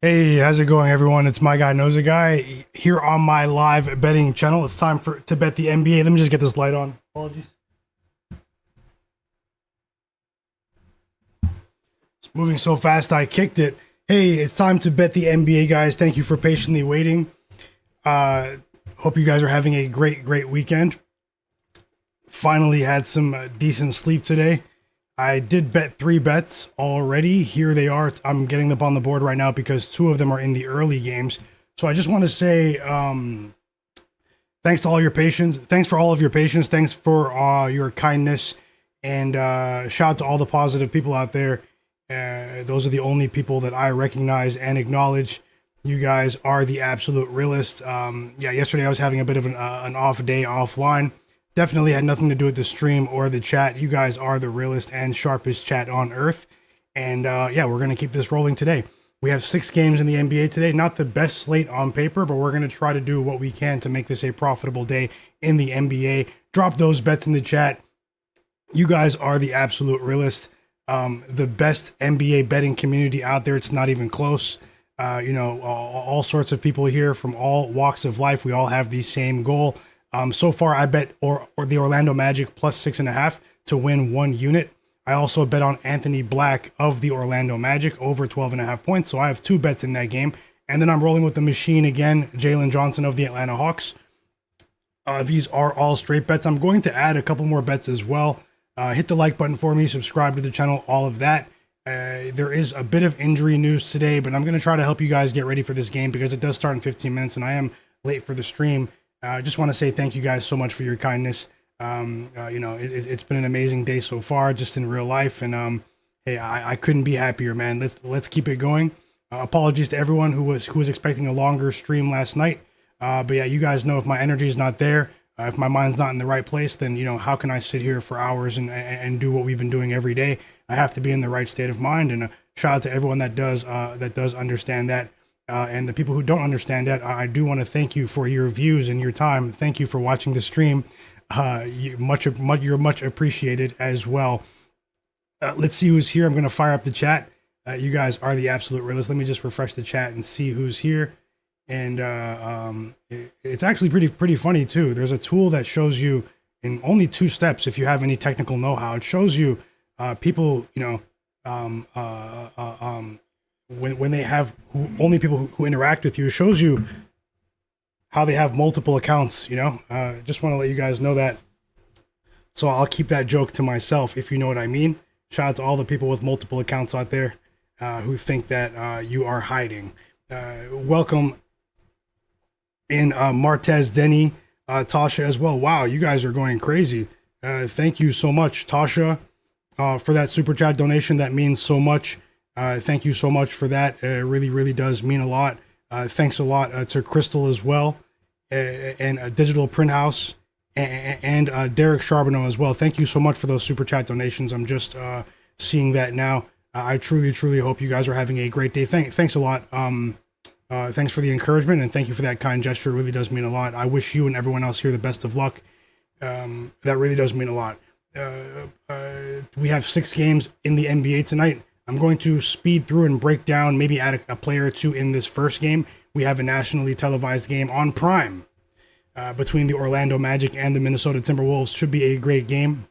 Hey, how's it going, everyone? It's Myguyknowsaguy here on my live betting channel. It's time to bet the NBA. Let me just get this light on. Apologies. It's moving so fast, I kicked it. Hey, it's time to bet the NBA, guys. Thank you for patiently waiting. Hope you guys are having a great weekend. Finally had some decent sleep today. I did bet 3 bets already. Here they are. I'm getting them on the board right now because 2 of them are in the early games. So I just want to say thanks to all your patience. Thanks for all of your patience. Thanks for your kindness. And shout out to all the positive people out there. Those are the only people that I recognize and acknowledge. You guys are the absolute realest. Yesterday I was having a bit of an off day offline. Definitely had nothing to do with the stream or the chat. You guys are the realest and sharpest chat on earth. And we're going to keep this rolling today. We have 6 games in the NBA today. Not the best slate on paper, but we're going to try to do what we can to make this a profitable day in the NBA. Drop those bets in the chat. You guys are the absolute realest. The best NBA betting community out there. It's not even close. All sorts of people here from all walks of life. We all have the same goal. So far, I bet or the Orlando Magic plus 6.5 to win 1 unit. I also bet on Anthony Black of the Orlando Magic over 12.5 points. So I have 2 bets in that game. And then I'm rolling with the machine again, Jalen Johnson of the Atlanta Hawks. These are all straight bets. I'm going to add a couple more bets as well. Hit the like button for me, subscribe to the channel, all of that. There is a bit of injury news today, but I'm going to try to help you guys get ready for this game because it does start in 15 minutes and I am late for the stream. I just want to say thank you guys so much for your kindness. It's been an amazing day so far, just in real life. And hey, I couldn't be happier, man. Let's keep it going. Apologies to everyone who was expecting a longer stream last night. But yeah, you guys know if my energy is not there, if my mind's not in the right place, then how can I sit here for hours and do what we've been doing every day? I have to be in the right state of mind. And shout out to everyone that does understand that. And the people who don't understand that, I do want to thank you for your views and your time. Thank you for watching the stream. You're much appreciated as well. Let's see who's here. I'm going to fire up the chat. You guys are the absolute realest. Let me just refresh the chat and see who's here. And it's actually pretty funny too. There's a tool that shows you in only 2 steps, if you have any technical know-how. It shows you people, when they have only people who interact with you. It shows you how they have multiple accounts. Just want to let you guys know that. So I'll keep that joke to myself, if you know what I mean. Shout out to all the people with multiple accounts out there who think that you are hiding. Welcome in Martez, Denny, Tasha as well. Wow, you guys are going crazy. Thank you so much, Tasha, for that super chat donation. That means so much. Thank you so much for that. It really does mean a lot. Thanks a lot to Crystal as well, and Digital Print House, and Derek Charbonneau as well. Thank you so much for those super chat donations. I'm just seeing that now. I truly hope you guys are having a great day. Thanks a lot. Thanks for the encouragement, and thank you for that kind gesture. It really does mean a lot. I wish you and everyone else here the best of luck. That really does mean a lot. We have 6 games in the NBA tonight. I'm going to speed through and break down, maybe add a player or 2 in this first game. We have a nationally televised game on Prime between the Orlando Magic and the Minnesota Timberwolves. Should be a great game.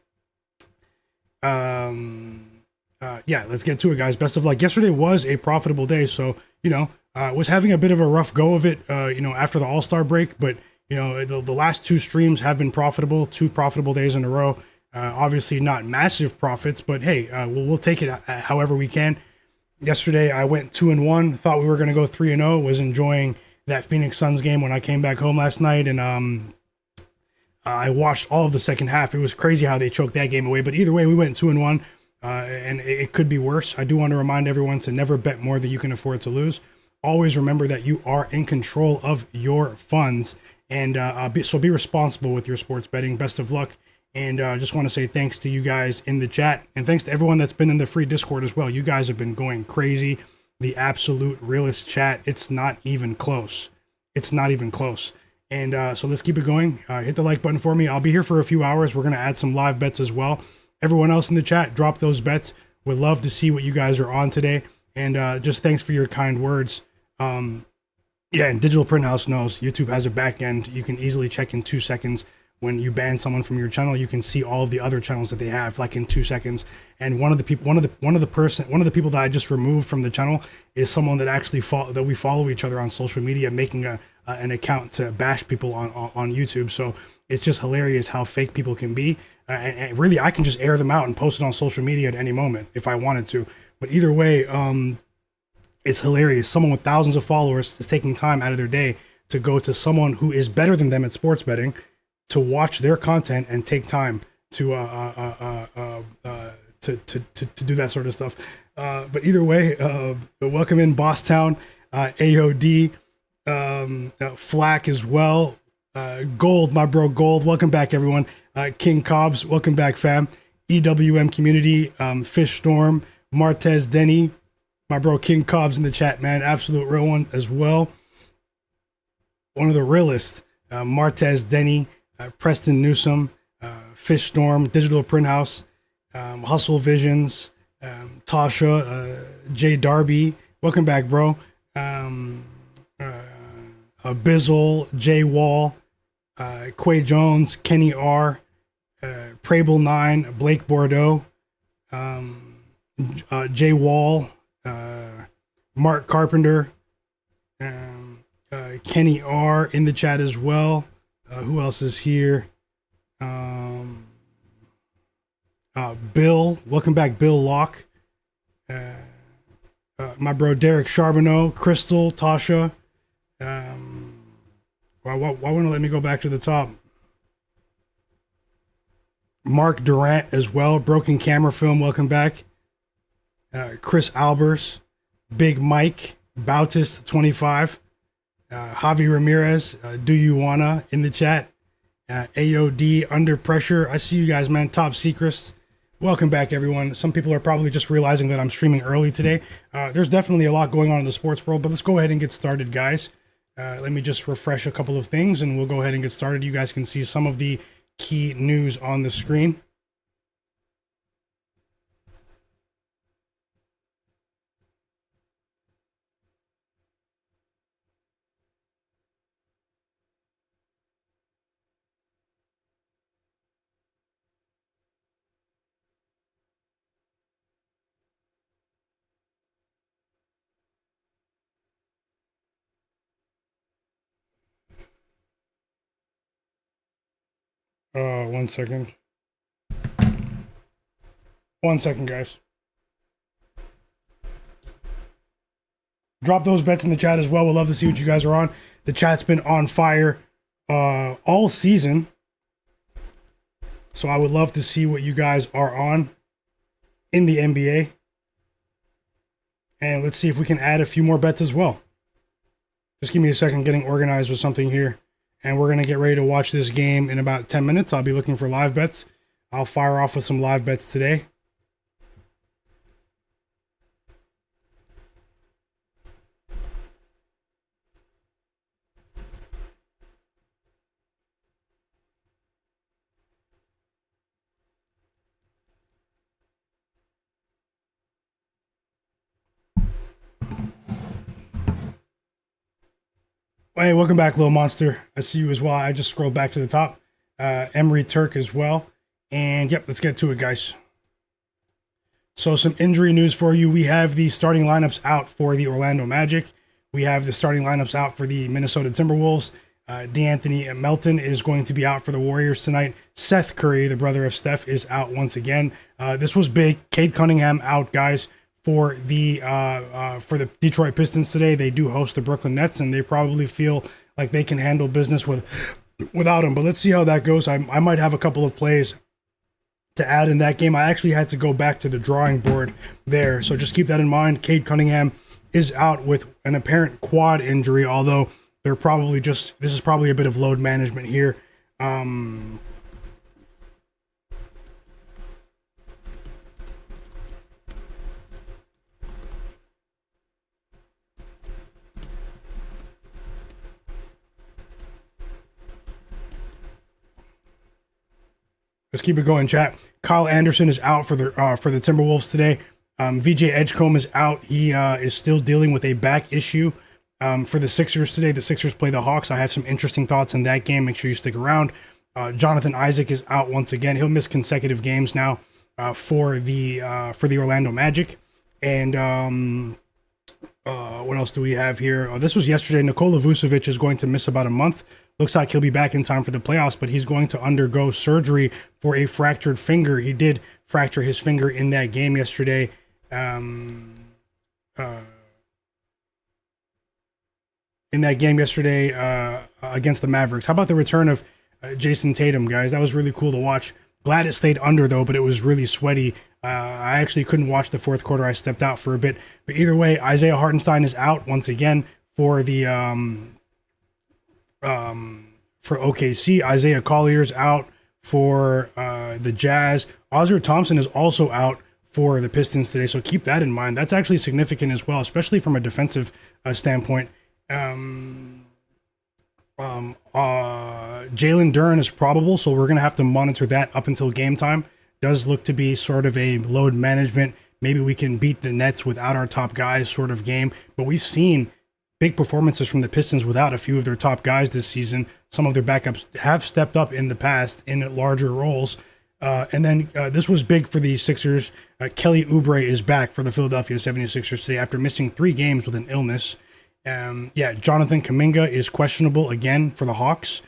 Let's get to it, guys. Best of luck. Yesterday was a profitable day, so, was having a bit of a rough go of it, after the All-Star break, but, the last 2 streams have been profitable, 2 profitable days in a row. Obviously not massive profits, but hey, we'll take it however we can. Yesterday I went 2-1, thought we were going to go 3-0, was enjoying that Phoenix Suns game when I came back home last night, and I watched all of the second half. It was crazy how they choked that game away, but either way, we went 2-1, and it could be worse. I do want to remind everyone to never bet more than you can afford to lose. Always remember that you are in control of your funds, and be responsible with your sports betting. Best of luck. And just want to say thanks to you guys in the chat, and thanks to everyone that's been in the free Discord as well. You guys have been going crazy. The absolute realist chat. It's not even close. It's not even close. And so let's keep it going. Hit the like button for me. I'll be here for a few hours. We're going to add some live bets as well. Everyone else in the chat, drop those bets. Would love to see what you guys are on today. And just thanks for your kind words. Yeah, and Digital Print House knows YouTube has a back end. You can easily check in 2 seconds. When you ban someone from your channel, you can see all of the other channels that they have, like in 2 seconds. And one of the people that I just removed from the channel is someone that actually that we follow each other on social media, making an account to bash people on YouTube. So it's just hilarious how fake people can be. And really, I can just air them out and post it on social media at any moment if I wanted to. But either way, it's hilarious. Someone with thousands of followers is taking time out of their day to go to someone who is better than them at sports betting to watch their content and take time to do that sort of stuff. But either way, welcome in Bosstown, AOD, Flack as well. Gold, my bro Gold, welcome back everyone. King Cobbs, welcome back fam. EWM community, Fish Storm, Martez Denny, my bro King Cobbs in the chat, man, absolute real one as well. One of the realest, Martez Denny, Preston Newsom, Fish Storm, Digital Print House, Hustle Visions, Tasha, Jay Darby, welcome back, bro. Bizzle, Jay Wall, Quay Jones, Kenny R, Prable 9, Blake Bordeaux, Jay Wall, Mark Carpenter, Kenny R in the chat as well. Who else is here? Bill, welcome back, Bill Locke. My bro Derek Charbonneau, Crystal, Tasha. Why wouldn't it let me go back to the top? Mark Durant as well, Broken Camera Film, welcome back. Chris Albers, Big Mike, Bautist 25, Javi Ramirez, Do You Wanna in the chat, AOD Under Pressure. I see you guys, man. Top Secrets. Welcome back, everyone. Some people are probably just realizing that I'm streaming early today. There's definitely a lot going on in the sports world, but let's go ahead and get started, guys. Let me just refresh a couple of things and we'll go ahead and get started. You guys can see some of the key news on the screen. One second. 1 second, guys. Drop those bets in the chat as well. We'll love to see what you guys are on. The chat's been on fire all season. So I would love to see what you guys are on in the NBA. And let's see if we can add a few more bets as well. Just give me a second getting organized with something here. And we're going to get ready to watch this game in about 10 minutes. I'll be looking for live bets. I'll fire off with some live bets today. Hey, welcome back, Little Monster. I see you as well. I just scrolled back to the top. Emery Turk as well. And yep, let's get to it, guys. So some injury news for you. We have the starting lineups out for the Orlando Magic. We have the starting lineups out for the Minnesota Timberwolves. DeAnthony Melton is going to be out for the Warriors tonight. Seth Curry, the brother of Steph, is out once again. This was big. Cade Cunningham out, guys. For the Detroit Pistons today. They do host the Brooklyn Nets, and they probably feel like they can handle business without him. But let's see how that goes. I might have a couple of plays to add in that game. I actually had to go back to the drawing board there, so just keep that in mind. Cade Cunningham is out with an apparent quad injury, although they're probably this is probably a bit of load management here. Let's keep it going, chat. Kyle Anderson is out for the Timberwolves today. VJ Edgecombe is out. He is still dealing with a back issue. For the Sixers today, the Sixers play the Hawks. I have some interesting thoughts in that game. Make sure you stick around. Jonathan Isaac is out once again. He'll miss consecutive games now for the Orlando Magic. And what else do we have here? This was yesterday. Nikola Vucevic is going to miss about a month. Looks like he'll be back in time for the playoffs, but he's going to undergo surgery for a fractured finger. He did fracture his finger in that game yesterday. Against the Mavericks. How about the return of Jason Tatum, guys? That was really cool to watch. Glad it stayed under, though, but it was really sweaty. I actually couldn't watch the fourth quarter. I stepped out for a bit. But either way, Isaiah Hartenstein is out once again for the for OKC. Isaiah Collier's out for the Jazz. Ozzer Thompson is also out for the Pistons today, so keep that in mind. That's actually significant as well, especially from a defensive standpoint. Jalen Duren is probable, so we're going to have to monitor that up until game time. Does look to be sort of a load management. Maybe we can beat the Nets without our top guys sort of game. But we've seen big performances from the Pistons without a few of their top guys this season. Some of their backups have stepped up in the past in larger roles. And then this was big for the Sixers. Kelly Oubre is back for the Philadelphia 76ers today after missing 3 games with an illness. Jonathan Kuminga is questionable again for the Hawks.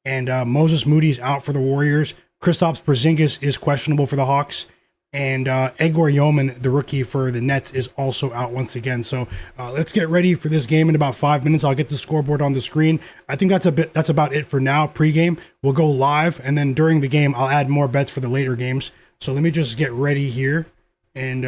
And Moses Moody's out for the Warriors. Kristaps Porzingis is questionable for the Hawks. And Egor Yeoman, the rookie for the Nets, is also out once again. So let's get ready for this game in about 5 minutes. I'll get the scoreboard on the screen. I think that's about it for now. Pre-game, we'll go live, and then during the game, I'll add more bets for the later games. So let me just get ready here and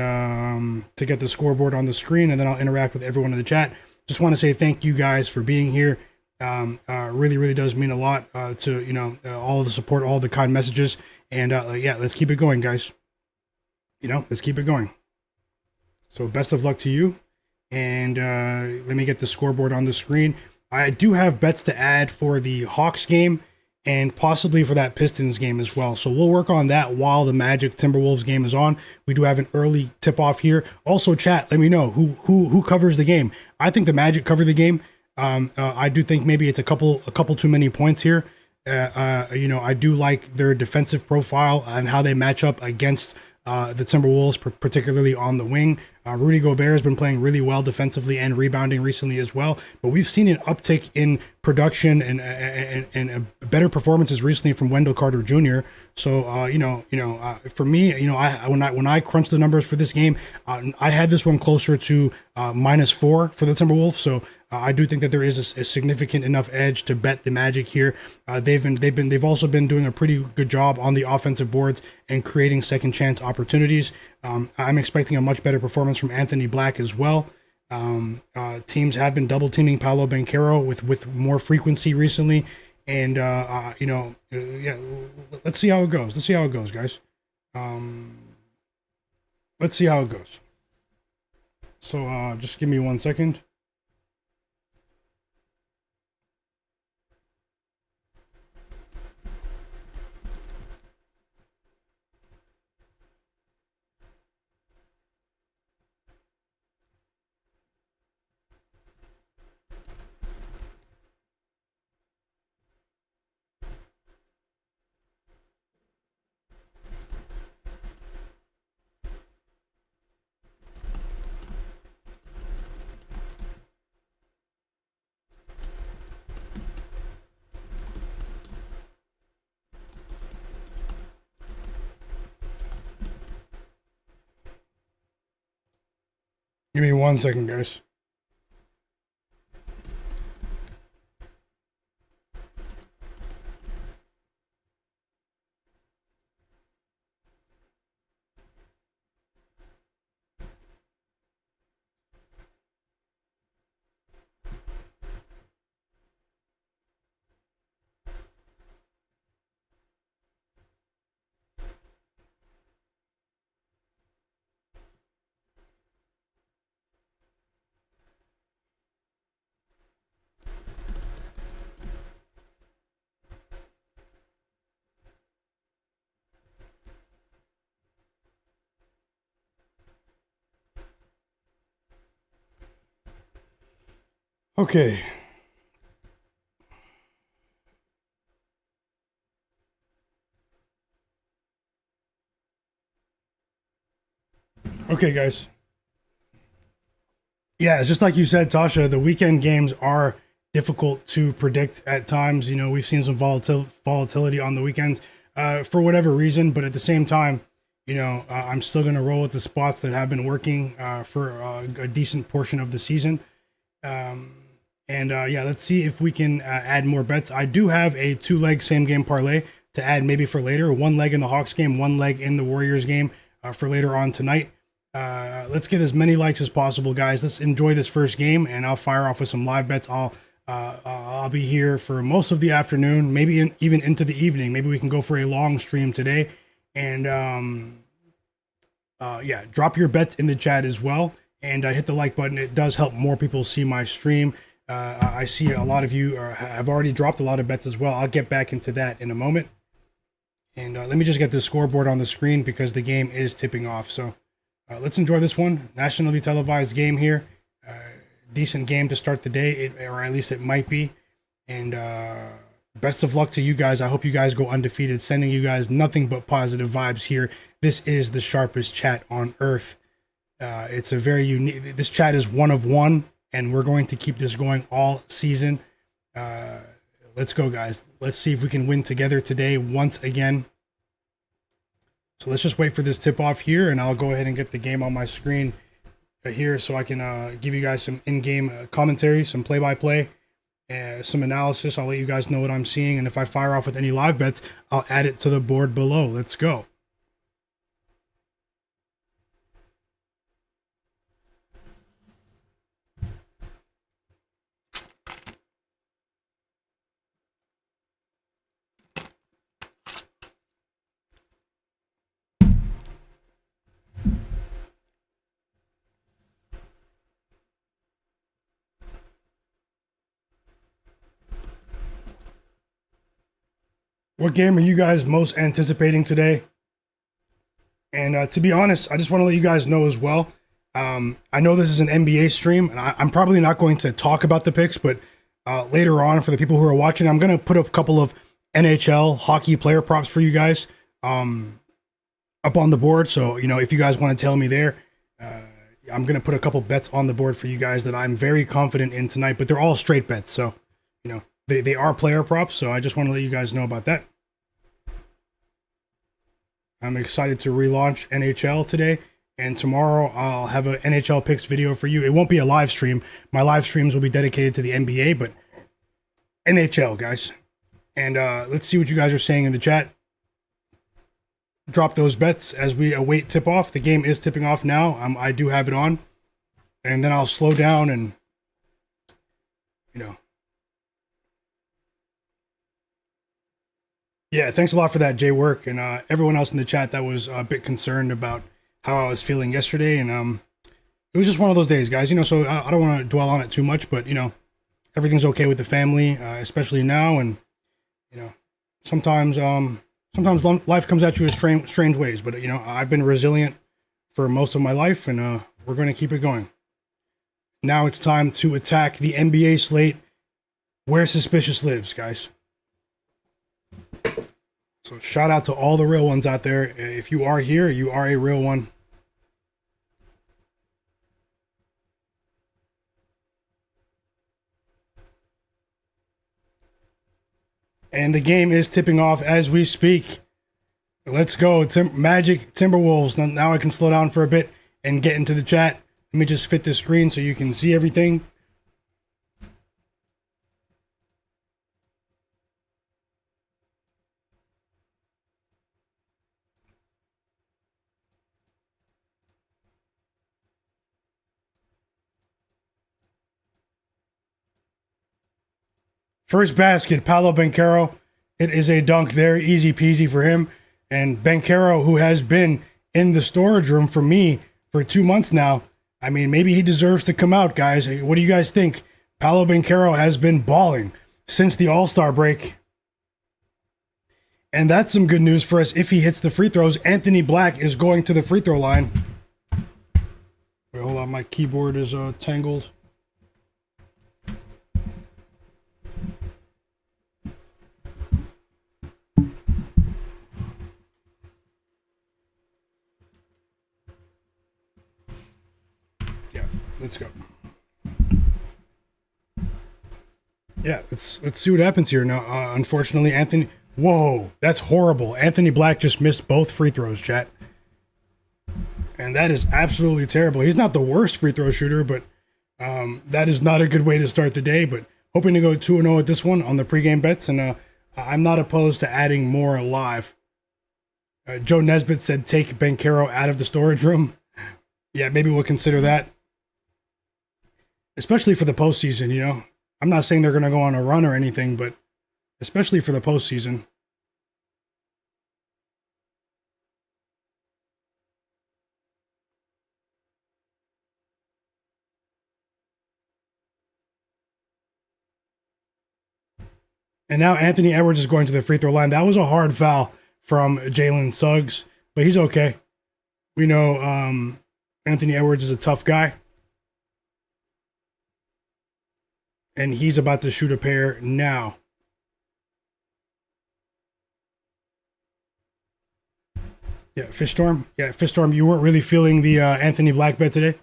to get the scoreboard on the screen, and then I'll interact with everyone in the chat. Just want to say thank you guys for being here. Really, really does mean a lot to all the support, all the kind messages, and let's keep it going, guys. Let's keep it going. So best of luck to you. And let me get the scoreboard on the screen. I do have bets to add for the Hawks game and possibly for that Pistons game as well. So we'll work on that while the Magic Timberwolves game is on. We do have an early tip off here. Also, chat, let me know who covers the game. I think the Magic cover the game. I do think maybe it's a couple too many points here. I do like their defensive profile and how they match up against the Timberwolves, particularly on the wing. Rudy Gobert has been playing really well defensively and rebounding recently as well. But we've seen an uptick in production and better performances recently from Wendell Carter Jr. So for me, when I crunched the numbers for this game, I had this one closer to -4 for the Timberwolves. So I do think that there is a significant enough edge to bet the Magic here. They've also been doing a pretty good job on the offensive boards and creating second chance opportunities. I'm expecting a much better performance from Anthony Black as well. Teams have been double teaming Paolo Banchero with more frequency recently, and let's see how it goes. Let's see how it goes, guys. Let's see how it goes. So just give me 1 second. Give me 1 second, guys. Okay. Okay, guys. Yeah, just like you said, Tasha, the weekend games are difficult to predict at times. You know, we've seen some volatility on the weekends for whatever reason, but at the same time, you know, I'm still going to roll with the spots that have been working for a decent portion of the season. Yeah, let's see if we can add more bets. I do have a 2-leg same game parlay to add maybe for later. 1 leg in the Hawks game, 1 leg in the Warriors game for later on tonight. Let's get as many likes as possible, guys. Let's enjoy this first game, and I'll fire off with some live bets. I'll be here for most of the afternoon, maybe even into the evening. Maybe we can go for a long stream today. And yeah, drop your bets in the chat as well, and hit the like button. It does help more people see my stream. I see a lot of you have already dropped a lot of bets as well. I'll get back into that in a moment. And let me just get the scoreboard on the screen because the game is tipping off. So let's enjoy this one. Nationally televised game here. Decent game to start the day, or at least it might be. And best of luck to you guys. I hope you guys go undefeated. Sending you guys nothing but positive vibes here. This is the sharpest chat on earth. It's a very unique. This chat is one of one, and we're going to keep this going all season. Let's go, guys. Let's see if we can win together today once again. So let's just wait for this tip off here, and I'll go ahead and get the game on my screen here so I can give you guys some in-game commentary, some play-by-play, some analysis. I'll let you guys know what I'm seeing, and if I fire off with any live bets, I'll add it to the board below. Let's go. What game are you guys most anticipating today? And to be honest, I just want to let you guys know as well. I know this is an NBA stream, and I'm probably not going to talk about the picks, but later on, for the people who are watching, I'm going to put up a couple of NHL hockey player props for you guys up on the board. So, you know, if you guys want to tell me there, I'm going to put a couple bets on the board for you guys that I'm very confident in tonight, but they're all straight bets. So, you know, they are player props, so I just want to let you guys know about that. I'm excited to relaunch NHL today, and tomorrow I'll have an NHL picks video for you. It won't be a live stream. My live streams will be dedicated to the NBA, but NHL, guys. And let's see what you guys are saying in the chat. Drop those bets as we await tip-off. The game is tipping off now. I do have it on. And then I'll slow down and, you know. Yeah, thanks a lot for that, Jay Work, and everyone else in the chat that was a bit concerned about how I was feeling yesterday. And it was just one of those days, guys. You know, so I don't want to dwell on it too much, but, you know, everything's okay with the family, especially now. And, you know, sometimes life comes at you in strange ways. But, you know, I've been resilient for most of my life, and we're going to keep it going. Now it's time to attack the NBA slate where suspicious lives, guys. So shout out to all the real ones out there. If you are here, you are a real one. And the game is tipping off as we speak. Let's go. Magic Timberwolves. Now I can slow down for a bit and get into the chat. Let me just fit the screen so you can see everything. First basket, Paolo Banchero. It is a dunk there, easy peasy for him. And Banchero, who has been in the storage room for me for 2 months now, I mean, maybe he deserves to come out, guys. What do you guys think? Paolo Banchero has been balling since the All-Star break. And that's some good news for us if he hits the free throws. Anthony Black is going to the free throw line. Wait, hold on, my keyboard is tangled. let's go. Yeah, let's see what happens here. Now, unfortunately, Anthony. Whoa, that's horrible. Anthony Black just missed both free throws, chat. And that is absolutely terrible. He's not the worst free throw shooter, but that is not a good way to start the day. But hoping to go 2-0 with this one on the pregame bets, and I'm not opposed to adding more live. Joe Nesbitt said take Banchero out of the storage room. Yeah, maybe we'll consider that. Especially for the postseason, you know. I'm not saying they're going to go on a run or anything, but especially for the postseason. And now Anthony Edwards is going to the free throw line. That was a hard foul from Jalen Suggs, but he's okay. We know Anthony Edwards is a tough guy. And he's about to shoot a pair now. Yeah, Fishstorm. Yeah, Fishstorm, you weren't really feeling the Anthony Black bet today?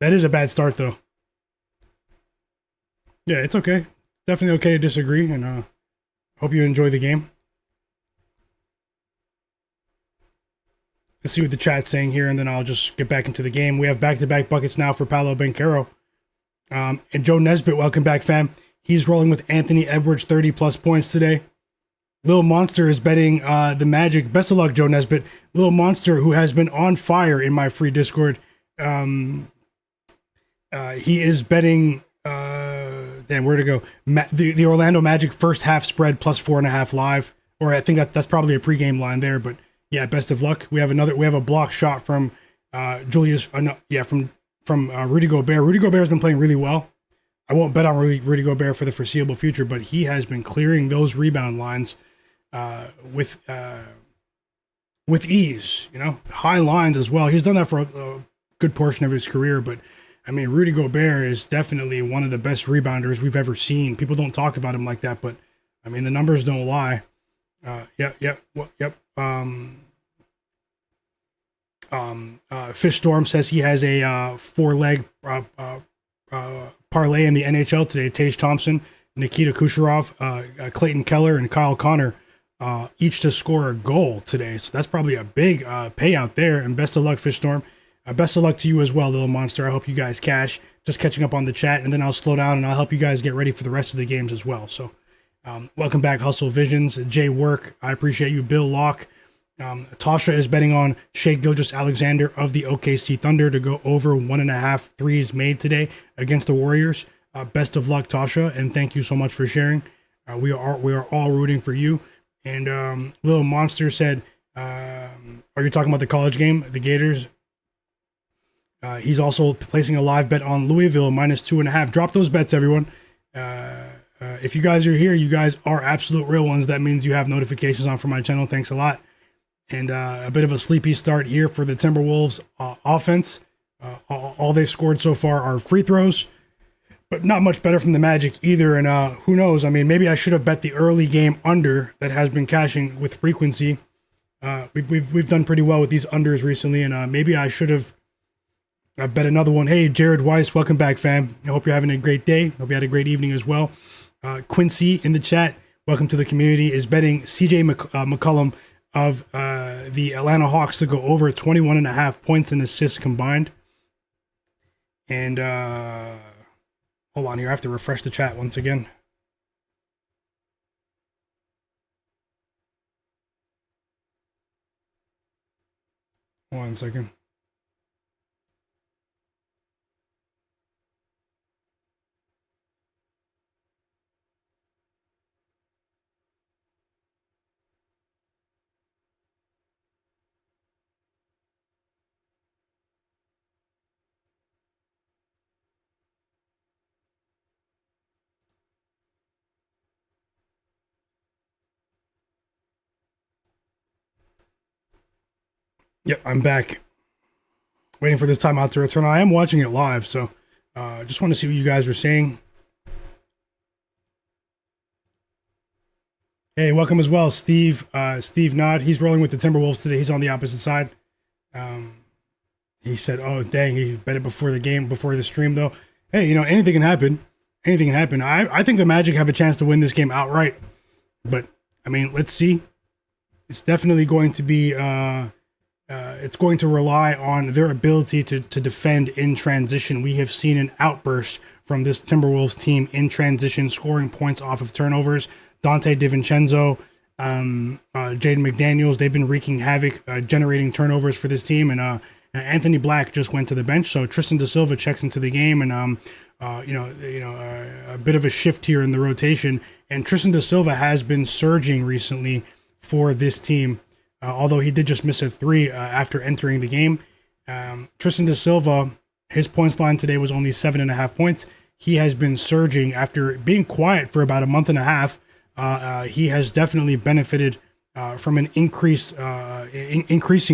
That is a bad start, though. Yeah, it's okay. Definitely okay to disagree, and hope you enjoy the game. Let's see what the chat's saying here, and then I'll just get back into the game. We have back-to-back buckets now for Paolo Banchero. And Joe Nesbitt, welcome back, fam. He's rolling with Anthony Edwards, 30-plus points today. Lil Monster is betting the Magic. Best of luck, Joe Nesbitt. Lil Monster, who has been on fire in my free Discord. He is betting... damn, where to go? The Orlando Magic first half spread plus 4.5 live. Or I think that's probably a pregame line there, but... Yeah, best of luck. We have a block shot from Rudy Gobert. Rudy Gobert has been playing really well. I won't bet on Rudy Gobert for the foreseeable future, but he has been clearing those rebound lines with ease. You know, high lines as well. He's done that for a good portion of his career, but I mean, Rudy Gobert is definitely one of the best rebounders we've ever seen. People don't talk about him like that, but I mean, the numbers don't lie. Yep. Fishstorm says he has a 4-leg parlay in the NHL today. Tage Thompson, Nikita Kucherov, Clayton Keller, and Kyle Connor each to score a goal today. So that's probably a big payout there. And best of luck, Fishstorm. Best of luck to you as well, Little Monster. I hope you guys cash. Just catching up on the chat, and then I'll slow down and I'll help you guys get ready for the rest of the games as well. So welcome back, Hustle Visions. Jay Work, I appreciate you. Bill Locke. Tasha is betting on Shai Gilgeous-Alexander of the OKC Thunder to go over 1.5 threes made today against the Warriors. Best of luck, Tasha, and thank you so much for sharing. We are all rooting for you. And Little Monster said, are you talking about the college game, the Gators? He's also placing a live bet on Louisville -2.5. Drop those bets, everyone. If you guys are here, you guys are absolute real ones. That means you have notifications on for my channel. Thanks a lot. And a bit of a sleepy start here for the Timberwolves offense. All they've scored so far are free throws, but not much better from the Magic either. And who knows? I mean, maybe I should have bet the early game under that has been cashing with frequency. We've done pretty well with these unders recently, and maybe I should have bet another one. Hey, Jared Weiss, welcome back, fam. I hope you're having a great day. Hope you had a great evening as well. Quincy in the chat, welcome to the community, is betting CJ McCollum of the Atlanta Hawks to go over 21.5 points and assists combined. And hold on here, I have to refresh the chat once again. One second. Yep, I'm back. Waiting for this timeout to return. I am watching it live, so just want to see what you guys are saying. Hey, welcome as well, Steve. Steve Nod. He's rolling with the Timberwolves today. He's on the opposite side. He said, "Oh dang, he bet it before the game, before the stream though." Hey, anything can happen. Anything can happen. I think the Magic have a chance to win this game outright, but I mean, let's see. It's definitely going to be. It's going to rely on their ability to defend in transition. We have seen an outburst from this Timberwolves team in transition, scoring points off of turnovers. Dante DiVincenzo, Jaden McDaniels, they've been wreaking havoc, generating turnovers for this team. And Anthony Black just went to the bench, so Tristan da Silva checks into the game, and a bit of a shift here in the rotation. And Tristan da Silva has been surging recently for this team. Although he did just miss a three after entering the game. Tristan da Silva, his points line today was only 7.5 points. He has been surging after being quiet for about a month and a half. He has definitely benefited from an increasing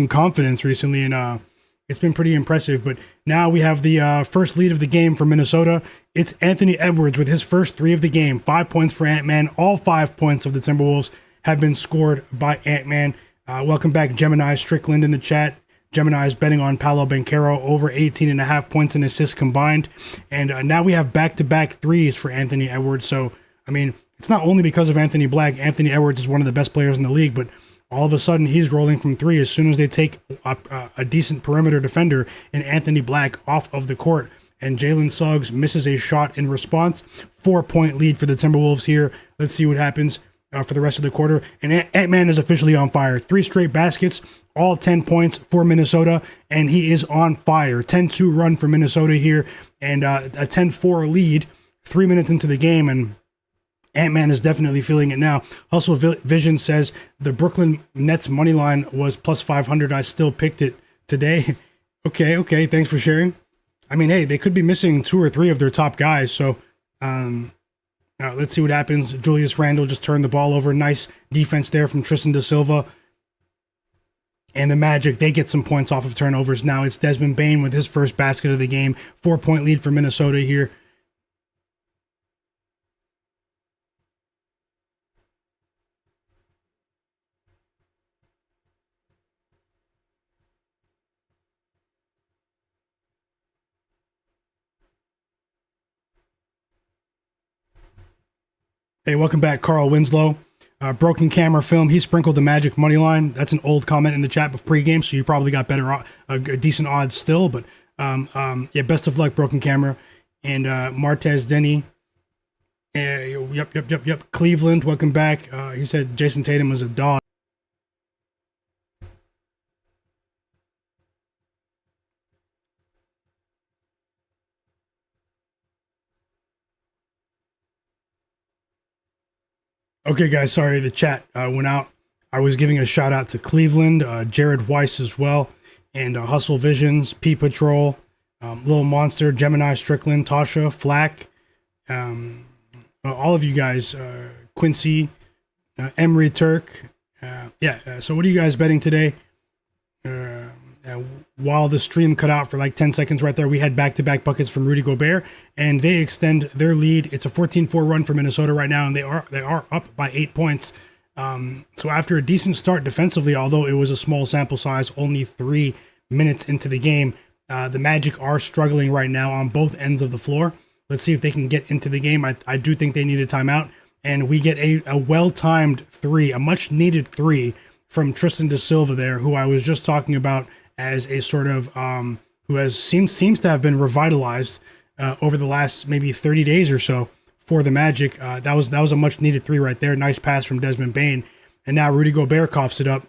confidence recently, and it's been pretty impressive. But now we have the first lead of the game for Minnesota. It's Anthony Edwards with his first three of the game. 5 points for Ant-Man. All 5 points of the Timberwolves have been scored by Ant-Man. Welcome back, Gemini Strickland in the chat. Gemini is betting on Paolo Banchero over 18.5 points and assists combined. And now we have back-to-back threes for Anthony Edwards. So, I mean, it's not only because of Anthony Black. Anthony Edwards is one of the best players in the league, but all of a sudden he's rolling from three as soon as they take a decent perimeter defender in Anthony Black off of the court. And Jalen Suggs misses a shot in response. 4-point lead for the Timberwolves here. Let's see what happens for the rest of the quarter. And Ant-Man is officially on fire. 3 straight baskets, all 10 points for Minnesota, and he is on fire. 10-2 run for Minnesota here, and a 10-4 lead 3 minutes into the game, and Ant-Man is definitely feeling it now. Hustle Vision says the Brooklyn Nets money line was plus 500. I still picked it today. Okay. Thanks for sharing. I mean, hey, they could be missing 2 or 3 of their top guys, so let's see what happens. Julius Randle just turned the ball over. Nice defense there from Tristan da Silva. And the Magic, they get some points off of turnovers. Now it's Desmond Bane with his first basket of the game. 4-point lead for Minnesota here. Hey, welcome back, Carl Winslow. Broken camera film. He sprinkled the Magic money line. That's an old comment in the chat of pregame, so you probably got a decent odds still. But yeah, best of luck, Broken camera. And Martez Denny. Yep. Cleveland, welcome back. He said Jason Tatum was a dog. Okay, guys, sorry, the chat went out. I was giving a shout out to Cleveland, Jared Weiss as well, and Hustle Visions, P Patrol, Little Monster, Gemini Strickland, Tasha, Flack, all of you guys, Quincy, Emery Turk. So what are you guys betting today? While the stream cut out for like 10 seconds right there, we had back-to-back buckets from Rudy Gobert, and they extend their lead. It's a 14-4 run for Minnesota right now, and they are up by 8 points. So after a decent start defensively, although it was a small sample size, only 3 minutes into the game, the Magic are struggling right now on both ends of the floor. Let's see if they can get into the game. I do think they need a timeout, and we get a well-timed three, a much-needed three from Tristan da Silva there, who I was just talking about as a sort of who seems to have been revitalized over the last maybe 30 days or so for the Magic. That was a much needed three right there. Nice pass from Desmond Bane, and now Rudy Gobert coughs it up.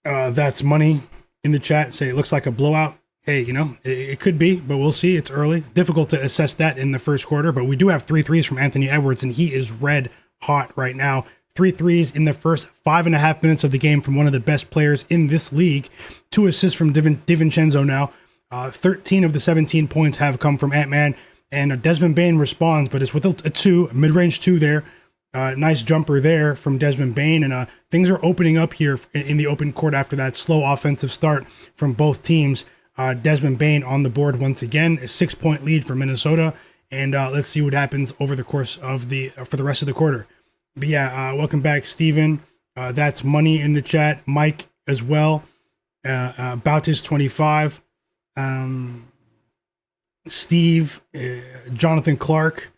That's money in the chat. Say it looks like a blowout. Hey, it could be, but we'll see. It's early. Difficult to assess that in the first quarter, but we do have 3 threes from Anthony Edwards, and he is red hot right now. 3 threes in the first 5.5 minutes of the game from one of the best players in this league. 2 assists from DiVincenzo now. 13 of the 17 points have come from Ant-Man, and Desmond Bane responds, but it's with a mid-range 2 there. Nice jumper there from Desmond Bane, and things are opening up here in the open court after that slow offensive start from both teams. Desmond Bane on the board once again, a 6-point lead for Minnesota, and let's see what happens over the course of for the rest of the quarter. But yeah, welcome back, Steven. That's Money in the chat. Mike as well. Bautis25. Steve. Jonathan Clark.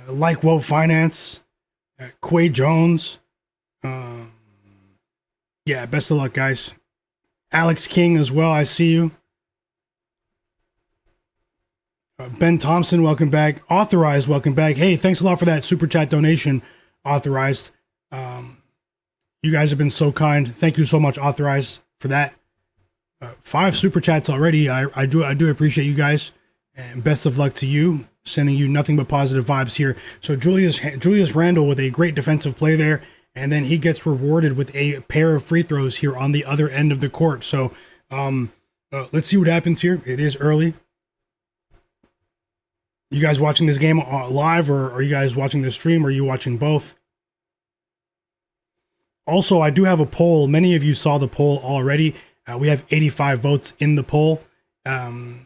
Like Woe Finance. Quay Jones. Yeah, best of luck, guys. Alex King as well. I see you. Ben Thompson, welcome back. Authorized, welcome back. Hey, thanks a lot for that super chat donation, Authorized. You guys have been so kind. Thank you so much, Authorized, for that. 5 super chats already. I do appreciate you guys, and best of luck to you. Sending you nothing but positive vibes here. So Julius Randle with a great defensive play there, and then he gets rewarded with a pair of free throws here on the other end of the court. So let's see what happens here. It is early. You guys watching this game live, or are you guys watching the stream, or are you watching both? Also, I do have a poll. Many of you saw the poll already. We have 85 votes in the poll.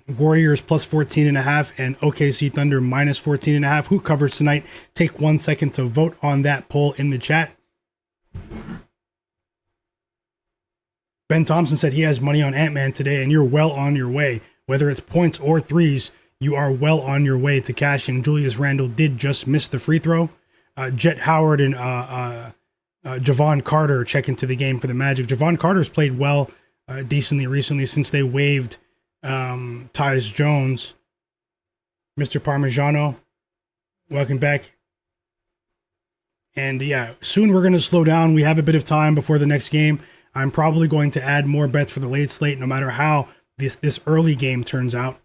Warriors plus 14.5 and OKC Thunder minus 14.5. Who covers tonight? Take 1 second to vote on that poll in the chat. Ben Thompson said he has money on Ant-Man today, and you're well on your way. Whether it's points or threes, you are well on your way to cashing. Julius Randle did just miss the free throw. Jet Howard and Javon Carter check into the game for the Magic. Javon Carter's played well, decently recently since they waived Tyus Jones. Mr. Parmigiano, welcome back. And yeah, soon we're going to slow down. We have a bit of time before the next game. I'm probably going to add more bets for the late slate, no matter how this early game turns out.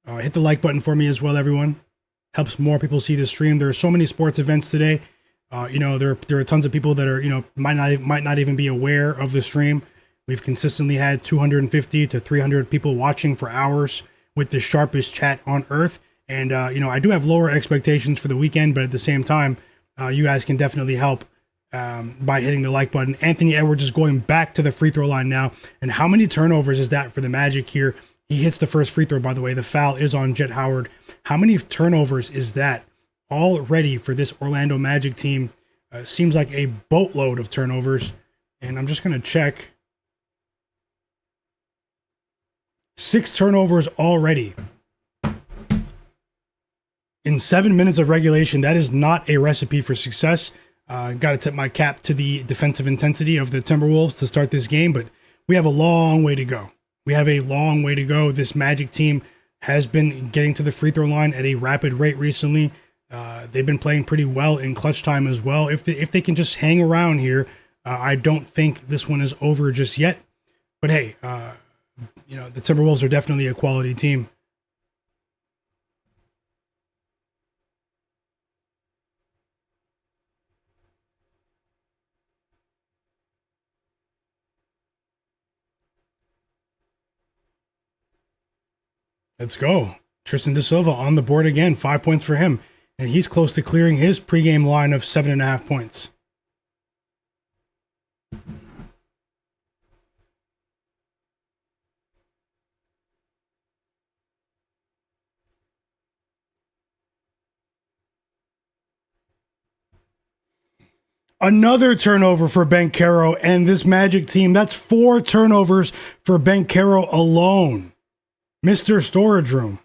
Hit the like button for me as well, everyone. Helps more people see the stream. There are so many sports events today. There are tons of people that are, might not even be aware of the stream. We've consistently had 250 to 300 people watching for hours with the sharpest chat on earth. And, I do have lower expectations for the weekend, but at the same time, you guys can definitely help by hitting the like button. Anthony Edwards is going back to the free throw line now. And how many turnovers is that for the Magic here? He hits the first free throw, by the way. The foul is on Jet Howard. How many turnovers is that already for this Orlando Magic team? Seems like a boatload of turnovers. And I'm just going to check. 6 turnovers already. In 7 minutes of regulation, that is not a recipe for success. Got to tip my cap to the defensive intensity of the Timberwolves to start this game, but we have a long way to go. This Magic team has been getting to the free throw line at a rapid rate recently. They've been playing pretty well in clutch time as well. If they can just hang around here, I don't think this one is over just yet. But hey, the Timberwolves are definitely a quality team. Let's go. Tristan Da Silva on the board again. 5 points for him. And he's close to clearing his pregame line of 7.5 points. Another turnover for Banchero and this Magic team. That's 4 turnovers for Banchero alone. Mr. Storage Room.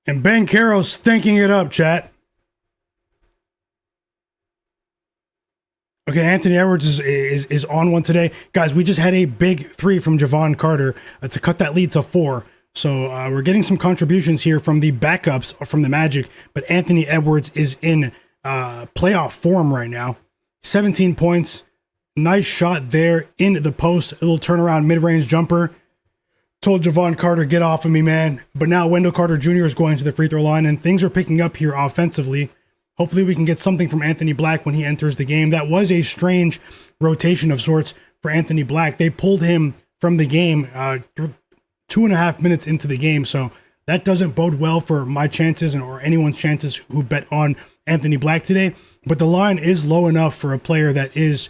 And Banchero stinking it up, chat. Okay, Anthony Edwards is on one today. Guys, we just had a big 3 from Javon Carter to cut that lead to 4. So we're getting some contributions here from the backups from the Magic. But Anthony Edwards is in playoff form right now. 17 points. Nice shot there in the post. A little turnaround mid-range jumper. Told Javon Carter, get off of me, man. But now Wendell Carter Jr. is going to the free throw line, and things are picking up here offensively. Hopefully we can get something from Anthony Black when he enters the game. That was a strange rotation of sorts for Anthony Black. They pulled him from the game 2.5 minutes into the game, so that doesn't bode well for my chances or anyone's chances who bet on Anthony Black today. But the line is low enough for a player that is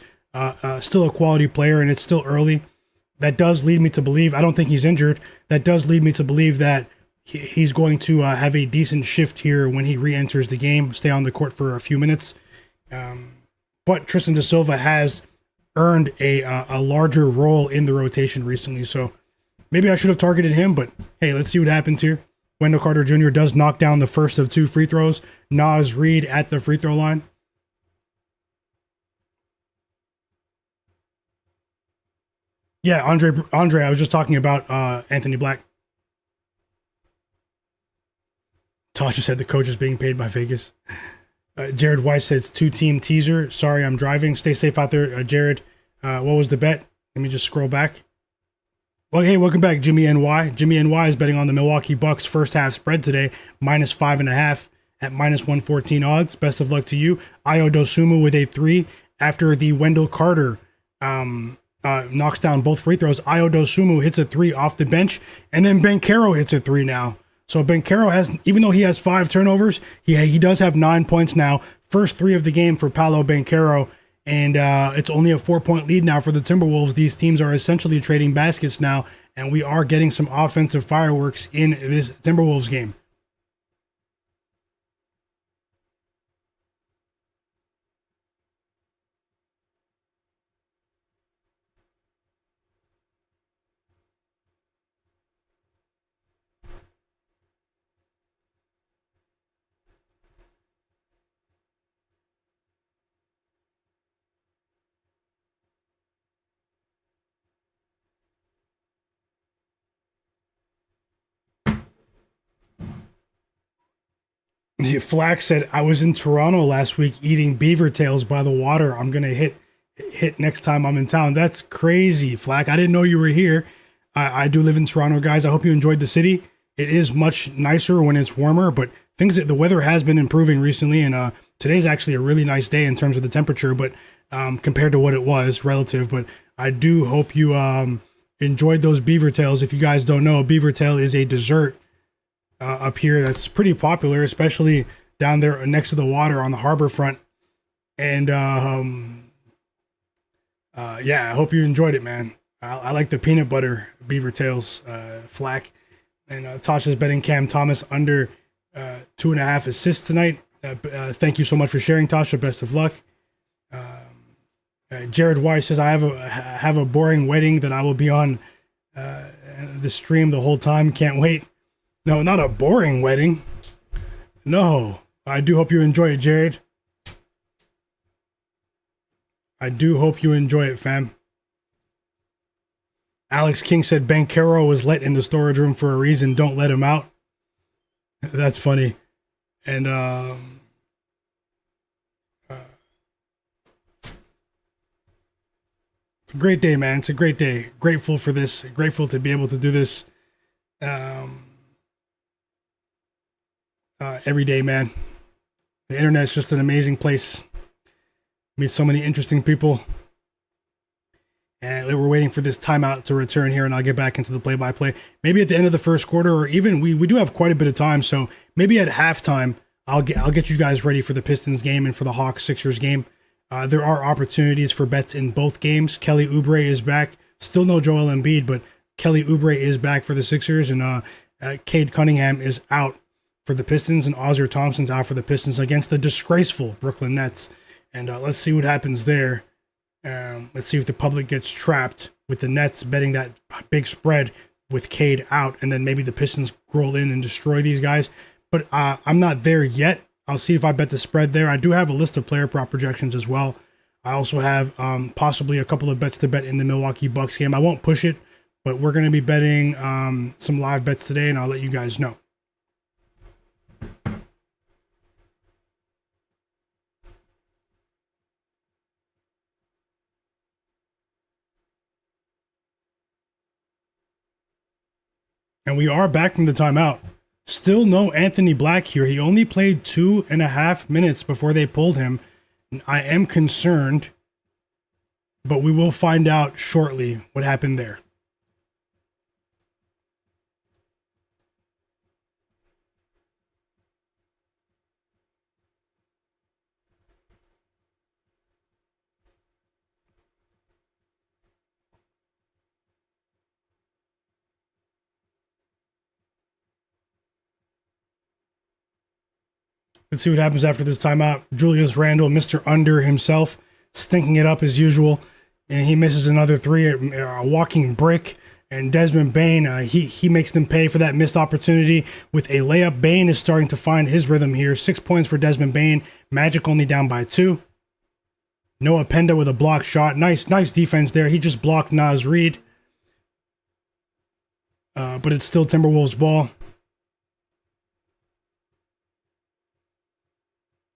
still a quality player, and it's still early. That does lead me to believe, I don't think he's injured, that does lead me to believe that he's going to have a decent shift here when he re-enters the game, stay on the court for a few minutes. But Tristan da Silva has earned a larger role in the rotation recently, so maybe I should have targeted him, but hey, let's see what happens here. Wendell Carter Jr. does knock down the first of 2 free throws. Naz Reid at the free throw line. Yeah, Andre, I was just talking about Anthony Black. Tasha said the coach is being paid by Vegas. Jared Weiss says 2-team teaser. Sorry, I'm driving. Stay safe out there, Jared. What was the bet? Let me just scroll back. Well, hey, welcome back, Jimmy NY. Jimmy NY is betting on the Milwaukee Bucks first half spread today, -5.5 at -114 odds. Best of luck to you. Ayo Dosunmu with a 3 after the Wendell Carter knocks down both free throws. Ayo Dosunmu hits a 3 off the bench, and then Banchero hits a 3 now. So Banchero has, even though he has 5 turnovers, he does have 9 points now. First 3 of the game for Paolo Banchero, and it's only a 4-point lead now for the Timberwolves. These teams are essentially trading baskets now, and we are getting some offensive fireworks in this Timberwolves game. Flack said, I was in Toronto last week eating beaver tails by the water. I'm going to hit next time I'm in town. That's crazy, Flack. I didn't know you were here. I do live in Toronto, guys. I hope you enjoyed the city. It is much nicer when it's warmer, but the weather has been improving recently, and today's actually a really nice day in terms of the temperature, but compared to what it was relative. But I do hope you enjoyed those beaver tails. If you guys don't know, a beaver tail is a dessert up here that's pretty popular, especially down there next to the water on the harbor front. And yeah, I hope you enjoyed it, man. I like the peanut butter beaver tails, Flack. And Tasha's betting Cam Thomas under 2.5 assists tonight. Thank you so much for sharing, Tasha. Best of luck. Jared Weiss says, I have a boring wedding that I will be on the stream the whole time. Can't wait. No, not a boring wedding. No. I do hope you enjoy it, Jared. I do hope you enjoy it, fam. Alex King said Banchero was let in the storage room for a reason. Don't let him out. That's funny. And it's a great day, man. It's a great day. Grateful for this. Grateful to be able to do this every day, man. The internet's just an amazing place. Meet so many interesting people. And we're waiting for this timeout to return here, and I'll get back into the play-by-play. Maybe at the end of the first quarter, or even we do have quite a bit of time, so maybe at halftime, I'll get you guys ready for the Pistons game and for the Hawks-Sixers game. There are opportunities for bets in both games. Kelly Oubre is back. Still no Joel Embiid, but Kelly Oubre is back for the Sixers, and Cade Cunningham is out for the Pistons, and Ozzer Thompson's out for the Pistons against the disgraceful Brooklyn Nets. And let's see what happens there. Let's see if the public gets trapped with the Nets betting that big spread with Cade out, and then maybe the Pistons roll in and destroy these guys. But I'm not there yet. I'll see if I bet the spread there. I do have a list of player prop projections as well. I also have possibly a couple of bets to bet in the Milwaukee Bucks game. I won't push it, but we're going to be betting some live bets today, and I'll let you guys know. And we are back from the timeout. Still no Anthony Black here. He only played 2.5 minutes before they pulled him. I am concerned but we will find out shortly what happened there. Let's see what happens after this timeout. Julius Randle, Mr. Under himself, stinking it up as usual. And he misses another three, a walking brick. And Desmond Bane, he makes them pay for that missed opportunity with a layup. Bane is starting to find his rhythm here. 6 points for Desmond Bane. Magic only down by 2. Noah Penda with a block shot. Nice defense there. He just blocked Naz Reid. But it's still Timberwolves ball.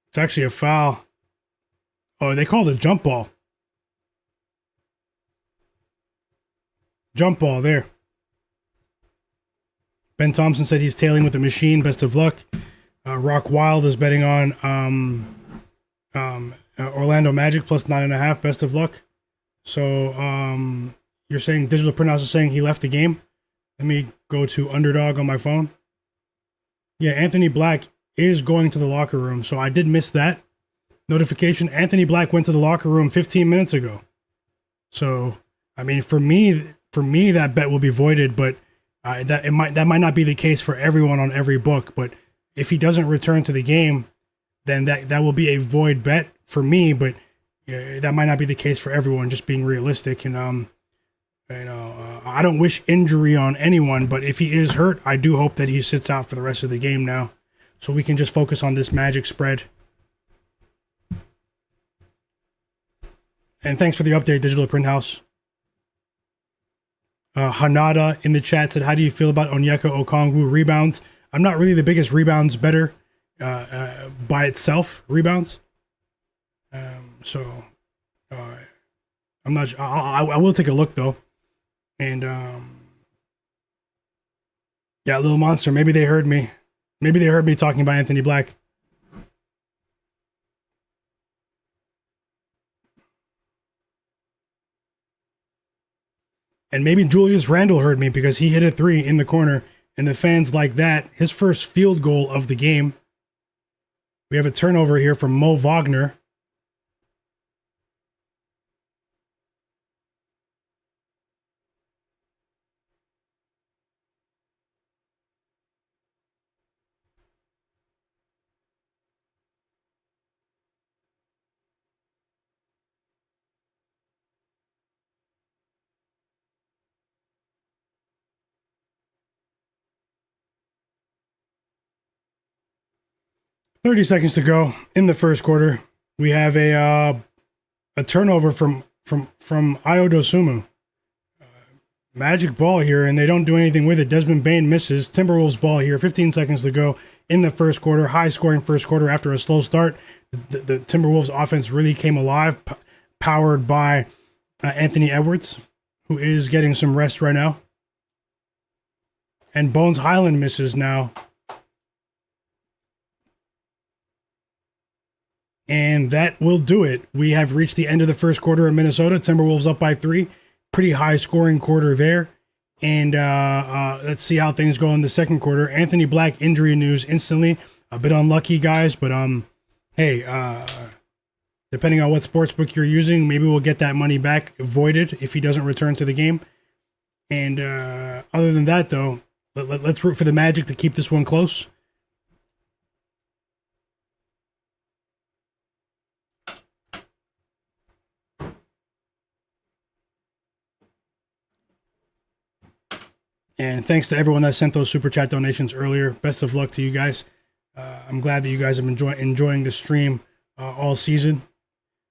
It's actually a foul. Oh, they call the jump ball. Jump ball there. Ben Thompson said he's tailing with the machine. Best of luck. Rock Wild is betting on Orlando Magic plus 9.5. Best of luck. So you're saying Digital Print House is saying he left the game? Let me go to Underdog on my phone. Yeah, Anthony Black is going to the locker room. So I did miss that notification. Anthony Black went to the locker room 15 minutes ago. So, I mean, for me, that bet will be voided, but that might not be the case for everyone on every book. But if he doesn't return to the game, then that will be a void bet for me. But that might not be the case for everyone. Just being realistic, and I don't wish injury on anyone. But if he is hurt, I do hope that he sits out for the rest of the game now, so we can just focus on this Magic spread. And thanks for the update, Digital Print House. Hanada in the chat said, how do you feel about Onyeka Okongwu rebounds? I'm not really the biggest rebounds better by itself, rebounds. So I'm not sure. I will take a look, though. And yeah, Little Monster, maybe they heard me. Maybe they heard me talking about Anthony Black. And maybe Julius Randle heard me because he hit a 3 in the corner, and the fans like that. His first field goal of the game. We have a turnover here from Mo Wagner. .30 seconds to go in the first quarter. We have a turnover from Ayo Dosunmu. Magic ball here, and they don't do anything with it. Desmond Bane misses. Timberwolves ball here. 15 seconds to go in the first quarter. High scoring first quarter after a slow start. The Timberwolves offense really came alive, powered by Anthony Edwards, who is getting some rest right now. And Bones Highland misses now. And that will do it. We have reached the end of the first quarter in Minnesota. Timberwolves up by 3. Pretty high scoring quarter there. And let's see how things go in the second quarter. Anthony Black injury news instantly. A bit unlucky, guys. But hey, depending on what sportsbook you're using, maybe we'll get that money back voided if he doesn't return to the game. And other than that, though, let's root for the Magic to keep this one close. And thanks to everyone that sent those super chat donations earlier. Best of luck to you guys. I'm glad that you guys have been enjoying the stream all season.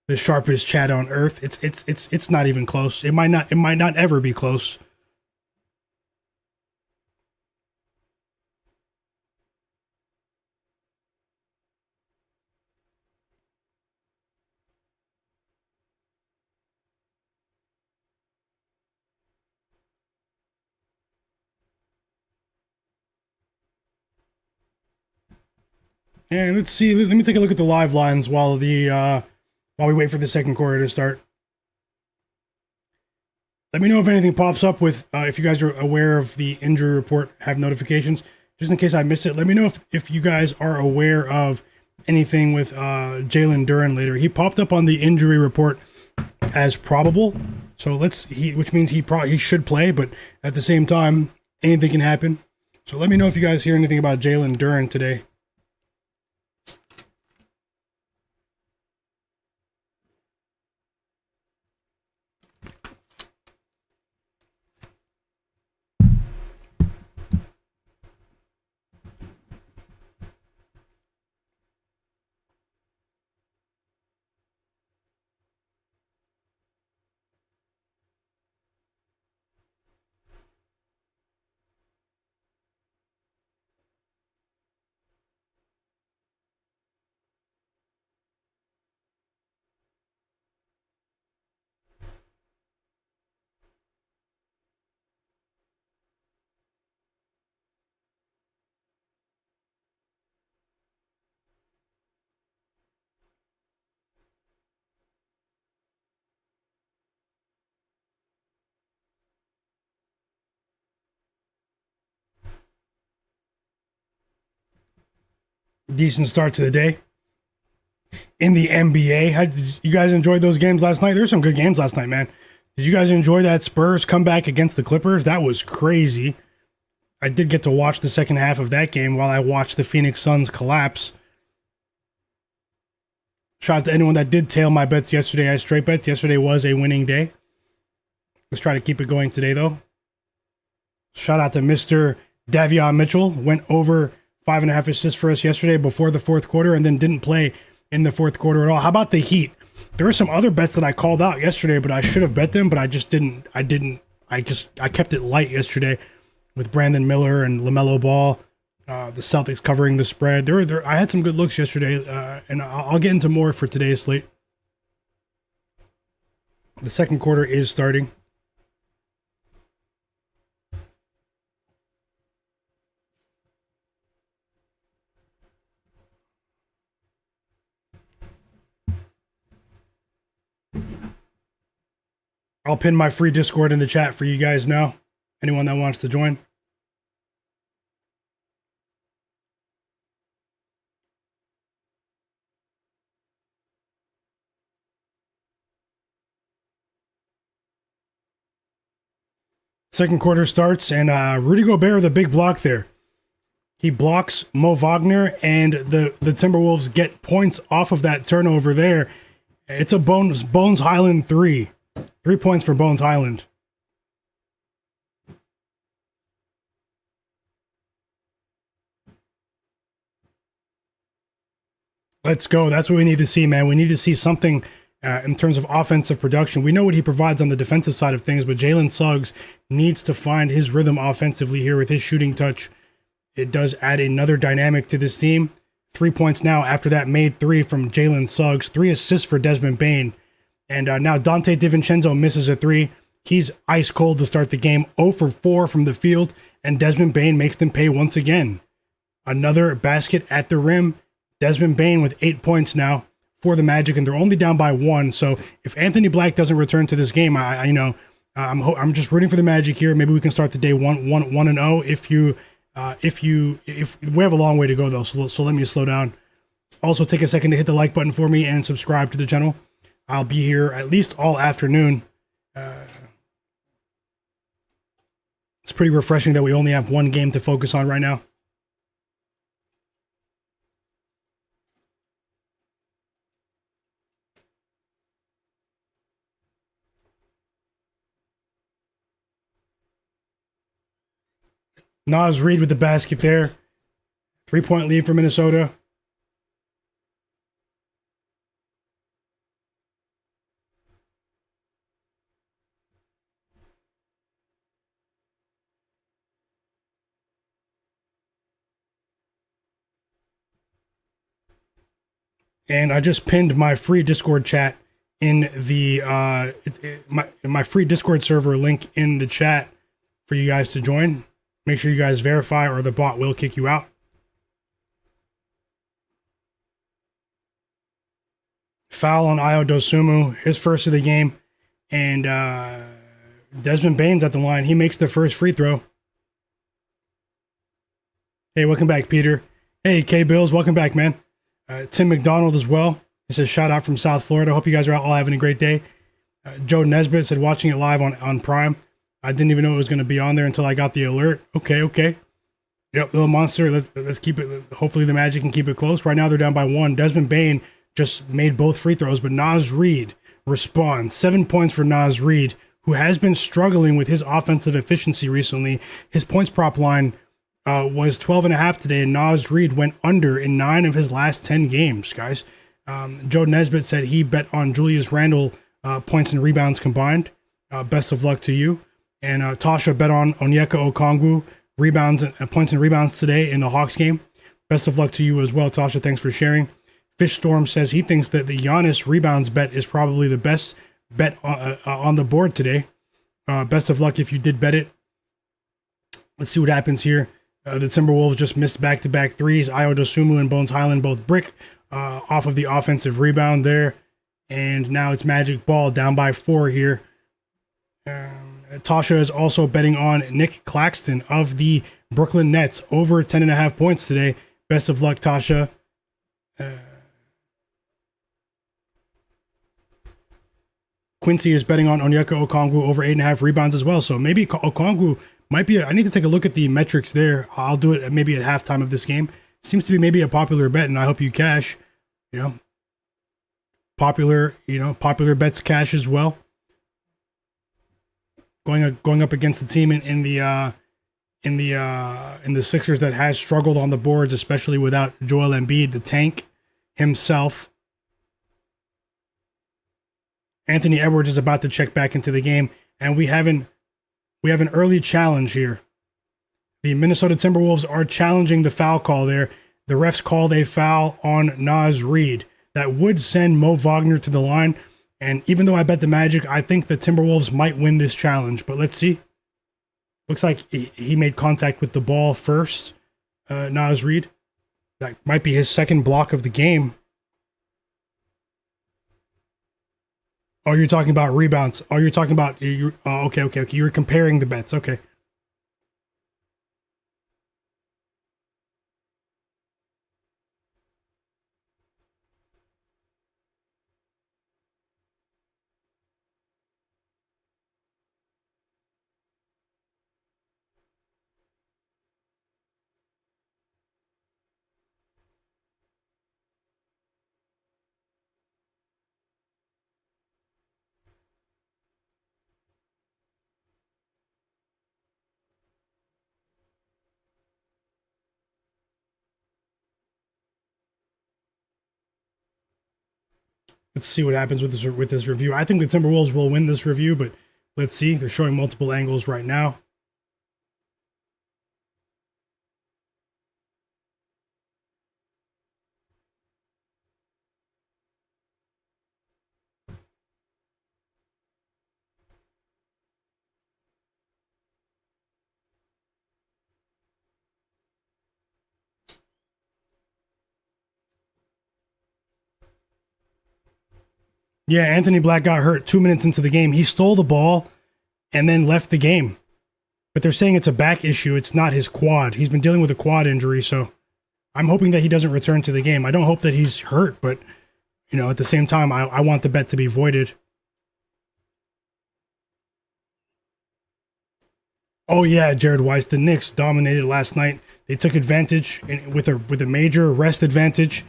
The sharpest chat on earth. It's not even close. It might not ever be close. And let's see. Let me take a look at the live lines while we wait for the second quarter to start. Let me know if anything pops up with, if you guys are aware of the injury report, have notifications, just in case I missed it. Let me know if you guys are aware of anything with Jalen Duren later. He popped up on the injury report as probable, so which means he should play, but at the same time, anything can happen. So let me know if you guys hear anything about Jalen Duren today. Decent start to the day. In the NBA, did you guys enjoy those games last night? There's some good games last night, man. Did you guys enjoy that Spurs comeback against the Clippers? That was crazy. I did get to watch the second half of that game while I watched the Phoenix Suns collapse. Shout out to anyone that did tail my bets yesterday. I straight bets. Yesterday was a winning day. Let's try to keep it going today, though. Shout out to Mr. Davion Mitchell. Went over 5.5 assists for us yesterday before the fourth quarter and then didn't play in the fourth quarter at all. How about the Heat? There were some other bets that I called out yesterday, but I should have bet them, but I just didn't. I kept it light yesterday with Brandon Miller and LaMelo Ball. The Celtics covering the spread. I had some good looks yesterday, and I'll get into more for today's slate. The second quarter is starting. I'll pin my free Discord in the chat for you guys now. Anyone that wants to join. Second quarter starts, and Rudy Gobert with a big block there. He blocks Mo Wagner, and the Timberwolves get points off of that turnover there. It's a Bones Highland 3. 3 points for Bones Highland. Let's go. That's what we need to see, man. We need to see something in terms of offensive production. We know what he provides on the defensive side of things, but Jalen Suggs needs to find his rhythm offensively here with his shooting touch. It does add another dynamic to this team. 3 points now after that made three from Jalen Suggs. 3 assists for Desmond Bane. And now Dante DiVincenzo misses a 3. He's ice cold to start the game. 0 for 4 from the field. And Desmond Bane makes them pay once again. Another basket at the rim. Desmond Bane with 8 points now for the Magic, and they're only down by 1. So if Anthony Black doesn't return to this game, I'm just rooting for the Magic here. Maybe we can start the day 1-0. If we have a long way to go though, so let me slow down. Also, take a second to hit the like button for me and subscribe to the channel. I'll be here at least all afternoon. It's pretty refreshing that we only have one game to focus on right now. Naz Reid with the basket there. 3-point lead for Minnesota. And I just pinned my free Discord chat in the my free Discord server link in the chat for you guys to join. Make sure you guys verify or the bot will kick you out. Foul on Ayo Dosunmu, his first of the game. And Desmond Bane's at the line. He makes the first free throw. Hey, welcome back, Peter. Hey, K-Bills, welcome back, man. Tim McDonald as well. He says, shout out from South Florida. Hope you guys are all having a great day. Joe Nesbitt said, watching it live on Prime. I didn't even know it was going to be on there until I got the alert. Okay. Yep, little monster. Let's keep it. Hopefully the Magic can keep it close. Right now they're down by 1. Desmond Bane just made both free throws, but Naz Reid responds. 7 points for Naz Reid, who has been struggling with his offensive efficiency recently. His points prop line was 12.5 today, and Naz Reid went under in 9 of his last 10 games, guys. Joe Nesbitt said he bet on Julius Randle points and rebounds combined. Best of luck to you. And Tasha bet on Onyeka Okongwu rebounds and points and rebounds today in the Hawks game. Best of luck to you as well, Tasha. Thanks for sharing. Fish Storm says he thinks that the Giannis rebounds bet is probably the best bet on the board today. Best of luck if you did bet it. Let's see what happens here. The Timberwolves just missed back-to-back threes. Ayo Dosunmu and Bones Highland both brick off of the offensive rebound there. And now it's Magic Ball down by 4 here. Tasha is also betting on Nick Claxton of the Brooklyn Nets over 10.5 points today. Best of luck, Tasha. Quincy is betting on Onyeka Okongwu over 8.5 rebounds as well. So maybe Okongwu might be. I need to take a look at the metrics there. I'll do it maybe at halftime of this game. Seems to be maybe a popular bet, and I hope you cash. Popular bets cash as well. Going up against the team in the Sixers that has struggled on the boards, especially without Joel Embiid, the tank himself. Anthony Edwards is about to check back into the game, and we have an early challenge here. The Minnesota Timberwolves are challenging the foul call there. The refs called a foul on Naz Reid that would send Mo Wagner to the line. And even though I bet the Magic, I think the Timberwolves might win this challenge. But let's see. Looks like he made contact with the ball first, Naz Reid. That might be his second block of the game. Oh, you're talking about rebounds. Oh, you're talking about... okay. You're comparing the bets. Okay. Let's see what happens with this review. I think the Timberwolves will win this review, but let's see. They're showing multiple angles right now. Yeah, Anthony Black got hurt 2 minutes into the game. He stole the ball and then left the game. But they're saying it's a back issue. It's not his quad. He's been dealing with a quad injury, so I'm hoping that he doesn't return to the game. I don't hope that he's hurt, but, at the same time, I want the bet to be voided. Oh, yeah, Jared Weiss. The Knicks dominated last night. They took advantage with a major rest advantage.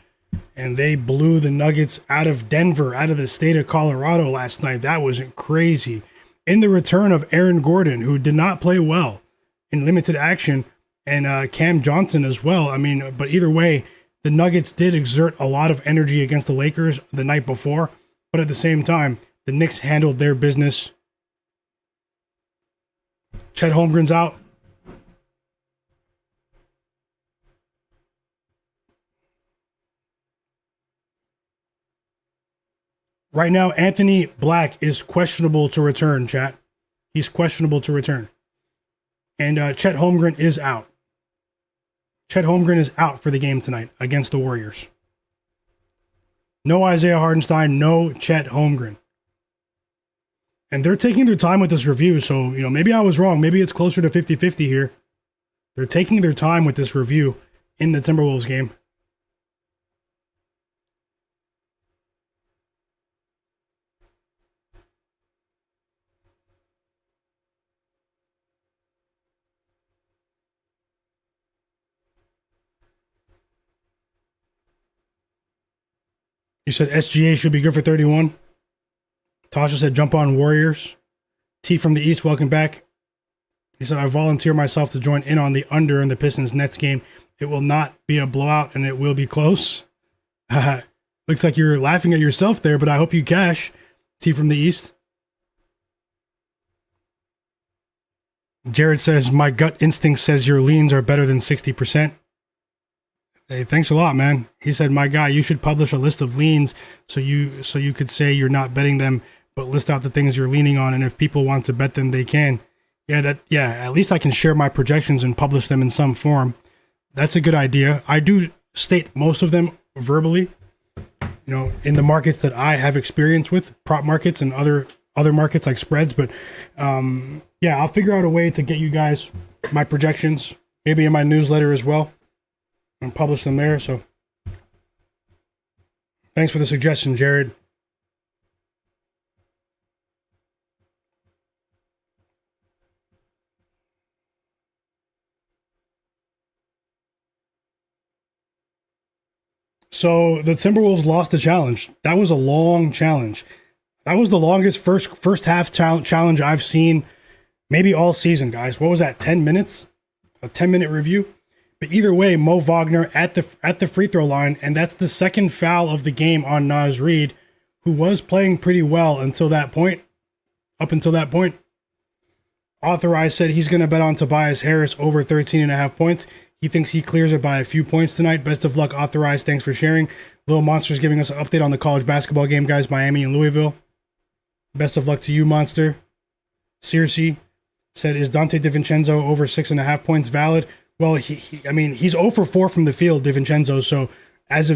And they blew the Nuggets out of Denver, out of the state of Colorado last night. That was crazy. In the return of Aaron Gordon, who did not play well in limited action, and Cam Johnson as well. But either way, the Nuggets did exert a lot of energy against the Lakers the night before. But at the same time, the Knicks handled their business. Chet Holmgren's out. Right now, Anthony Black is questionable to return, chat. He's questionable to return. And Chet Holmgren is out. Chet Holmgren is out for the game tonight against the Warriors. No Isaiah Hartenstein, no Chet Holmgren. And they're taking their time with this review. So, maybe I was wrong. Maybe it's closer to 50-50 here. They're taking their time with this review in the Timberwolves game. You said SGA should be good for 31. Tasha said jump on Warriors. T from the East, welcome back. He said, I volunteer myself to join in on the under in the Pistons Nets game. It will not be a blowout and it will be close. Looks like you're laughing at yourself there, but I hope you cash. T from the East. Jared says, my gut instinct says your leans are better than 60%. Hey, thanks a lot, man. He said, my guy, you should publish a list of leans so you could say you're not betting them, but list out the things you're leaning on. And if people want to bet them, they can. At least I can share my projections and publish them in some form. That's a good idea. I do state most of them verbally, in the markets that I have experience with, prop markets and other markets like spreads. But I'll figure out a way to get you guys my projections, maybe in my newsletter as well, and publish them there. So thanks for the suggestion, Jared. So the Timberwolves lost the challenge. That was a long challenge. That was the longest first half challenge I've seen maybe all season, guys. What was that, 10 minutes? A 10-minute review? But either way, Mo Wagner at the free throw line, and that's the second foul of the game on Naz Reid, who was playing pretty well until that point. Up until that point. Authorized said he's going to bet on Tobias Harris over 13.5 points. He thinks he clears it by a few points tonight. Best of luck, Authorized. Thanks for sharing. Little Monster's giving us an update on the college basketball game, guys. Miami and Louisville. Best of luck to you, Monster. Circe said, is Dante DiVincenzo over 6.5 points valid? Well, he's 0 for 4 from the field, DiVincenzo. So as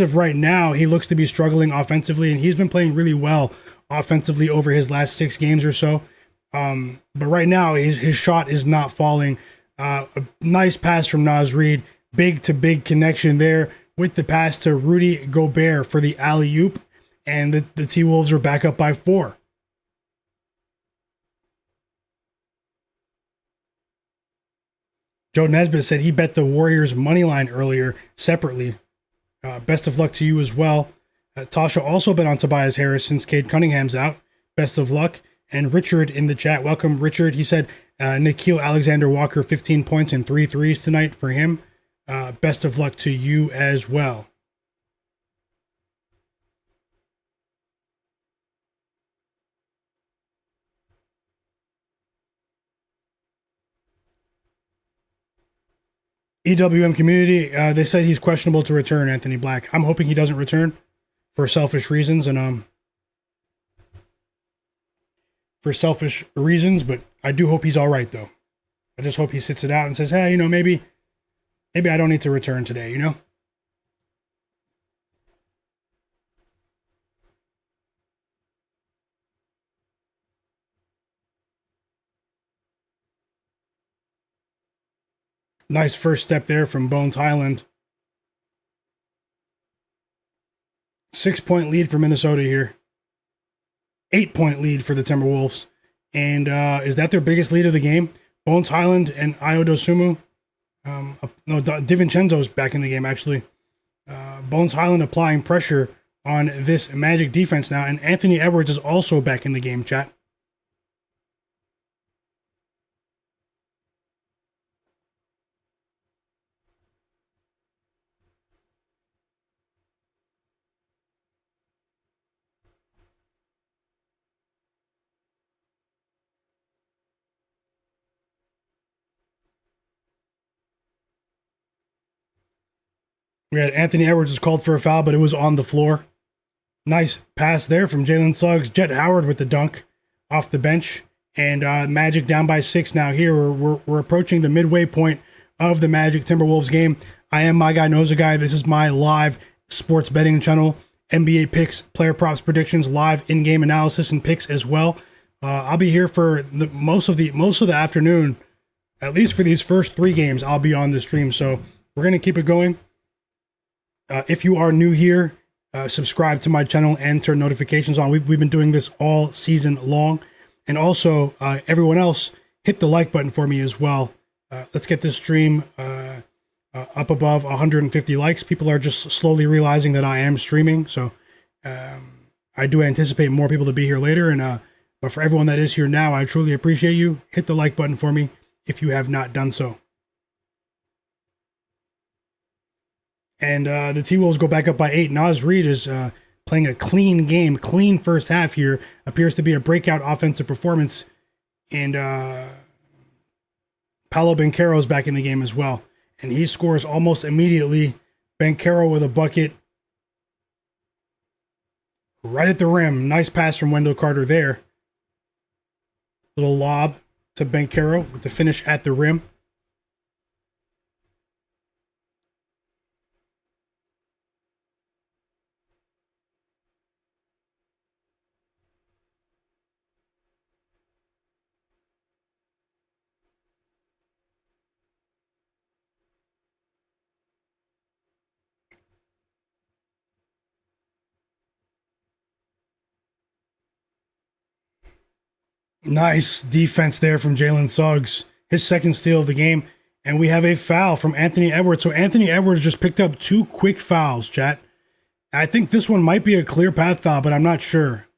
of right now, he looks to be struggling offensively, and he's been playing really well offensively over his last 6 games or so. But right now, his shot is not falling. A nice pass from Naz Reid. Big to big connection there with the pass to Rudy Gobert for the alley-oop. And the T-Wolves are back up by 4. Joe Nesbitt said he bet the Warriors money line earlier separately. Best of luck to you as well. Tasha also bet on Tobias Harris since Cade Cunningham's out. Best of luck. And Richard in the chat. Welcome, Richard. He said Nickeil Alexander-Walker, 15 points and 3 threes tonight for him. Best of luck to you as well. EWM community, they said he's questionable to return, Anthony Black. I'm hoping he doesn't return for selfish reasons but I do hope he's all right, though. I just hope he sits it out and says, hey, maybe I don't need to return today, Nice first step there from Bones Highland. 6-point lead for Minnesota here. 8-point lead for the Timberwolves. And is that their biggest lead of the game? Bones Highland and Ayo Dosunmu. DiVincenzo's back in the game, actually. Bones Highland applying pressure on this Magic defense now. And Anthony Edwards is also back in the game, chat. We had Anthony Edwards was called for a foul, but it was on the floor. Nice pass there from Jalen Suggs. Jet Howard with the dunk off the bench. And Magic down by 6 now here. We're approaching the midway point of the Magic Timberwolves game. I am Myguyknowsaguy. This is my live sports betting channel. NBA picks, player props predictions, live in-game analysis and picks as well. I'll be here for most of the afternoon, at least for these first 3 games. I'll be on the stream, so we're gonna keep it going. If you are new here, subscribe to my channel and turn notifications on. We've been doing this all season long, and also everyone else, hit the like button for me as well. Let's get this stream up above 150 likes. People are just slowly realizing that I am streaming, so I do anticipate more people to be here later. And but for everyone that is here now, I truly appreciate you. Hit the like button for me if you have not done so. And the T-Wolves go back up by 8. Naz Reid is playing a clean game, clean first half here. Appears to be a breakout offensive performance. And Paolo Banchero is back in the game as well. And he scores almost immediately. Banchero with a bucket right at the rim. Nice pass from Wendell Carter there. Little lob to Banchero with the finish at the rim. Nice defense there from Jalen Suggs. His second steal of the game. And we have a foul from Anthony Edwards. So Anthony Edwards just picked up 2 quick fouls, chat. I think this one might be a clear path foul, but I'm not sure.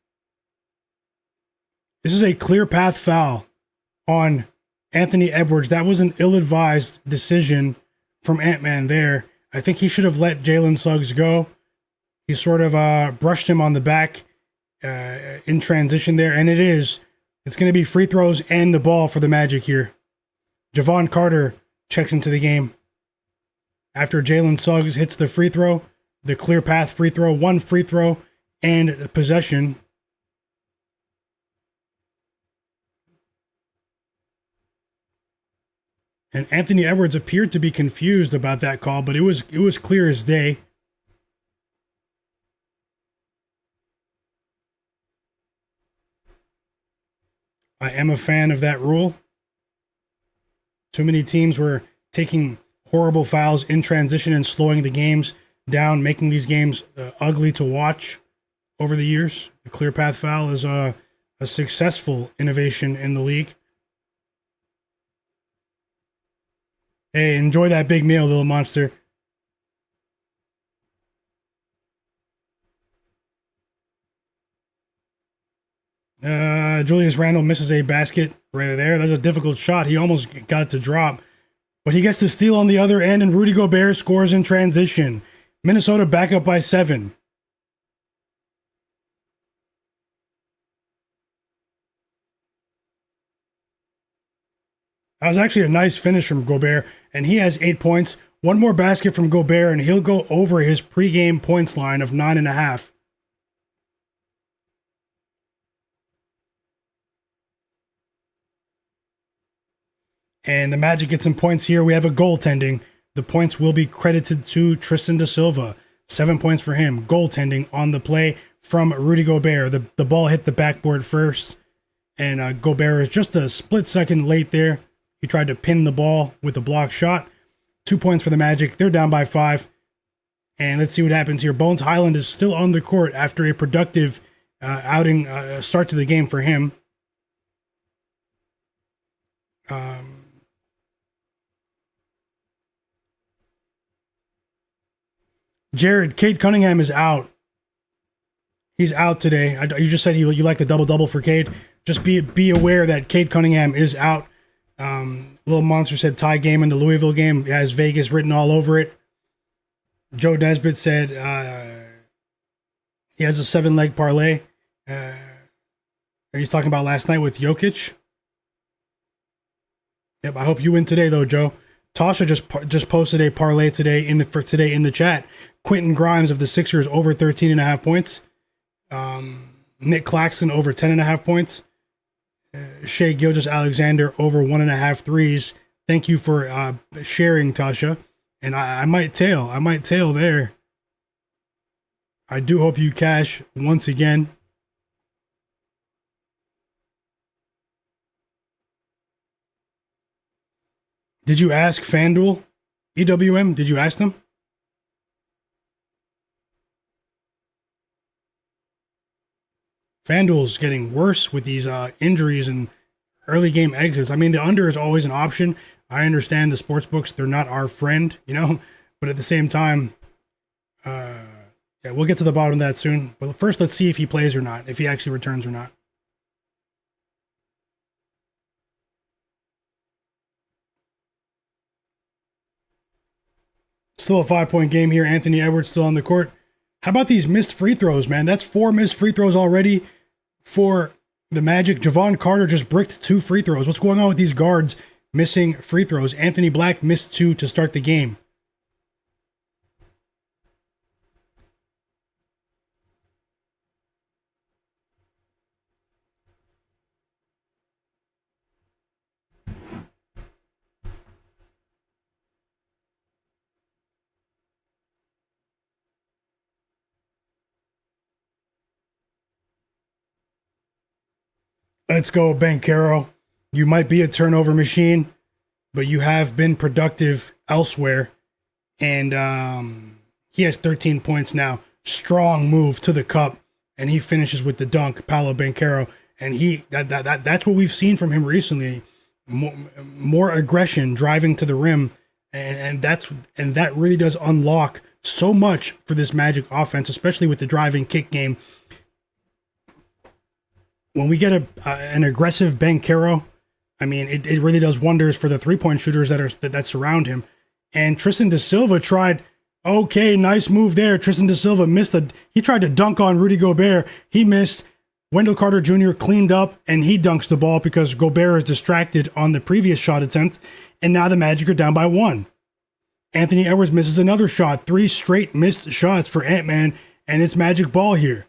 This is a clear path foul on Anthony Edwards. That was an ill-advised decision from Ant-Man there. I think he should have let Jalen Suggs go. He sort of brushed him on the back in transition there. And it's going to be free throws and the ball for the Magic here. Javon Carter checks into the game. After Jalen Suggs hits the free throw, the clear path free throw, 1 free throw and possession. And Anthony Edwards appeared to be confused about that call, but it was clear as day. I am a fan of that rule. Too many teams were taking horrible fouls in transition and slowing the games down, making these games ugly to watch over the years. The clear path foul is a successful innovation in the league. Hey, enjoy that big meal, little monster. Julius Randle misses a basket right there. That's a difficult shot. He almost got it to drop. But he gets the steal on the other end, and Rudy Gobert scores in transition. Minnesota back up by 7. That was actually a nice finish from Gobert, and he has 8 points. One more basket from Gobert, and he'll go over his pregame points line of 9.5. And the Magic get some points here. We have a goaltending. The points will be credited to Tristan da Silva. 7 points for him. Goaltending on the play from Rudy Gobert. The ball hit the backboard first. And Gobert is just a split second late there. He tried to pin the ball with a block shot. 2 points for the Magic. They're down by 5. And let's see what happens here. Bones Highland is still on the court after a productive outing start to the game for him. Jared, Cade Cunningham is out. He's out today. You just said you like the double-double for Cade. Just be aware that Cade Cunningham is out. Little Monster said tie game in the Louisville game. It has Vegas written all over it. Joe Nesbitt said he has a 7-leg parlay. He's talking about last night with Jokic. Yep, I hope you win today, though, Joe. Tasha just posted a parlay today in the chat. Quentin Grimes of the Sixers over 13.5 points. Nick Claxton over 10.5 points. Shai Gilgeous-Alexander over 1.5 threes. Thank you for sharing, Tasha. And I might tail there. I do hope you cash once again. Did you ask FanDuel, EWM? Did you ask them? FanDuel's getting worse with these injuries and early game exits. I mean, the under is always an option. I understand the sports books, they're not our friend, you know, but at the same time, yeah, we'll get to the bottom of that soon. But first, let's see if he plays or not, if he actually returns or not. Still a 5-point game here. Anthony Edwards still on the court. How about these missed free throws, man? That's 4 missed free throws already for the Magic. Javon Carter just bricked 2 free throws. What's going on with these guards missing free throws? Anthony Black missed 2 to start the game. Let's go, Banchero. You might be a turnover machine, but you have been productive elsewhere. And he has 13 points now. Strong move to the cup, and he finishes with the dunk, Paolo Banchero. And that's what we've seen from him recently. More aggression, driving to the rim, and that really does unlock so much for this Magic offense, especially with the driving kick game. When we get an aggressive Banchero, I mean, it really does wonders for the 3-point shooters that surround him. And Tristan da Silva tried, okay, nice move there. Tristan da Silva he tried to dunk on Rudy Gobert. He missed. Wendell Carter Jr. cleaned up, and he dunks the ball because Gobert is distracted on the previous shot attempt. And now the Magic are down by 1. Anthony Edwards misses another shot. 3 straight missed shots for Ant-Man, and it's Magic ball here.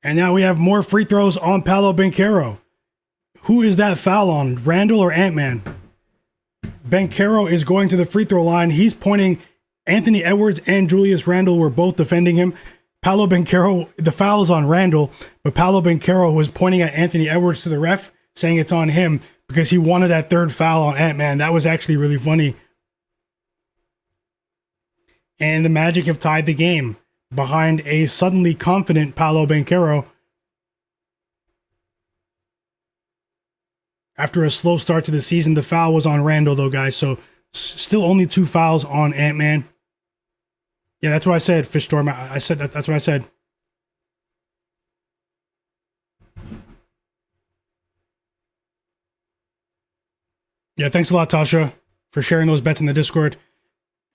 And now we have more free throws on Paolo Banchero. Who is that foul on, Randle or Ant-Man? Banchero is going to the free throw line. He's pointing. Anthony Edwards and Julius Randle were both defending him. Paolo Banchero, the foul is on Randle, but Paolo Banchero was pointing at Anthony Edwards to the ref, saying it's on him because he wanted that 3rd foul on Ant-Man. That was actually really funny. And the Magic have tied the game behind a suddenly confident Paolo Banchero. After a slow start to the season, the foul was on Randle, though, guys. So still only 2 fouls on Ant-Man. Yeah, that's what I said, Fishstorm. I said that. That's what I said. Yeah, thanks a lot, Tasha, for sharing those bets in the Discord.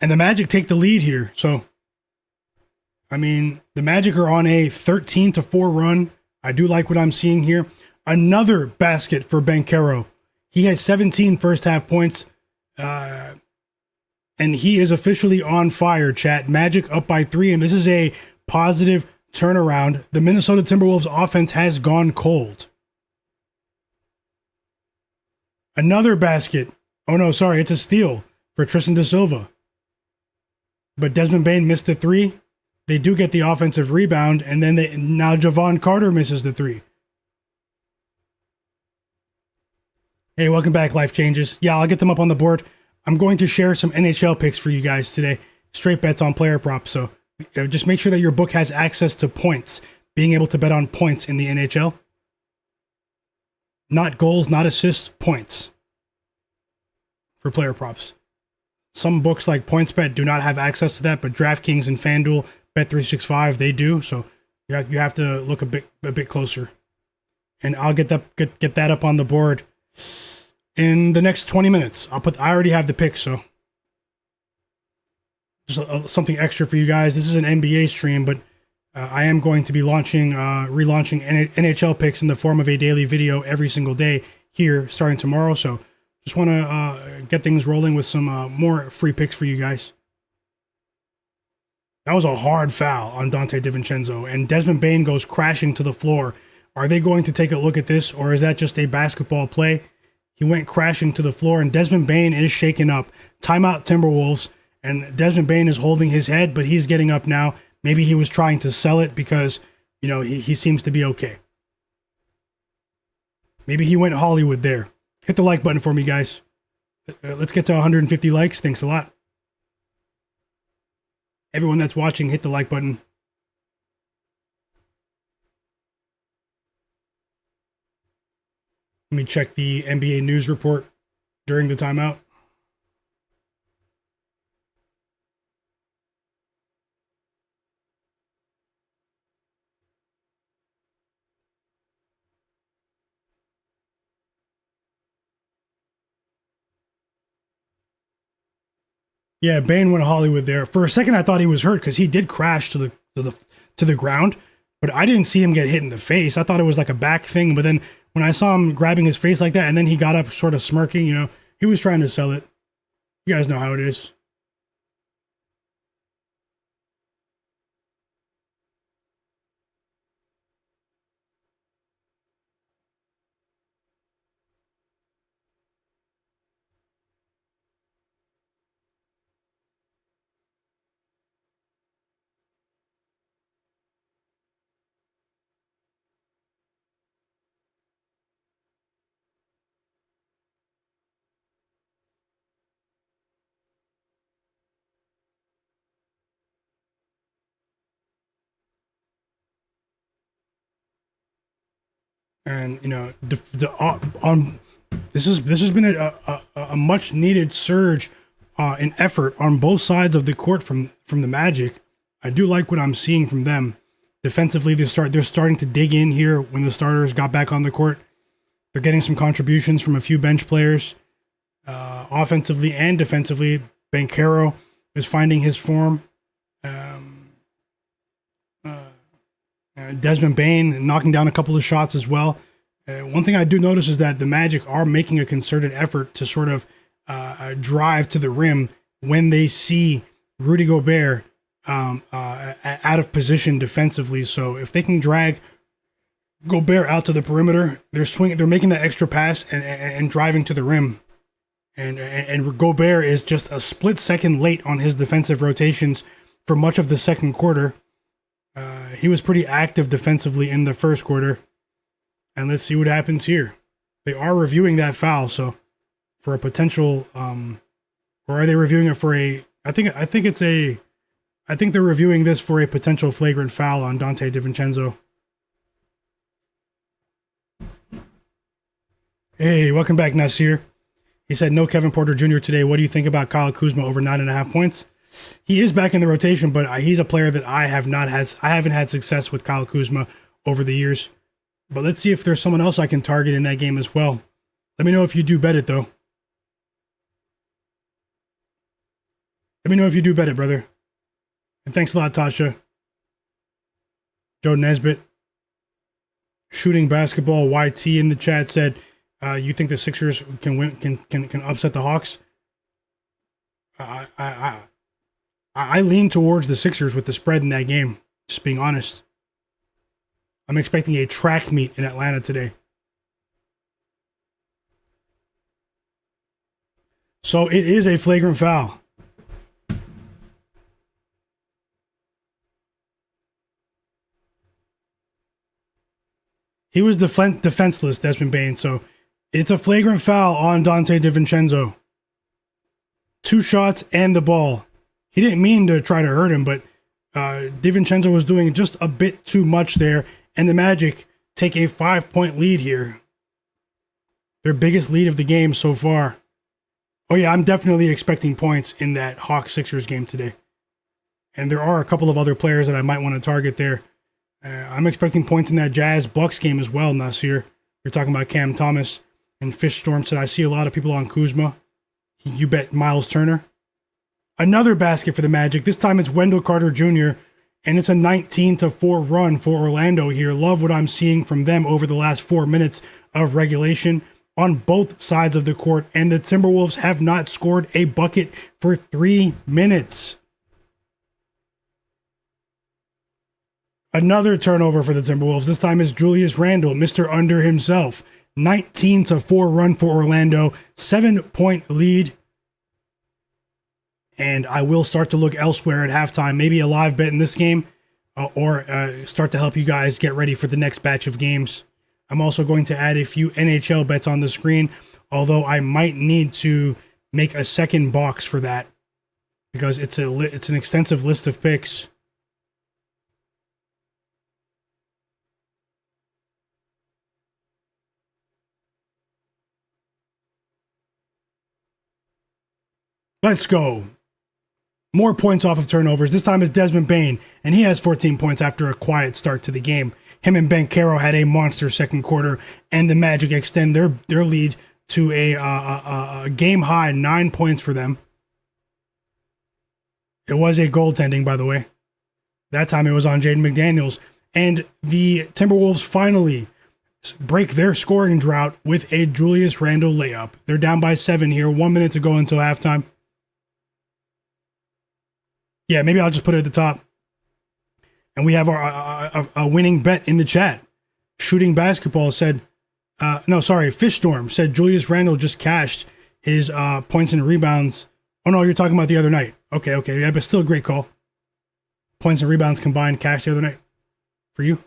And the Magic take the lead here. So, I mean, the Magic are on a 13-4 run. I do like what I'm seeing here. Another basket for Banchero. He has 17 first half points. And he is officially on fire, chat. Magic up by 3, and this is a positive turnaround. The Minnesota Timberwolves offense has gone cold. Another basket. Oh no, sorry, it's a steal for Tristan da Silva. But Desmond Bane missed the 3. They do get the offensive rebound, and then now Javon Carter misses the 3. Hey, welcome back, Life Changes. Yeah, I'll get them up on the board. I'm going to share some NHL picks for you guys today. Straight bets on player props. So just make sure that your book has access to points. Being able to bet on points in the NHL. Not goals, not assists, points. For player props. Some books like PointsBet do not have access to that, but DraftKings and FanDuel, Bet365, they do. So you have to look a bit closer. And I'll get that up on the board in the next 20 minutes. I already have the picks, so just something extra for you guys. This is an NBA stream, but I am going to be relaunching NHL picks in the form of a daily video every single day here starting tomorrow. So just want to get things rolling with some more free picks for you guys. That was a hard foul on Dante DiVincenzo, and Desmond Bane goes crashing to the floor. Are they going to take a look at this, or is that just a basketball play? He went crashing to the floor, and Desmond Bane is shaken up. Timeout Timberwolves, and Desmond Bane is holding his head, but he's getting up now. Maybe he was trying to sell it because he seems to be okay. Maybe he went Hollywood there. Hit the like button for me, guys. Let's get to 150 likes. Thanks a lot. Everyone that's watching, hit the like button. Let me check the NBA news report during the timeout. Yeah, Bane went Hollywood there. For a second, I thought he was hurt because he did crash to the ground, but I didn't see him get hit in the face. I thought it was like a back thing, but then when I saw him grabbing his face like that, and then he got up sort of smirking, he was trying to sell it. You guys know how it is. And this has been a much needed surge in effort on both sides of the court from the Magic. I do like what I'm seeing from them. Defensively, they're starting to dig in here when the starters got back on the court. They're getting some contributions from a few bench players. Offensively and defensively, Banchero is finding his form. Desmond Bane knocking down a couple of shots as well. One thing I do notice is that the Magic are making a concerted effort to sort of drive to the rim when they see Rudy Gobert out of position defensively. So if they can drag Gobert out to the perimeter, they're making that extra pass and driving to the rim. And Gobert is just a split second late on his defensive rotations for much of the second quarter. He was pretty active defensively in the first quarter. And let's see what happens here. They are reviewing that foul, so for a potential or are they reviewing it for a I think they're reviewing this for a potential flagrant foul on Donte DiVincenzo. Hey, welcome back, Nasir. He said no Kevin Porter Jr. today. What do you think about Kyle Kuzma over 9.5 points? He is back in the rotation, but he's a player that I haven't had success with Kyle Kuzma over the years. But let's see if there's someone else I can target in that game as well. Let me know if you do bet it, though. Let me know if you do bet it, brother. And thanks a lot, Tasha. Joe Nesbitt. Shooting basketball. YT in the chat said, you think the Sixers can win? Can upset the Hawks? I lean towards the Sixers with the spread in that game, just being honest. I'm expecting a track meet in Atlanta today. So it is a flagrant foul. He was defenseless, Desmond Bane, so it's a flagrant foul on Donte DiVincenzo. 2 shots and the ball. He didn't mean to try to hurt him, but DiVincenzo was doing just a bit too much there, and the Magic take a 5-point lead here. Their biggest lead of the game so far. Oh yeah, I'm definitely expecting points in that Hawks-Sixers game today. And there are a couple of other players that I might want to target there. I'm expecting points in that Jazz-Bucks game as well, Nasir. You're talking about Cam Thomas and Fishstorm said, I see a lot of people on Kuzma. You bet Miles Turner. Another basket for the Magic. This time it's Wendell Carter Jr., and it's a 19-4 run for Orlando here. Love what I'm seeing from them over the last 4 minutes of regulation on both sides of the court, and the Timberwolves have not scored a bucket for 3 minutes. Another turnover for the Timberwolves. This time is Julius Randle, Mr. Under himself. 19-4 run for Orlando. 7-point lead. And I will start to look elsewhere at halftime. Maybe a live bet in this game. or start to help you guys get ready for the next batch of games. I'm also going to add a few NHL bets on the screen, although I might need to make a second box for that because it's an extensive list of picks. Let's go. More points off of turnovers. This time it's Desmond Bane, and he has 14 points after a quiet start to the game. Him and Banchero had a monster second quarter, and the Magic extend their lead to a game high 9 points for them. It was a goaltending, by the way. That time it was on Jaden McDaniels. And the Timberwolves finally break their scoring drought with a Julius Randle layup. They're down by 7 here, 1 minute to go until halftime. Yeah, maybe I'll just put it at the top. And we have a winning bet in the chat. Shooting Basketball said, Fishstorm said Julius Randle just cashed his points and rebounds. Oh, no, you're talking about the other night. Okay. Yeah, but still a great call. Points and rebounds combined, cash the other night. For you?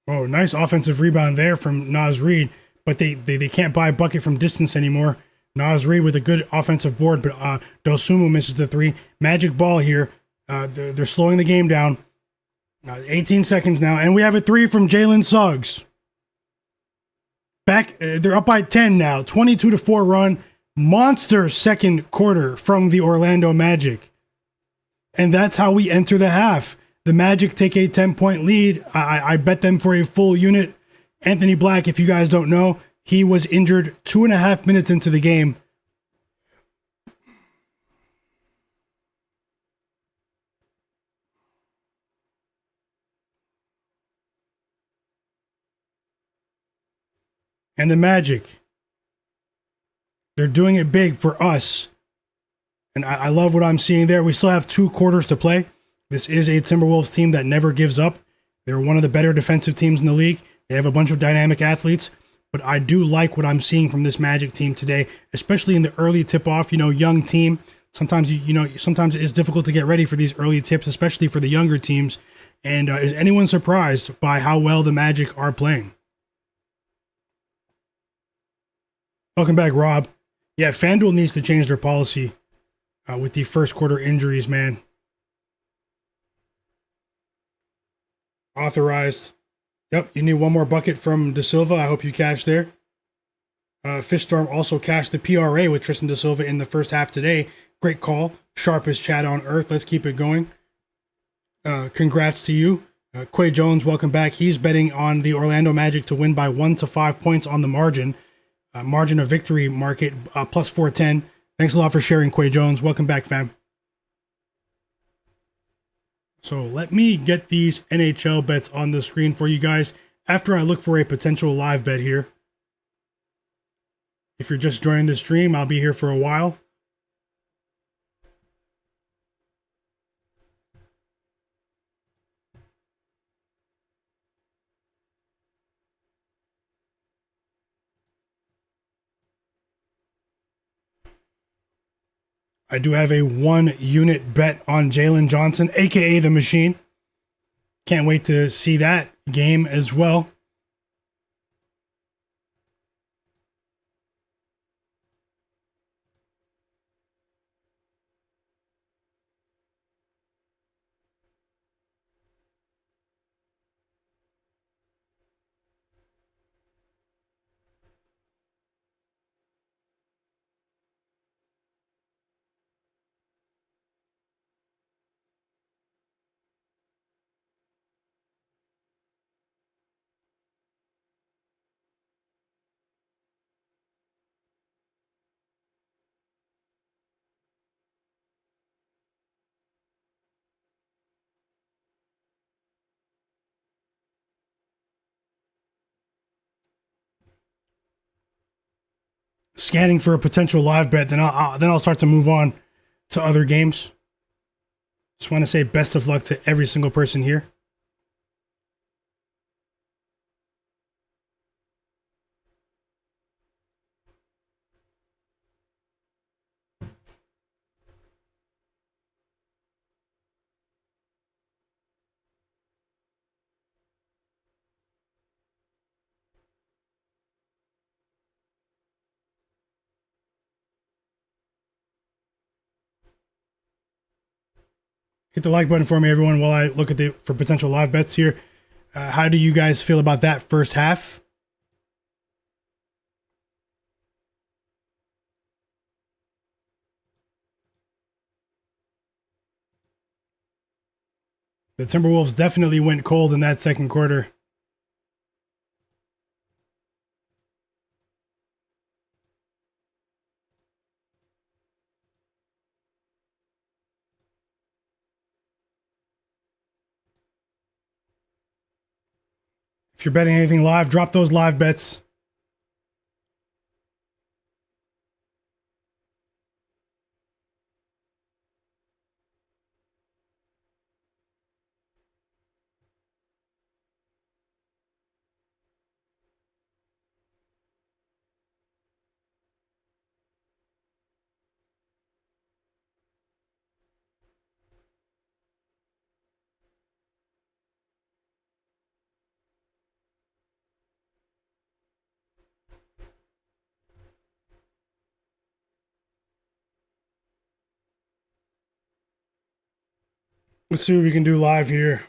Oh, nice offensive rebound there from Naz Reid, but they can't buy a bucket from distance anymore. Naz Reid with a good offensive board, but Dosunmu misses the three. Magic ball here. They're slowing the game down. 18 seconds now, and we have a three from Jalen Suggs. Back, they're up by 10 now. 22-4 run. Monster second quarter from the Orlando Magic. And that's how we enter the half. The Magic take a 10-point lead. I bet them for a full unit. Anthony Black, if you guys don't know, he was injured 2.5 minutes into the game. And the Magic, they're doing it big for us. And I love what I'm seeing there. We still have 2 quarters to play. This is a Timberwolves team that never gives up. They're one of the better defensive teams in the league. They have a bunch of dynamic athletes. But I do like what I'm seeing from this Magic team today, especially in the early tip-off. Young team. Sometimes sometimes it is difficult to get ready for these early tips, especially for the younger teams. And is anyone surprised by how well the Magic are playing? Welcome back, Rob. Yeah, FanDuel needs to change their policy with the first quarter injuries, man. Authorized. Yep, you need one more bucket from De Silva. I hope you cash there. Fishstorm also cashed the PRA with Tristan De Silva in the first half today. Great call. Sharpest chat on earth. Let's keep it going. Congrats to you. Quay Jones, welcome back. He's betting on the Orlando Magic to win by 1 to 5 points on the margin. Margin of victory market, plus 410. Thanks a lot for sharing, Quay Jones. Welcome back, fam. So let me get these NHL bets on the screen for you guys after I look for a potential live bet here. If you're just joining the stream, I'll be here for a while. I do have a 1 unit bet on Jalen Johnson, aka the Machine. Can't wait to see that game as well. Scanning for a potential live bet, then I'll start to move on to other games. Just want to say best of luck to every single person here. Hit the like button for me, everyone, while I look at for potential live bets here. How do you guys feel about that first half? The Timberwolves definitely went cold in that second quarter. If you're betting anything live, drop those live bets. Let's see what we can do live here.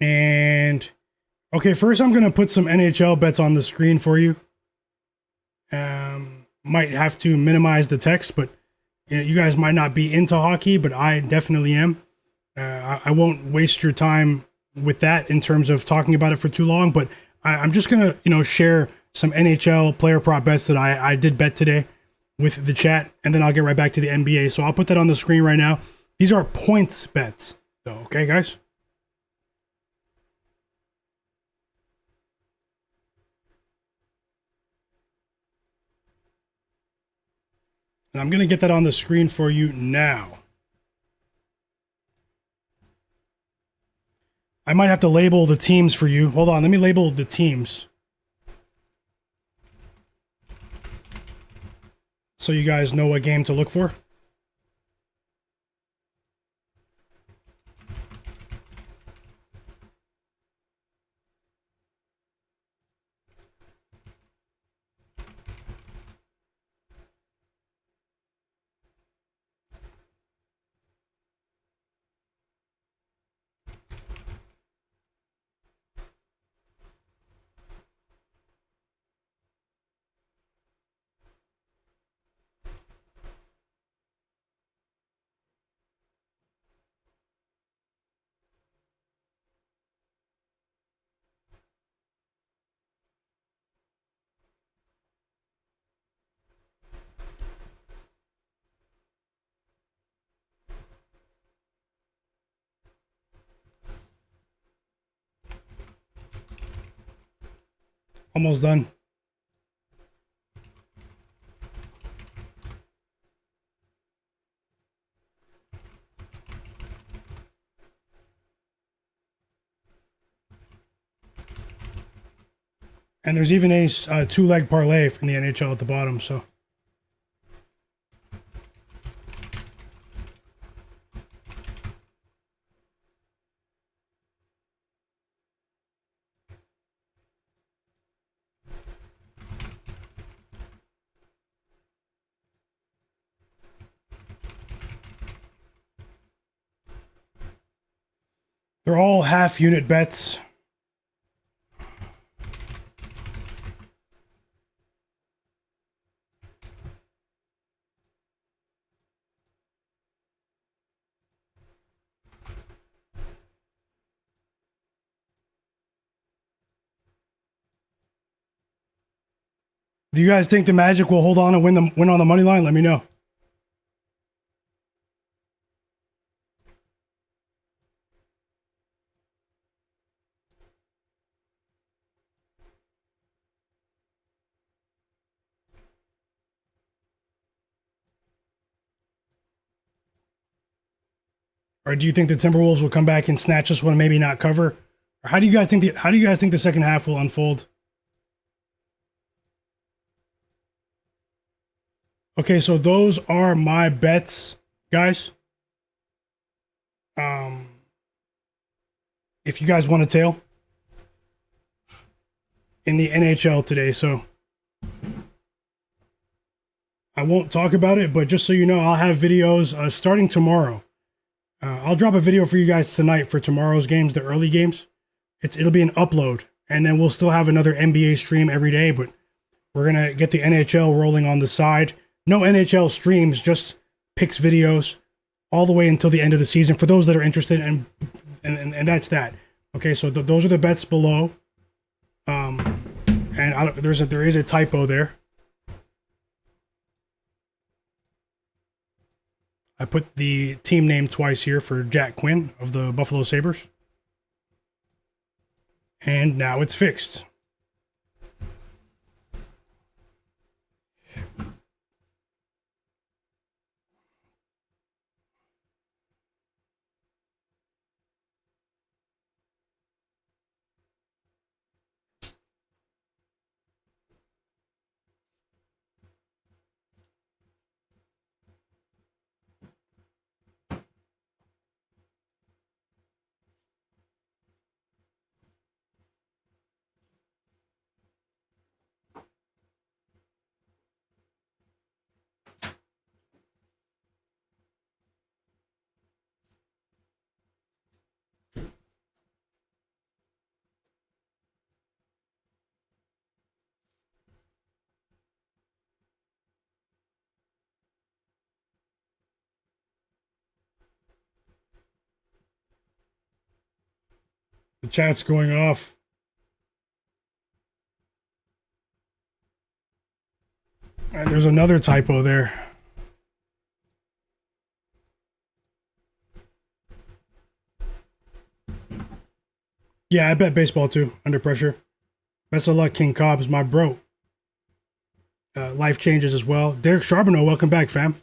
And okay, first I'm going to put some NHL bets on the screen for you. Might have to minimize the text, but you guys might not be into hockey, but I definitely am. I won't waste your time with that in terms of talking about it for too long, but I'm just going to, share some NHL player prop bets that I did bet today with the chat, and then I'll get right back to the NBA. So I'll put that on the screen right now. These are points bets, though, okay, guys? And I'm going to get that on the screen for you now. I might have to label the teams for you. Hold on, let me label the teams, so you guys know what game to look for. Almost done. And there's even a two-leg parlay from the NHL at the bottom, so. They're all half-unit bets. Do you guys think the Magic will hold on and win on the money line? Let me know. Or do you think the Timberwolves will come back and snatch this one, and maybe not cover? Or how do you guys think the second half will unfold? Okay, so those are my bets, guys. If you guys want to tail in the NHL today, so I won't talk about it, but just so you know, I'll have videos starting tomorrow. I'll drop a video for you guys tonight for tomorrow's games, the early games. It'll be an upload, and then we'll still have another NBA stream every day, but we're gonna get the NHL rolling on the side. No NHL streams, just picks videos all the way until the end of the season for those that are interested, and that's that. Okay, so those are the bets below. And there is a typo there. I put the team name twice here for Jack Quinn of the Buffalo Sabres. And now it's fixed. The chat's going off. And there's another typo there. Yeah, I bet baseball too, under pressure. Best of luck, King Cobbs, my bro. Life changes as well. Derek Charbonneau, welcome back, fam.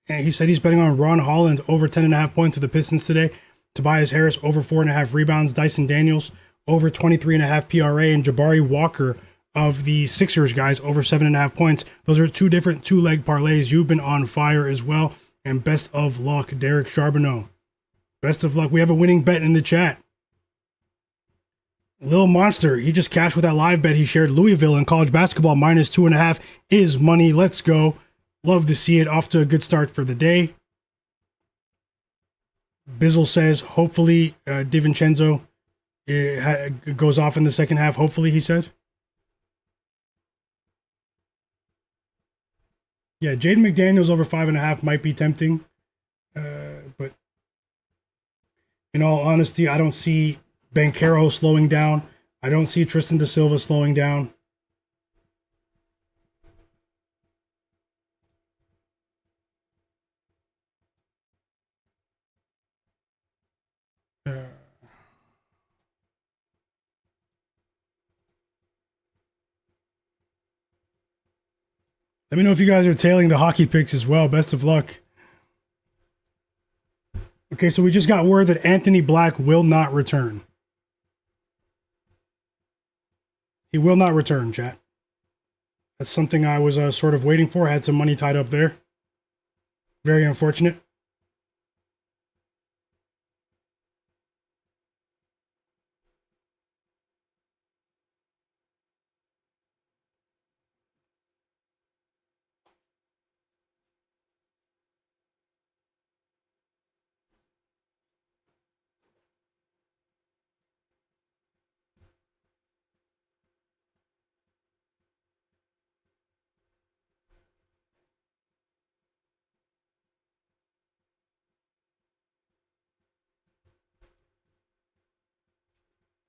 And he said he's betting on Ron Holland over 10.5 points with the Pistons today. Tobias Harris over 4.5 rebounds. Dyson Daniels over 23.5 PRA. And Jabari Walker of the Sixers guys over 7.5 points. Those are two different two-leg parlays. You've been on fire as well. And best of luck, Derek Charbonneau. Best of luck. We have a winning bet in the chat. Lil Monster, he just cashed with that live bet he shared. Louisville in college basketball minus 2.5 is money. Let's go. Love to see it. Off to a good start for the day. Bizzle says, hopefully DiVincenzo goes off in the second half. Hopefully, he said. Yeah, Jaden McDaniels over 5.5 might be tempting. But in all honesty, I don't see Banchero slowing down. I don't see Tristan da Silva slowing down. Let me know if you guys are tailing the hockey picks as well. Best of luck. Okay, so we just got word that Anthony Black will not return. He will not return, chat. That's something I was sort of waiting for. I had some money tied up there. Very unfortunate.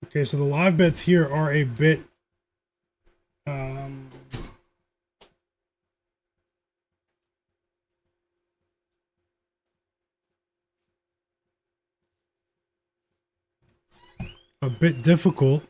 Okay, so the live bets here are a bit a bit difficult.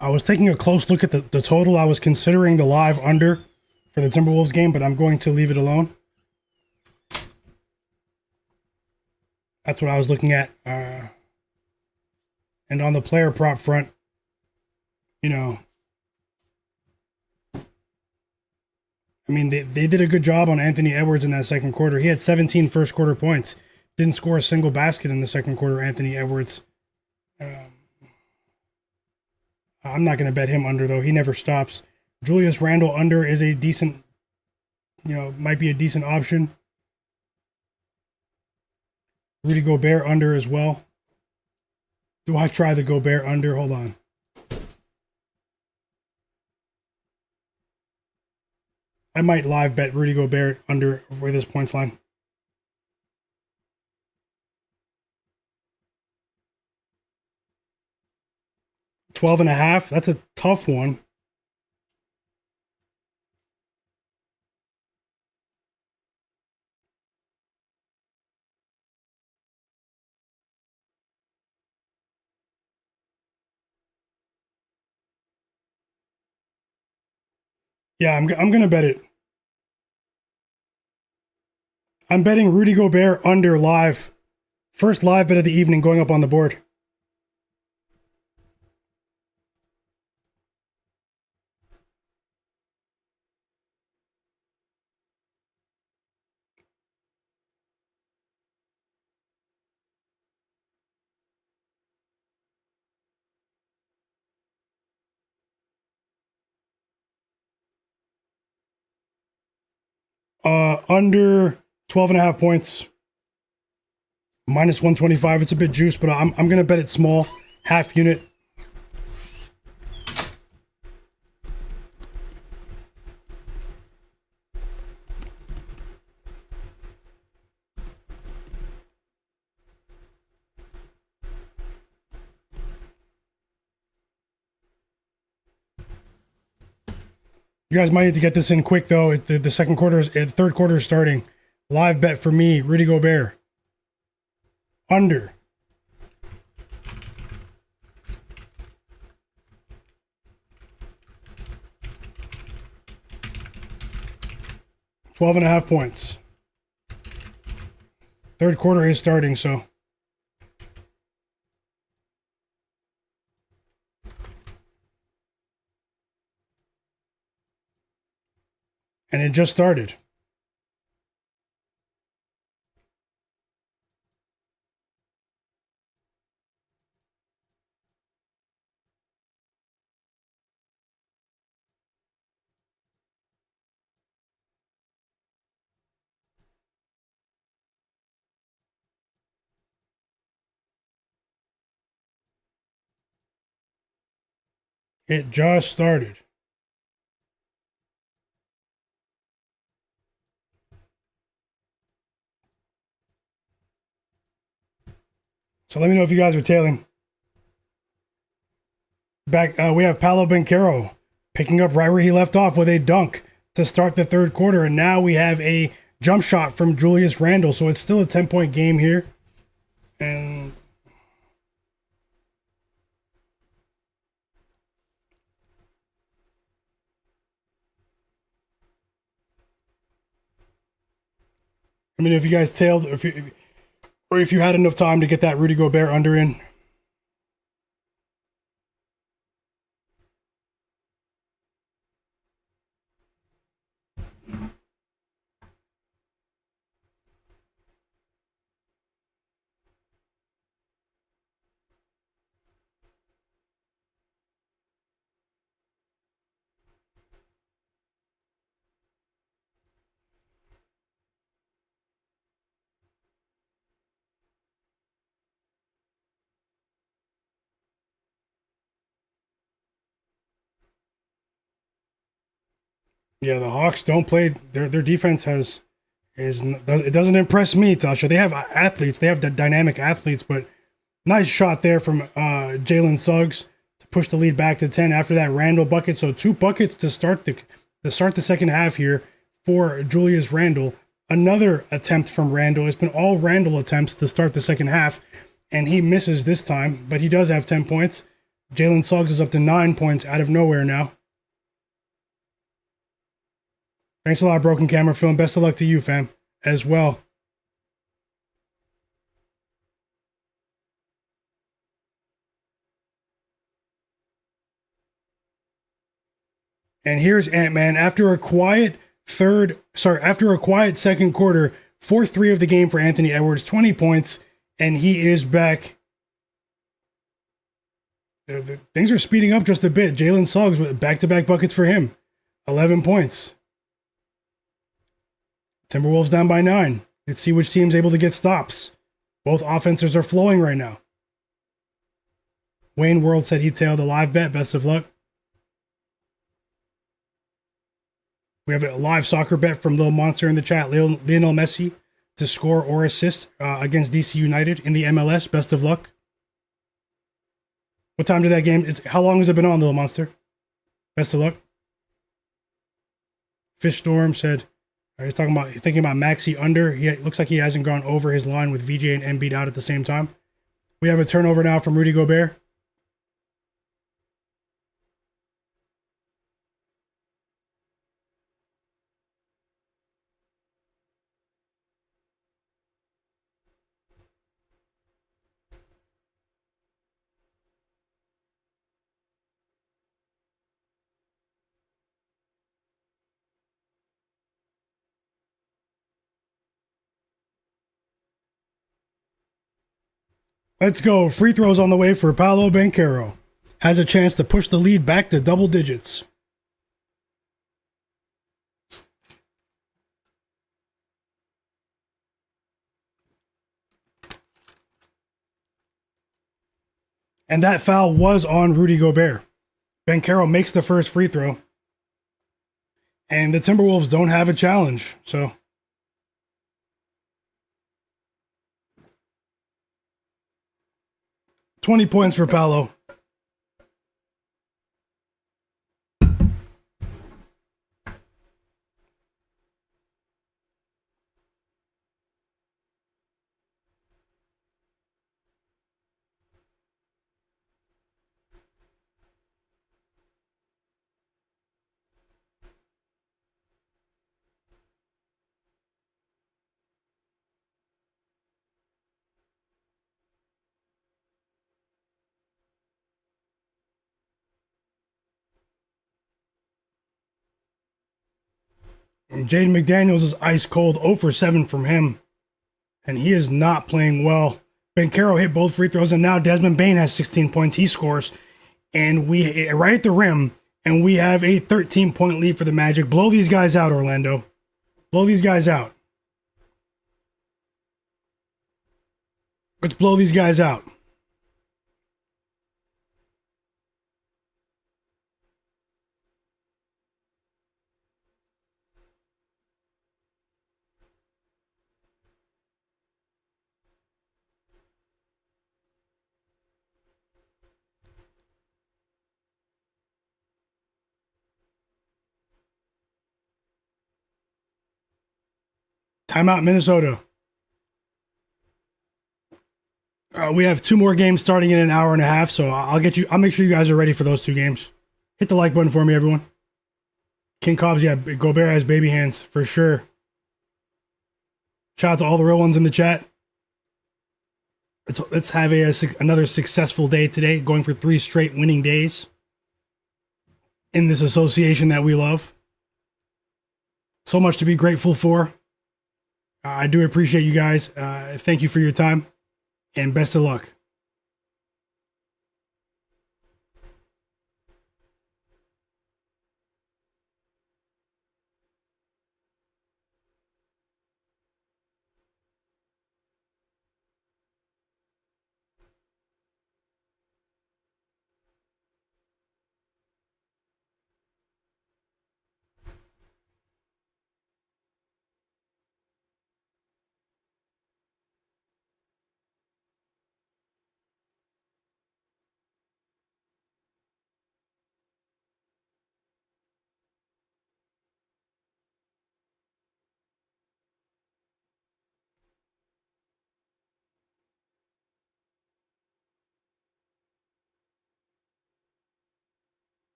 I was taking a close look at the total. I was considering the live under for the Timberwolves game, but I'm going to leave it alone. That's what I was looking at. And on the player prop front, you know, I mean, they did a good job on Anthony Edwards in that second quarter. He had 17 first quarter points. Didn't score a single basket in the second quarter, Anthony Edwards. I'm not going to bet him under, though. He never stops. Julius Randle under is a decent, might be a decent option. Rudy Gobert under as well. Do I try the Gobert under? Hold on. I might live bet Rudy Gobert under for this points line. $12.5. That's a tough one. Yeah, I'm gonna bet it. I'm betting Rudy Gobert under live. First live bet of the evening going up on the board. Under 12.5 points. Minus 125. It's a bit juice, but I'm going to bet it small. Half unit. You guys might need to get this in quick, though. The second quarter the third quarter is starting. Live bet for me, Rudy Gobert. Under. $12.5 points. Third quarter is starting, so. And it just started. It just started. So let me know if you guys are tailing. Back, we have Paolo Banchero picking up right where he left off with a dunk to start the third quarter. And now we have a jump shot from Julius Randle. So it's still a 10-point game here. And I mean, if you guys tailed, if you had enough time to get that Rudy Gobert under in. Yeah, the Hawks don't play. Their defense it doesn't impress me, Tasha. They have athletes. They have dynamic athletes, but nice shot there from Jalen Suggs to push the lead back to 10 after that Randle bucket. So 2 buckets to start the second half here for Julius Randle. Another attempt from Randle. It's been all Randle attempts to start the second half, and he misses this time, but he does have 10 points. Jalen Suggs is up to 9 points out of nowhere now. Thanks a lot, Broken Camera Film. Best of luck to you, fam, as well. And here's Ant-Man after a quiet second quarter, 4-3 of the game for Anthony Edwards, 20 points, and he is back. Things are speeding up just a bit. Jalen Suggs with back-to-back buckets for him, 11 points. Timberwolves down by 9. Let's see which team's able to get stops. Both offenses are flowing right now. Wayne World said he tailed a live bet. Best of luck. We have a live soccer bet from Lil Monster in the chat. Lionel Messi to score or assist against DC United in the MLS. Best of luck. What time did that game? How long has it been on, Lil Monster? Best of luck. Fish Storm said, he's thinking about Maxey under. He looks like he hasn't gone over his line with VJ and Embiid out at the same time. We have a turnover now from Rudy Gobert. Let's go. Free throws on the way for Paolo Banchero. Has a chance to push the lead back to double digits. And that foul was on Rudy Gobert. Banchero makes the first free throw. And the Timberwolves don't have a challenge, so 20 points for Paolo. And Jaden McDaniels is ice cold, 0 for 7 from him. And he is not playing well. Banchero hit both free throws, and now Desmond Bane has 16 points. He scores. And we right at the rim, and we have a 13-point lead for the Magic. Blow these guys out, Orlando. Blow these guys out. Let's blow these guys out. Timeout, Minnesota. We have 2 more games starting in an hour and a half, so I'll make sure you guys are ready for those 2 games. Hit the like button for me, everyone. King Cobbs, yeah, Gobert has baby hands for sure. Shout out to all the real ones in the chat. Let's have another successful day today, going for 3 straight winning days in this association that we love. So much to be grateful for. I do appreciate you guys. Thank you for your time, and best of luck.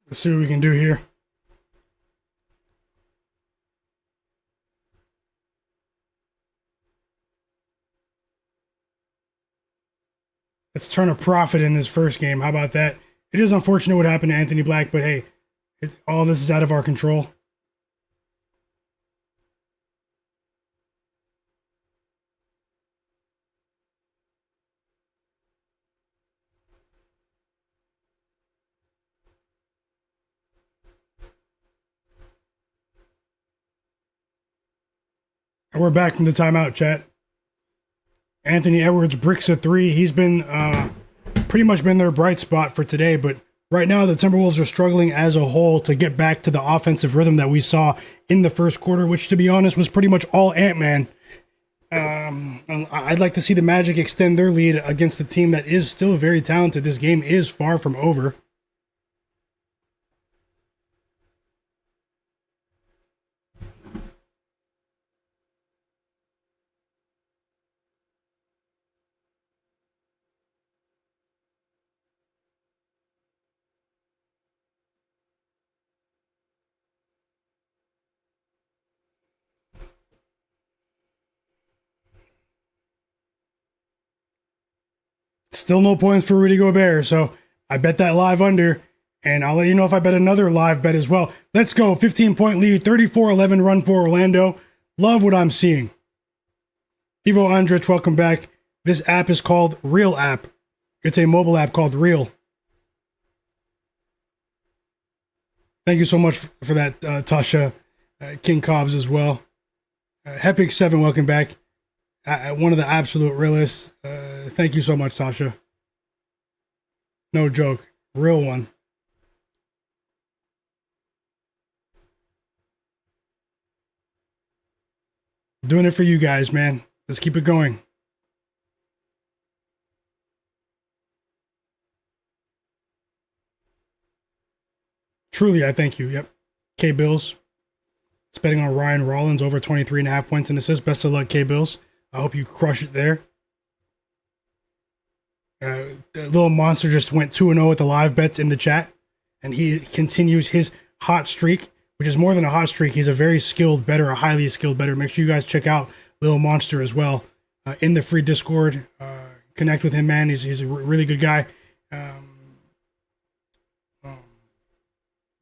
Let's see what we can do here. Let's turn a profit in this first game. How about that? It is unfortunate what happened to Anthony Black, but hey, all this is out of our control. And we're back from the timeout, chat. Anthony Edwards bricks a three. He's been pretty much been their bright spot for today, but right now the Timberwolves are struggling as a whole to get back to the offensive rhythm that we saw in the first quarter, which, to be honest, was pretty much all Ant-Man. I'd like to see the Magic extend their lead against a team that is still very talented. This game is far from over. Still no points for Rudy Gobert, so I bet that live under, and I'll let you know if I bet another live bet as well. Let's go. 15-point lead, 34-11 run for Orlando. Love what I'm seeing. Ivo Andrich, welcome back. This app is called Real App. It's a mobile app called Real. Thank you so much for that, Tasha. King Cobbs as well. Hepic7, welcome back. One of the absolute realists. Thank you so much, Tasha. No joke. Real one. Doing it for you guys, man. Let's keep it going. Truly, I thank you. Yep. K-Bills. It's betting on Ryan Rollins over 23.5 points and assists. Best of luck, K-Bills. I hope you crush it there. The little monster just went 2-0 with the live bets in the chat, and he continues his hot streak, which is more than a hot streak. He's a very skilled bettor, a highly skilled bettor. Make sure you guys check out Little Monster as well in the free Discord. Connect with him, man. He's a really good guy.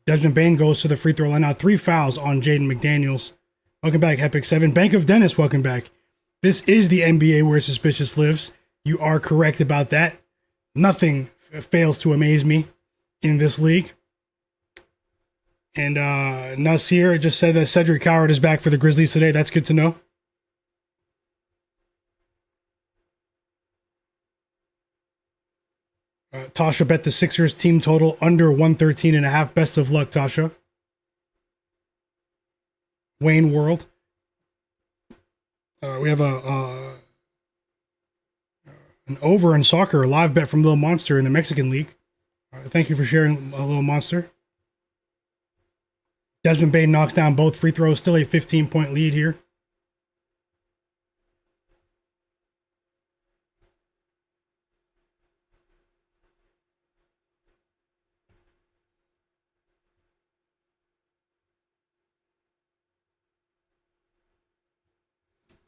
Desmond Bane goes to the free throw line now. 3 fouls on Jaden McDaniels. Welcome back, Hepic7. Bank of Dennis, welcome back. This is the NBA where suspicious lives. You are correct about that. Nothing fails to amaze me in this league. And Nasir just said that Cedric Howard is back for the Grizzlies today. That's good to know. Tasha bet the Sixers team total under 113.5. Best of luck, Tasha. Wayne World. We have an over in soccer, a live bet from Little Monster in the Mexican League. Thank you for sharing, Little Monster. Desmond Bane knocks down both free throws. Still a 15-point lead here.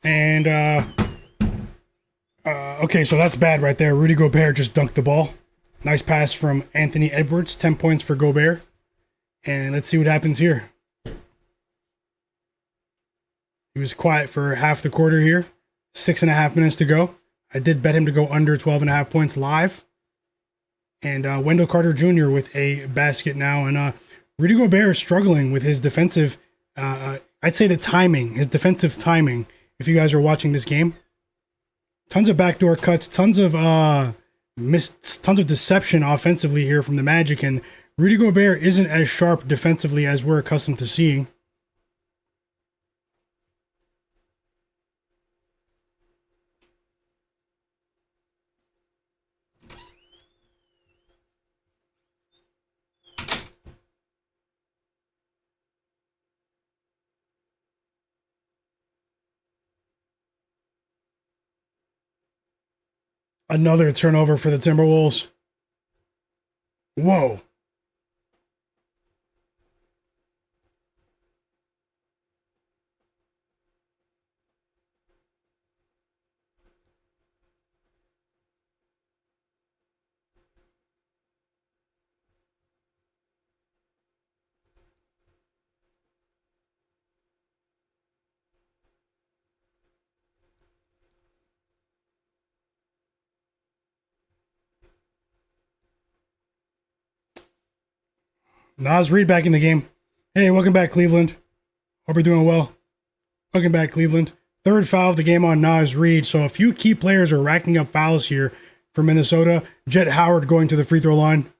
And, okay, so that's bad right there. Rudy Gobert just dunked the ball. Nice pass from Anthony Edwards. 10 points for Gobert. And let's see what happens here. He was quiet for half the quarter here. 6.5 minutes to go. I did bet him to go under 12.5 points live. And Wendell Carter Jr. with a basket now. And Rudy Gobert is struggling with his defensive, I'd say the timing, his defensive timing. If you guys are watching this game, tons of backdoor cuts, tons of deception offensively here from the Magic, and Rudy Gobert isn't as sharp defensively as we're accustomed to seeing. Another turnover for the Timberwolves. Whoa. Nas Reed back in the game. Hey, welcome back, Cleveland. Hope you're doing well. Welcome back, Cleveland. Third foul of the game on Nas Reed. So a few key players are racking up fouls here for Minnesota. Jet Howard going to the free throw line.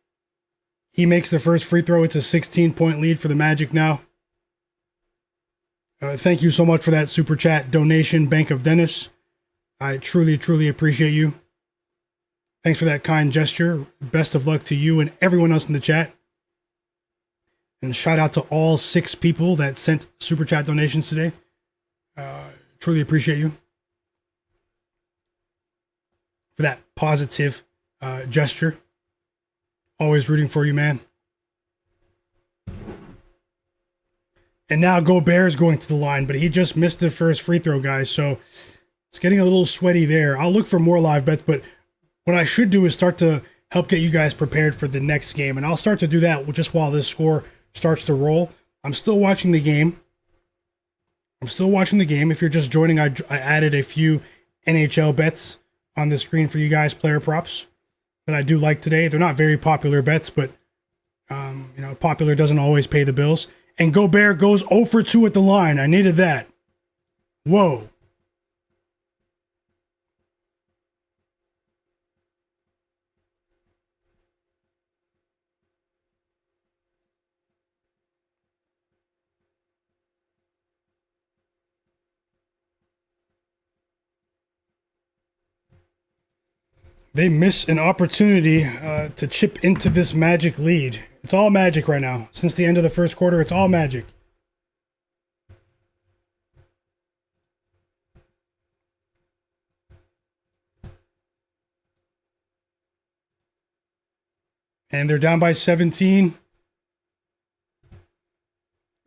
He makes the first free throw. It's a 16-point lead for the Magic now. Thank you so much for that super chat donation, Bank of Dennis. I truly, truly appreciate you. Thanks for that kind gesture. Best of luck to you and everyone else in the chat. And shout out to all 6 people that sent super chat donations today. Truly appreciate you for that positive gesture. Always rooting for you, man. And now Gobert's going to the line, but he just missed the first free throw, guys. So it's getting a little sweaty there. I'll look for more live bets, but what I should do is start to help get you guys prepared for the next game. And I'll start to do that just while this score starts to roll. I'm still watching the game. If you're just joining, I added a few NHL bets on the screen for you guys, player props, that I do like today. They're not very popular bets, but popular doesn't always pay the bills. And Gobert goes 0 for 2 at the line. I needed that. Whoa. They miss an opportunity to chip into this Magic lead. It's all Magic right now. Since the end of the first quarter, it's all Magic. And they're down by 17.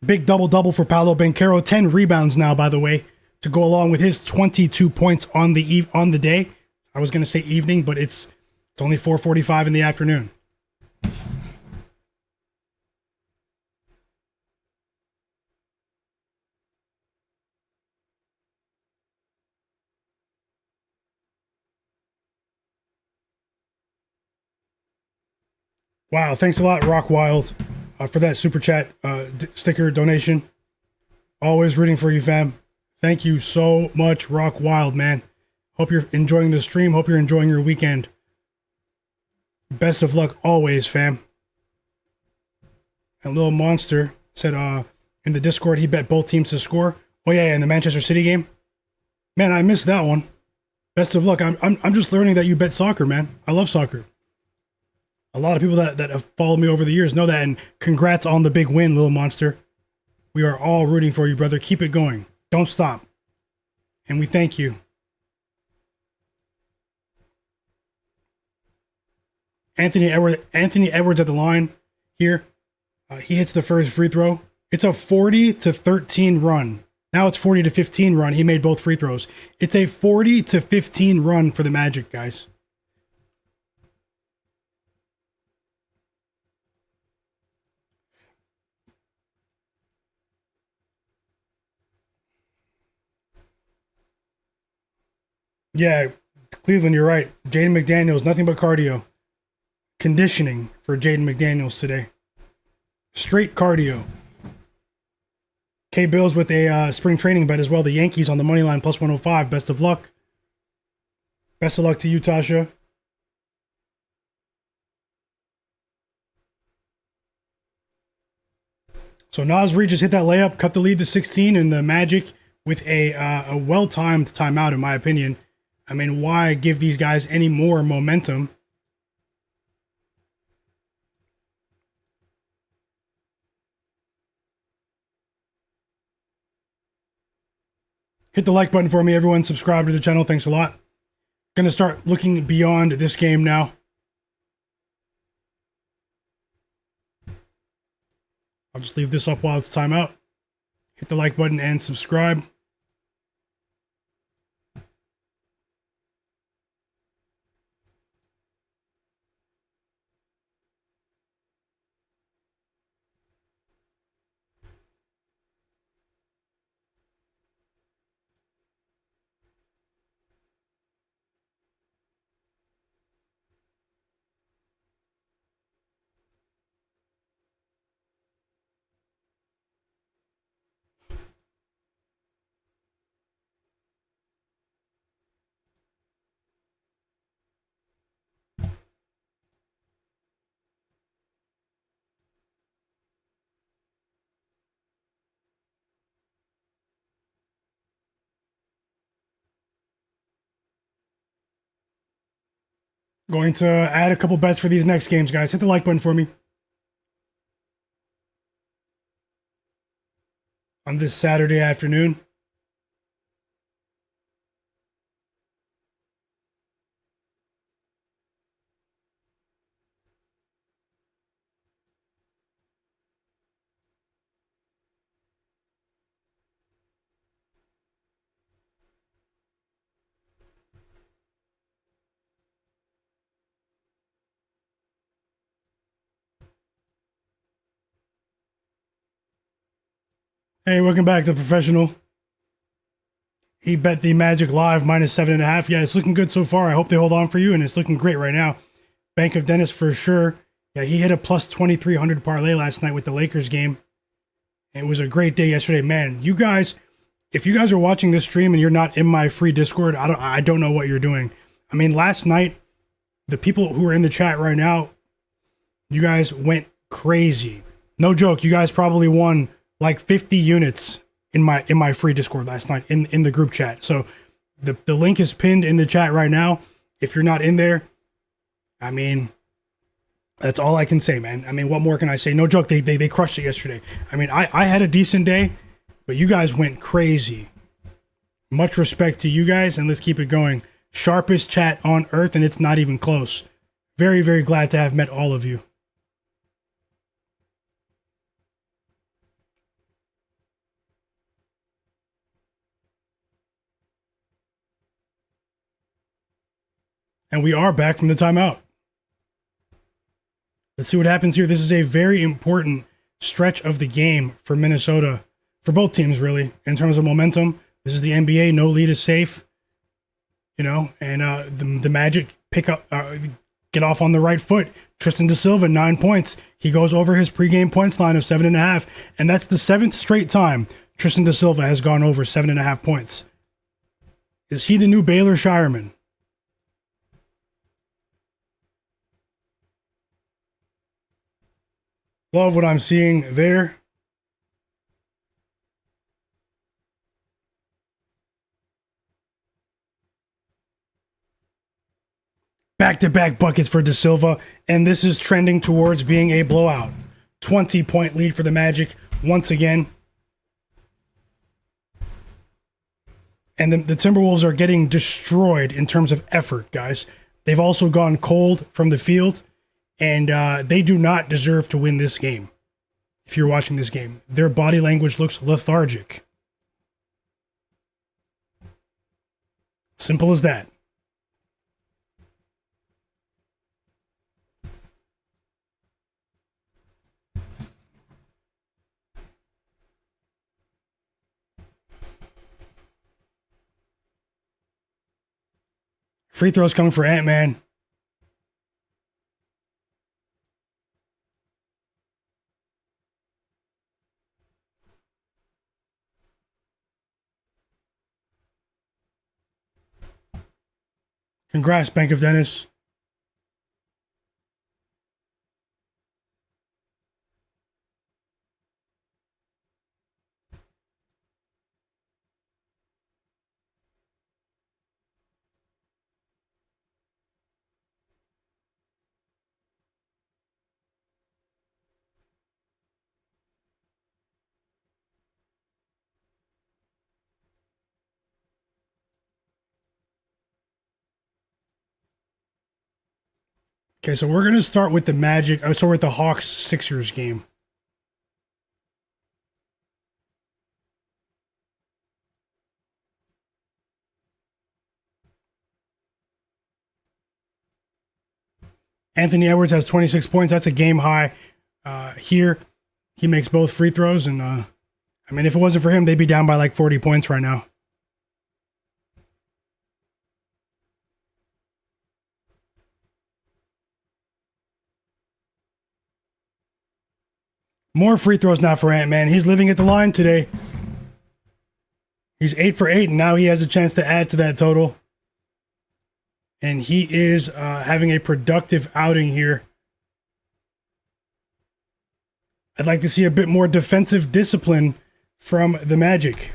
Big double-double for Paolo Banchero. 10 rebounds now, by the way, to go along with his 22 points on the day. I was going to say evening, but it's only 4:45 in the afternoon. Wow, thanks a lot, Rock Wild, for that super chat sticker donation. Always rooting for you, fam. Thank you so much, Rock Wild, man. Hope you're enjoying the stream. Hope you're enjoying your weekend. Best of luck always, fam. And Little Monster said in the Discord he bet both teams to score. Oh yeah, in the Manchester City game. Man, I missed that one. Best of luck. I'm just learning that you bet soccer, man. I love soccer. A lot of people that have followed me over the years know that, and congrats on the big win, Little Monster. We are all rooting for you, brother. Keep it going. Don't stop. And we thank you. Anthony Edwards at the line here. He hits the first free throw. It's a 40-13 run. Now it's 40-15 run. He made both free throws. It's a 40-15 run for the Magic, guys. Yeah, Cleveland, you're right. Jaden McDaniels, nothing but cardio. Conditioning for Jaden McDaniels today. Straight cardio. K-Bills with a spring training bet as well. The Yankees on the money line plus 105. Best of luck. Best of luck to you, Tasha. So Nas Reed just hit that layup, cut the lead to 16, and the Magic with a well-timed timeout, in my opinion. I mean, why give these guys any more momentum? Hit the like button for me, everyone. Subscribe to the channel. Thanks a lot. Gonna start looking beyond this game now. I'll just leave this up while it's timeout. Hit the like button and subscribe. Going to add a couple bets for these next games, guys. Hit the like button for me. On this Saturday afternoon. Hey, welcome back to the Professional. He bet the Magic live -7.5. Yeah, it's looking good so far. I hope they hold on for you, and it's looking great right now. Bank of Dennis for sure. Yeah, he hit a plus 2,300 parlay last night with the Lakers game. It was a great day yesterday. Man, you guys, if you guys are watching this stream and you're not in my free Discord, I don't know what you're doing. I mean, last night, the people who are in the chat right now, you guys went crazy. No joke, you guys probably won like 50 units in my free Discord last night in the group chat. So the link is pinned in the chat right now. If you're not in there, I mean, that's all I can say, man. I mean, what more can I say? No joke, they crushed it yesterday. I mean, I had a decent day, but you guys went crazy. Much respect to you guys, and let's keep it going. Sharpest chat on earth, and it's not even close. Very, very glad to have met all of you. And we are back from the timeout. Let's see what happens here. This is a very important stretch of the game for Minnesota, for both teams, really, in terms of momentum. This is the NBA. No lead is safe, you know, and the Magic pick up, get off on the right foot. Tristan da Silva, 9 points. He goes over his pregame points line of 7.5, and that's the 7th straight time Tristan da Silva has gone over 7.5 points. Is he the new Baylor Shireman? Love what I'm seeing there. Back-to-back buckets for Da Silva, and this is trending towards being a blowout. 20-point lead for the Magic once again. And the Timberwolves are getting destroyed in terms of effort, guys. They've also gone cold from the field. And they do not deserve to win this game. If you're watching this game, their body language looks lethargic. Simple as that. Free throws coming for Ant-Man. Congrats, Bank of Dennis. Okay, so we're going to start with the Magic. So we're at the Hawks-Sixers game. Anthony Edwards has 26 points. That's a game high here. He makes both free throws. And, I mean, if it wasn't for him, they'd be down by like 40 points right now. More free throws now for Ant-Man. He's living at the line today. He's 8 for 8, and now he has a chance to add to that total. And he is having a productive outing here. I'd like to see a bit more defensive discipline from the Magic.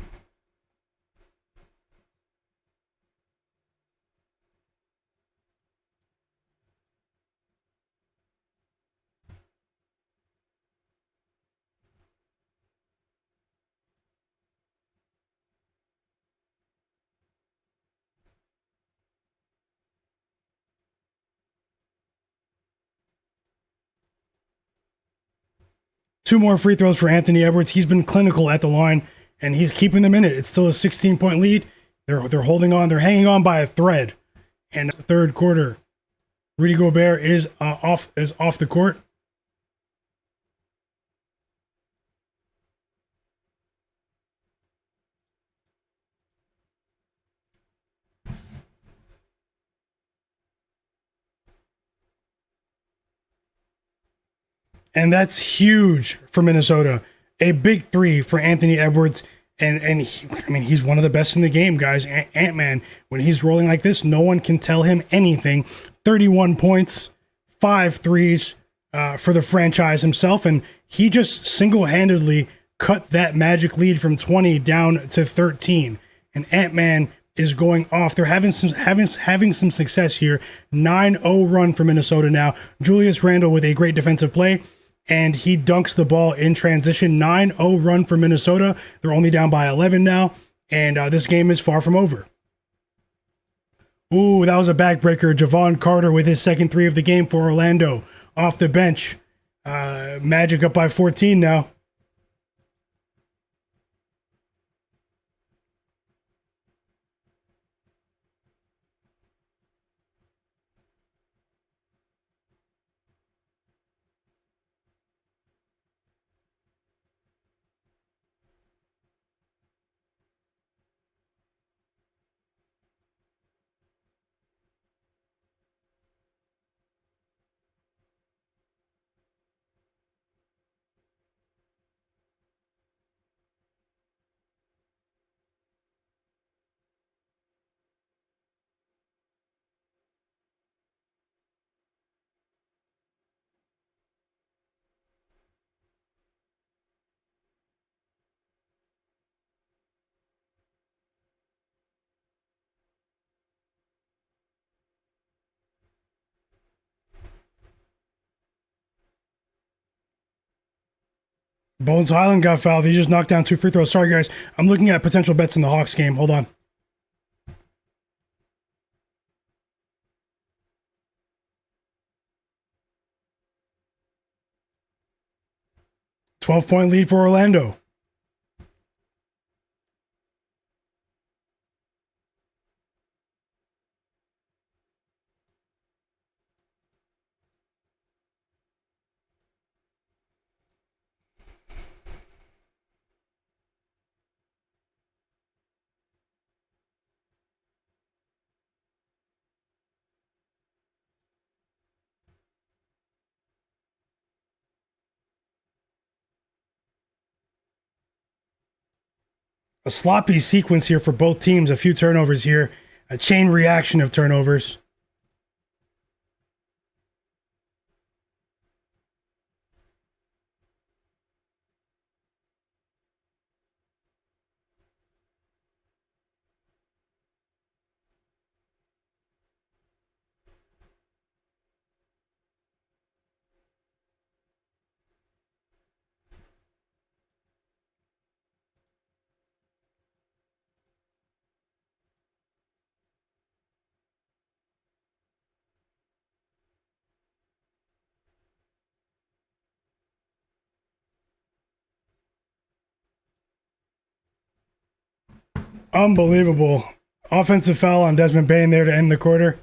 2 more free throws for Anthony Edwards. He's been clinical at the line, and he's keeping them in it. It's still a 16-point lead. They're holding on. They're hanging on by a thread. And the third quarter, Rudy Gobert is off the court. And that's huge for Minnesota. A big 3 for Anthony Edwards. And he's one of the best in the game, guys. Ant-Man, when he's rolling like this, no one can tell him anything. 31 points, 5 threes for the franchise himself. And he just single-handedly cut that Magic lead from 20 down to 13. And Ant-Man is going off. They're having some success here. 9-0 run for Minnesota now. Julius Randle with a great defensive play. And he dunks the ball in transition. 9-0 run for Minnesota. They're only down by 11 now. And this game is far from over. Ooh, that was a backbreaker. Javon Carter with his second 3 of the game for Orlando. Off the bench. Magic up by 14 now. Bones Highland got fouled. He just knocked down 2 free throws. Sorry, guys. I'm looking at potential bets in the Hawks game. Hold on. $12-point lead for Orlando. A sloppy sequence here for both teams. A few turnovers here. A chain reaction of turnovers. Unbelievable. Offensive foul on Desmond Bane there to end the quarter.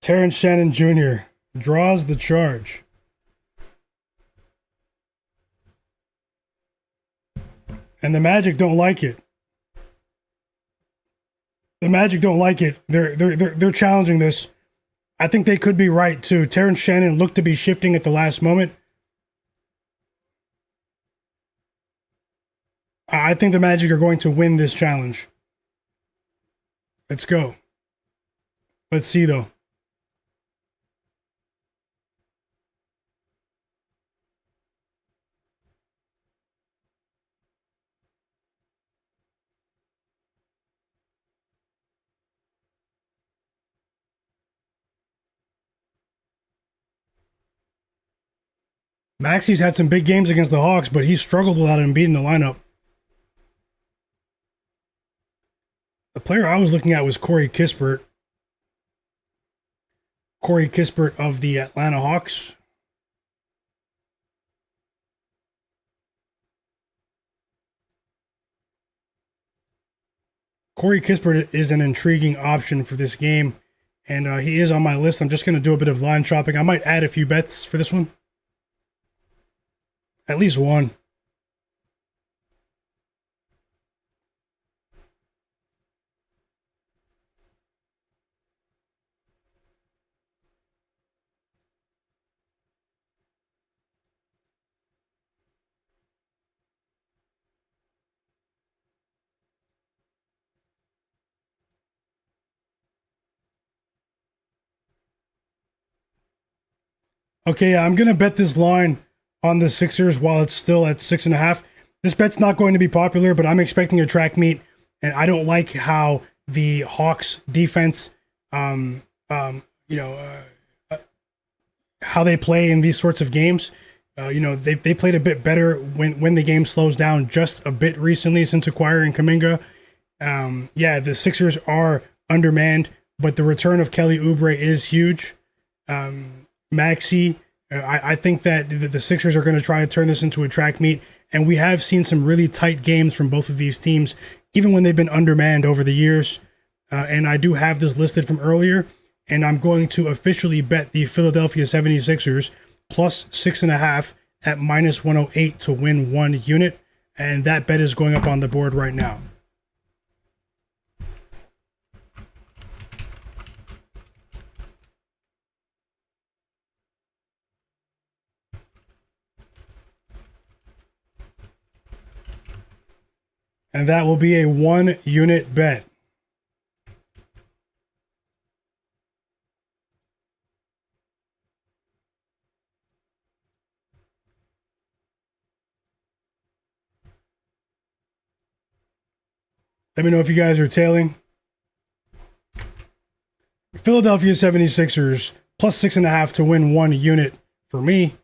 Terrence Shannon Jr. draws the charge. And the Magic don't like it. The Magic don't like it. They're challenging this. I think they could be right too. Terrence Shannon looked to be shifting at the last moment. I think the Magic are going to win this challenge. Let's go. Let's see though. Maxey's had some big games against the Hawks, but he struggled without him beating the lineup. The player I was looking at was Corey Kispert. Corey Kispert of the Atlanta Hawks. Corey Kispert is an intriguing option for this game, and he is on my list. I'm just going to do a bit of line shopping. I might add a few bets for this one. At least one. Okay, yeah, I'm going to bet this line on the Sixers while it's still at 6.5. This bet's not going to be popular, but I'm expecting a track meet, and I don't like how the Hawks defense, um, um, you know, how they play in these sorts of games. They played a bit better when the game slows down just a bit recently since acquiring Kuminga. Yeah, the Sixers are undermanned, but the return of Kelly Oubre is huge. Maxey, I think that the Sixers are going to try to turn this into a track meet, and we have seen some really tight games from both of these teams, even when they've been undermanned over the years. And I do have this listed from earlier, and I'm going to officially bet the Philadelphia 76ers plus 6.5 at minus 108 to win 1 unit, and that bet is going up on the board right now. And that will be a 1 unit bet. Let me know if you guys are tailing. Philadelphia 76ers plus 6.5 to win 1 unit for me.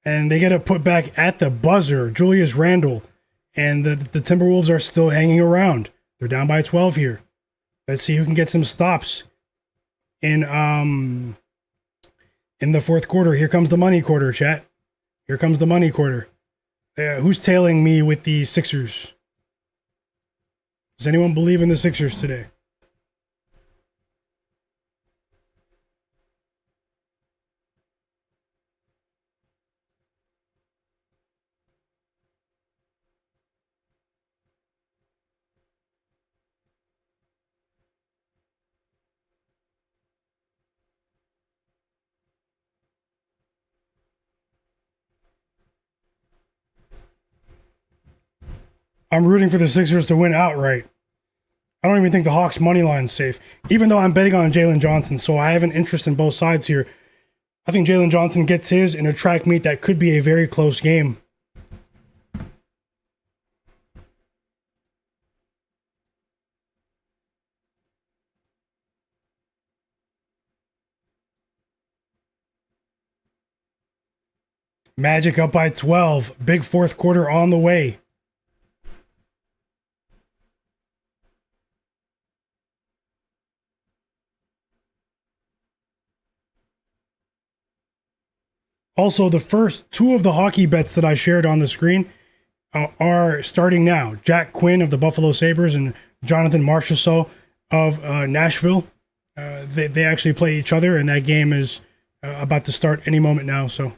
And they get a put back at the buzzer, Julius Randle. And the Timberwolves are still hanging around. They're down by 12 here. Let's see who can get some stops in the fourth quarter. Here comes the money quarter, chat. Here comes the money quarter. Who's tailing me with the Sixers? Does anyone believe in the Sixers today? I'm rooting for the Sixers to win outright. I don't even think the Hawks' money line's safe, even though I'm betting on Jalen Johnson, so I have an interest in both sides here. I think Jalen Johnson gets his in a track meet that could be a very close game. Magic up by 12. Big fourth quarter on the way. Also, the first two of the hockey bets that I shared on the screen are starting now. Jack Quinn of the Buffalo Sabres and Jonathan Marchessault of Nashville. They actually play each other, and that game is about to start any moment now. So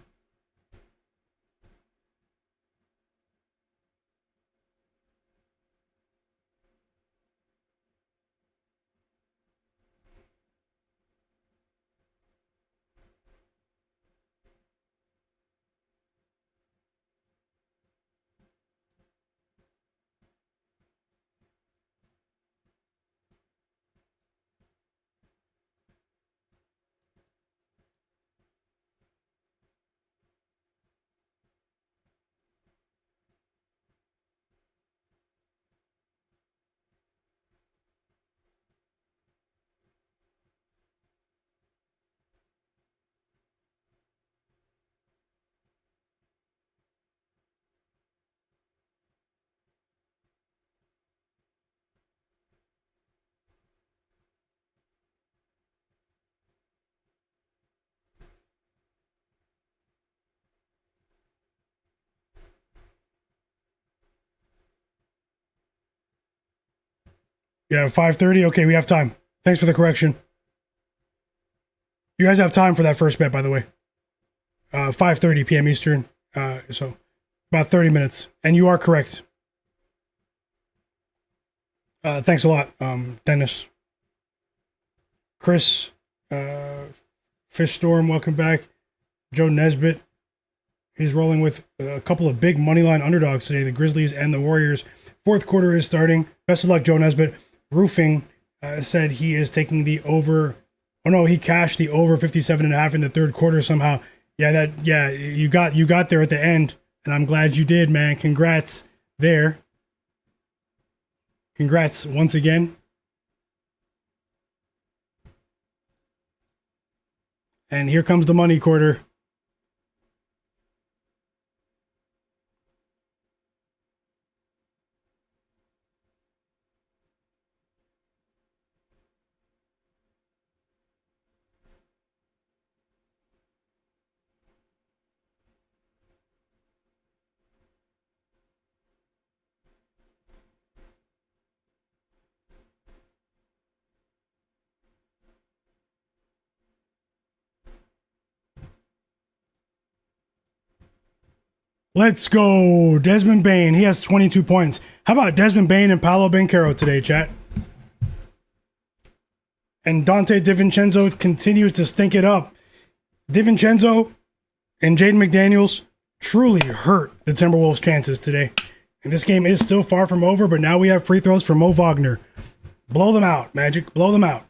Yeah, 5:30. Okay, we have time. Thanks for the correction. You guys have time for that first bet, by the way. 5:30 p.m. Eastern. So about 30 minutes. And you are correct. Thanks a lot, Dennis. Chris, Fish Storm, welcome back. Joe Nesbitt. He's rolling with a couple of big moneyline underdogs today, the Grizzlies and the Warriors. Fourth quarter is starting. Best of luck, Joe Nesbitt. Roofing said he is taking the over. Oh no, he cashed the over 57.5 in the third quarter somehow. Yeah, you got there at the end, and I'm glad you did, man. Congrats there. Congrats once again. And here comes the money quarter. Let's go. Desmond Bane. He has 22 points. How about Desmond Bane and Paolo Banchero today, chat? And Dante DiVincenzo continues to stink it up. DiVincenzo and Jaden McDaniels truly hurt the Timberwolves' chances today. And this game is still far from over, but now we have free throws from Mo Wagner. Blow them out, Magic. Blow them out.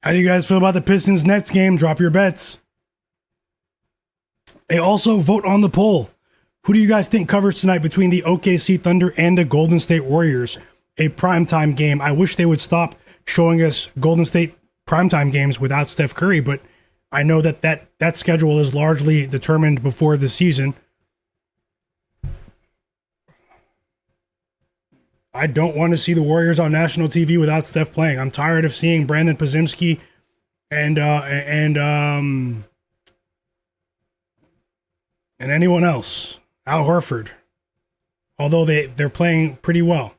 'How do you guys feel about the Pistons Nets game? Drop your bets. Hey, also vote on the poll. Who do you guys think covers tonight between the OKC Thunder and the Golden State Warriors? A primetime game. I wish they would stop showing us Golden State primetime games without Steph Curry, but I know that schedule is largely determined before the season. I don't want to see the Warriors on national TV without Steph playing. I'm tired of seeing Brandon Podziemski and anyone else. Al Horford. Although they're playing pretty well.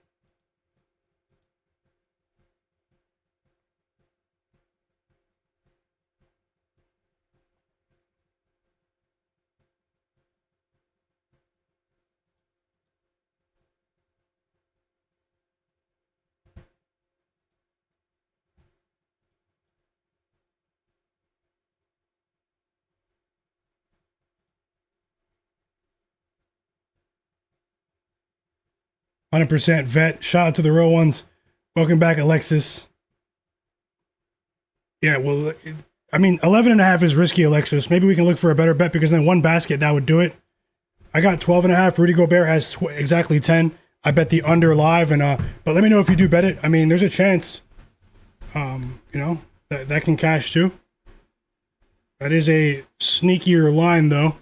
%, vet. Shout out to the real ones. Welcome back, Alexis. Yeah, well, I mean, 11.5 is risky, Alexis. Maybe we can look for a better bet because then one basket, that would do it. I got 12.5. Rudy Gobert has exactly 10. I bet the under live, and but let me know if you do bet it. I mean, there's a chance, that can cash too. That is a sneakier line, though.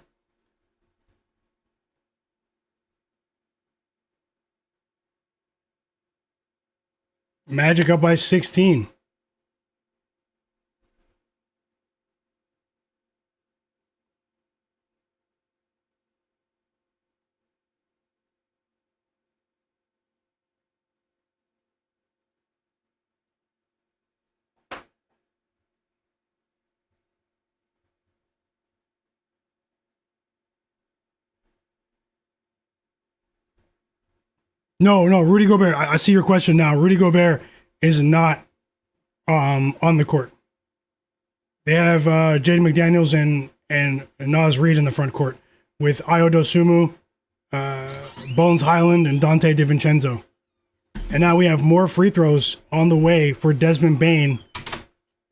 Magic up by 16. No, Rudy Gobert. I see your question now. Rudy Gobert is not on the court. They have Jaden McDaniels and Naz Reid in the front court with Ayo Dosunmu, Bones Highland, and Dante DiVincenzo. And now we have more free throws on the way for Desmond Bane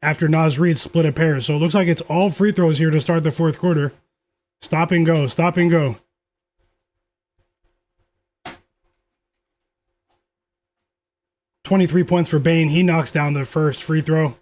after Naz Reid split a pair. So it looks like it's all free throws here to start the fourth quarter. Stop and go, stop and go. 23 points for Bane. He knocks down the first free throw.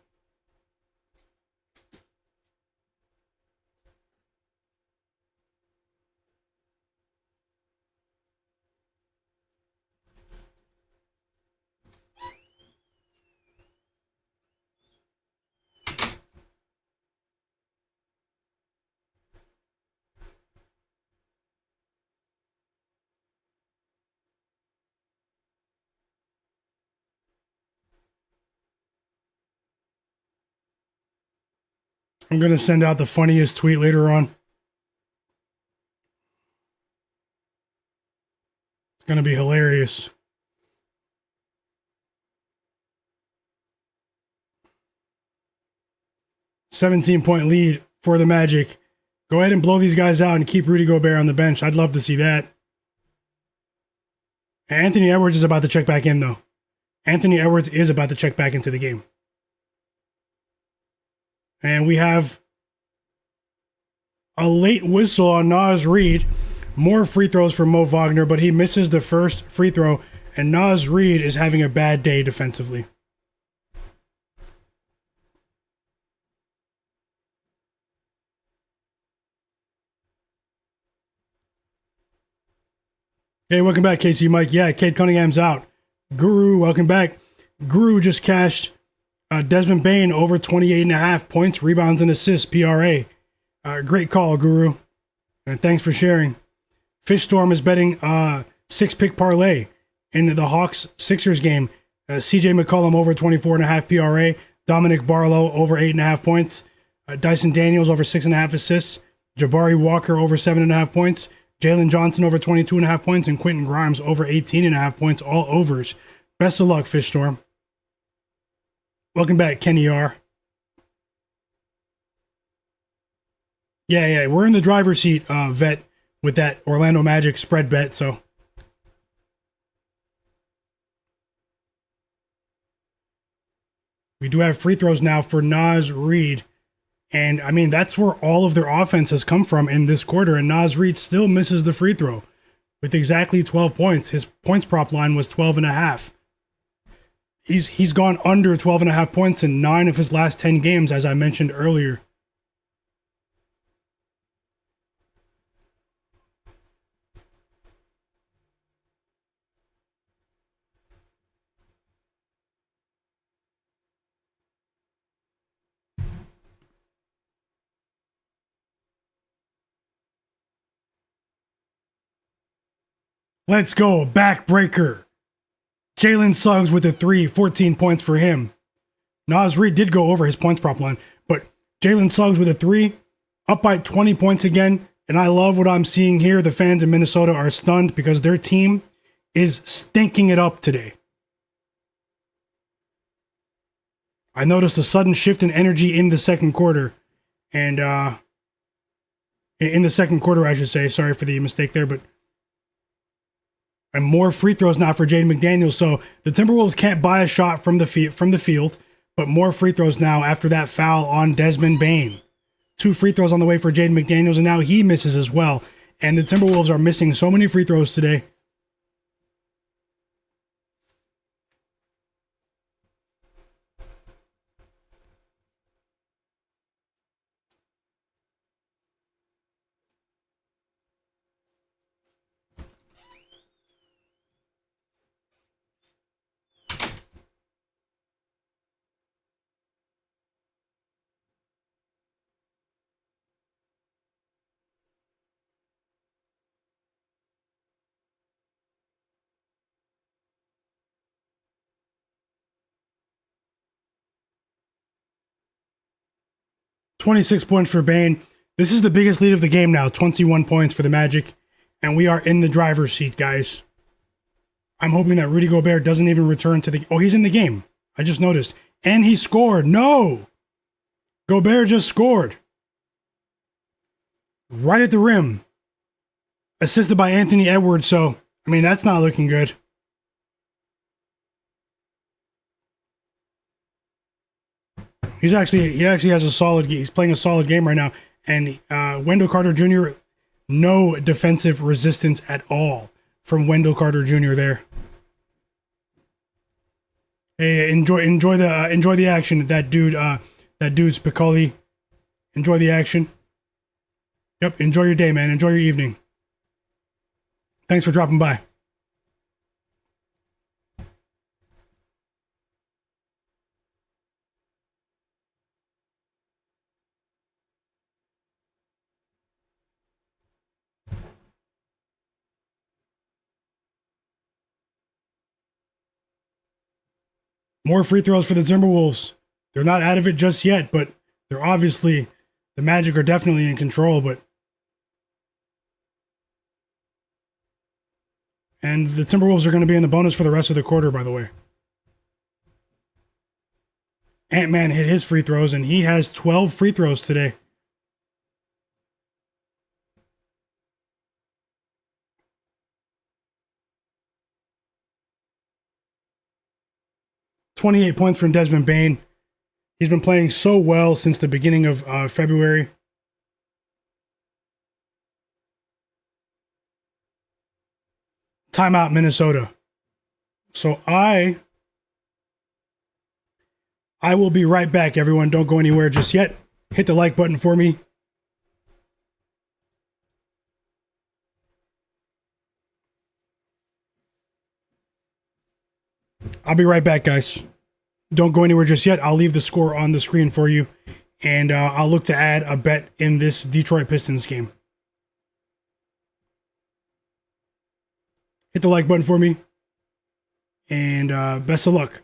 I'm going to send out the funniest tweet later on. It's going to be hilarious. "17-point lead for the Magic. Go ahead and blow these guys out and keep Rudy Gobert on the bench. I'd love to see that." Anthony Edwards is about to check back in, though. Anthony Edwards is about to check back into the game. And we have a late whistle on Naz Reid. More free throws for Mo Wagner, but he misses the first free throw, and Naz Reid is having a bad day defensively. Hey, welcome back, KC Mike. Yeah, Cade Cunningham's out. Guru, welcome back. Guru just cashed Desmond Bane over 28.5 points, rebounds, and assists, PRA. Great call, Guru. And thanks for sharing. Fishstorm is betting 6-pick parlay in the Hawks-Sixers game. CJ McCollum over 24.5 PRA. Dominic Barlow over 8.5 points. Dyson Daniels over 6.5 assists. Jabari Walker over 7.5 points. Jalen Johnson over 22.5 points, and Quentin Grimes over 18.5 points, all overs. Best of luck, Fishstorm. Welcome back, Kenny R. Yeah, we're in the driver's seat, Vet, with that Orlando Magic spread bet, so. We do have free throws now for Naz Reid. And, I mean, that's where all of their offense has come from in this quarter. And Naz Reid still misses the free throw with exactly 12 points. His points prop line was 12.5. He's gone under 12.5 points in 9 of his last 10 games, as I mentioned earlier. Let's go, backbreaker. Jalen Suggs with a 3, 14 points for him. Naz Reid did go over his points prop line, but Jalen Suggs with a 3, up by 20 points again. And I love what I'm seeing here. The fans in Minnesota are stunned because their team is stinking it up today. I noticed a sudden shift in energy in the second quarter. And in the second quarter, I should say. Sorry for the mistake there, but and more free throws now for Jaden McDaniels. So the Timberwolves can't buy a shot from the field, but more free throws now after that foul on Desmond Bane. 2 free throws on the way for Jaden McDaniels, and now he misses as well. And the Timberwolves are missing so many free throws today. "26 points for Bane. This is the biggest lead of the game now. 21 points for the Magic. And we are in the driver's seat, guys. I'm hoping that Rudy Gobert doesn't even return to the... Oh, he's in the game. I just noticed. And he scored. No! Gobert just scored. Right at the rim. Assisted by Anthony Edwards. So, I mean, that's not looking good. He actually has a solid game. He's playing a solid game right now. And Wendell Carter Jr., no defensive resistance at all from Wendell Carter Jr. there. Hey, enjoy the action. That dude Spicoli. Enjoy the action. Yep, enjoy your day, man. Enjoy your evening. Thanks for dropping by. More free throws for the Timberwolves. They're not out of it just yet, but they're obviously The Magic are definitely in control, but and the Timberwolves are going to be in the bonus for the rest of the quarter, by the way. Ant-Man hit his free throws, and he has 12 free throws today. "28 points from Desmond Bane. He's been playing so well since the beginning of February. Timeout, Minnesota. So I will be right back, everyone. Don't go anywhere just yet. Hit the like button for me. I'll be right back, guys. Don't go anywhere just yet. I'll leave the score on the screen for you, and I'll look to add a bet in this Detroit Pistons game. Hit the like button for me, and best of luck.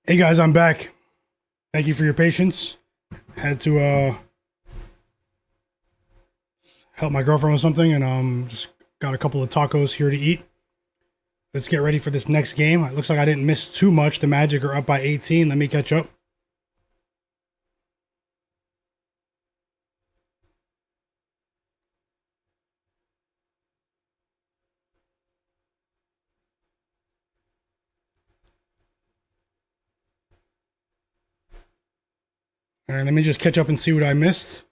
Hey guys, I'm back. Thank you for your patience. Had to help my girlfriend with something, and just got a couple of tacos here to eat. Let's get ready for this next game. It looks like I didn't miss too much. The Magic are up by 18. Let me catch up. All right, let me just catch up and see what I missed.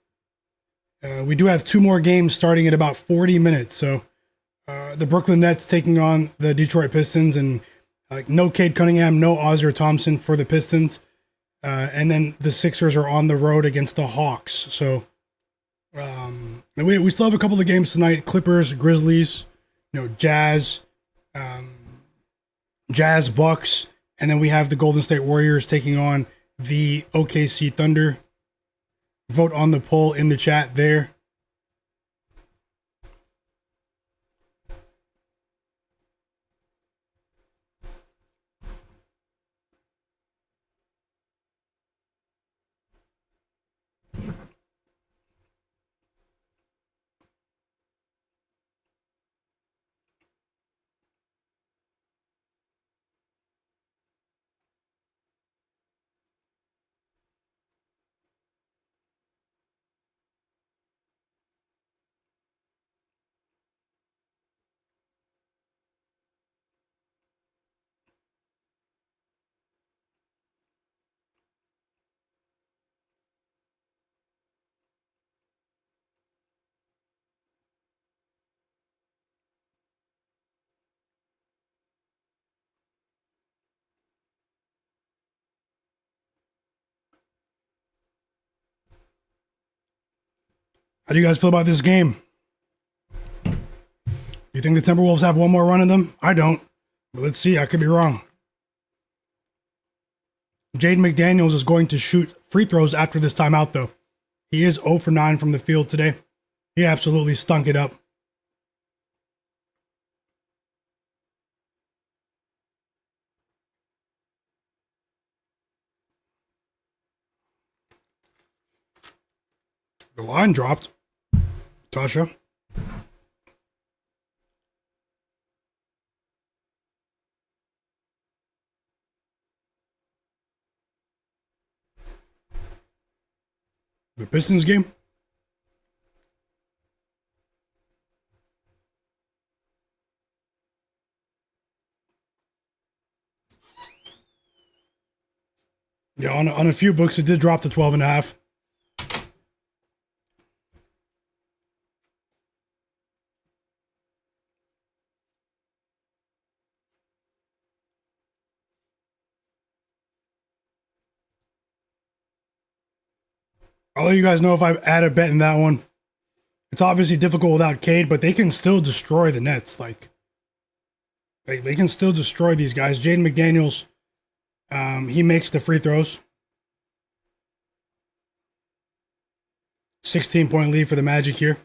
We do have two more games starting at about 40 minutes. So the Brooklyn Nets taking on the Detroit Pistons, and no Cade Cunningham, no Ozzy Thompson for the Pistons. And then the Sixers are on the road against the Hawks. So we still have a couple of games tonight. Clippers, Grizzlies, Jazz, Jazz, Bucks. And then we have the Golden State Warriors taking on the OKC Thunder. Vote on the poll in the chat there. How do you guys feel about this game? You think the Timberwolves have one more run in them? I don't. But let's see. I could be wrong. Jaden McDaniels is going to shoot free throws after this timeout, though. He is 0 for 9 from the field today. He absolutely stunk it up. The line dropped. Tasha. The Pistons game? Yeah, on a few books, it did drop to 12.5. I'll let you guys know if I add a bet in that one. It's obviously difficult without Cade, but they can still destroy the Nets. They can still destroy these guys. Jaden McDaniels, he makes the free throws. 16-point lead for the Magic here.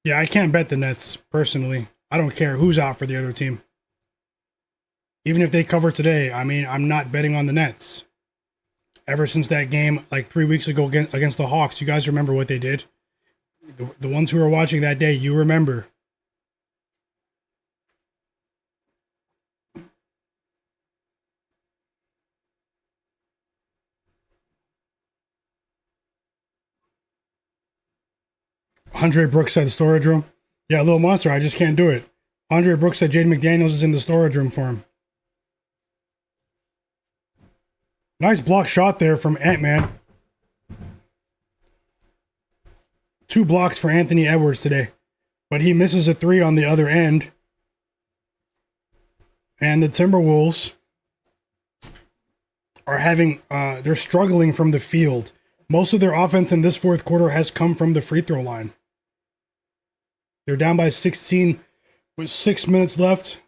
Yeah, I can't bet the Nets, personally. I don't care who's out for the other team. Even if they cover today, I'm not betting on the Nets. Ever since that game, 3 weeks ago against the Hawks, you guys remember what they did? The ones who were watching that day, you remember. Andre Brooks said storage room. Yeah, Little Monster, I just can't do it. Andre Brooks said Jaden McDaniels is in the storage room for him. Nice block shot there from Ant-Man. 2 blocks for Anthony Edwards today. But he misses a 3 on the other end. And the Timberwolves are they're struggling from the field. Most of their offense in this fourth quarter has come from the free throw line. They're down by 16 with 6 minutes left.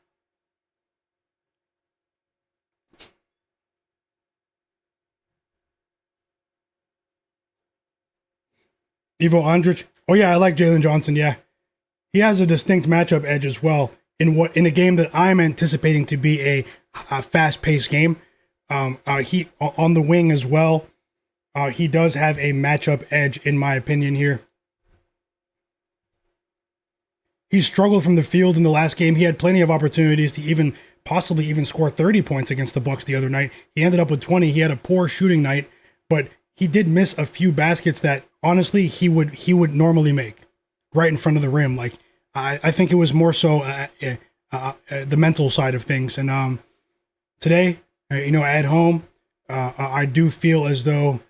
Ivo Andrić. Oh, yeah, I like Jalen Johnson, yeah. He has a distinct matchup edge as well. in a game that I'm anticipating to be a fast-paced game. He on the wing as well. He does have a matchup edge, in my opinion, here. He struggled from the field in the last game. He had plenty of opportunities to possibly even score 30 points against the Bucks the other night. He ended up with 20. He had a poor shooting night, but he did miss a few baskets that honestly he would normally make right in front of the rim. Like I think it was more so the mental side of things. And today, at home, I do feel as though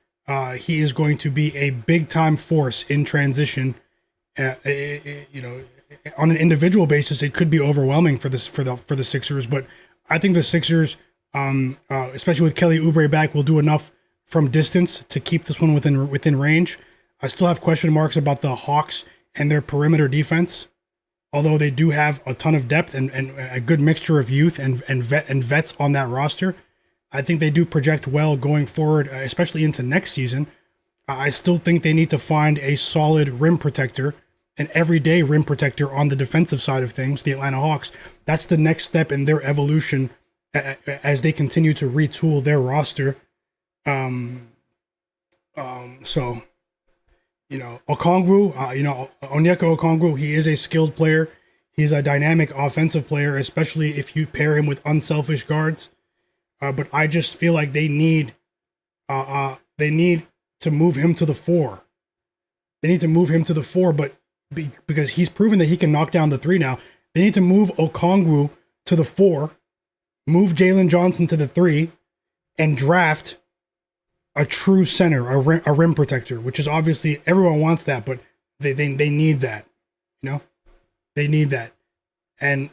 he is going to be a big time force in transition. On an individual basis, it could be overwhelming for the Sixers, but I think the Sixers, especially with Kelly Oubre back, will do enough from distance to keep this one within range. I still have question marks about the Hawks and their perimeter defense, although they do have a ton of depth and a good mixture of youth and vets on that roster. I think they do project well going forward, especially into next season. I still think they need to find a solid rim protector, an everyday rim protector on the defensive side of things, the Atlanta Hawks. That's the next step in their evolution as they continue to retool their roster. So, Okongwu, Onyeka Okongwu, he is a skilled player. He's a dynamic offensive player, especially if you pair him with unselfish guards. But I just feel like they need to move him to the 4. They need to move him to the 4, but because he's proven that he can knock down the 3 now. They need to move Okongwu to the 4, move Jalen Johnson to the 3, and draft a true center, a rim protector, which is obviously everyone wants that, but they need that. They need that, and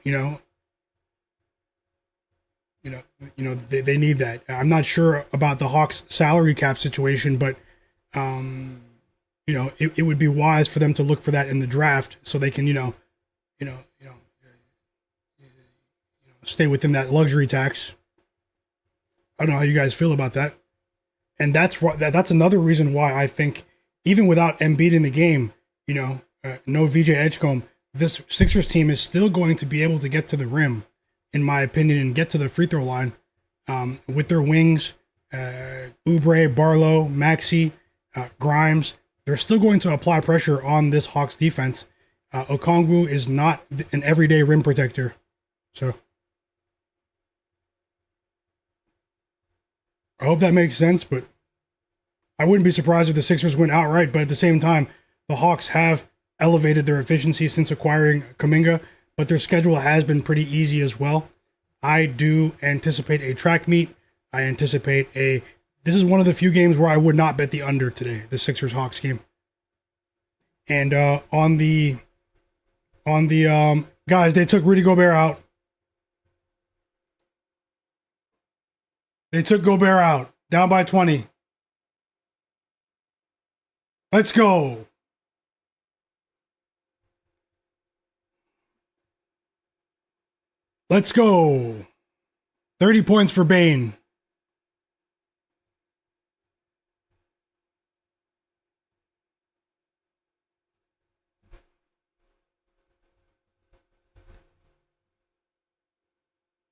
they need that. I'm not sure about the Hawks' salary cap situation, but it would be wise for them to look for that in the draft so they can, stay within that luxury tax. I don't know how you guys feel about that. And that's another reason why I think even without Embiid in the game, no VJ Edgecombe, this Sixers team is still going to be able to get to the rim, in my opinion, and get to the free throw line with their wings, Oubre, Barlow, Maxey, Grimes. They're still going to apply pressure on this Hawks defense. Okongwu is not an everyday rim protector. So I hope that makes sense, but I wouldn't be surprised if the Sixers went outright. But at the same time, the Hawks have elevated their efficiency since acquiring Kuminga, but their schedule has been pretty easy as well. I do anticipate a track meet. I anticipate this is one of the few games where I would not bet the under today, the Sixers-Hawks game. And on the guys, they took Rudy Gobert out. They took Gobert out, down by 20. Let's go. Let's go. 30 points for Bane.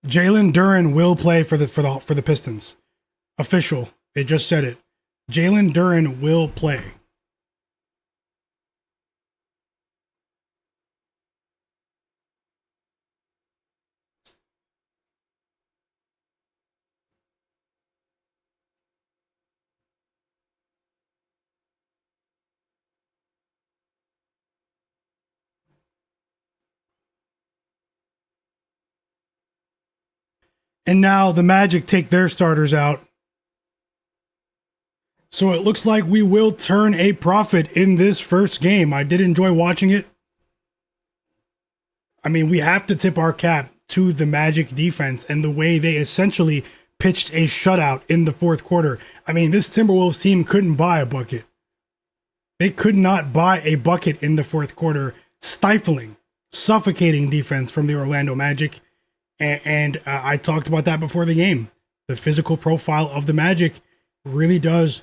Jalen Duren will play for the Pistons. Official. They just said it. Jalen Duren will play. And now the Magic take their starters out. So it looks like we will turn a profit in this first game. I did enjoy watching it. I mean, we have to tip our cap to the Magic defense and the way they essentially pitched a shutout in the fourth quarter. I mean, this Timberwolves team couldn't buy a bucket. They could not buy a bucket in the fourth quarter. Stifling, suffocating defense from the Orlando Magic. And I talked about that before the game. The physical profile of the Magic really does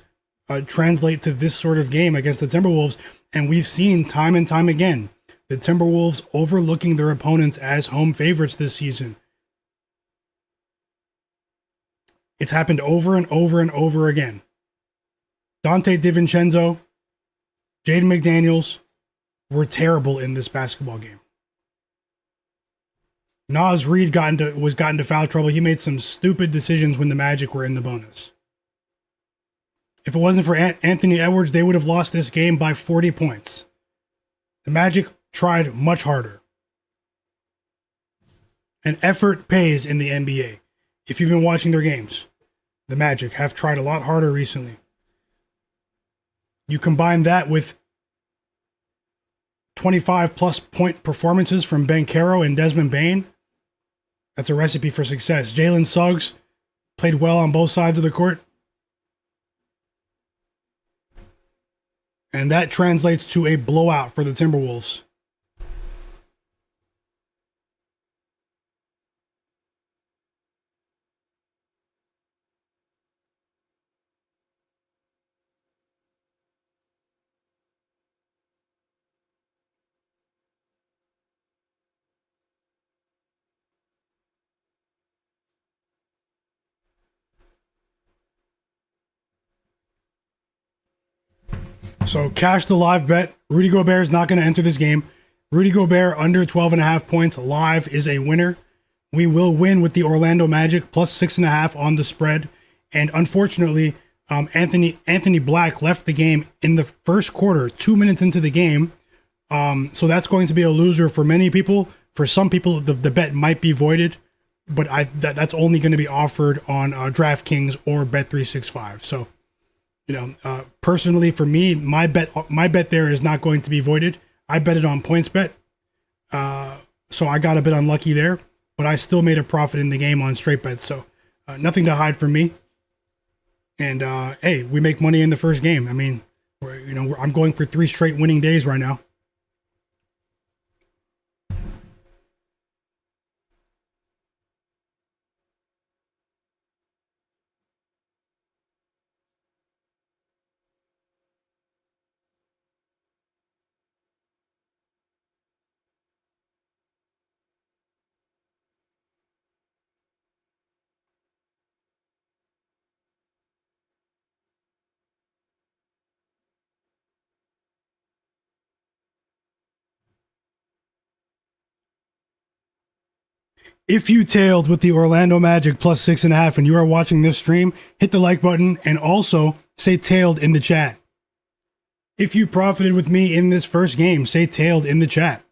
translate to this sort of game against the Timberwolves. And we've seen time and time again, The Timberwolves overlooking their opponents as home favorites this season. It's happened over and over and over again. Dante DiVincenzo, Jaden McDaniels were terrible in this basketball game. Naz Reid was got into foul trouble. He made some stupid decisions when the Magic were in the bonus. If it wasn't for Anthony Edwards, they would have lost this game by 40 points. The Magic tried much harder. And effort pays in the NBA. If you've been watching their games, the Magic have tried a lot harder recently. You combine that with 25 plus point performances from Banchero and Desmond Bane, that's a recipe for success. Jalen Suggs played well on both sides of the court. And that translates to a blowout for the Timberwolves. So cash the live bet. Rudy Gobert is not going to enter this game. Rudy Gobert under 12.5 points live is a winner. We will win with the Orlando Magic plus 6.5 on the spread. And unfortunately, Anthony Black left the game in the first quarter, 2 minutes into the game. So that's going to be a loser for many people. For some people, the bet might be voided, but that's only going to be offered on DraftKings or Bet365. So, personally for me, my bet there is not going to be voided. I bet it on PointsBet. So I got a bit unlucky there, but I still made a profit in the game on straight bets. So nothing to hide from me. And hey, we make money in the first game. I mean, I'm going for 3 straight winning days right now. If you tailed with the Orlando Magic plus 6.5 and you are watching this stream, hit the like button and also say tailed in the chat. If you profited with me in this first game, say tailed in the chat.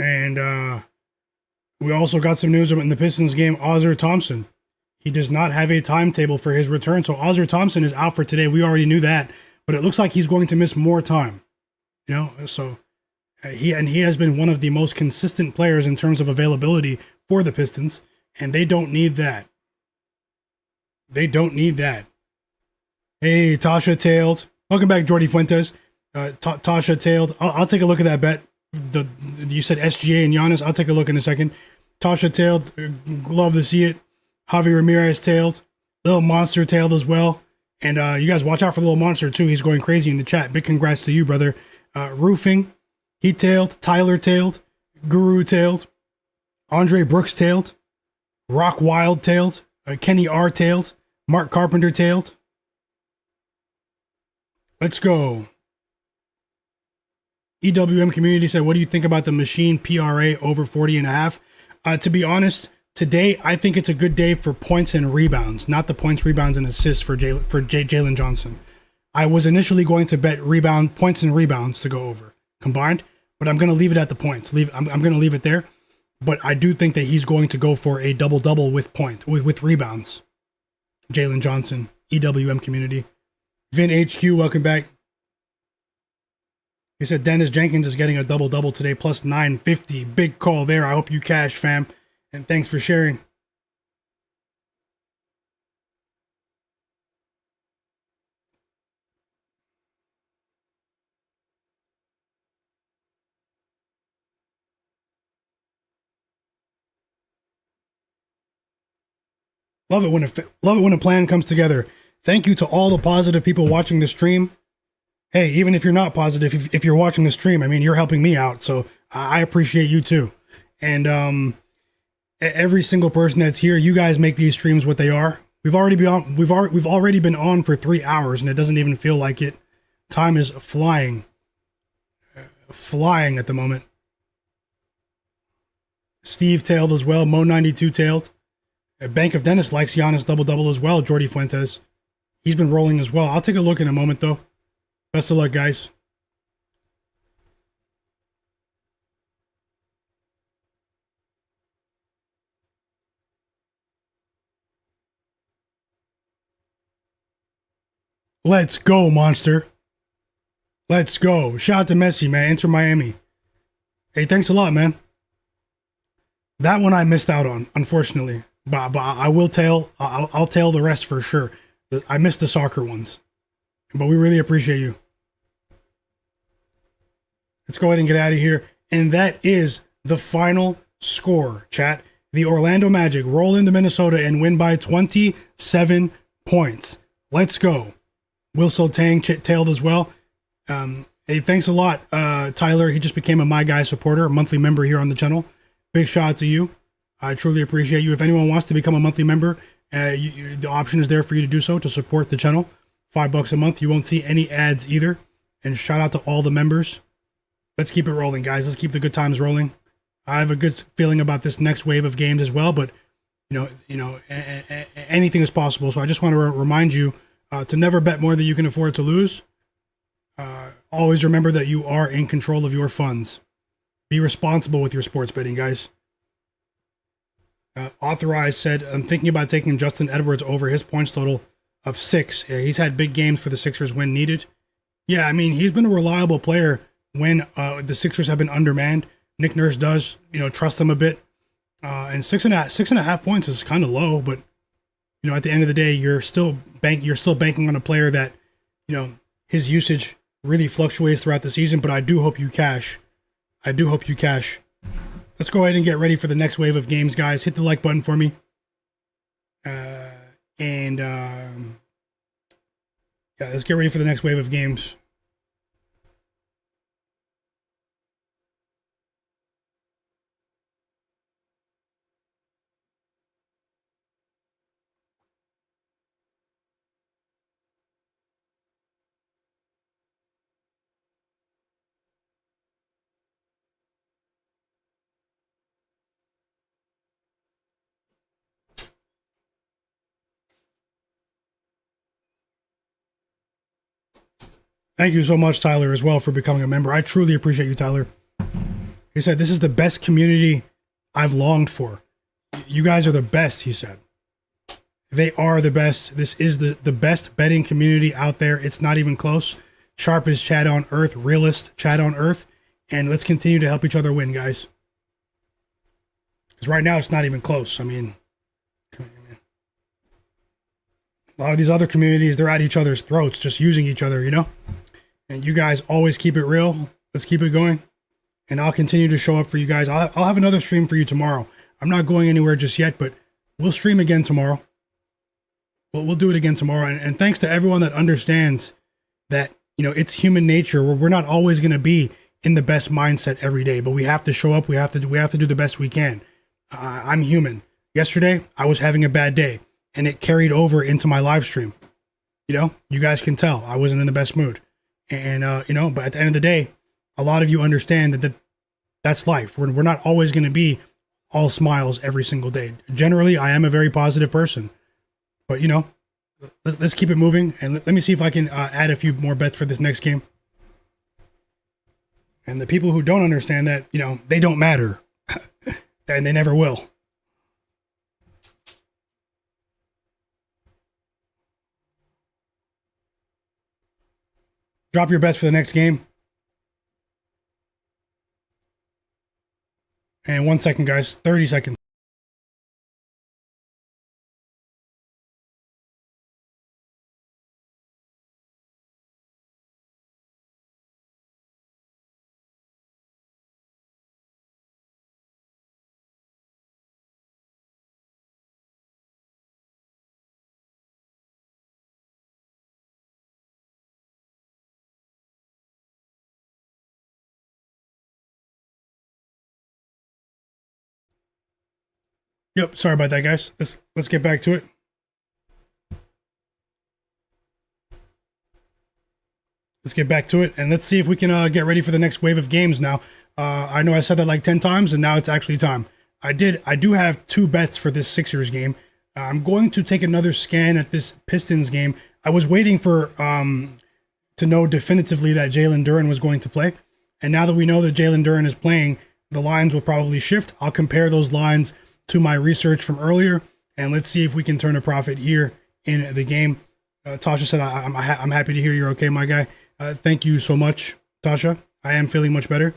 And we also got some news about in the Pistons game, Ozar Thompson. He does not have a timetable for his return. So Ozar Thompson is out for today. We already knew that, but it looks like he's going to miss more time. So he has been one of the most consistent players in terms of availability for the Pistons, and they don't need that. They don't need that. Hey, Tasha tailed. Welcome back, Jordy Fuentes. Tasha tailed. I'll take a look at that bet. You said SGA and Giannis. I'll take a look in a second. Tasha tailed. Love to see it. Javi Ramirez tailed. Little Monster tailed as well. And you guys watch out for Little Monster too. He's going crazy in the chat. Big congrats to you, brother. Roofing. He tailed. Tyler tailed. Guru tailed. Andre Brooks tailed. Rock Wild tailed. Kenny R tailed. Mark Carpenter tailed. Let's go. EWM community said, what do you think about the machine PRA over 40.5? To be honest, today I think it's a good day for points and rebounds, not the points, rebounds, and assists for Jalen Johnson. I was initially going to bet points and rebounds to go over combined, but I'm going to leave it at the points. I'm going to leave it there, but I do think that he's going to go for a double-double with rebounds. Jalen Johnson, EWM community. Vin HQ, welcome back. He said Dennis Jenkins is getting a double-double today, plus 950. Big call there. I hope you cash, fam. And thanks for sharing. Love it when a plan comes together. Thank you to all the positive people watching the stream. Hey, even if you're not positive, if you're watching the stream, I mean, you're helping me out, so I appreciate you too. And every single person that's here, you guys make these streams what they are. We've already been on for 3 hours, and it doesn't even feel like it. Time is flying at the moment. Steve tailed as well. Mo92 tailed. Bank of Dennis likes Giannis double-double as well. Jordy Fuentes. He's been rolling as well. I'll take a look in a moment, though. Best of luck, guys. Let's go, monster. Let's go. Shout out to Messi, man. Inter Miami. Hey, thanks a lot, man. That one I missed out on, unfortunately. But I will tail. I'll tail the rest for sure. I missed the soccer ones. But we really appreciate you. Let's go ahead and get out of here. And that is the final score, chat. The Orlando Magic roll into Minnesota and win by 27 points. Let's go. Will Soltang tailed as well. Hey, thanks a lot, Tyler. He just became a My Guy supporter, a monthly member here on the channel. Big shout out to you. I truly appreciate you. If anyone wants to become a monthly member, the option is there for you to do so to support the channel. $5 a month. You won't see any ads either. And shout out to all the members. Let's keep it rolling, guys. Let's keep the good times rolling. I have a good feeling about this next wave of games as well, but anything is possible. So I just want to remind you to never bet more than you can afford to lose. Always remember that you are in control of your funds. Be responsible with your sports betting, guys. Authorized said, I'm thinking about taking Justin Edwards over his points total of 6. He's had big games for the Sixers when needed. Yeah, I mean, he's been a reliable player when the Sixers have been undermanned. Nick Nurse does, trust them a bit. And 6.5 points is kind of low, but at the end of the day, you're still banking on a player that, his usage really fluctuates throughout the season. But I do hope you cash. Let's go ahead and get ready for the next wave of games, guys. Hit the like button for me. Yeah, let's get ready for the next wave of games. Thank you so much, Tyler, as well, for becoming a member. I truly appreciate you, Tyler. He said, this is the best community I've longed for. You guys are the best, he said. They are the best. This is the best betting community out there. It's not even close. Sharpest chat on earth, realest chat on earth. And let's continue to help each other win, guys. Because right now, it's not even close. I mean, come on, man. A lot of these other communities, they're at each other's throats, just using each other, And you guys always keep it real. Let's keep it going. And I'll continue to show up for you guys. I'll have another stream for you tomorrow. I'm not going anywhere just yet, but we'll stream again tomorrow. We'll do it again tomorrow. And thanks to everyone that understands that, it's human nature. We're not always going to be in the best mindset every day, but we have to show up. We have to do the best we can. I'm human. Yesterday, I was having a bad day, and it carried over into my live stream. You guys can tell I wasn't in the best mood. And, but at the end of the day, a lot of you understand that that's life. We're not always going to be all smiles every single day. Generally, I am a very positive person. But, let's keep it moving. And let me see if I can add a few more bets for this next game. And the people who don't understand that, they don't matter. And they never will. Drop your bets for the next game. And 1 second, guys. 30 seconds. Yep, sorry about that, guys. Let's get back to it. Let's get back to it, and let's see if we can get ready for the next wave of games now. I know I said that like 10 times, and now it's actually time. I do have 2 bets for this Sixers game. I'm going to take another scan at this Pistons game. I was waiting for to know definitively that Jalen Duren was going to play, and now that we know that Jalen Duren is playing, the lines will probably shift. I'll compare those lines to my research from earlier, and let's see if we can turn a profit here in the game. Tasha said, I'm happy to hear you're okay, my guy. Thank you so much, Tasha. I am feeling much better.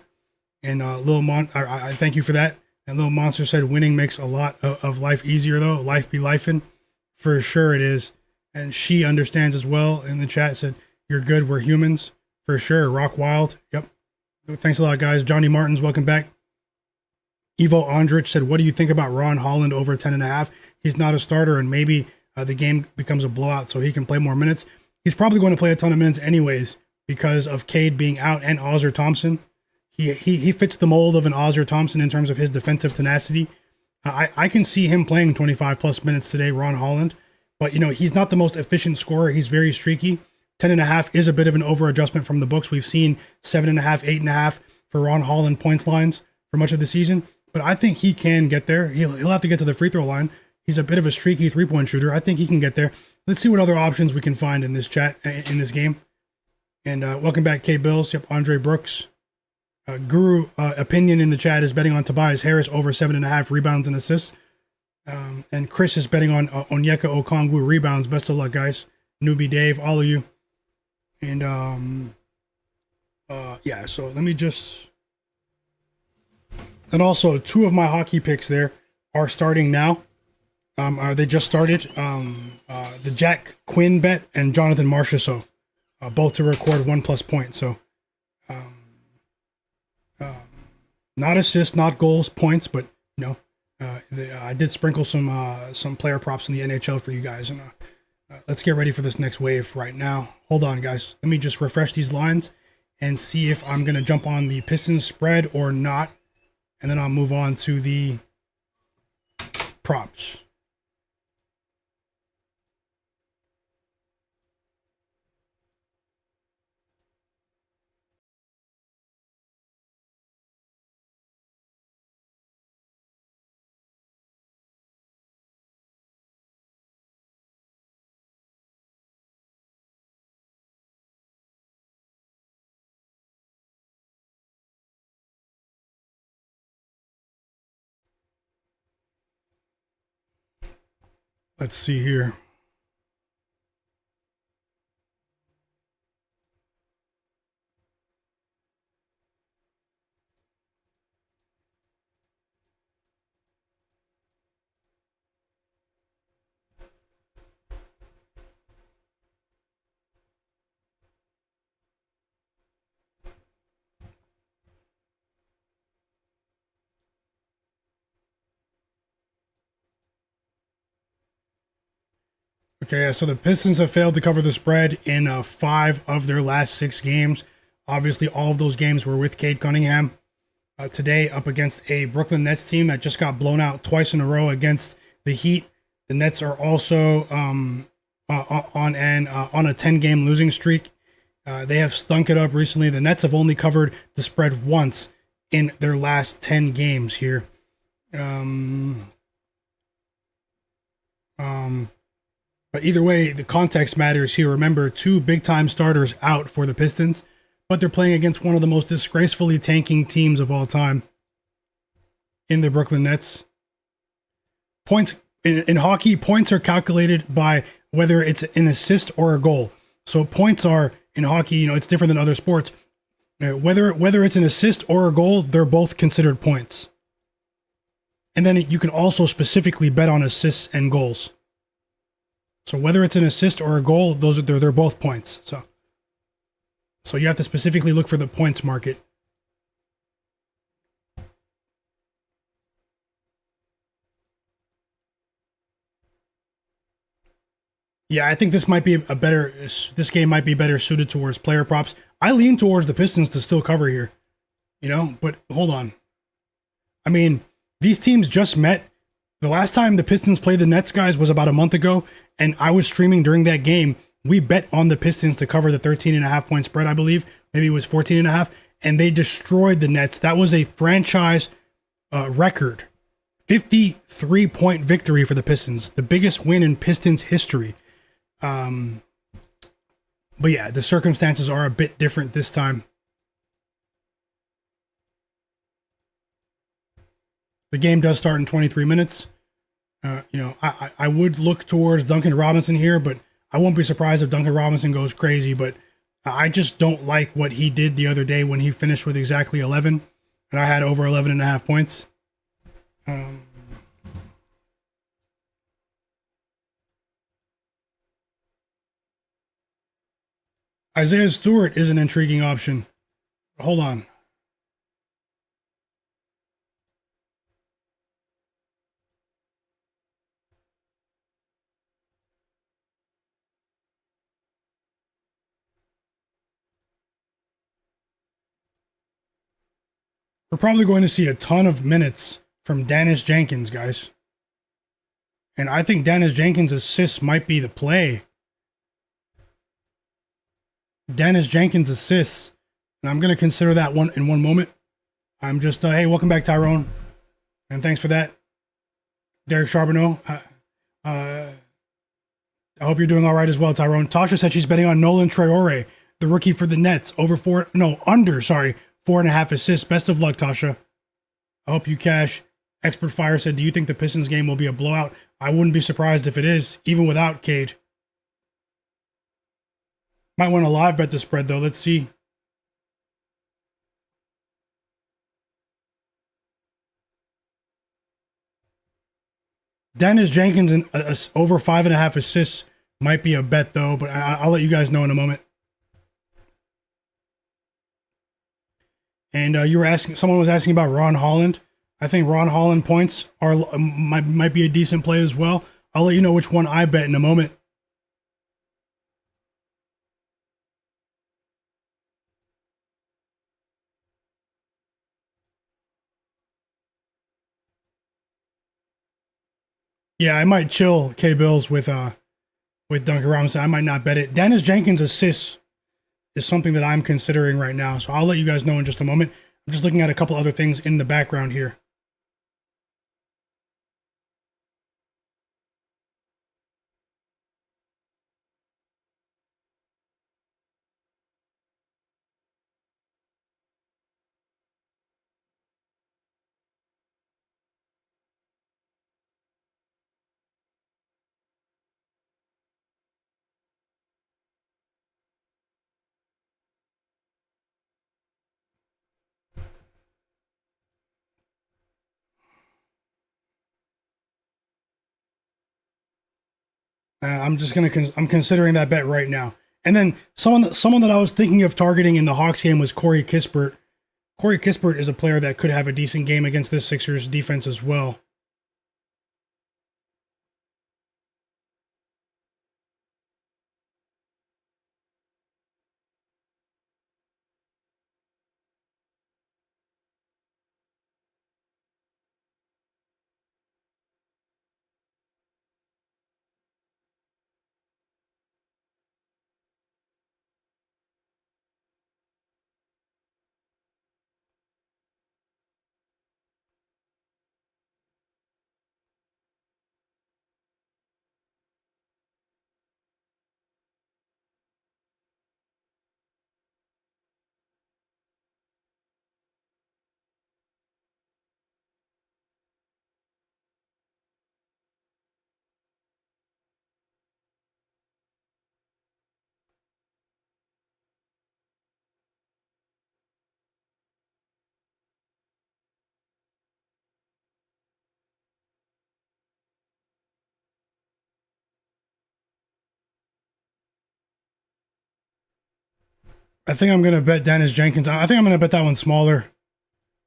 And I thank you for that. And Little Monster said, winning makes a lot of life easier, though. Life be lifing. For sure it is. And she understands as well in the chat, said, you're good, we're humans. For sure. Rock Wild. Yep. Thanks a lot, guys. Johnny Martins, welcome back. Ivo Andrich said, what do you think about Ron Holland over 10.5? He's not a starter, and maybe the game becomes a blowout so he can play more minutes. He's probably going to play a ton of minutes anyways because of Cade being out and Ozzer Thompson. He fits the mold of an Ozzer Thompson in terms of his defensive tenacity. I can see him playing 25 plus minutes today, Ron Holland. But, he's not the most efficient scorer. He's very streaky. 10.5 is a bit of an over adjustment from the books. We've seen 7.5, 8.5 for Ron Holland points lines for much of the season. But I think he can get there. He'll have to get to the free throw line. He's a bit of a streaky 3-point shooter. I think he can get there. Let's see what other options we can find in this chat, in this game. And welcome back, K Bills. Yep, Andre Brooks. Guru Opinion in the chat is betting on Tobias Harris over 7.5 rebounds and assists. And Chris is betting on Onyeka Okongwu rebounds. Best of luck, guys. Newbie Dave, all of you. And yeah, so let me just... And also, 2 of my hockey picks there are starting now. They just started. The Jack Quinn bet and Jonathan Marchessault, both to record 1+ point. So, not assists, not goals, points, but I did sprinkle some player props in the NHL for you guys. And let's get ready for this next wave right now. Hold on, guys. Let me just refresh these lines and see if I'm gonna jump on the Pistons spread or not. And then I'll move on to the props. Let's see here. Okay, so the Pistons have failed to cover the spread in 5 of their last 6 games. Obviously, all of those games were with Cade Cunningham. Today, up against a Brooklyn Nets team that just got blown out twice in a row against the Heat. The Nets are also on a 10-game losing streak. They have stunk it up recently. The Nets have only covered the spread once in their last 10 games here. But either way, the context matters here. Remember, 2 big-time starters out for the Pistons, but they're playing against one of the most disgracefully tanking teams of all time in the Brooklyn Nets. Points in hockey, points are calculated by whether it's an assist or a goal. So points are, in hockey, it's different than other sports. Whether it's an assist or a goal, they're both considered points. And then you can also specifically bet on assists and goals. So whether it's an assist or a goal, they're both points. So you have to specifically look for the points market. Yeah, I think this game might be better suited towards player props. I lean towards the Pistons to still cover here. But hold on. I mean, these teams just met. The last time the Pistons played the Nets, guys, was about a month ago, and I was streaming during that game. We bet on the Pistons to cover the 13.5 point spread, I believe. Maybe it was 14.5, and they destroyed the Nets. That was a franchise record. 53-point victory for the Pistons. The biggest win in Pistons history. But yeah, the circumstances are a bit different this time. The game does start in 23 minutes. I would look towards Duncan Robinson here, but I won't be surprised if Duncan Robinson goes crazy. But I just don't like what he did the other day when he finished with exactly 11, and I had over 11.5 points. Isaiah Stewart is an intriguing option. Hold on. We're probably going to see a ton of minutes from Dennis Jenkins, guys. And I think Dennis Jenkins' assists might be the play. Dennis Jenkins' assists. And I'm going to consider that one in one moment. I'm just, hey, welcome back, Tyrone. And thanks for that. Derek Charbonneau. I hope you're doing all right as well, Tyrone. Tasha said she's betting on Nolan Traore, the rookie for the Nets, under 4.5 assists. Best of luck, Tasha. I hope you cash. Expert Fire said, do you think the Pistons game will be a blowout? I wouldn't be surprised if it is, even without Cade. Might want to live bet the spread, though. Let's see. Dennis Jenkins and over 5.5 assists might be a bet, though, but I'll let you guys know in a moment. And you were asking, someone was asking about Ron Holland. I think Ron Holland points might be a decent play as well. I'll let you know which one I bet in a moment. Yeah, I might chill K-Bills with Duncan Robinson. I might not bet it. Dennis Jenkins' assists is something that I'm considering right now, so I'll let you guys know in just a moment. I'm just looking at a couple other things in the background here. I'm considering that bet right now. And then someone that I was thinking of targeting in the Hawks game was Corey Kispert. Corey Kispert is a player that could have a decent game against this Sixers defense as well. I think I'm going to bet Dennis Jenkins. I think I'm going to bet that one smaller.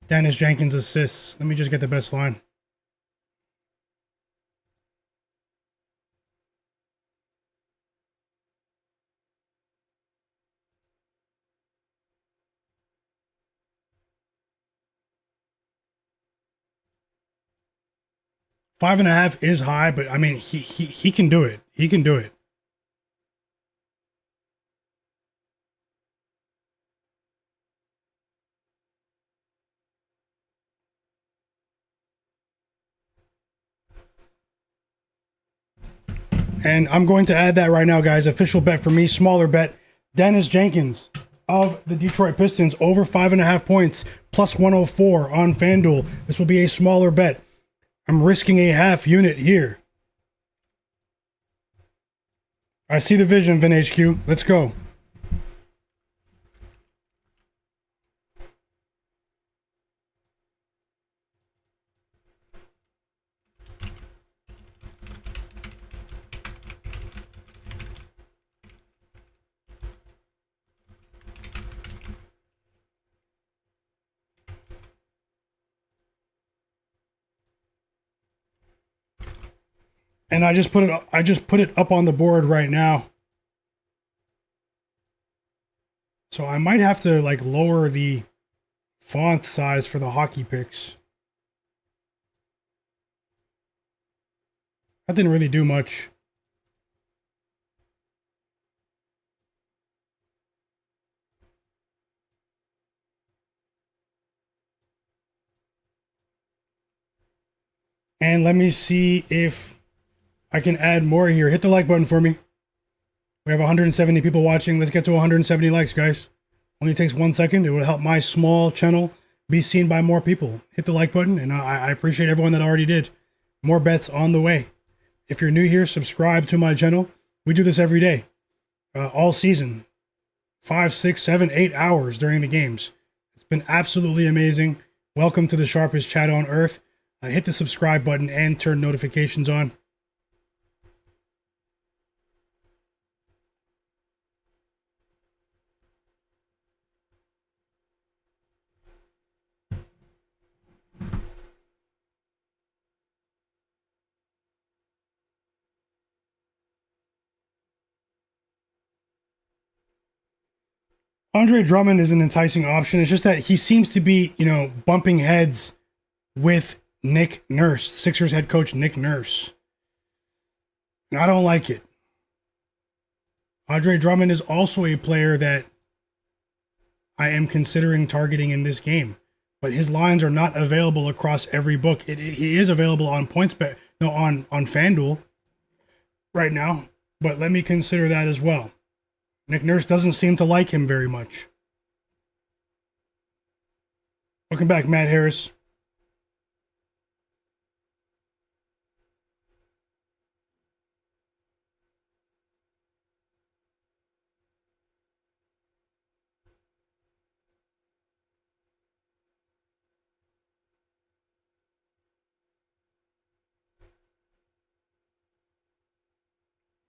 Dennis Jenkins assists. Let me just get the best line. 5.5 is high, but I mean, he can do it. He can do it. And I'm going to add that right now, guys. Official bet for me, smaller bet. Dennis Jenkins of the Detroit Pistons over 5.5 points, plus 104 on FanDuel. This will be a smaller bet. I'm risking a half unit here. I see the vision, Vin HQ. Let's go. And I just put it up on the board right now. So I might have to like lower the font size for the hockey picks. That didn't really do much. And let me see if I can add more here. Hit the like button for me. We have 170 people watching. Let's get to 170 likes, guys. Only takes 1 second. It will help my small channel be seen by more people. Hit the like button, and I appreciate everyone that already did. More bets on the way. If you're new here, subscribe to my channel. We do this every day, all season. 5, 6, 7, 8 hours during the games. It's been absolutely amazing. Welcome to the sharpest chat on earth. Hit the subscribe button and turn notifications on. Andre Drummond is an enticing option. It's just that he seems to be, bumping heads with Nick Nurse, Sixers head coach Nick Nurse. And I don't like it. Andre Drummond is also a player that I am considering targeting in this game, but his lines are not available across every book. He is available on PointsBet, on FanDuel right now, but let me consider that as well. Nick Nurse doesn't seem to like him very much. Welcome back, Matt Harris.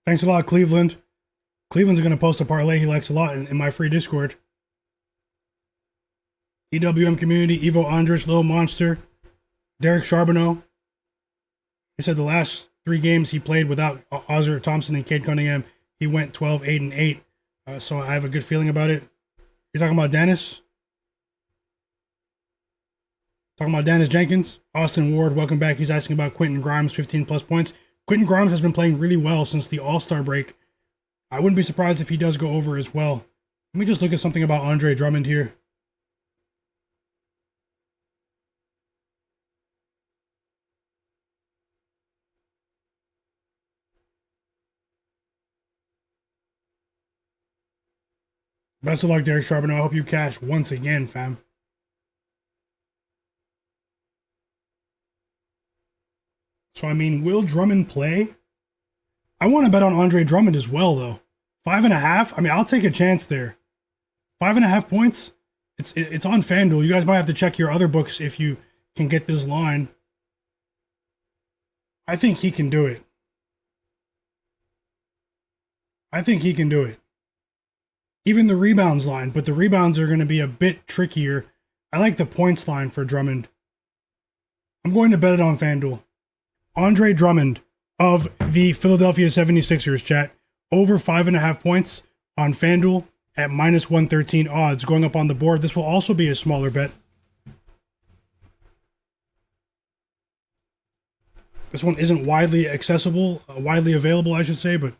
Thanks a lot, Cleveland. Cleveland's going to post a parlay he likes a lot in my free Discord. EWM Community, Evo Andres, Lil Monster, Derek Charbonneau. He said the last 3 games he played without Ozzer Thompson and Cade Cunningham, he went 12, 8, and 8. So I have a good feeling about it. You're talking about Dennis? Talking about Dennis Jenkins? Austin Ward, welcome back. He's asking about Quentin Grimes, 15 plus points. Quentin Grimes has been playing really well since the All-Star break. I wouldn't be surprised if he does go over as well. Let me just look at something about Andre Drummond here. Best of luck, Derek Charbonneau. I hope you cash once again, fam. So, I mean, will Drummond play? I want to bet on Andre Drummond as well, though. 5.5? I mean, I'll take a chance there. 5.5 points? It's on FanDuel. You guys might have to check your other books if you can get this line. I think he can do it. I think he can do it. Even the rebounds line, but the rebounds are going to be a bit trickier. I like the points line for Drummond. I'm going to bet it on FanDuel. Andre Drummond of the Philadelphia 76ers, chat. Over 5.5 points on FanDuel at minus 113 odds going up on the board. This will also be a smaller bet. This one isn't widely accessible, widely available, I should say, but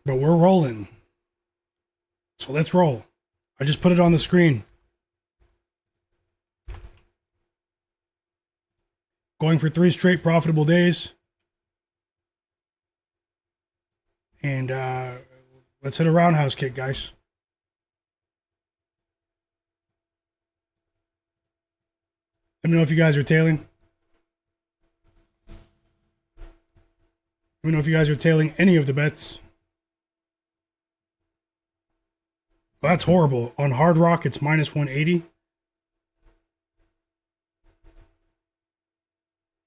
we're rolling. So let's roll. I just put it on the screen. Going for 3 straight profitable days. And let's hit a roundhouse kick, guys. Let me know if you guys are tailing. Let me know if you guys are tailing any of the bets. Well, that's horrible. On Hard Rock, it's minus 180.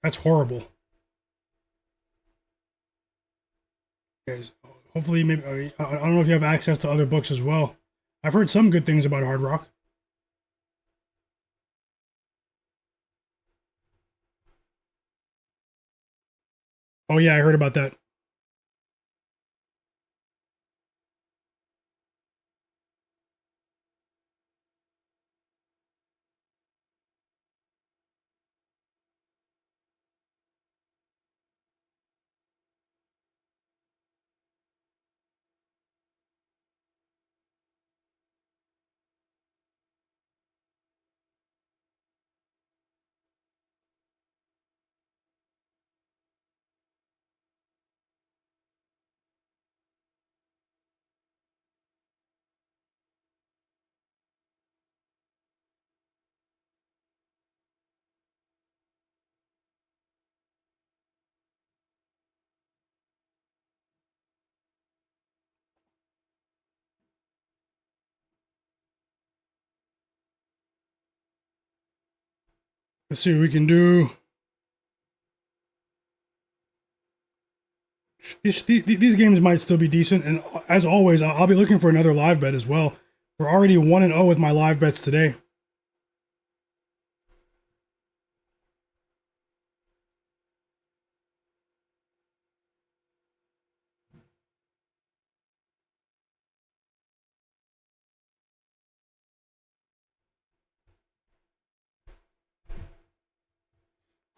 That's horrible. Guys, hopefully, maybe I don't know if you have access to other books as well. I've heard some good things about Hard Rock. Oh yeah, I heard about that. Let's see what we can do. These games might still be decent, and as always, I'll be looking for another live bet as well. We're already 1-0 with my live bets today.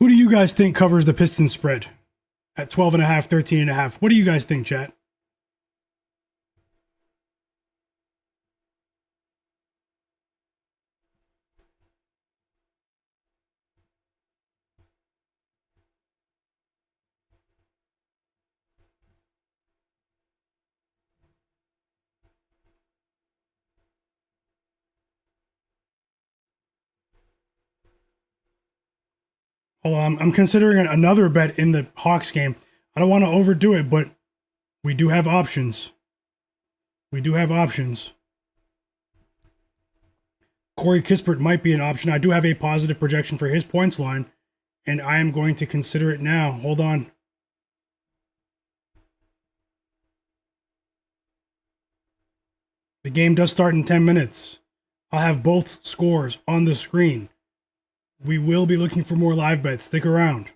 Who do you guys think covers the Pistons spread at 12.5, 13.5? What do you guys think, chat? Oh, I'm considering another bet in the Hawks game. I don't want to overdo it, but we do have options. We do have options. Corey Kispert might be an option. I do have a positive projection for his points line, and I am going to consider it now. Hold on. The game does start in 10 minutes. I'll have both scores on the screen. We will be looking for more live bets. Stick around.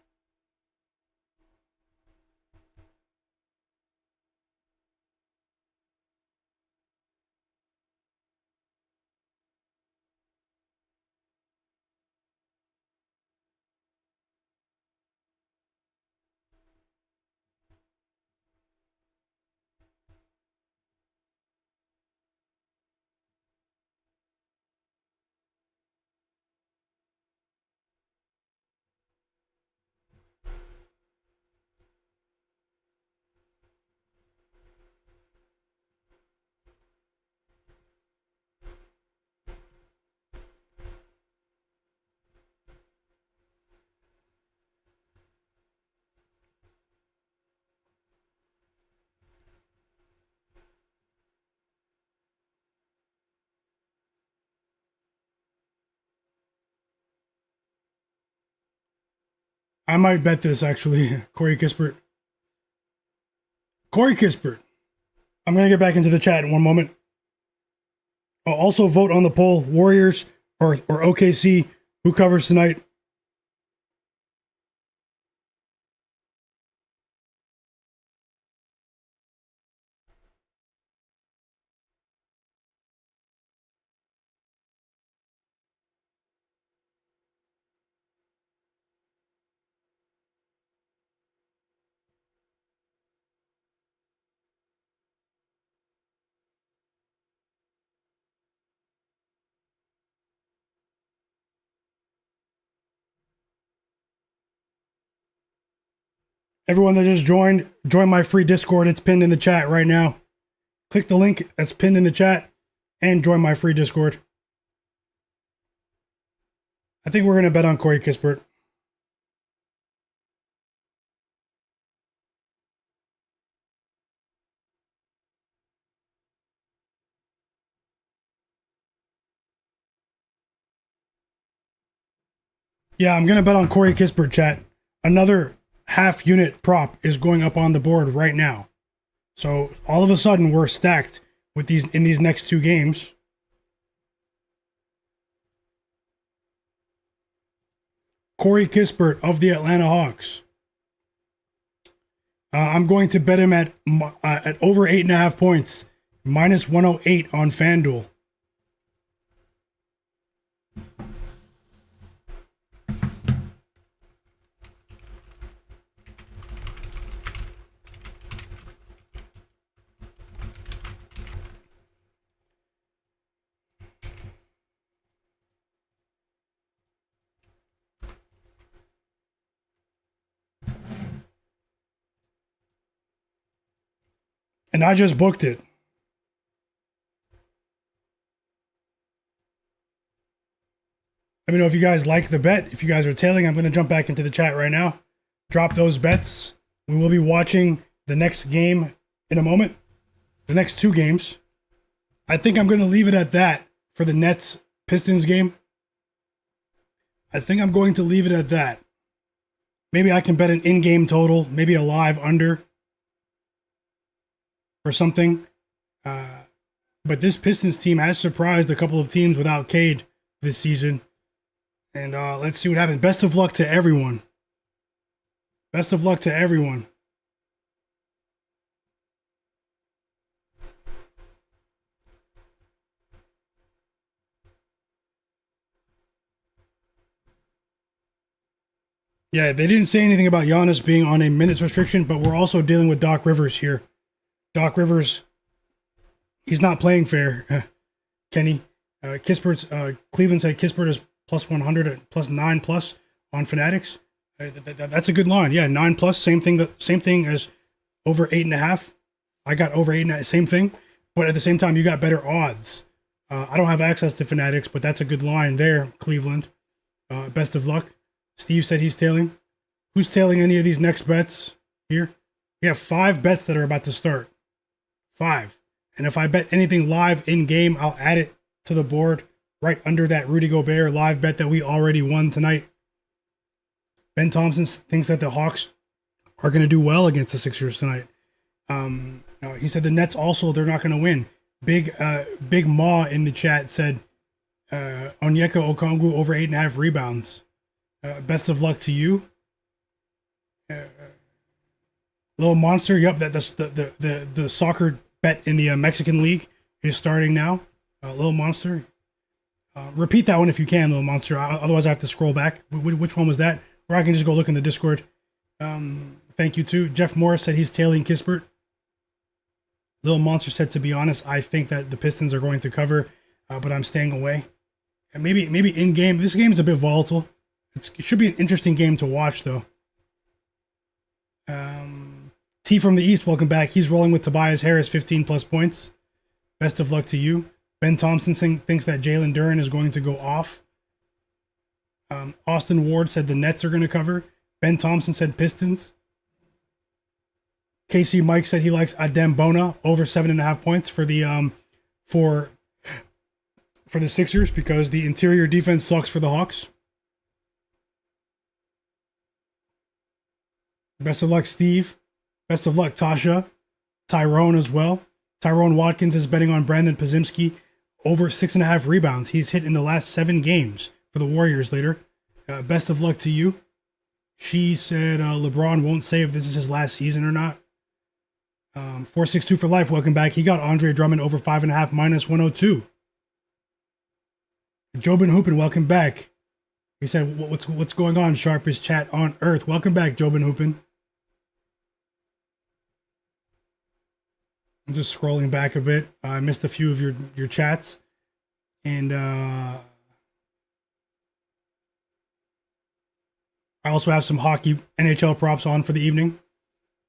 I might bet this actually. Corey Kispert. Corey Kispert. I'm going to get back into the chat in one moment. I'll also vote on the poll. Warriors or OKC. Who covers tonight? Everyone that just join my free Discord. It's pinned in the chat right now. Click the link that's pinned in the chat and join my free Discord. I think we're going to bet on Corey Kispert. Yeah, I'm going to bet on Corey Kispert, chat. Another half unit prop is going up on the board right now. So all of a sudden we're stacked with these next two games. Corey Kispert of the Atlanta Hawks. I'm going to bet him at over 8.5 points, minus 108 on FanDuel. And I just booked it. Let me know if you guys like the bet. If you guys are tailing, I'm going to jump back into the chat right now. Drop those bets. We will be watching the next game in a moment. The next two games. I think I'm going to leave it at that for the Nets Pistons game. I think I'm going to leave it at that. Maybe I can bet an in-game total, maybe a live under or something. But this Pistons team has surprised a couple of teams without Cade this season. And let's see what happens. Best of luck to everyone. Best of luck to everyone. Yeah, they didn't say anything about Giannis being on a minutes restriction, but we're also dealing with Doc Rivers here. Doc Rivers, he's not playing fair, Kenny. Kispert's, Cleveland said Kispert is plus 100 and plus 9 plus on Fanatics. That's a good line. Yeah, 9 plus, same thing as over 8.5. I got over 8.5, same thing. But at the same time, you got better odds. I don't have access to Fanatics, but that's a good line there, Cleveland. Best of luck. Steve said he's tailing. Who's tailing any of these next bets here? We have 5 bets that are about to start. 5. And if I bet anything live in game, I'll add it to the board right under that Rudy Gobert live bet that we already won tonight. Ben Thompson thinks that the Hawks are going to do well against the Sixers tonight. He said the Nets also, they're not going to win. Big Ma in the chat said Onyeka Okongwu over 8.5 rebounds. Best of luck to you. Little Monster, yep, that's the soccer bet in the Mexican League is starting now. Little Monster. Repeat that one if you can, Little Monster. Otherwise, I have to scroll back. Which one was that? Or I can just go look in the Discord. Thank you, too. Jeff Morris said he's tailing Kispert. Little Monster said, to be honest, I think that the Pistons are going to cover, but I'm staying away. And maybe in game. This game is a bit volatile. It should be an interesting game to watch, though. T from the East, welcome back. He's rolling with Tobias Harris, 15 plus points. Best of luck to you. Ben Thompson thinks that Jalen Duren is going to go off. Austin Ward said the Nets are going to cover. Ben Thompson said Pistons. KC Mike said he likes Adem Bona over 7.5 points for the for the Sixers because the interior defense sucks for the Hawks. Best of luck, Steve. Best of luck, Tasha. Tyrone as well. Tyrone Watkins is betting on Brandon Podziemski over 6.5 rebounds. He's hit in the last 7 games for the Warriors later. Best of luck to you. She said LeBron won't say if this is his last season or not. 462 for life, welcome back. He got Andre Drummond over 5.5 minus 102. Jobin Hoopin, welcome back. He said, what's going on, sharpest chat on earth? Welcome back, Jobin Hoopin. I'm just scrolling back a bit. I missed a few of your chats. And I also have some hockey NHL props on for the evening.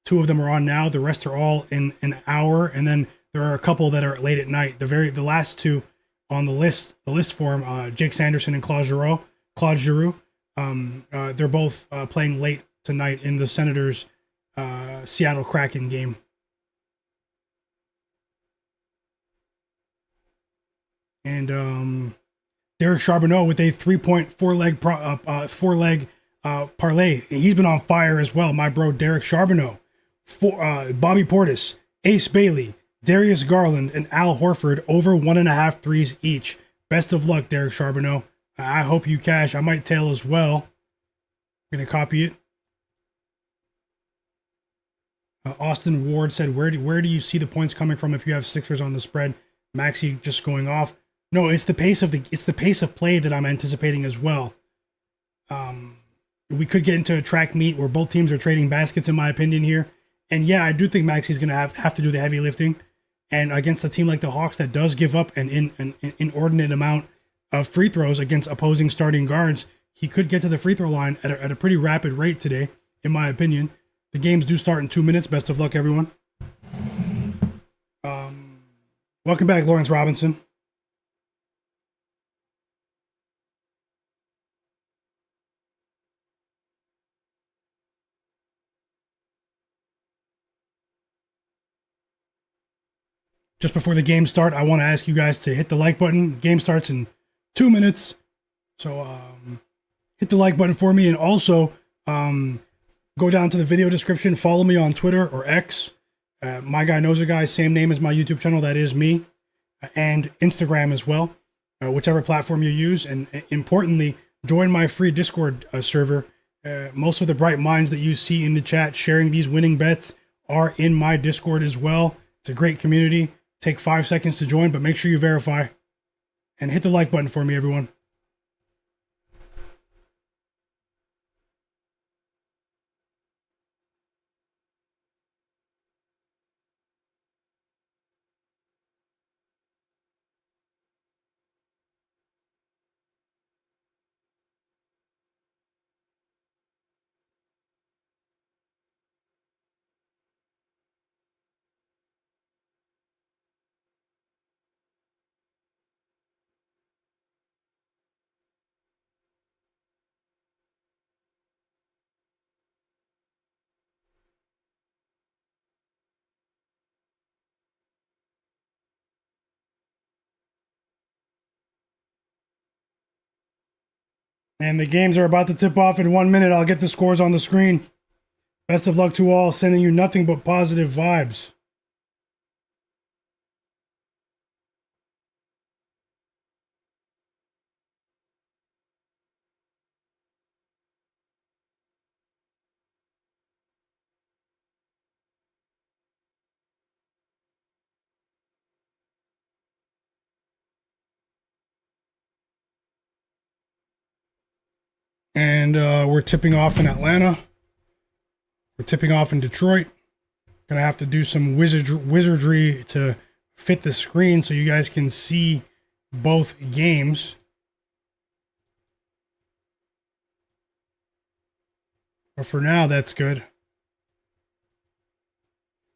2 of them are on now. The rest are all in an hour, and then there are a couple that are late at night. The last 2 on the list form, Jake Sanderson and Claude Giroux. They're both playing late tonight in the Senators Seattle Kraken game. And Derek Charbonneau with a 3-point 4-leg parlay. He's been on fire as well. My bro Derek Charbonneau, Bobby Portis, Ace Bailey, Darius Garland, and Al Horford over 1.5 threes each. Best of luck, Derek Charbonneau. I hope you cash. I might tail as well. I'm gonna copy it. Austin Ward said, "Where do you see the points coming from if you have Sixers on the spread?" Maxey just going off. No, it's the pace of play that I'm anticipating as well. We could get into a track meet where both teams are trading baskets, in my opinion here. And yeah, I do think Maxey's going to have to do the heavy lifting. And against a team like the Hawks that does give up an inordinate amount of free throws against opposing starting guards, he could get to the free throw line at a pretty rapid rate today, in my opinion. The games do start in 2 minutes. Best of luck, everyone. Welcome back, Lawrence Robinson. Just before the game start, I want to ask you guys to hit the like button. Game starts in 2 minutes. So hit the like button for me. And also go down to the video description. Follow me on Twitter or X. Myguyknowsaguy, same name as my YouTube channel. That is me. And Instagram as well. Whichever platform you use. And importantly, join my free Discord server. Most of the bright minds that you see in the chat sharing these winning bets are in my Discord as well. It's a great community. Take 5 seconds to join, but make sure you verify. And hit the like button for me, everyone. And the games are about to tip off in 1 minute. I'll get the scores on the screen. Best of luck to all. Sending you nothing but positive vibes. And we're tipping off in Atlanta. We're tipping off in Detroit. Gonna have to do some wizardry to fit the screen so you guys can see both games. But for now, that's good.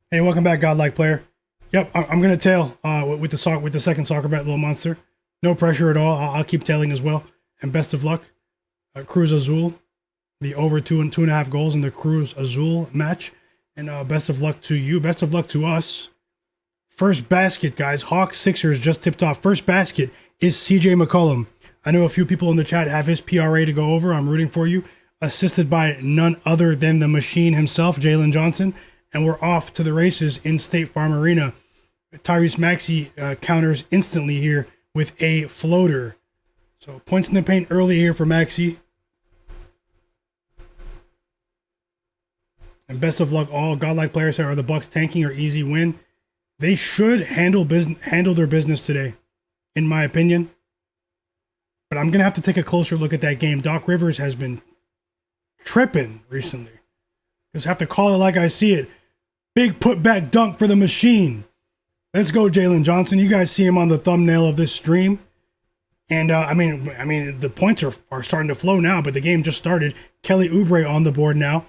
Hey, welcome back, Godlike Player. Yep, I'm gonna tail with the second soccer bet, Little Monster. No pressure at all. I'll keep tailing as well. And best of luck. Cruz Azul, the over 2.5 goals in the Cruz Azul match. And best of luck to you. Best of luck to us. First basket, guys. Hawks Sixers just tipped off. First basket is CJ McCollum. I know a few people in the chat have his PRA to go over. I'm rooting for you. Assisted by none other than the machine himself, Jalen Johnson. And we're off to the races in State Farm Arena. Tyrese Maxey counters instantly here with a floater. So points in the paint early here for Maxey. And best of luck all. Godlike players say, are the Bucks tanking or easy win? They should handle their business today, in my opinion. But I'm going to have to take a closer look at that game. Doc Rivers has been tripping recently. Just have to call it like I see it. Big putback dunk for the machine. Let's go, Jalen Johnson. You guys see him on the thumbnail of this stream. And I mean, the points are starting to flow now, but the game just started. Kelly Oubre on the board now.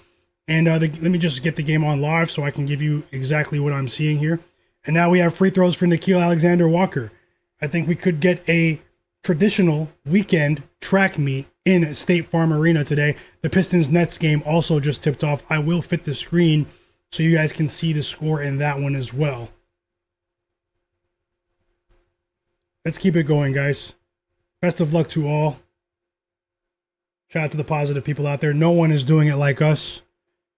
And let me just get the game on live so I can give you exactly what I'm seeing here. And now we have free throws for Nickeil Alexander-Walker. I think we could get a traditional weekend track meet in State Farm Arena today. The Pistons-Nets game also just tipped off. I will fit the screen so you guys can see the score in that one as well. Let's keep it going, guys. Best of luck to all. Shout out to the positive people out there. No one is doing it like us.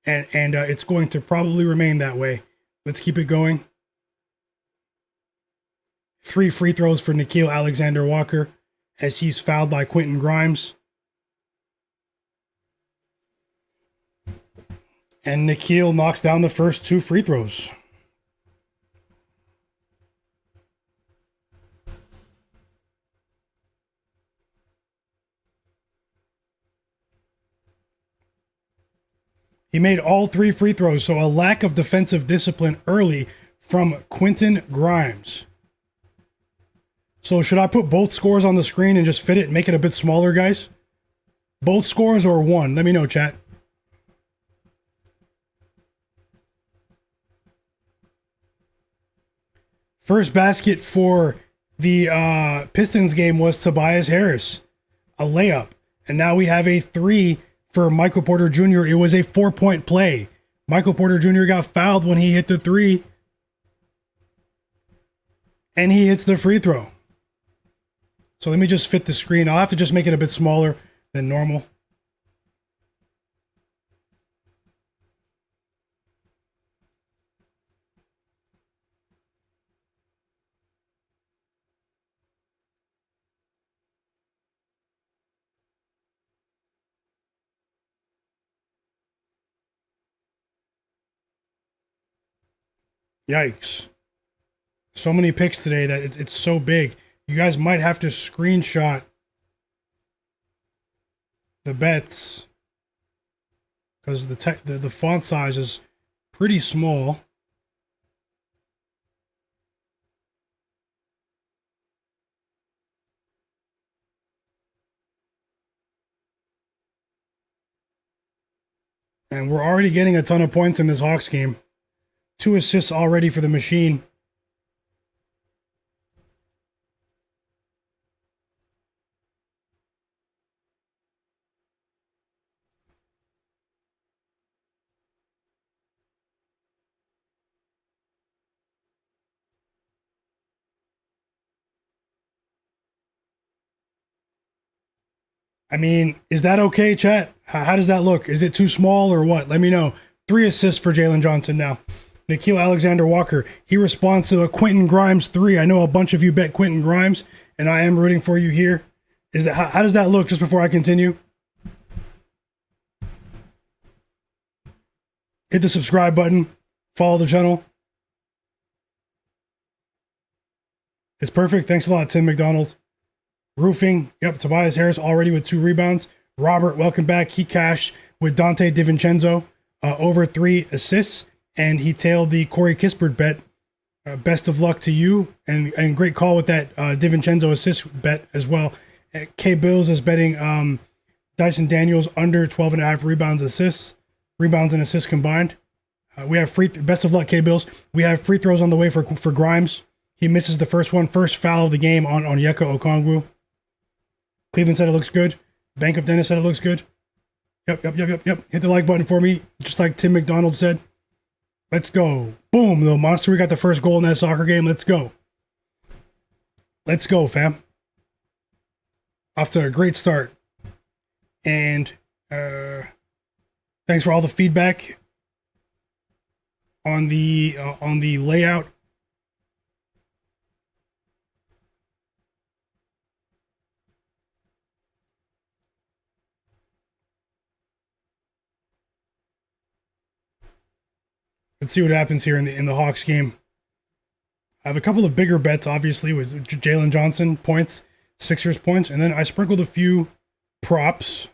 And it's going to probably remain that way. Let's keep it going. 3 free throws for Nickeil Alexander-Walker as he's fouled by Quentin Grimes. And Nickeil knocks down the first 2 free throws. He made all 3 free throws, so a lack of defensive discipline early from Quentin Grimes. So should I put both scores on the screen and just fit it and make it a bit smaller, guys? Both scores or one? Let me know, chat. First basket for the Pistons game was Tobias Harris, a layup. And now we have a 3 for Michael Porter Jr. It was a 4-point play. Michael Porter Jr. got fouled when he hit the 3. And he hits the free throw. So let me just fit the screen. I'll have to just make it a bit smaller than normal. Yikes. So many picks today that it's so big. You guys might have to screenshot the bets because the font size is pretty small. And we're already getting a ton of points in this Hawks game. 2 assists already for the machine. I mean, is that okay, chat? How does that look? Is it too small or what? Let me know. 3 assists for Jalen Johnson now. Nickeil Alexander-Walker, he responds to a Quentin Grimes 3. I know a bunch of you bet Quentin Grimes, and I am rooting for you here. Is that how does that look just before I continue? Hit the subscribe button. Follow the channel. It's perfect. Thanks a lot, Tim McDonald. Roofing. Yep, Tobias Harris already with 2 rebounds. Robert, welcome back. He cashed with Dante DiVincenzo over 3 assists. And he tailed the Corey Kispert bet. Best of luck to you. And great call with that DiVincenzo assist bet as well. K Bills is betting Dyson Daniels under 12.5 rebounds and assists combined. We have best of luck, K Bills. We have free throws on the way for Grimes. He misses the first one. First foul of the game on Onyeka Okongwu. Cleveland said it looks good. Bank of Dennis said it looks good. Yep. Hit the like button for me, just like Tim McDonald said. Let's go. Boom, little monster. We got the first goal in that soccer game. Let's go. Let's go, fam. Off to a great start. And thanks for all the feedback on the layout. Let's see what happens here in the Hawks game. I have a couple of bigger bets, obviously, with Jalen Johnson points, Sixers points, and then I sprinkled a few props.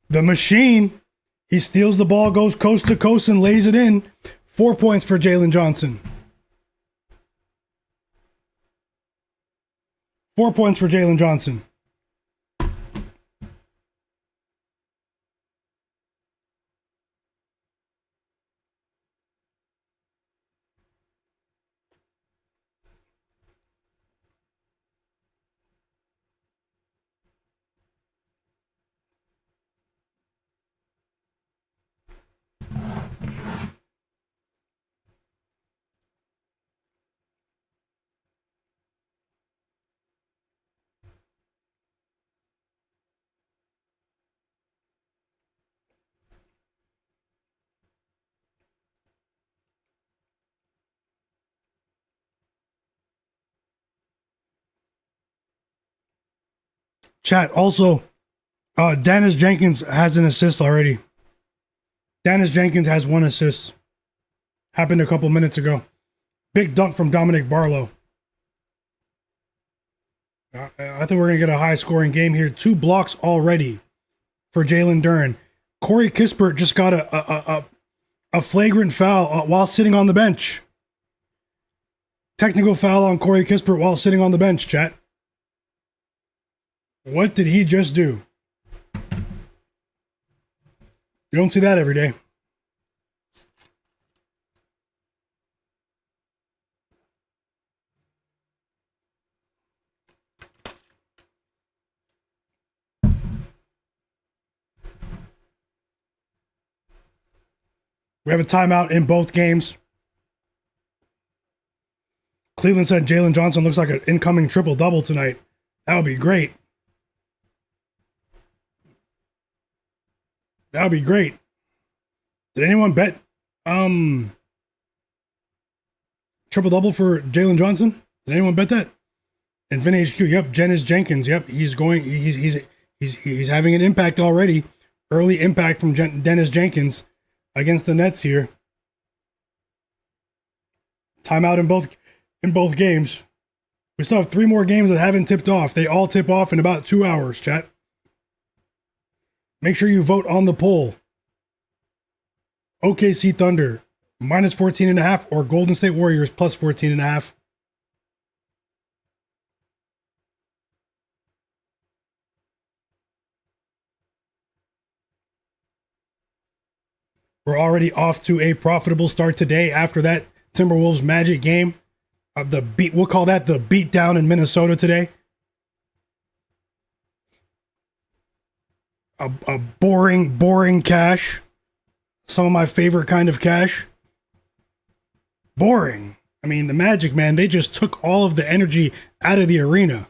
The machine, he steals the ball, goes coast to coast, and lays it in. 4 points for Jalen Johnson. 4 points for Jalen Johnson. Chat. Also, Dennis Jenkins has an assist already. Dennis Jenkins has 1 assist. Happened a couple minutes ago. Big dunk from Dominic Barlow. I think we're going to get a high-scoring game here. 2 blocks already for Jalen Duren. Corey Kispert just got a flagrant foul while sitting on the bench. Technical foul on Corey Kispert while sitting on the bench, chat. What did he just do? You don't see that every day. We have a timeout in both games. Cleveland said Jalen Johnson looks like an incoming triple-double tonight. That would be great. That would be great. Did anyone bet triple-double for Jalen Johnson? Did anyone bet that? And Vin HQ, yep, Dennis Jenkins, yep, he's having an impact already. Early impact from Dennis Jenkins against the Nets here. Timeout in both games. We still have 3 more games that haven't tipped off. They all tip off in about 2 hours, chat. Make sure you vote on the poll. OKC Thunder minus 14.5 or Golden State Warriors plus 14.5. We're already off to a profitable start today after that Timberwolves Magic game. We'll call that the beatdown in Minnesota today. A boring cash. Some of my favorite kind of cash. Boring. I mean, the Magic, man, they just took all of the energy out of the arena.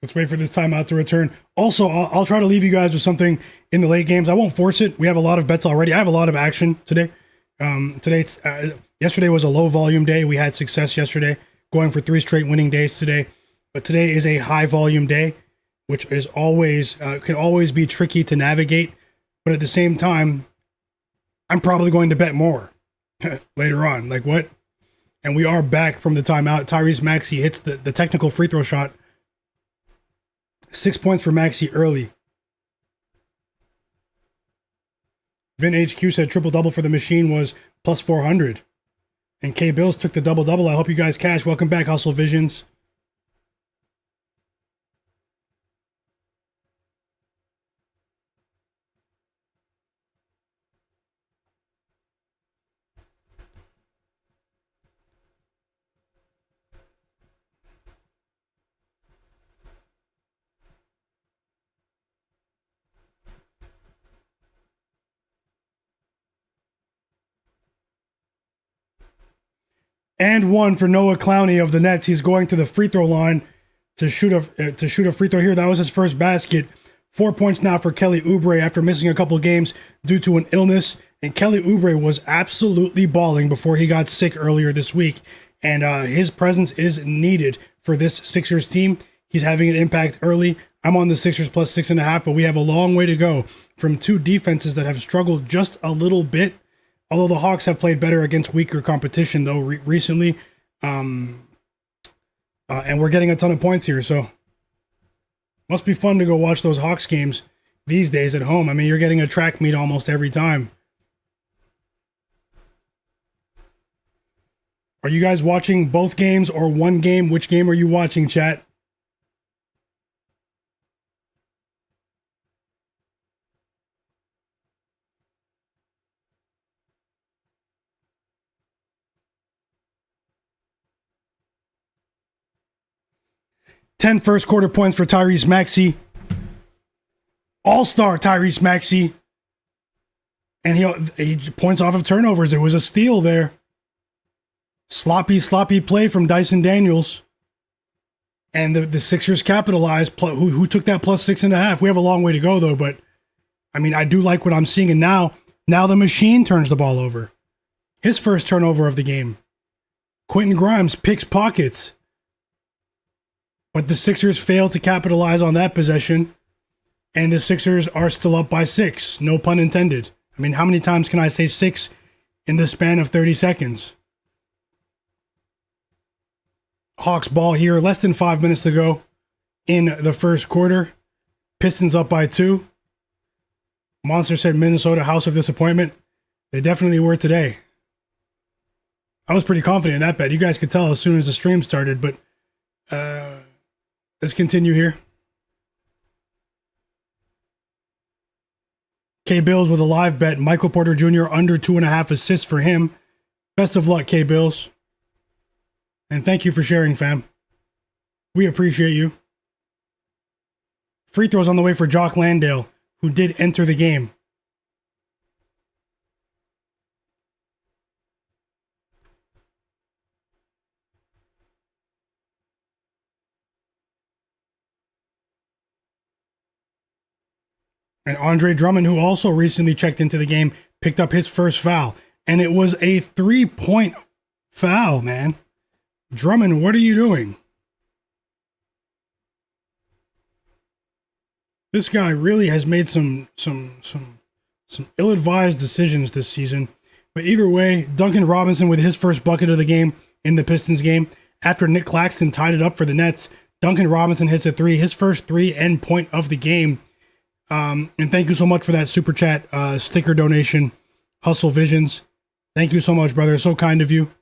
Let's wait for this timeout to return. Also, I'll try to leave you guys with something in the late games. I won't force it. We have a lot of bets already. I have a lot of action today. Yesterday was a low volume day. We had success yesterday, going for 3 straight winning days today. But today is a high volume day, which is always can always be tricky to navigate. But at the same time, I'm probably going to bet more later on. Like what? And we are back from the timeout. Tyrese Maxey hits the technical free throw shot. 6 points for Maxey early. Vin HQ said triple-double for the machine was plus 400. And K Bills took the double-double. I hope you guys cash. Welcome back, Hustle Visions. And 1 for Noah Clowney of the Nets. He's going to the free throw line to shoot a free throw here. That was his first basket. 4 points now for Kelly Oubre after missing a couple games due to an illness. And Kelly Oubre was absolutely balling before he got sick earlier this week. And his presence is needed for this Sixers team. He's having an impact early. I'm on the Sixers plus 6.5, but we have a long way to go from 2 defenses that have struggled just a little bit. Although the Hawks have played better against weaker competition, though, recently. And we're getting a ton of points here, so must be fun to go watch those Hawks games these days at home. I mean, you're getting a track meet almost every time. Are you guys watching both games or one game? Which game are you watching, chat? 10 first quarter points for Tyrese Maxey. All-star Tyrese Maxey. And he points off of turnovers. It was a steal there. Sloppy play from Dyson Daniels. And the Sixers capitalized. Who took that plus 6.5? We have a long way to go, though. But, I mean, I do like what I'm seeing. And now the machine turns the ball over. His first turnover of the game. Quentin Grimes picks pockets. But the Sixers fail to capitalize on that possession. And the Sixers are still up by 6. No pun intended. I mean, how many times can I say 6 in the span of 30 seconds? Hawks ball here. Less than 5 minutes to go in the first quarter. Pistons up by 2. Monster said Minnesota house of disappointment. They definitely were today. I was pretty confident in that bet. You guys could tell as soon as the stream started, but let's continue here. K-Bills with a live bet. Michael Porter Jr. under 2.5 assists for him. Best of luck, K-Bills. And thank you for sharing, fam. We appreciate you. Free throws on the way for Jock Landale, who did enter the game. And Andre Drummond, who also recently checked into the game, picked up his first foul. And it was a 3-point foul, man. Drummond, what are you doing? This guy really has made some ill-advised decisions this season. But either way, Duncan Robinson with his first bucket of the game in the Pistons game. After Nick Claxton tied it up for the Nets, Duncan Robinson hits a 3, his first 3 point of the game. And thank you so much for that super chat sticker donation, Hustle Visions. Thank you so much, brother. So kind of you.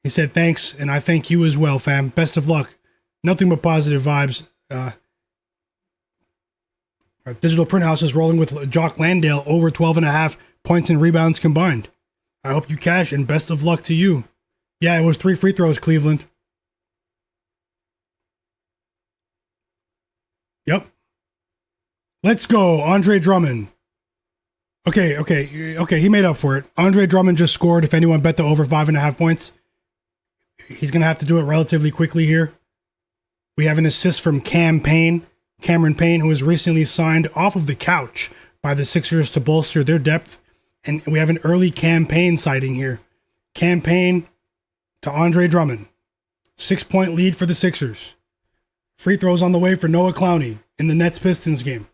He said thanks, and I thank you as well, fam. Best of luck. Nothing but positive vibes. Our Digital Print House is rolling with Jock Landale over 12.5 points and rebounds combined. I hope you cash, and best of luck to you. Yeah, it was 3 free throws, Cleveland. Yep. Let's go, Andre Drummond. Okay, he made up for it. Andre Drummond just scored. If anyone bet the over 5.5 points, he's going to have to do it relatively quickly here. We have an assist from Cameron Payne, who was recently signed off of the couch by the Sixers to bolster their depth. And we have an early Cam Payne sighting here. Cam Payne to Andre Drummond. 6-point lead for the Sixers. Free throws on the way for Noah Clowney in the Nets-Pistons game.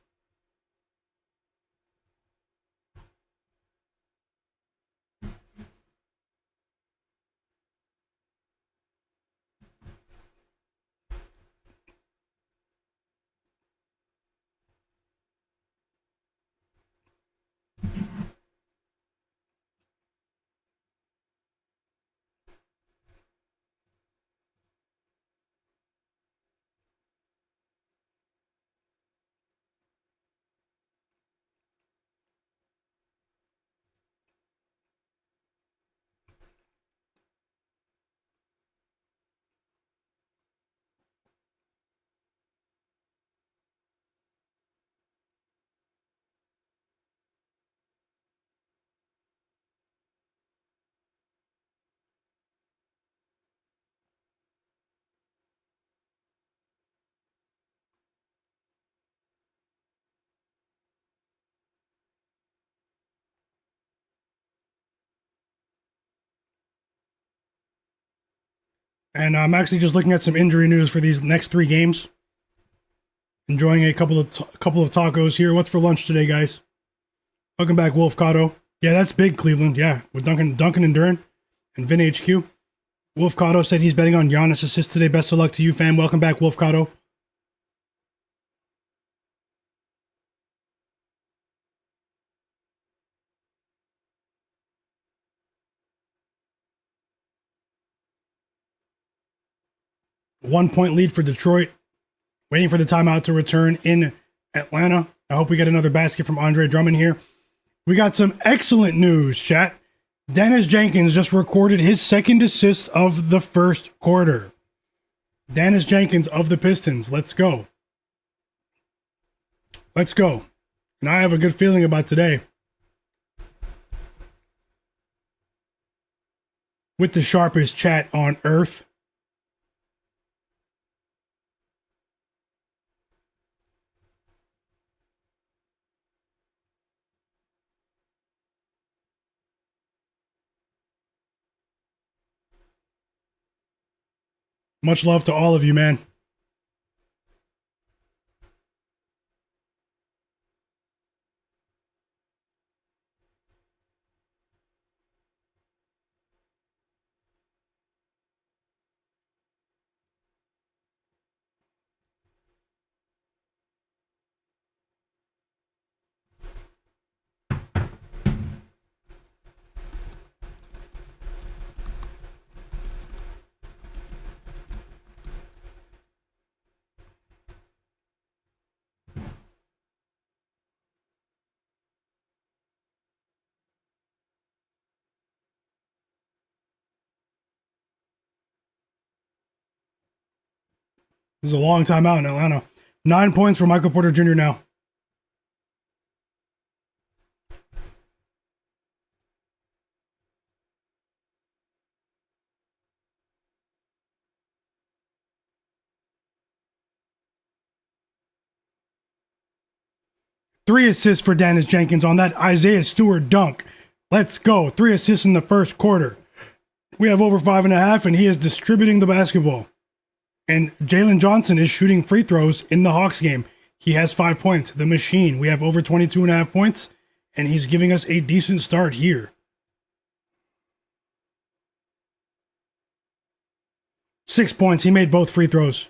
And I'm actually just looking at some injury news for these next 3 games. Enjoying a couple of tacos here. What's for lunch today, guys? Welcome back, Wolf Cotto. Yeah, that's big, Cleveland. Yeah, with Duncan and Duren and Vin HQ. Wolf Cotto said he's betting on Giannis assists today. Best of luck to you, fam. Welcome back, Wolf Cotto. One-point lead for Detroit. Waiting for the timeout to return in Atlanta. I hope we get another basket from Andre Drummond here. We got some excellent news, chat. Dennis Jenkins just recorded his second assist of the first quarter. Dennis Jenkins of the Pistons. Let's go. Let's go. And I have a good feeling about today. With the sharpest chat on earth. Much love to all of you, man. This is a long time out in Atlanta. 9 points for Michael Porter Jr. now. Three assists for Dennis Jenkins on that Isaiah Stewart dunk. Let's go. 3 assists in the first quarter. We have over 5.5, and he is distributing the basketball. And Jalen Johnson is shooting free throws in the Hawks game. He has 5 points. The machine. We have over 22.5 points, and he's giving us a decent start here. 6 points. He made both free throws.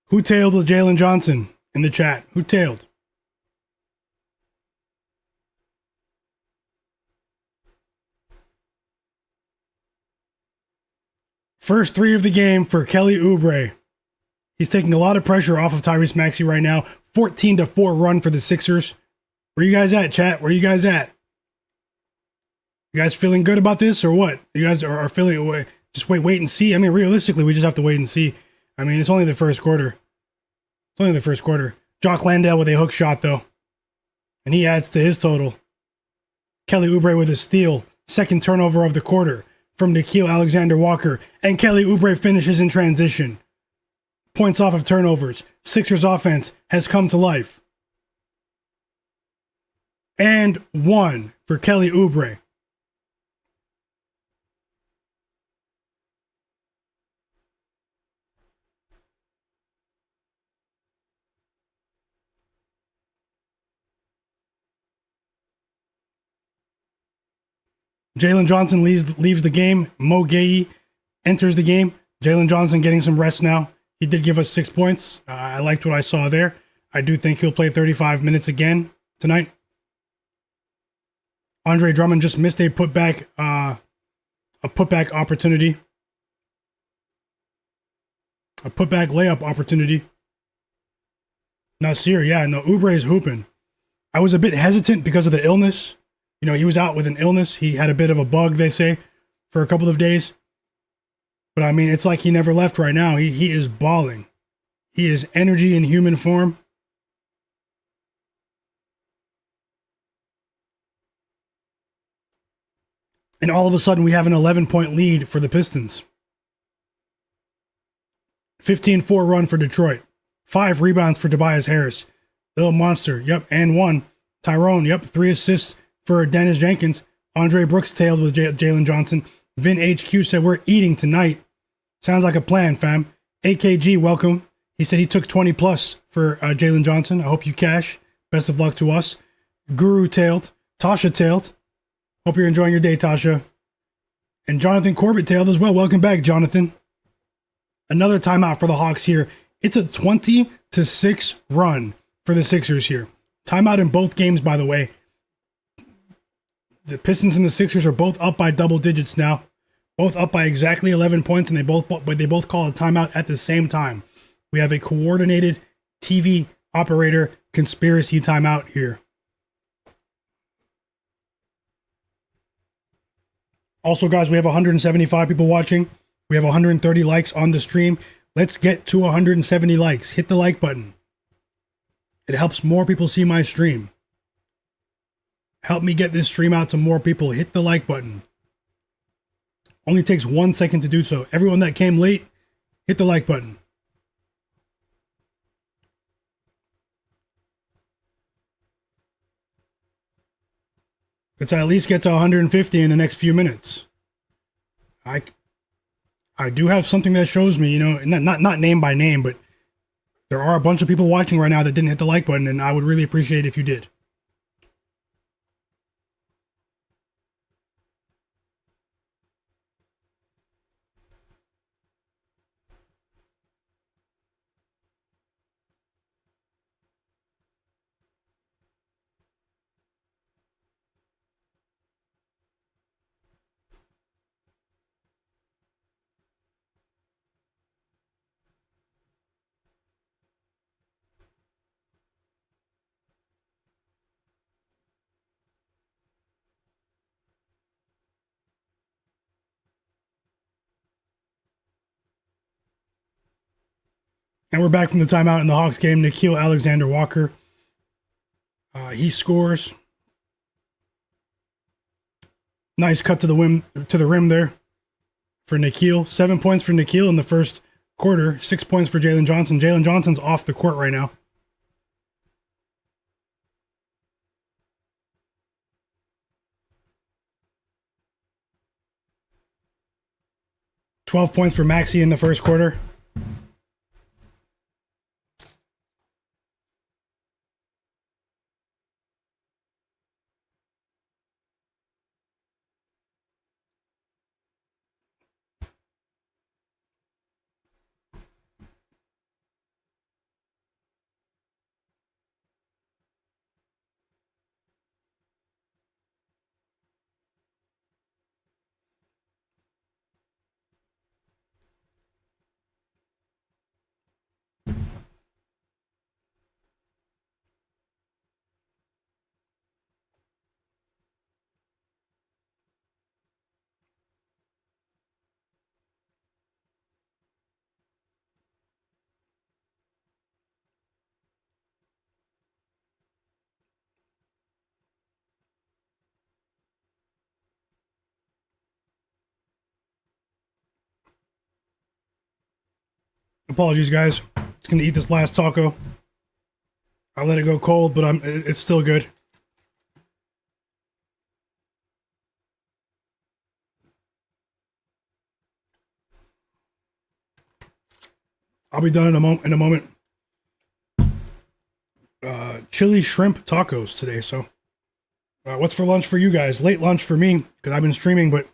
Who tailed with Jalen Johnson in the chat? Who tailed? First 3 of the game for Kelly Oubre. He's taking a lot of pressure off of Tyrese Maxey right now. 14-4 run for the Sixers. Where you guys at, chat? Where you guys at? You guys feeling good about this or what? You guys are feeling, just wait and see. I mean, realistically, we just have to wait and see. I mean, it's only the first quarter. It's only the first quarter. Jock Landale with a hook shot, though. And he adds to his total. Kelly Oubre with a steal. Second turnover of the quarter from Nickeil Alexander-Walker. And Kelly Oubre finishes in transition. Points off of turnovers. Sixers offense has come to life. And 1 for Kelly Oubre. Jalen Johnson leaves the game. Mo Gaye enters the game. Jalen Johnson getting some rest now. He did give us 6 points. I liked what I saw there. I do think he'll play 35 minutes again tonight. Andre Drummond just missed a putback opportunity. A putback layup opportunity. Nasir, yeah, no, Oubre is hooping. I was a bit hesitant because of the illness. You know, he was out with an illness. He had a bit of a bug, they say, for a couple of days. But I mean, it's like he never left right now. He is balling. He is energy in human form. And all of a sudden, we have an 11-point lead for the Pistons. 15-4 run for Detroit. 5 rebounds for Tobias Harris. Little monster, yep, and 1. Tyrone, yep, 3 assists for Dennis Jenkins. Andre Brooks tailed with Jalen Johnson. Vin HQ said, we're eating tonight. Sounds like a plan, fam. AKG, welcome. He said he took 20 plus for Jalen Johnson. I hope you cash. Best of luck to us. Guru tailed. Tasha tailed. Hope you're enjoying your day, Tasha. And Jonathan Corbett tailed as well. Welcome back, Jonathan. Another timeout for the Hawks here. It's a 20-6 run for the Sixers here. Timeout in both games, by the way. The Pistons and the Sixers are both up by double digits now. Both up by exactly 11 points, and they both call a timeout at the same time. We have a coordinated TV Operator, conspiracy timeout here. Also, guys, we have 175 people watching. We have 130 likes on the stream. Let's get to 170 likes. Hit the like button. It helps more people see my stream. Help me get this stream out to more people. Hit the like button. Only takes 1 second to do so. Everyone that came late, hit the like button. Let's at least get to 150 in the next few minutes. I do have something that shows me, not name by name, but there are a bunch of people watching right now that didn't hit the like button, and I would really appreciate it if you did. And we're back from the timeout in the Hawks game. Alexander Walker. He scores. Nice cut to the rim there for Nickeil. 7 points for Nickeil in the first quarter. 6 points for Jalen Johnson. Jalen Johnson's off the court right now. $12 points for Maxey in the first quarter. Apologies, guys. Just gonna eat this last taco. I let it go cold, but it's still good. I'll be done in a moment. Chili shrimp tacos today. So, what's for lunch for you guys? Late lunch for me because I've been streaming, but.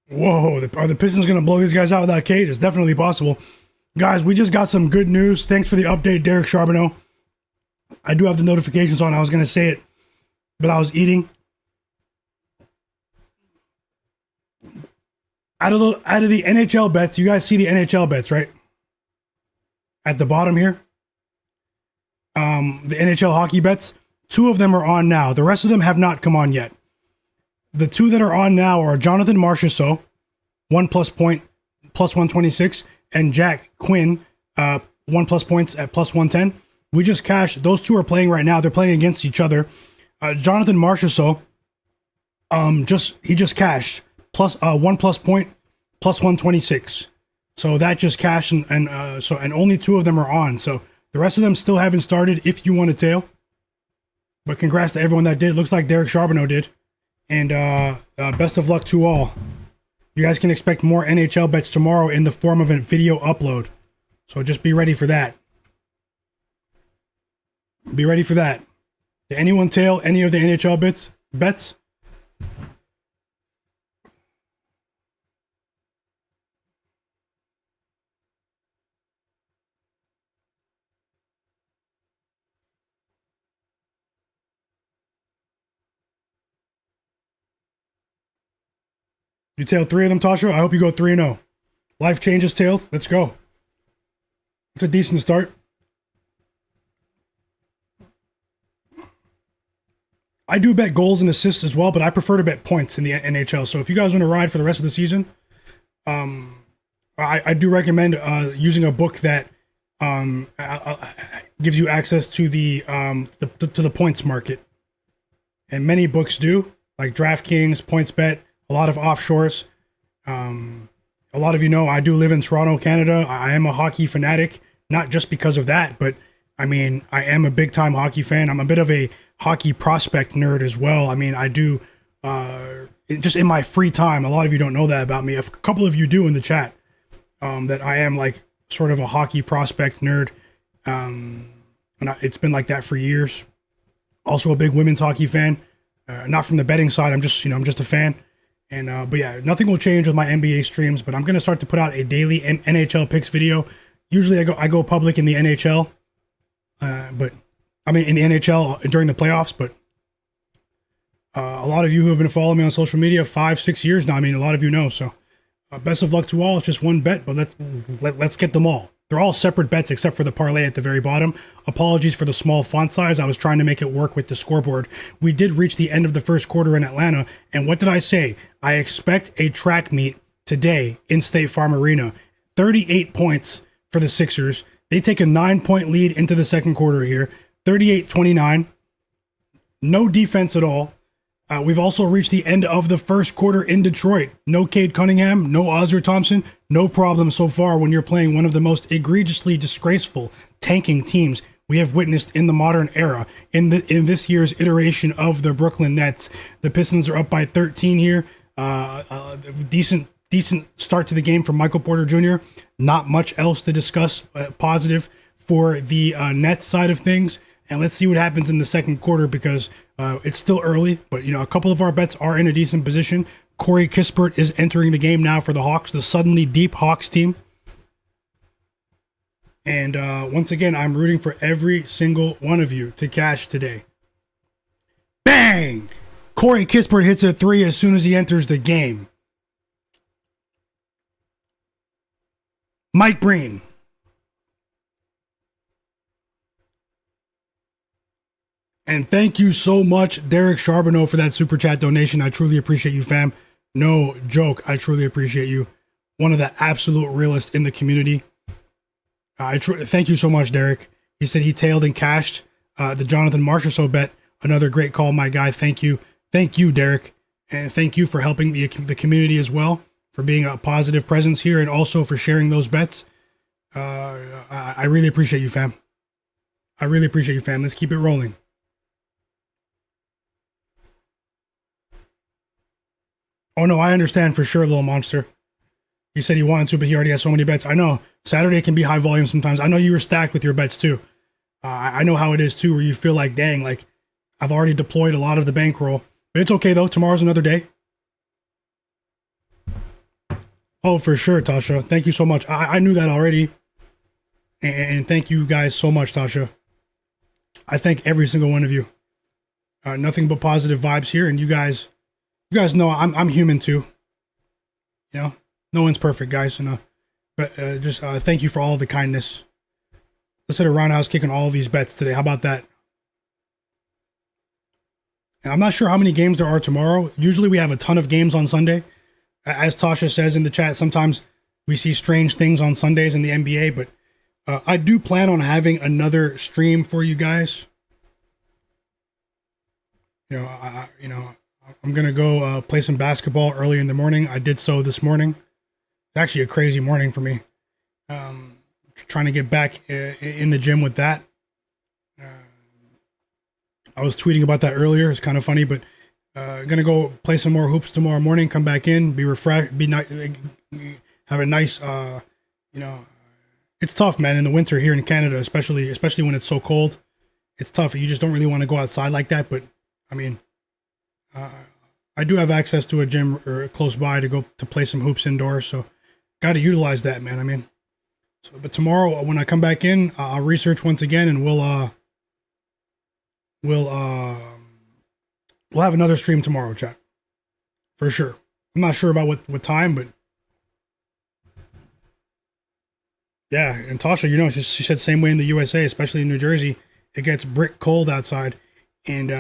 Whoa, are the Pistons going to blow these guys out without Cade? It's definitely possible. Guys, we just got some good news. Thanks for the update, Derek Charbonneau. I do have the notifications on. I was going to say it, but I was eating. Out of the NHL bets, you guys see the NHL bets, right? At the bottom here. The NHL hockey bets. 2 of them are on now. The rest of them have not come on yet. The 2 that are on now are Jonathan Marchessault, 1+ point, plus 126, and Jack Quinn, 1+ points at plus 110. We just cashed. Those 2 are playing right now. They're playing against each other. Jonathan Marchessault, he just cashed plus 1+ point, plus 126. So that just cashed, and only 2 of them are on. So the rest of them still haven't started. If you want to tail, but congrats to everyone that did. Looks like Derek Charbonneau did, and best of luck to all. You guys can expect more NHL bets tomorrow in the form of a video upload. So just be ready for that. Be ready for that. Did anyone tail any of the NHL bets? You tailed 3 of them, Tasha? I hope you go 3-0. Life changes, tail. Let's go. It's a decent start. I do bet goals and assists as well, but I prefer to bet points in the NHL. So if you guys want to ride for the rest of the season, I do recommend using a book that gives you access to the points market. And many books do, like DraftKings, PointsBet, a lot of offshores. A lot of you know I do live in Toronto, Canada. I am a hockey fanatic, not just because of that, but I mean, I am a big time hockey fan. I'm a bit of a hockey prospect nerd as well. I mean, I do, just in my free time, a lot of you don't know that about me. A couple of you do in the chat, that I am like sort of a hockey prospect nerd. And it's been like that for years. Also a big women's hockey fan, not from the betting side. I'm just a fan. And, but yeah, nothing will change with my NBA streams, but I'm going to start to put out a daily NHL picks video. Usually I go public in the NHL, but I mean, in the NHL during the playoffs, but a lot of you who have been following me on social media 5-6 years now, I mean, a lot of you know. So best of luck to all. It's just one bet, but let's get them all. They're all separate bets except for the parlay at the very bottom. Apologies for the small font size. I was trying to make it work with the scoreboard. We did reach the end of the first quarter in Atlanta. And what did I say? I expect a track meet today in State Farm Arena. 38 points for the Sixers. They take a 9-point lead into the second quarter here. 38-29. No defense at all. We've also reached the end of the first quarter in Detroit. No Cade Cunningham, no Ozzy Thompson. No problem so far when you're playing one of the most egregiously disgraceful tanking teams we have witnessed in the modern era. In this year's iteration of the Brooklyn Nets, the Pistons are up by 13 here. Decent start to the game from Michael Porter Jr. Not much else to discuss positive for the Nets side of things. And let's see what happens in the second quarter because it's still early, but a couple of our bets are in a decent position. Corey Kispert is entering the game now for the Hawks, the suddenly deep Hawks team. And once again, I'm rooting for every single one of you to cash today. Bang! Corey Kispert hits a 3 as soon as he enters the game. Mike Breen. And thank you so much, Derek Charbonneau, for that super chat donation. I truly appreciate you, fam. No joke. I truly appreciate you. One of the absolute realists in the community. Thank you so much, Derek. He said he tailed and cashed the Jonathan Marchessault bet. Another great call, my guy. Thank you. Thank you, Derek. And thank you for helping the community as well, for being a positive presence here and also for sharing those bets. I really appreciate you, fam. I really appreciate you, fam. Let's keep it rolling. Oh, no, I understand for sure, little monster. He said he wanted to, but he already has so many bets. I know. Saturday can be high volume sometimes. I know you were stacked with your bets, too. I know how it is, too, where you feel like, dang, like, I've already deployed a lot of the bankroll. But it's okay, though. Tomorrow's another day. Oh, for sure, Tasha. Thank you so much. I knew that already. And thank you guys so much, Tasha. I thank every single one of you. Nothing but positive vibes here, and you guys know I'm human too. No one's perfect, guys. But just thank you for all the kindness. Let's hit a roundhouse kick on all of these bets today. How about that? And I'm not sure how many games there are tomorrow. Usually we have a ton of games on Sunday. As Tasha says in the chat, sometimes we see strange things on Sundays in the NBA, but I do plan on having another stream for you guys. I'm going to go play some basketball early in the morning. I did so this morning. It's actually a crazy morning for me. Trying to get back in the gym with that. I was tweeting about that earlier. It's kind of funny, but gonna go play some more hoops tomorrow morning. Come back in, be refreshed, have a nice. You know, it's tough, man, in the winter here in Canada, especially when it's so cold. It's tough. You just don't really want to go outside like that. But I mean, I do have access to a gym or close by to go to play some hoops indoors, so got to utilize that, man. I mean, so but tomorrow when I come back in, I'll research once again, and we'll have another stream tomorrow, chat, for sure. I'm not sure about what time, but yeah. And Tasha, you know, she said same way in the USA, especially in New Jersey, it gets brick cold outside, and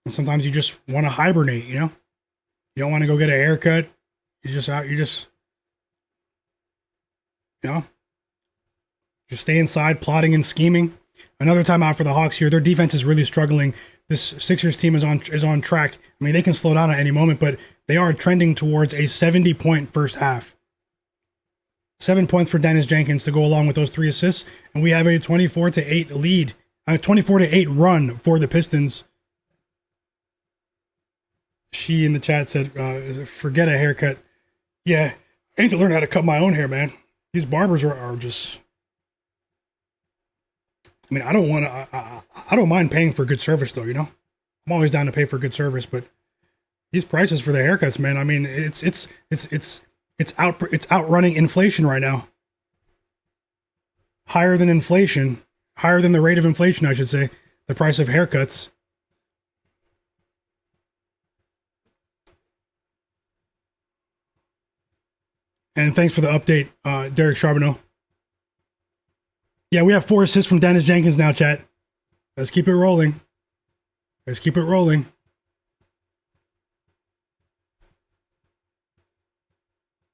sometimes you just want to hibernate. You know, you don't want to go get a haircut. You're just out. You just, you know, just stay inside, plotting and scheming. Another timeout for the Hawks here. Their defense is really struggling. This Sixers team is on track. I mean, they can slow down at any moment, but they are trending towards a 70-point first half. 7 points for Dennis Jenkins to go along with those 3 assists, and we have a 24-8 lead, a 24-8 run for the Pistons. She in the chat said, "Forget a haircut." Yeah, I need to learn how to cut my own hair, man. These barbers are just. I mean, I don't mind paying for good service though, you know? I'm always down to pay for good service, but these prices for the haircuts, man, I mean, it's outrunning inflation right now. Higher than inflation, higher than the rate of inflation, I should say, the price of haircuts. And thanks for the update, Derek Charbonneau. Yeah, we have 4 assists from Dennis Jenkins now, chat. Let's keep it rolling. Let's keep it rolling.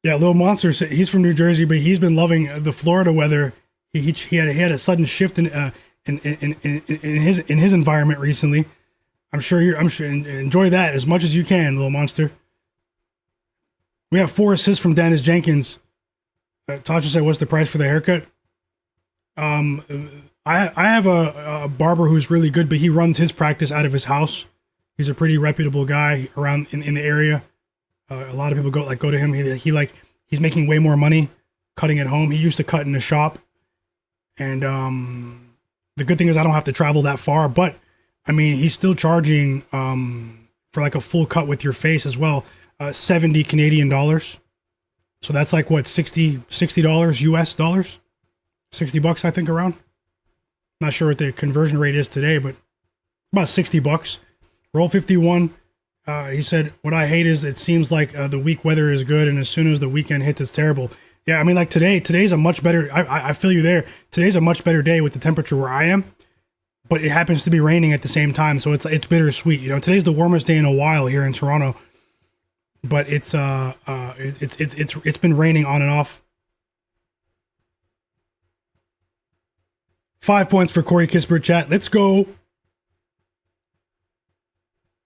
Yeah, Lil Monster, he's from New Jersey, but he's been loving the Florida weather. He had a sudden shift in his environment recently. I'm sure enjoy that as much as you can, Lil Monster. We have 4 assists from Dennis Jenkins. Tasha said, "What's the price for the haircut?" I have a barber who's really good, but he runs his practice out of his house. He's a pretty reputable guy around in the area. A lot of people go to him. He's making way more money cutting at home. He used to cut in a shop, and the good thing is I don't have to travel that far. But I mean, he's still charging for like a full cut with your face as well, 70 Canadian dollars. So that's like what, $60 US dollars, $60 I think around. Not sure what the conversion rate is today, but about $60. Roll 51. He said, "What I hate is it seems like the weak weather is good, and as soon as the weekend hits, it's terrible." Yeah, I mean, like today's a much better. I feel you there. Today's a much better day with the temperature where I am, but it happens to be raining at the same time, so it's bittersweet. You know, today's the warmest day in a while here in Toronto, but it's been raining on and off. 5 points for Corey Kispert, chat. Let's go.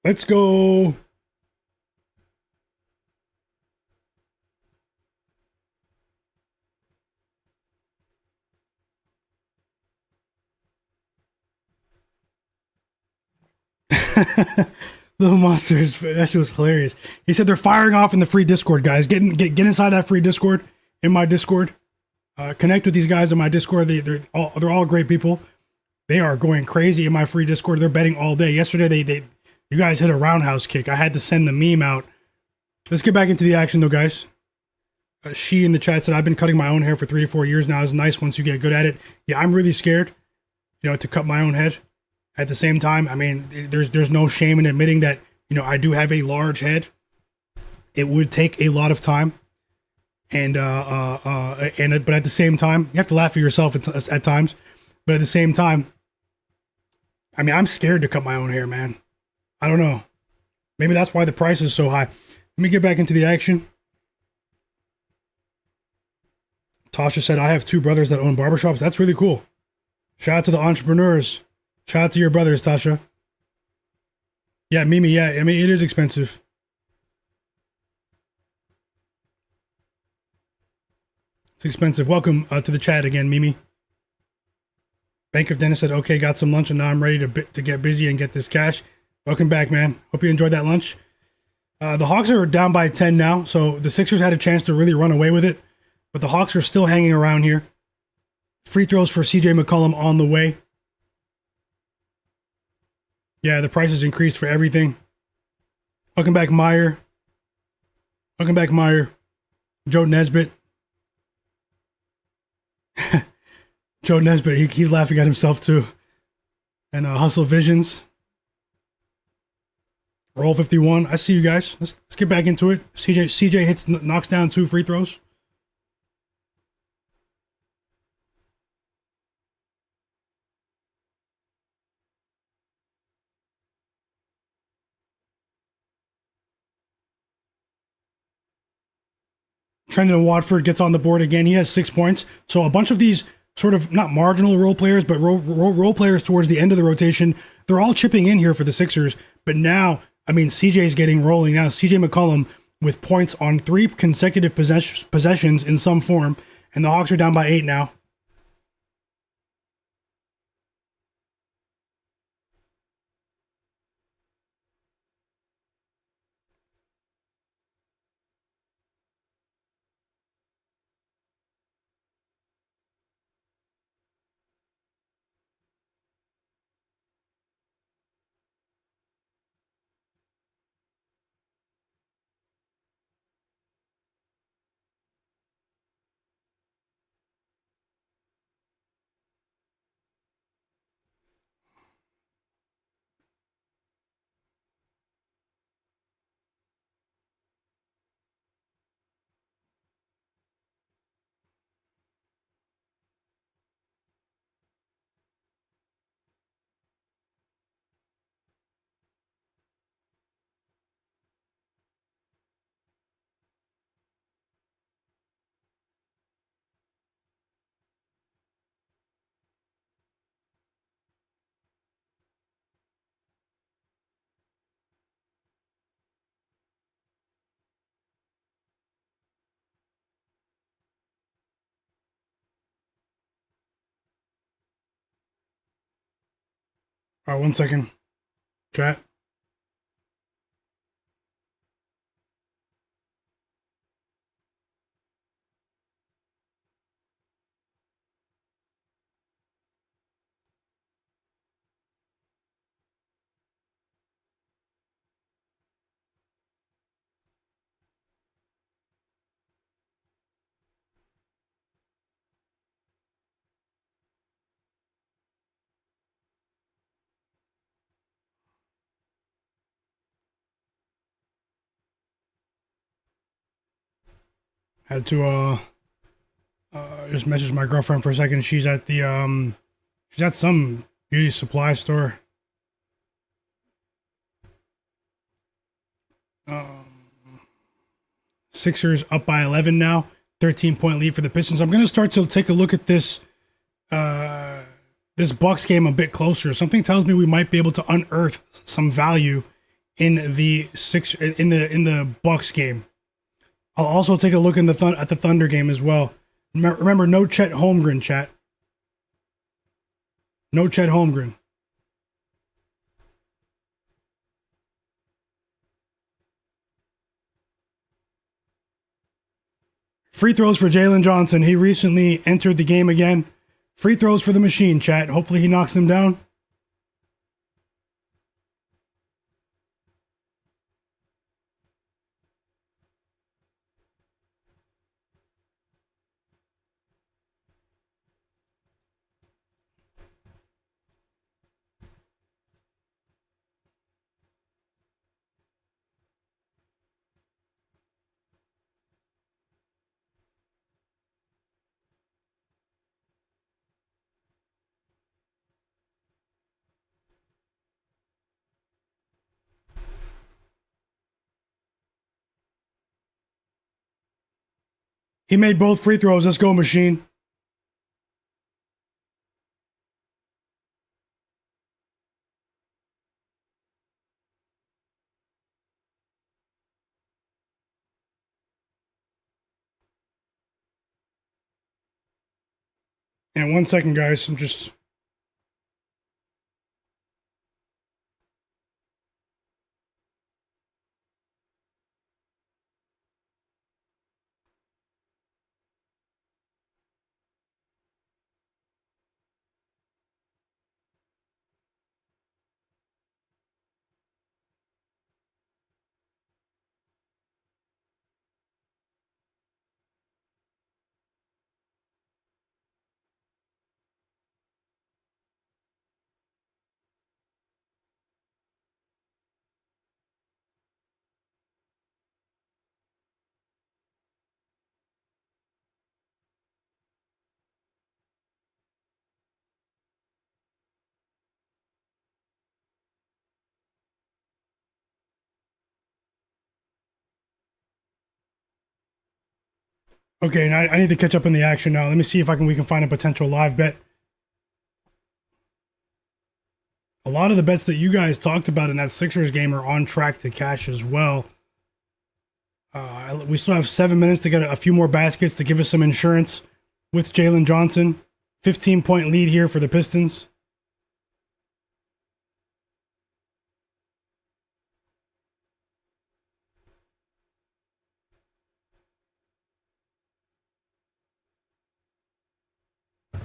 Let's go. Little Monsters, that shit was hilarious. He said they're firing off in the free Discord, guys. Get inside that free Discord, in my Discord. Connect with these guys in my Discord. They're all great people. They are going crazy in my free Discord. They're betting all day. Yesterday, you guys hit a roundhouse kick. I had to send the meme out. Let's get back into the action, though, guys. She in the chat said, "I've been cutting my own hair for 3 to 4 years now. It's nice once you get good at it." Yeah, I'm really scared, to cut my own head. At the same time, I mean, there's no shame in admitting that, I do have a large head. It would take a lot of time. But at the same time, you have to laugh at yourself at times. But at the same time, I mean, I'm scared to cut my own hair, man. I don't know. Maybe that's why the price is so high. Let me get back into the action. Tasha said, "I have 2 brothers that own barbershops." That's really cool. Shout out to the entrepreneurs. Shout out to your brothers, Tasha. Yeah, Mimi, yeah. I mean, it is expensive. It's expensive. Welcome to the chat again, Mimi. Bank of Dennis said, okay, got some lunch and now I'm ready to get busy and get this cash. Welcome back, man. Hope you enjoyed that lunch. The Hawks are down by 10 now, so the Sixers had a chance to really run away with it, but the Hawks are still hanging around here. Free throws for CJ McCollum on the way. Yeah, the price has increased for everything. Welcome back, Meyer. Welcome back, Meyer. Joe Nesbitt. Joe Nesbitt, he's laughing at himself too. And Hustle Visions. Roll 51. I see you guys. Let's get back into it. CJ knocks down 2 free throws. Trendon Watford gets on the board again. He has 6 points. So a bunch of these sort of not marginal role players, but role players towards the end of the rotation, they're all chipping in here for the Sixers. But now, I mean, CJ's getting rolling now. CJ McCollum with points on 3 consecutive possessions in some form. And the Hawks are down by 8 now. All right, 1 second. Chat. Had to just message my girlfriend for a second. She's at some beauty supply store. Sixers up by 11 now. 13-point lead for the Pistons. I'm going to start to take a look at this this Bucks game a bit closer. Something tells me we might be able to unearth some value in the Bucks game. I'll also take a look at the Thunder game as well. Remember, no Chet Holmgren, chat. No Chet Holmgren. Free throws for Jalen Johnson. He recently entered the game again. Free throws for the machine, chat. Hopefully he knocks them down. He made both free throws. Let's go, machine. And 1 second, guys. I'm just. Okay, and I need to catch up in the action now. Let me see if we can find a potential live bet. A lot of the bets that you guys talked about in that Sixers game are on track to cash as well. We still have 7 minutes to get a few more baskets to give us some insurance with Jalen Johnson. 15-point lead here for the Pistons.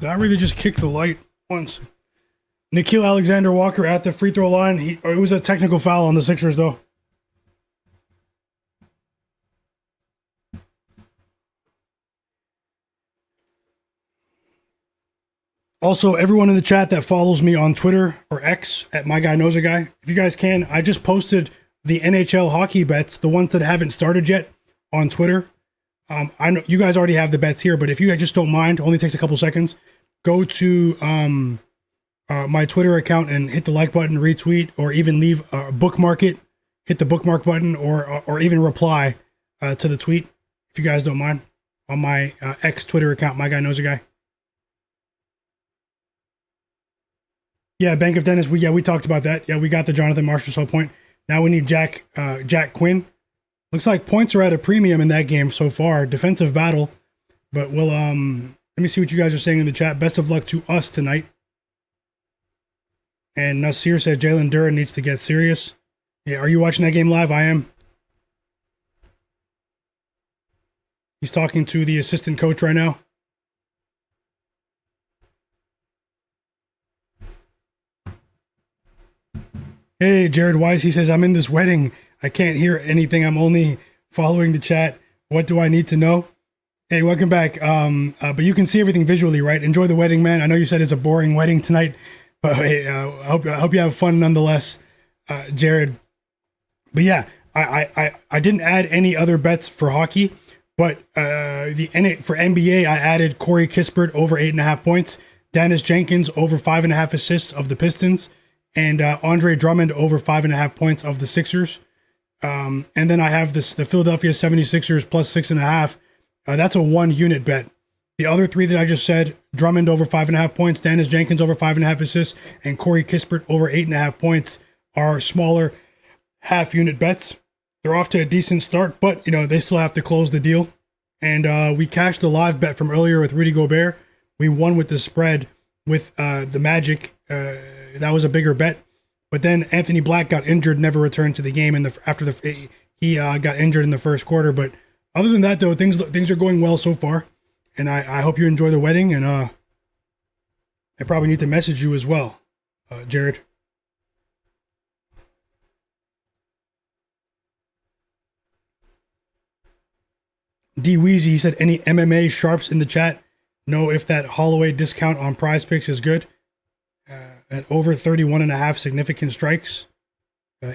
Did I really just kick the light once? Nickeil Alexander-Walker at the free throw line. It was a technical foul on the Sixers, though. Also, everyone in the chat that follows me on Twitter or X at Myguyknowsaguy, if you guys can, I just posted the NHL hockey bets, the ones that haven't started yet, on Twitter. I know you guys already have the bets here, but if you just don't mind, only takes a couple seconds. Go to my Twitter account and hit the like button, retweet, or even leave bookmark it. Hit the bookmark button, or even reply to the tweet if you guys don't mind on my X Twitter account, Myguyknowsaguy. Yeah, Bank of Dennis. We talked about that. Yeah, we got the Jonathan Marchessault point. Now we need Jack Quinn. Looks like points are at a premium in that game so far. Defensive battle, but we'll let me see what you guys are saying in the chat. Best of luck to us tonight. And Nasir said Jalen Duren needs to get serious. Yeah, are you watching that game live? I am. He's talking to the assistant coach right now. Hey, Jared Weiss, he says, I'm in this wedding. I can't hear anything. I'm only following the chat. What do I need to know? Hey, welcome back. But you can see everything visually, right? Enjoy the wedding, man. I know you said it's a boring wedding tonight, but hey, I hope you have fun nonetheless, Jared. But yeah, I didn't add any other bets for hockey, but for NBA, I added Corey Kispert over 8.5 points, Dennis Jenkins over 5.5 assists of the Pistons, and Andre Drummond over 5.5 points of the Sixers. And then I have the Philadelphia 76ers plus 6.5. That's a 1-unit bet. The other three that I just said, Drummond over 5.5 points, Dennis Jenkins over 5.5 assists, and Corey Kispert over 8.5 points, are smaller half-unit bets. They're off to a decent start, but they still have to close the deal. And we cashed the live bet from earlier with Rudy Gobert. We won with the spread with the Magic. That was a bigger bet, but then Anthony Black got injured, never returned to the game. He got injured in the first quarter. But other than that, though, things are going well so far, and I hope you enjoy the wedding. And I probably need to message you as well, Jared. D Weezy, he said, any MMA sharps in the chat? Know if that Holloway discount on Prize Picks is good. At over 31.5 significant strikes.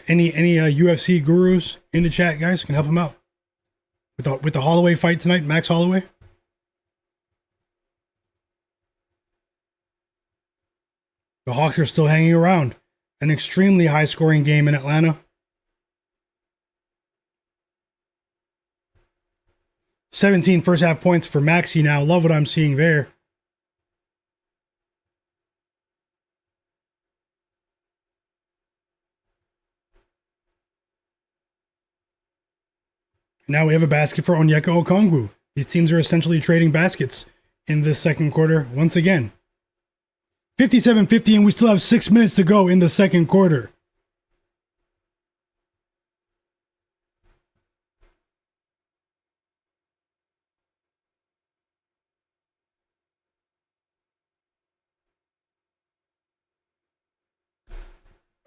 Any UFC gurus in the chat, guys, can help him out with the Holloway fight tonight, Max Holloway. The Hawks are still hanging around. An extremely high-scoring game in Atlanta. 17 first-half points for Maxey now. Love what I'm seeing there. Now we have a basket for Onyeka Okongwu. These teams are essentially trading baskets in this second quarter. Once again, 57-50, and we still have 6 minutes to go in the second quarter.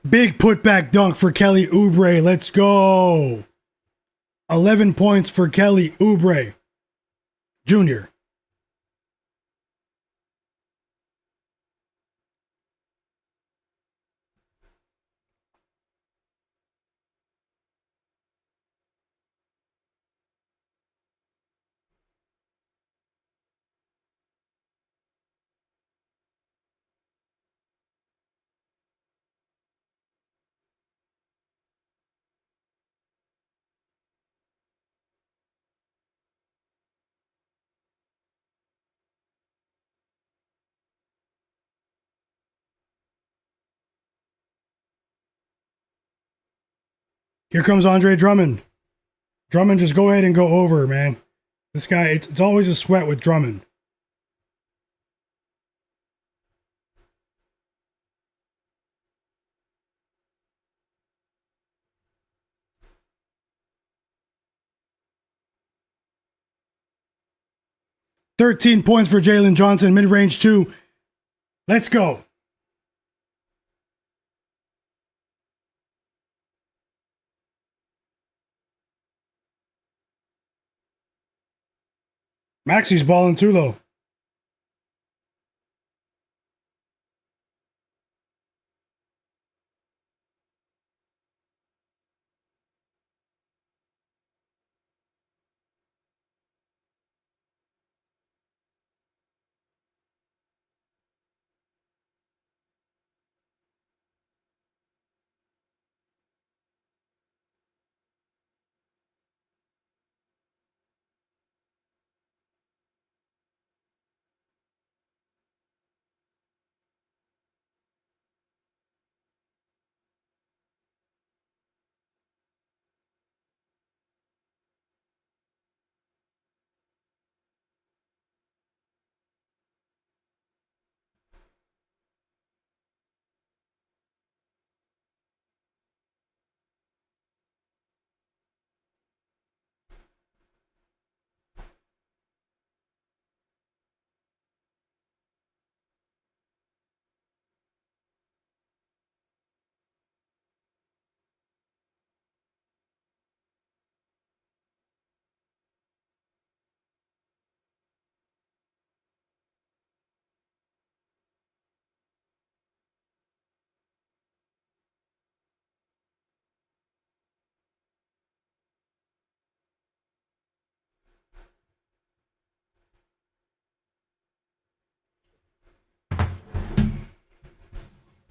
Big putback dunk for Kelly Oubre. Let's go. 11 points for Kelly Oubre Jr. Here comes Andre Drummond. Drummond, just go ahead and go over, man. This guy, it's always a sweat with Drummond. "13 points for Jalen Johnson, mid-range 2. Let's go." Maxey's balling too, though.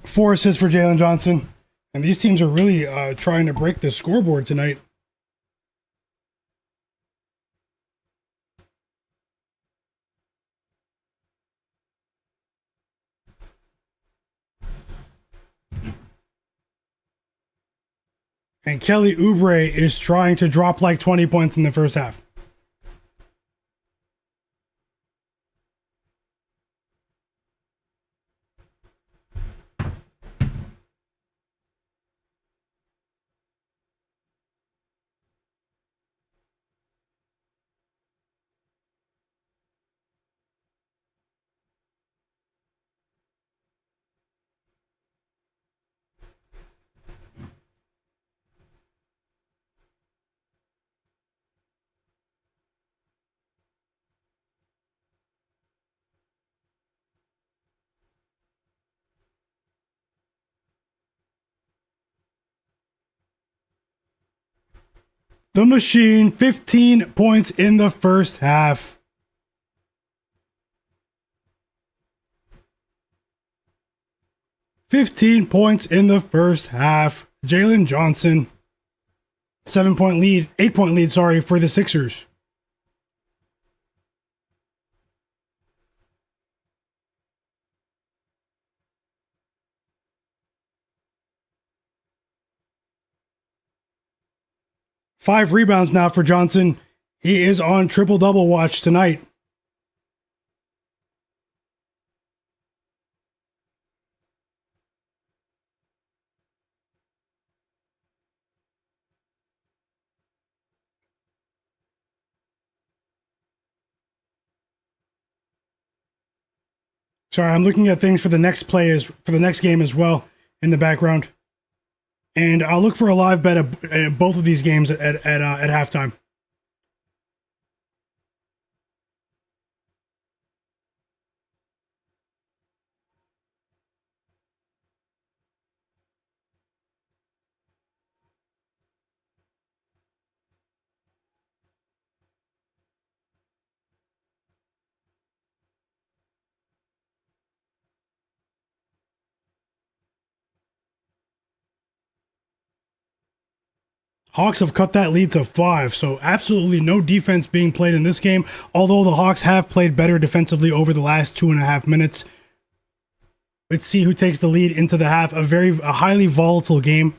Four assists for Jalen Johnson. And these teams are really trying to break the scoreboard tonight. And Kelly Oubre is trying to drop like 20 points in the first half. The Machine, 15 points in the first half. "15 points in the first half. Jalen Johnson, 7-point lead, 8-point lead, sorry, for the Sixers. Five rebounds now for Johnson. He is on triple-double watch tonight. Sorry, I'm looking at things for the next for the next game as well in the background, and I'll look for a live bet at both of these games at halftime. Hawks have cut that lead to 5, so absolutely no defense being played in this game, although the Hawks have played better defensively over the last 2.5 minutes. Let's see who takes the lead into the half. A highly volatile game.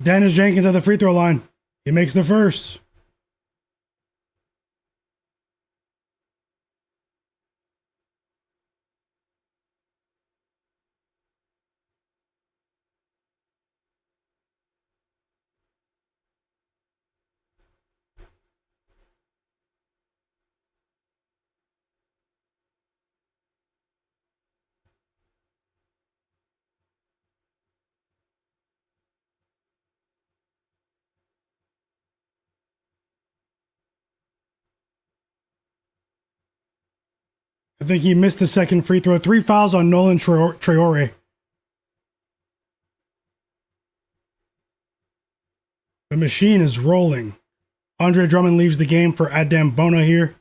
Dennis Jenkins at the free throw line. He makes the first. I think he missed the second free throw. 3 fouls on Nolan Traore. The machine is rolling. Andre Drummond leaves the game for Adem Bona here.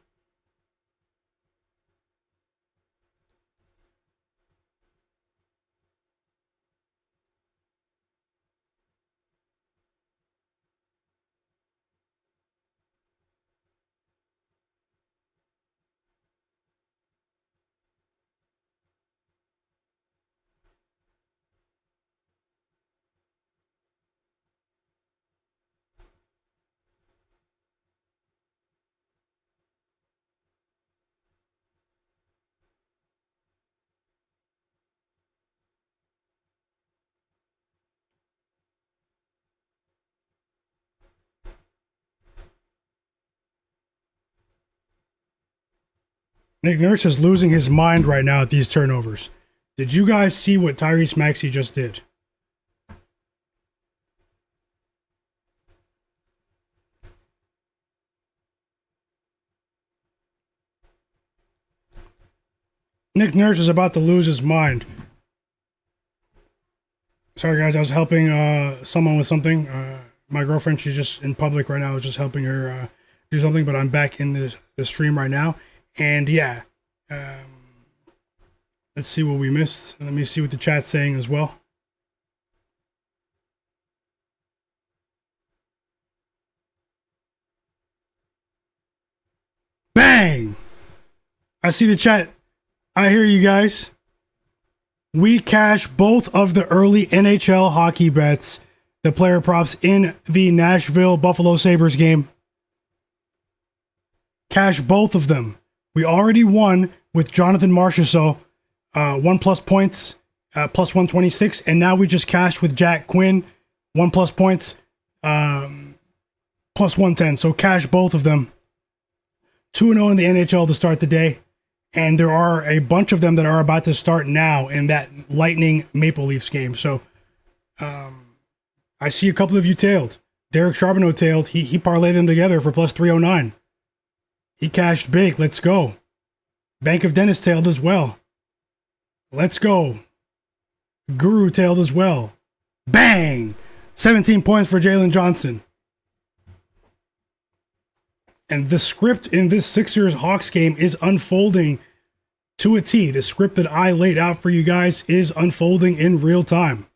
Nick Nurse is losing his mind right now at these turnovers. Did you guys see what Tyrese Maxey just did? Nick Nurse is about to lose his mind. Sorry guys, I was helping someone with something. My girlfriend, she's just in public right now. I was just helping her do something, but I'm back in the stream right now. And yeah, let's see what we missed. Let me see what the chat's saying as well. Bang! I see the chat. I hear you guys. We cash both of the early NHL hockey bets, the player props in the Nashville Buffalo Sabres game. Cash both of them. We already won with Jonathan Marchessault, 1+ points, plus 126, and now we just cashed with Jack Quinn, 1+ points, plus 110. So cash both of them. 2-0 in the NHL to start the day. And there are a bunch of them that are about to start now in that Lightning Maple Leafs game. So I see a couple of you tailed. Derek Charbonneau tailed. He parlayed them together for plus 309. He cashed big. Let's go. Bank of Dennis tailed as well. Let's go. Guru tailed as well. Bang! 17 points for Jalen Johnson. And the script in this Sixers-Hawks game is unfolding to a T. The script that I laid out for you guys is unfolding in real time.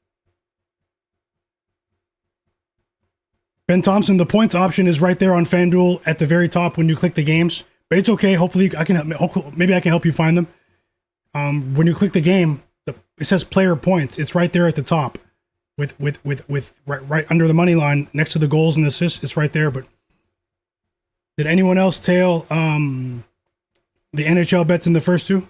Ben Thompson, the points option is right there on FanDuel at the very top when you click the games. But it's okay. Hopefully, maybe I can help you find them. When you click the game, it says player points. It's right there at the top, with right under the money line next to the goals and assists. It's right there. But did anyone else tail the NHL bets in the first two?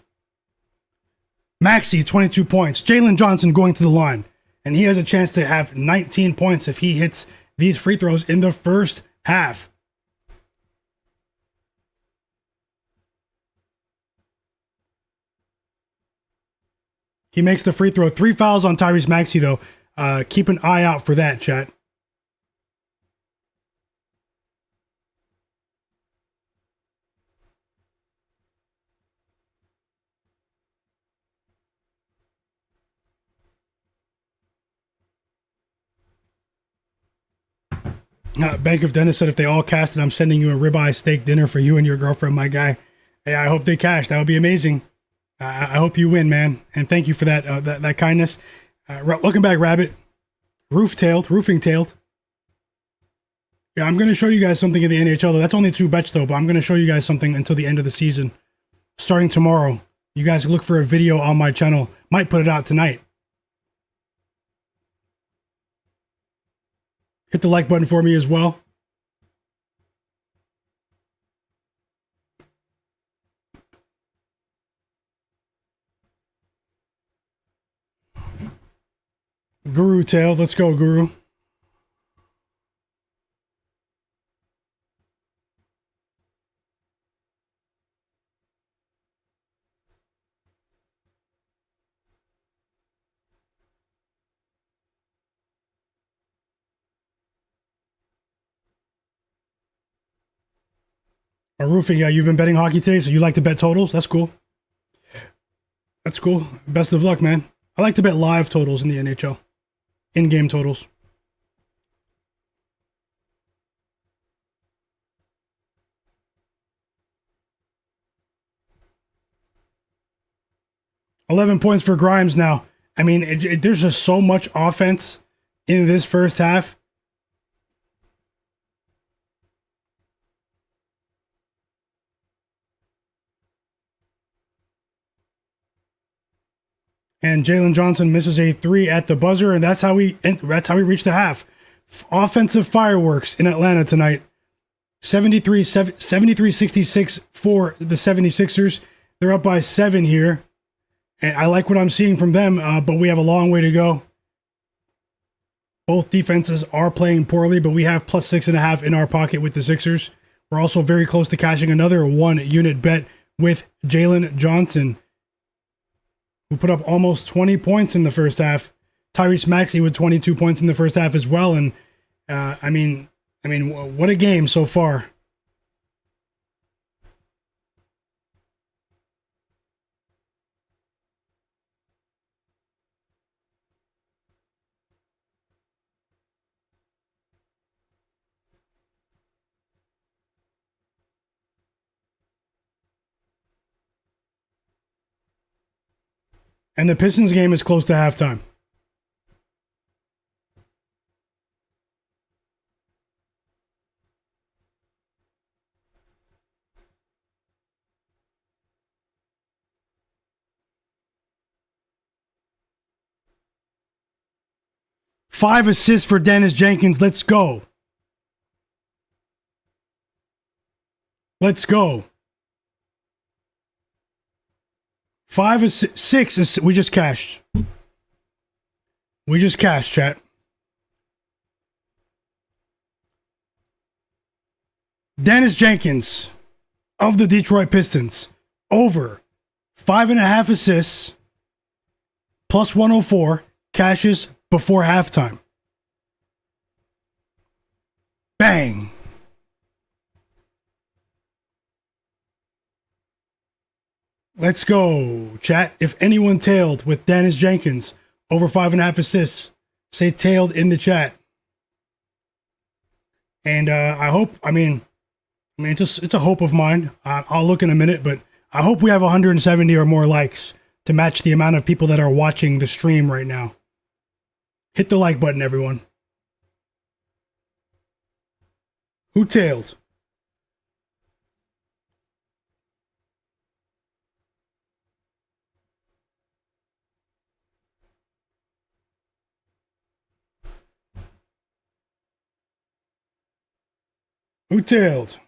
Maxey, 22 points. Jalen Johnson going to the line, and he has a chance to have 19 points if he hits these free throws in the first half. He makes the free throw. 3 fouls on Tyrese Maxey, though. Keep an eye out for that, chat. Bank of Dennis said if they all cast it, I'm sending you a ribeye steak dinner for you and your girlfriend, my guy. Hey, I hope they cash. That would be amazing. I hope you win, man. And thank you for that that kindness. Welcome back, Rabbit. Roofing tailed. Yeah, I'm going to show you guys something in the NHL. That's only 2 bets, though, but I'm going to show you guys something until the end of the season. Starting tomorrow. You guys look for a video on my channel. Might put it out tonight. Hit the like button for me as well. Guru tail. Let's go, Guru. Roofing, yeah, you've been betting hockey today, so you like to bet totals? That's cool. That's cool. Best of luck, man. I like to bet live totals in the NHL. In-game totals. $11 points for Grimes now. I mean, there's just so much offense in this first half. And Jalen Johnson misses a 3 at the buzzer, and that's how we reach the half. Offensive fireworks in Atlanta tonight. 73-66 for the 76ers. They're up by 7 here. And I like what I'm seeing from them, but we have a long way to go. Both defenses are playing poorly, but we have plus 6.5 in our pocket with the Sixers. We're also very close to cashing another 1-unit bet with Jalen Johnson, who put up almost 20 points in the first half. Tyrese Maxey with 22 points in the first half as well. And I mean, what a game so far. And the Pistons game is close to halftime. Five assists for Dennis Jenkins. Let's go. Let's go. 6. We just cashed. We just cashed, chat. Dennis Jenkins of the Detroit Pistons over 5.5 assists plus 104 cashes before halftime. Bang! Let's go, chat. If anyone tailed with Dennis Jenkins over 5.5 assists, say tailed in the chat. And I hope, it's a hope of mine. I'll look in a minute, but I hope we have 170 or more likes to match the amount of people that are watching the stream right now. Hit the like button, everyone. Who tailed? Who tailed?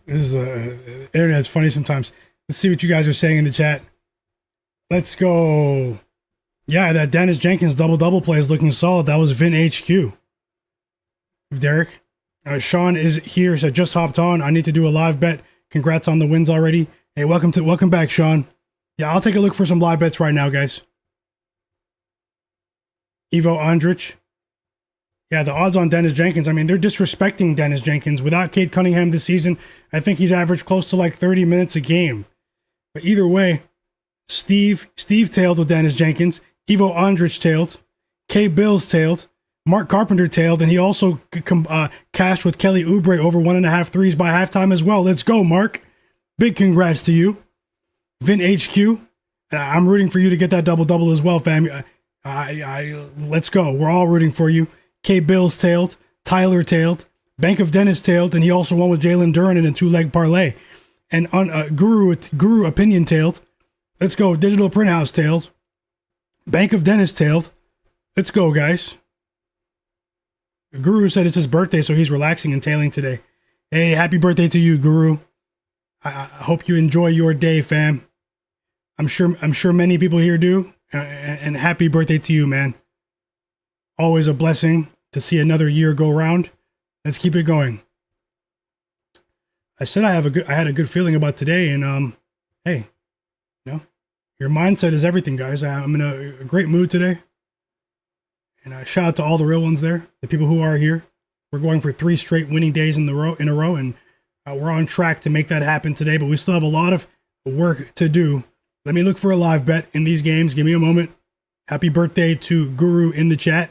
This is internet's funny sometimes. Let's see what you guys are saying in the chat. Let's go. Yeah, that Dennis Jenkins double play is looking solid. That was Vin HQ. Derek. Sean is here, so just hopped on. I need to do a live bet. Congrats on the wins already. Hey, welcome back, Sean. Yeah, I'll take a look for some live bets right now, guys. Ivo Andrich. Yeah, the odds on Dennis Jenkins, they're disrespecting Dennis Jenkins. Without Cade Cunningham this season, I think he's averaged close to like 30 minutes a game. But either way, Steve tailed with Dennis Jenkins. Ivo Andrich tailed. K. Bills tailed. Mark Carpenter tailed. And he also cashed with Kelly Oubre over 1.5 threes by halftime as well. Let's go, Mark. Big congrats to you. Vin HQ, I'm rooting for you to get that double-double as well, fam. Let's go. We're all rooting for you. K. Bills tailed, Tyler tailed, Bank of Dennis tailed, and he also won with Jalen Duren in a 2-leg parlay. And Guru Opinion tailed. Let's go. Digital Print House tailed. Bank of Dennis tailed. Let's go, guys. Guru said it's his birthday, so he's relaxing and tailing today. Hey, happy birthday to you, Guru. I hope you enjoy your day, fam. I'm sure many people here do. And happy birthday to you, man. Always a blessing to see another year go round. Let's keep it going. I said I had a good feeling about today, and hey, your mindset is everything, guys. I'm in a great mood today, and shout out to all the real ones there, the people who are here. We're going for 3 straight winning days in a row, and we're on track to make that happen today. But we still have a lot of work to do. Let me look for a live bet in these games. Give me a moment. Happy birthday to Guru in the chat.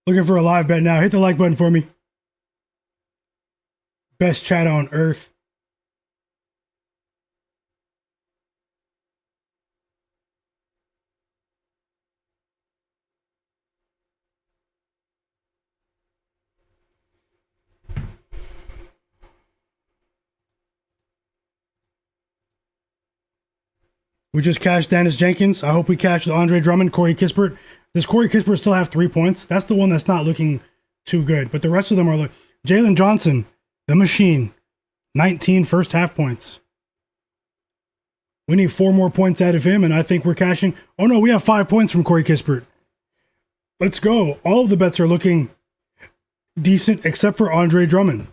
Looking for a live bet now. Hit the like button for me. Best chat on earth. We just cashed Dennis Jenkins. I hope we cash with Andre Drummond, Corey Kispert. Does Corey Kispert still have 3 points? That's the one that's not looking too good. But the rest of them are Jalen Johnson, the machine, 19 first half points. We need 4 more points out of him, and I think we're cashing. Oh no, we have 5 points from Corey Kispert. Let's go. All of the bets are looking decent except for Andre Drummond.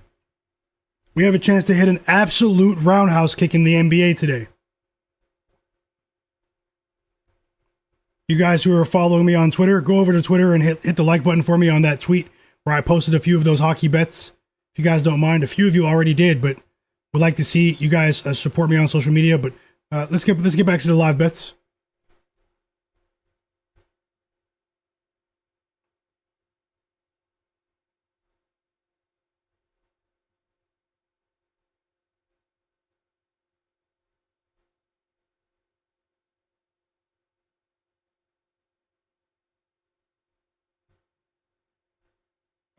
We have a chance to hit an absolute roundhouse kick in the NBA today. You guys who are following me on Twitter, go over to Twitter and hit the like button for me on that tweet where I posted a few of those hockey bets. If you guys don't mind, a few of you already did, but would like to see you guys support me on social media. But let's get back to the live bets.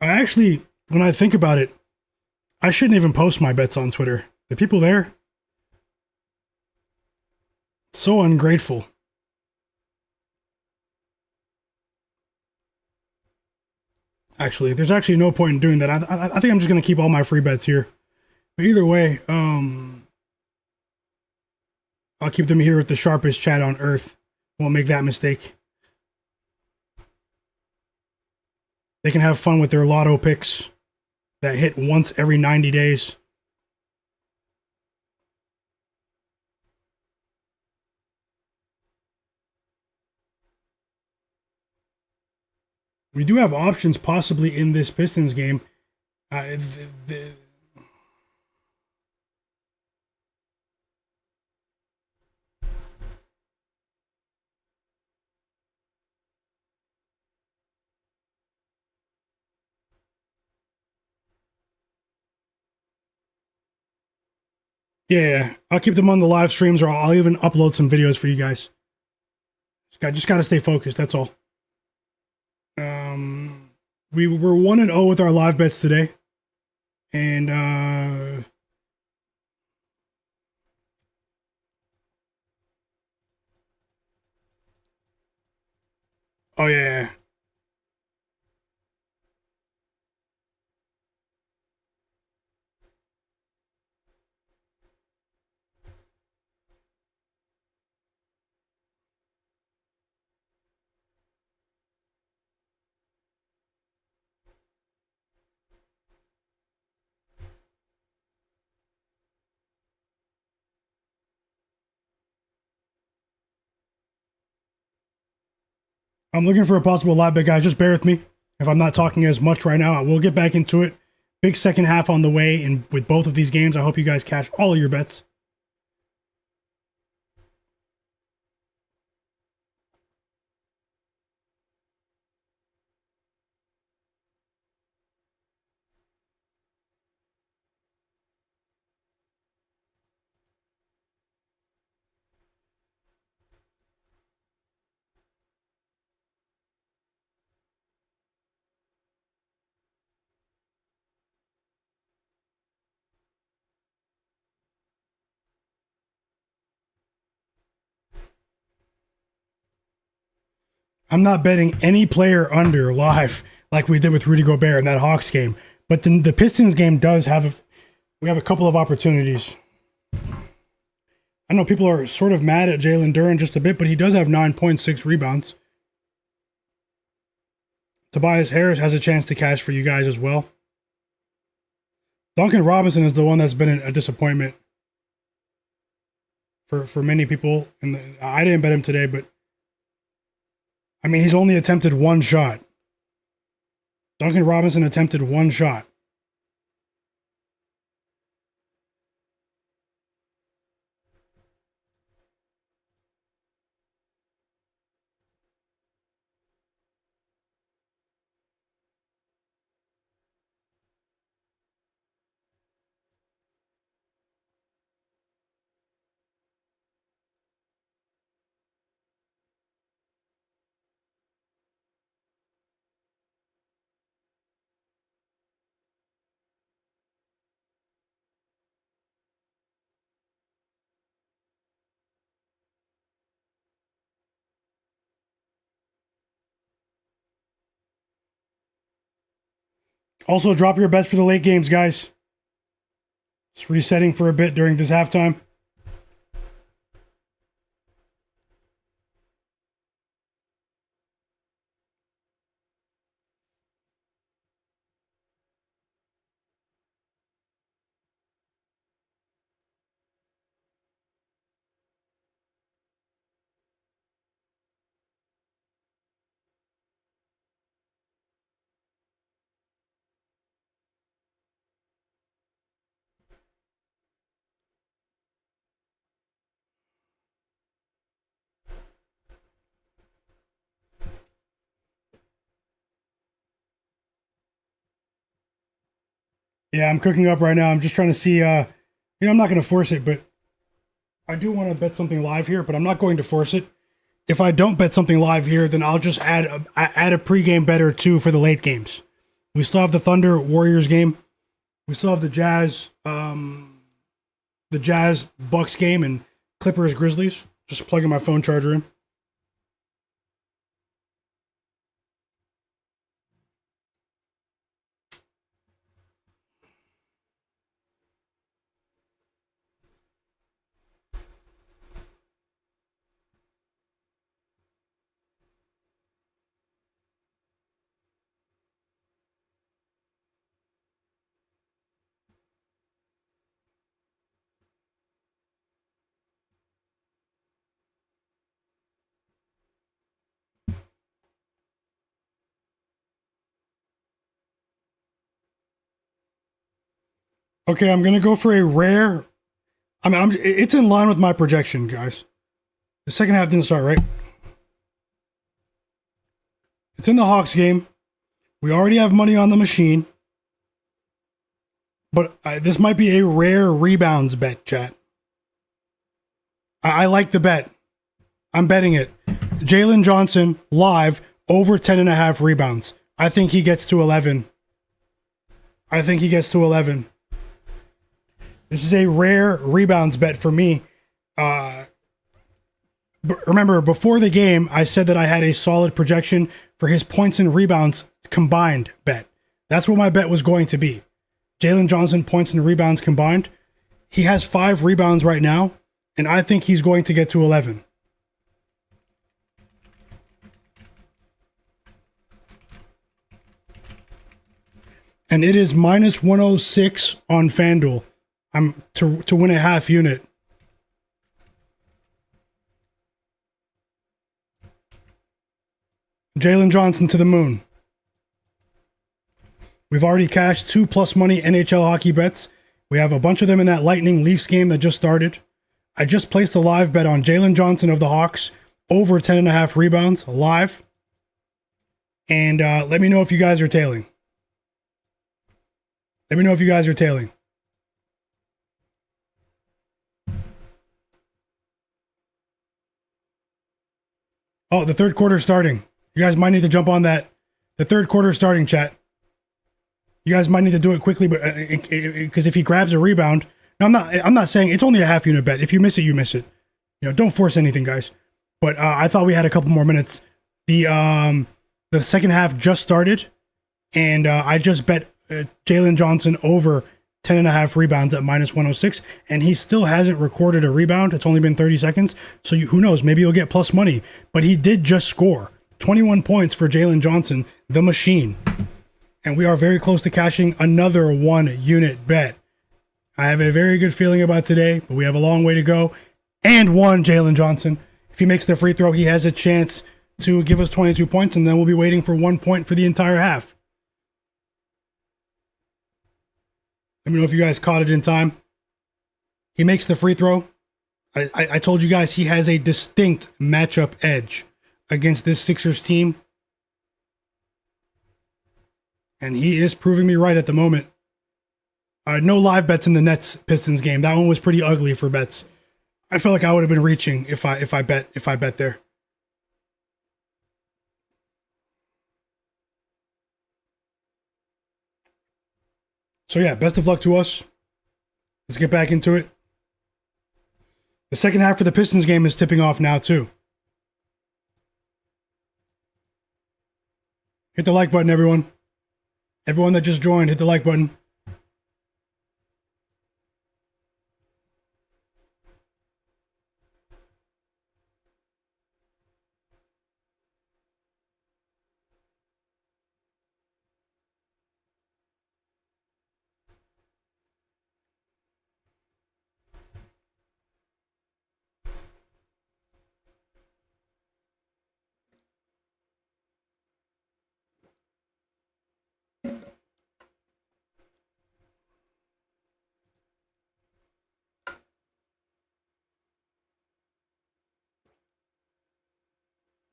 I actually, when I think about it, I shouldn't even post my bets on Twitter. The people there, so ungrateful. Actually, there's actually no point in doing that. I think I'm just going to keep all my free bets here. But either way, I'll keep them here with the sharpest chat on earth. Won't make that mistake. They can have fun with their lotto picks that hit once every 90 days. We do have options possibly in this Pistons game. Yeah, I'll keep them on the live streams, or I'll even upload some videos for you guys. Just got to stay focused. That's all. We were 1-0 with our live bets today, and oh yeah. I'm looking for a possible live bet, guys. Just bear with me. If I'm not talking as much right now, I will get back into it. Big second half on the way, and with both of these games, I hope you guys cash all of your bets. I'm not betting any player under live like we did with Rudy Gobert in that Hawks game. But the Pistons game does have we have a couple of opportunities. I know people are sort of mad at Jalen Duren just a bit, but he does have 9.6 rebounds. Tobias Harris has a chance to cash for you guys as well. Duncan Robinson is the one that's been a disappointment for many people. And I didn't bet him today, but I mean, he's only attempted 1 shot. Duncan Robinson attempted 1 shot. Also, drop your bets for the late games, guys. Just resetting for a bit during this halftime. Yeah, I'm cooking up right now. I'm just trying to see. I'm not going to force it, but I do want to bet something live here, but I'm not going to force it. If I don't bet something live here, then I'll just add a pregame bet or two for the late games. We still have the Thunder Warriors game. We still have the Jazz Bucks game and Clippers Grizzlies. Just plugging my phone charger in. Okay, I'm gonna go for a rare. It's in line with my projection, guys. The second half didn't start right. It's in the Hawks game. We already have money on the machine, but this might be a rare rebounds bet, chat. I like the bet. I'm betting it. Jalen Johnson live over 10.5 rebounds. I think he gets to 11. This is a rare rebounds bet for me. Remember, before the game, I said that I had a solid projection for his points and rebounds combined bet. That's what my bet was going to be. Jalen Johnson points and rebounds combined. He has 5 rebounds right now, and I think he's going to get to 11. And it is minus 106 on FanDuel. I'm to win a half unit. Jalen Johnson to the moon. We've already cashed 2+ money NHL hockey bets. We have a bunch of them in that Lightning Leafs game that just started. I just placed a live bet on Jalen Johnson of the Hawks over 10.5 rebounds live. And let me know if you guys are tailing. Oh, the third quarter starting. You guys might need to jump on that. The third quarter starting, chat. You guys might need to do it quickly, but because if he grabs a rebound, now I'm not saying it's only a half unit bet. If you miss it, you miss it. Don't force anything, guys. But I thought we had a couple more minutes. The second half just started, and I just bet Jalen Johnson over 10.5 rebounds at minus 106, and he still hasn't recorded a rebound. It's only been 30 seconds, so who knows? Maybe he'll get plus money. But he did just score 21 points for Jalen Johnson, the machine. And we are very close to cashing another 1 unit bet. I have a very good feeling about today, but we have a long way to go. And 1 Jalen Johnson. If he makes the free throw, he has a chance to give us 22 points, and then we'll be waiting for 1 point for the entire half. Let me know if you guys caught it in time. He makes the free throw. I told you guys he has a distinct matchup edge against this Sixers team. And he is proving me right at the moment. No live bets in the Nets Pistons game. That one was pretty ugly for bets. I felt like I would have been reaching if I bet there. So yeah, best of luck to us. Let's get back into it. The second half for the Pistons game is tipping off now too. Hit the like button, everyone. Everyone that just joined, hit the like button.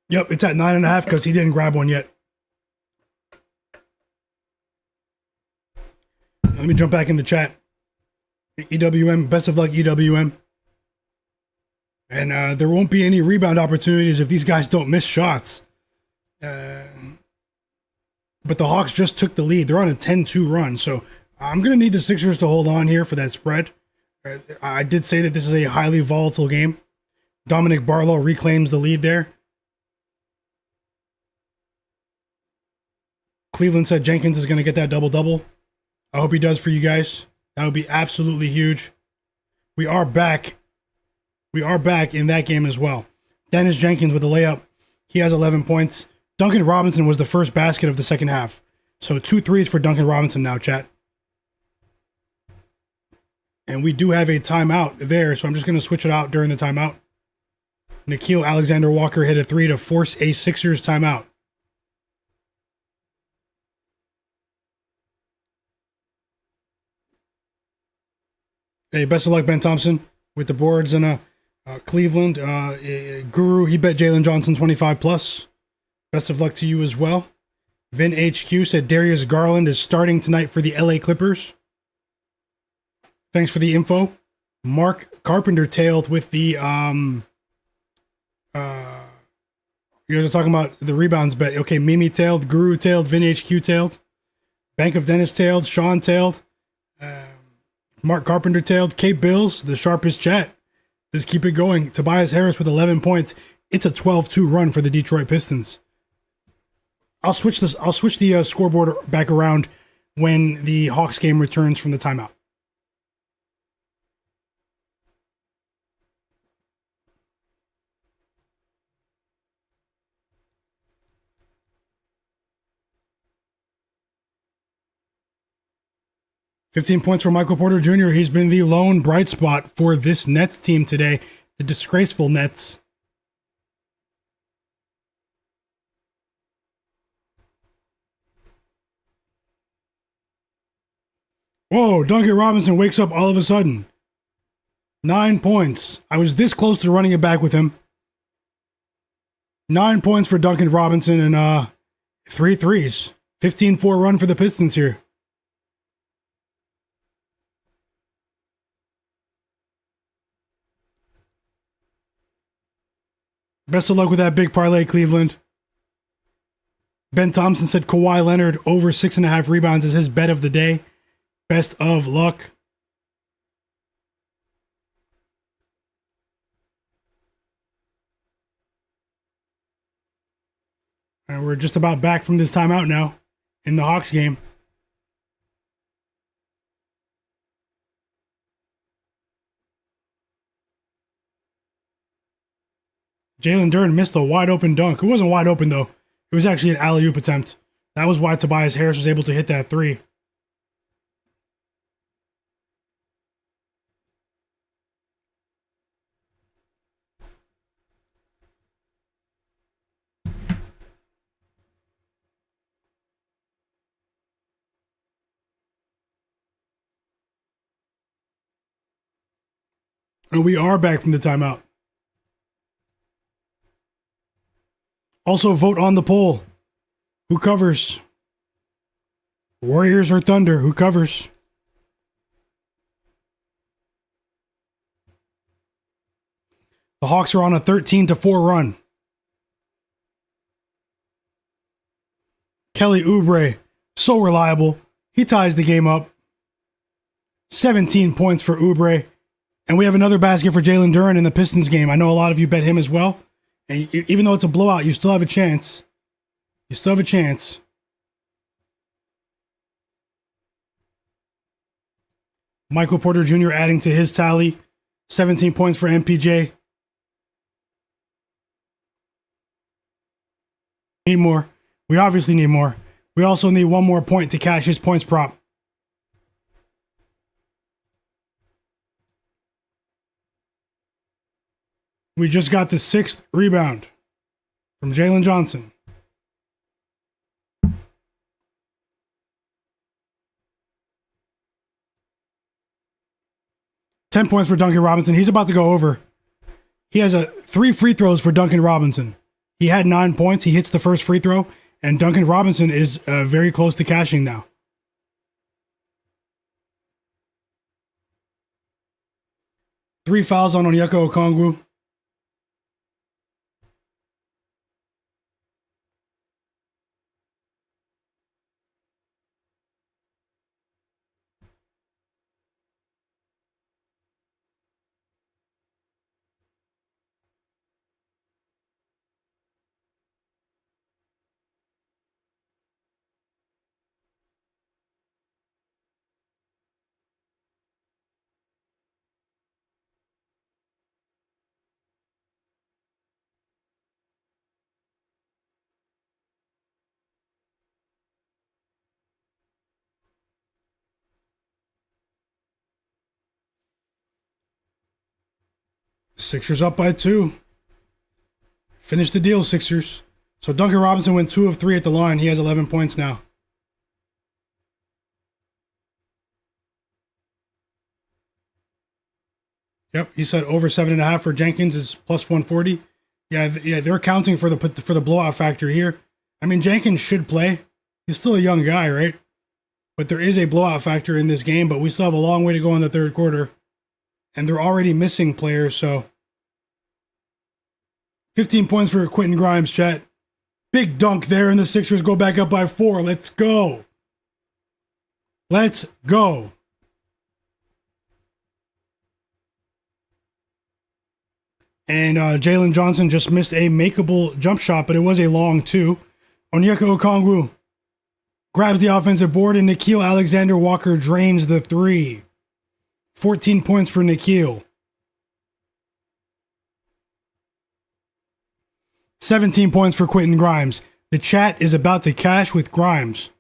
Yep, it's at 9.5 because he didn't grab one yet. Let me jump back in the chat. EWM, best of luck, EWM. And there won't be any rebound opportunities if these guys don't miss shots. But the Hawks just took the lead. They're on a 10-2 run, so I'm going to need the Sixers to hold on here for that spread. I did say that this is a highly volatile game. Dominic Barlow reclaims the lead there. Cleveland said Jenkins is going to get that double-double. I hope he does for you guys. That would be absolutely huge. We are back. We are back in that game as well. Dennis Jenkins with a layup. He has 11 points. Duncan Robinson was the first basket of the second half. So 2 threes for Duncan Robinson now, chat. And we do have a timeout there, so I'm just going to switch it out during the timeout. Nickeil Alexander-Walker hit a 3 to force a Sixers timeout. Hey, best of luck, Ben Thompson, with the boards in Cleveland. Guru, he bet Jalen Johnson 25 plus. Best of luck to you as well. Vin HQ said Darius Garland is starting tonight for the LA Clippers. Thanks for the info. Mark Carpenter tailed with the you guys are talking about the rebounds bet. Okay, Mimi tailed, Guru tailed, Vin HQ tailed, Bank of Dennis tailed, Sean tailed. Mark Carpenter tailed, Kate Bills, the sharpest chat. Let's keep it going. Tobias Harris with 11 points. It's a 12-2 run for the Detroit Pistons. I'll switch the scoreboard back around when the Hawks game returns from the timeout. $15 points for Michael Porter Jr. He's been the lone bright spot for this Nets team today. The disgraceful Nets. Whoa, Duncan Robinson wakes up all of a sudden. 9 points. I was this close to running it back with him. 9 points for Duncan Robinson and 3 threes. 15-4 run for the Pistons here. Best of luck with that big parlay, Cleveland. Ben Thompson said Kawhi Leonard over 6.5 rebounds is his bet of the day. Best of luck. And we're just about back from this timeout now in the Hawks game. Jalen Duren missed a wide open dunk. It wasn't wide open though. It was actually an alley-oop attempt. That was why Tobias Harris was able to hit that 3. And we are back from the timeout. Also, vote on the poll. Who covers? Warriors or Thunder? Who covers? The Hawks are on a 13-4 run. Kelly Oubre, so reliable. He ties the game up. 17 points for Oubre. And we have another basket for Jalen Duren in the Pistons game. I know a lot of you bet him as well. And even though it's a blowout, you still have a chance. You still have a chance. Michael Porter Jr. adding to his tally. 17 points for MPJ. Need more. We obviously need more. We also need one more point to cash his points prop. We just got the 6th rebound from Jalen Johnson. $10 points for Duncan Robinson. He's about to go over. He has 3 free throws for Duncan Robinson. He had 9 points. He hits the first free throw, and Duncan Robinson is very close to cashing now. Three fouls on Myguyknowsaguy. Sixers up by 2. Finish the deal, Sixers. So Duncan Robinson went 2 of 3 at the line. He has 11 points now. Yep, he said over 7.5 for Jenkins is plus 140. Yeah, they're counting for the blowout factor here. I mean, Jenkins should play. He's still a young guy, right? But there is a blowout factor in this game, but we still have a long way to go in the third quarter. And they're already missing players, so 15 points for Quentin Grimes, chat. Big dunk there, and the Sixers go back up by 4. Let's go. Let's go. And Jalen Johnson just missed a makeable jump shot, but it was a long 2. Myguyknowsaguy grabs the offensive board, and Nickeil Alexander-Walker drains the 3. 14 points for Nickeil. 17 points for Quentin Grimes. The chat is about to cash with Grimes.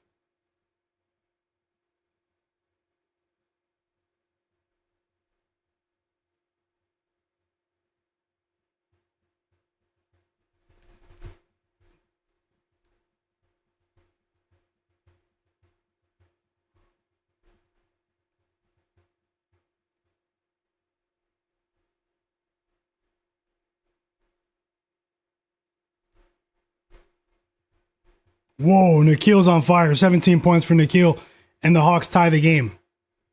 Whoa, Nickeil's on fire. 17 points for Nickeil, and the Hawks tie the game.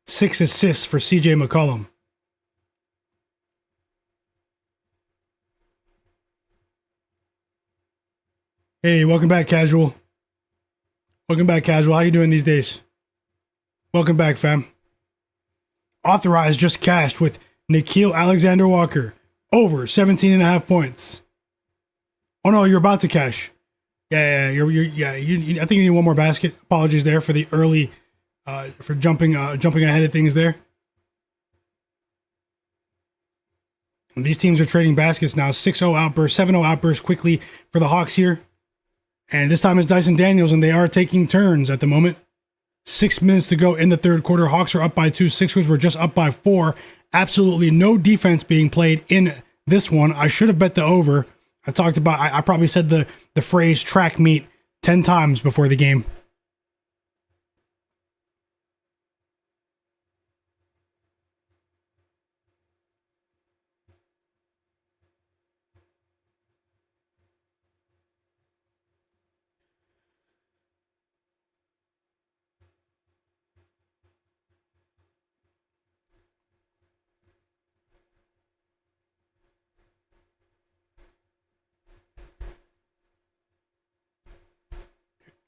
6 assists for CJ McCollum. Hey, welcome back, Casual. Welcome back, Casual. How you doing these days? Welcome back, fam. Authorized just cashed with Nickeil Alexander-Walker. Over 17.5 points. Oh no, you're about to cash. Yeah, I think you need one more basket. Apologies there for the early, for jumping ahead of things there. And these teams are trading baskets now. 6-0 outburst, 7-0 outburst quickly for the Hawks here. And this time it's Dyson Daniels, and they are taking turns at the moment. 6 minutes to go in the third quarter. Hawks are up by 2. Sixers were just up by 4. Absolutely no defense being played in this one. I should have bet the over. I probably said the phrase track meet 10 times before the game.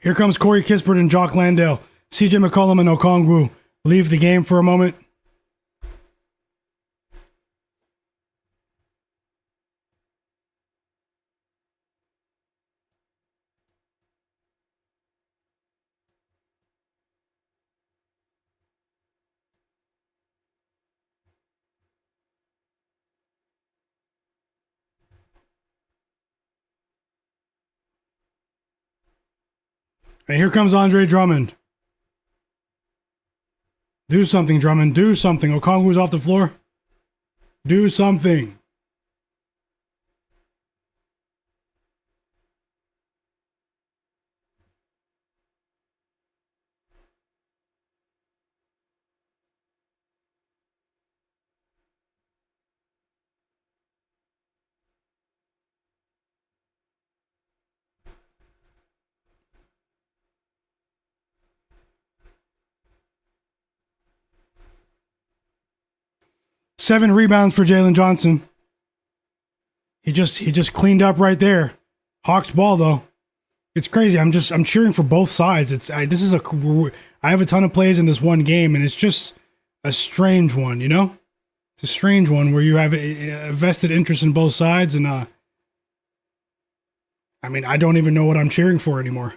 Here comes Corey Kispert and Jock Landale. CJ McCollum and Okongwu leave the game for a moment. And here comes Andre Drummond. Do something, Drummond. Do something. Okongwu's off the floor. Do something. Seven rebounds for Jalen Johnson. He just cleaned up right there. Hawks ball though. It's crazy. I'm cheering for both sides. I have a ton of plays in this one game, and it's just a strange one, you know? It's a strange one where you have a vested interest in both sides, and I don't even know what I'm cheering for anymore.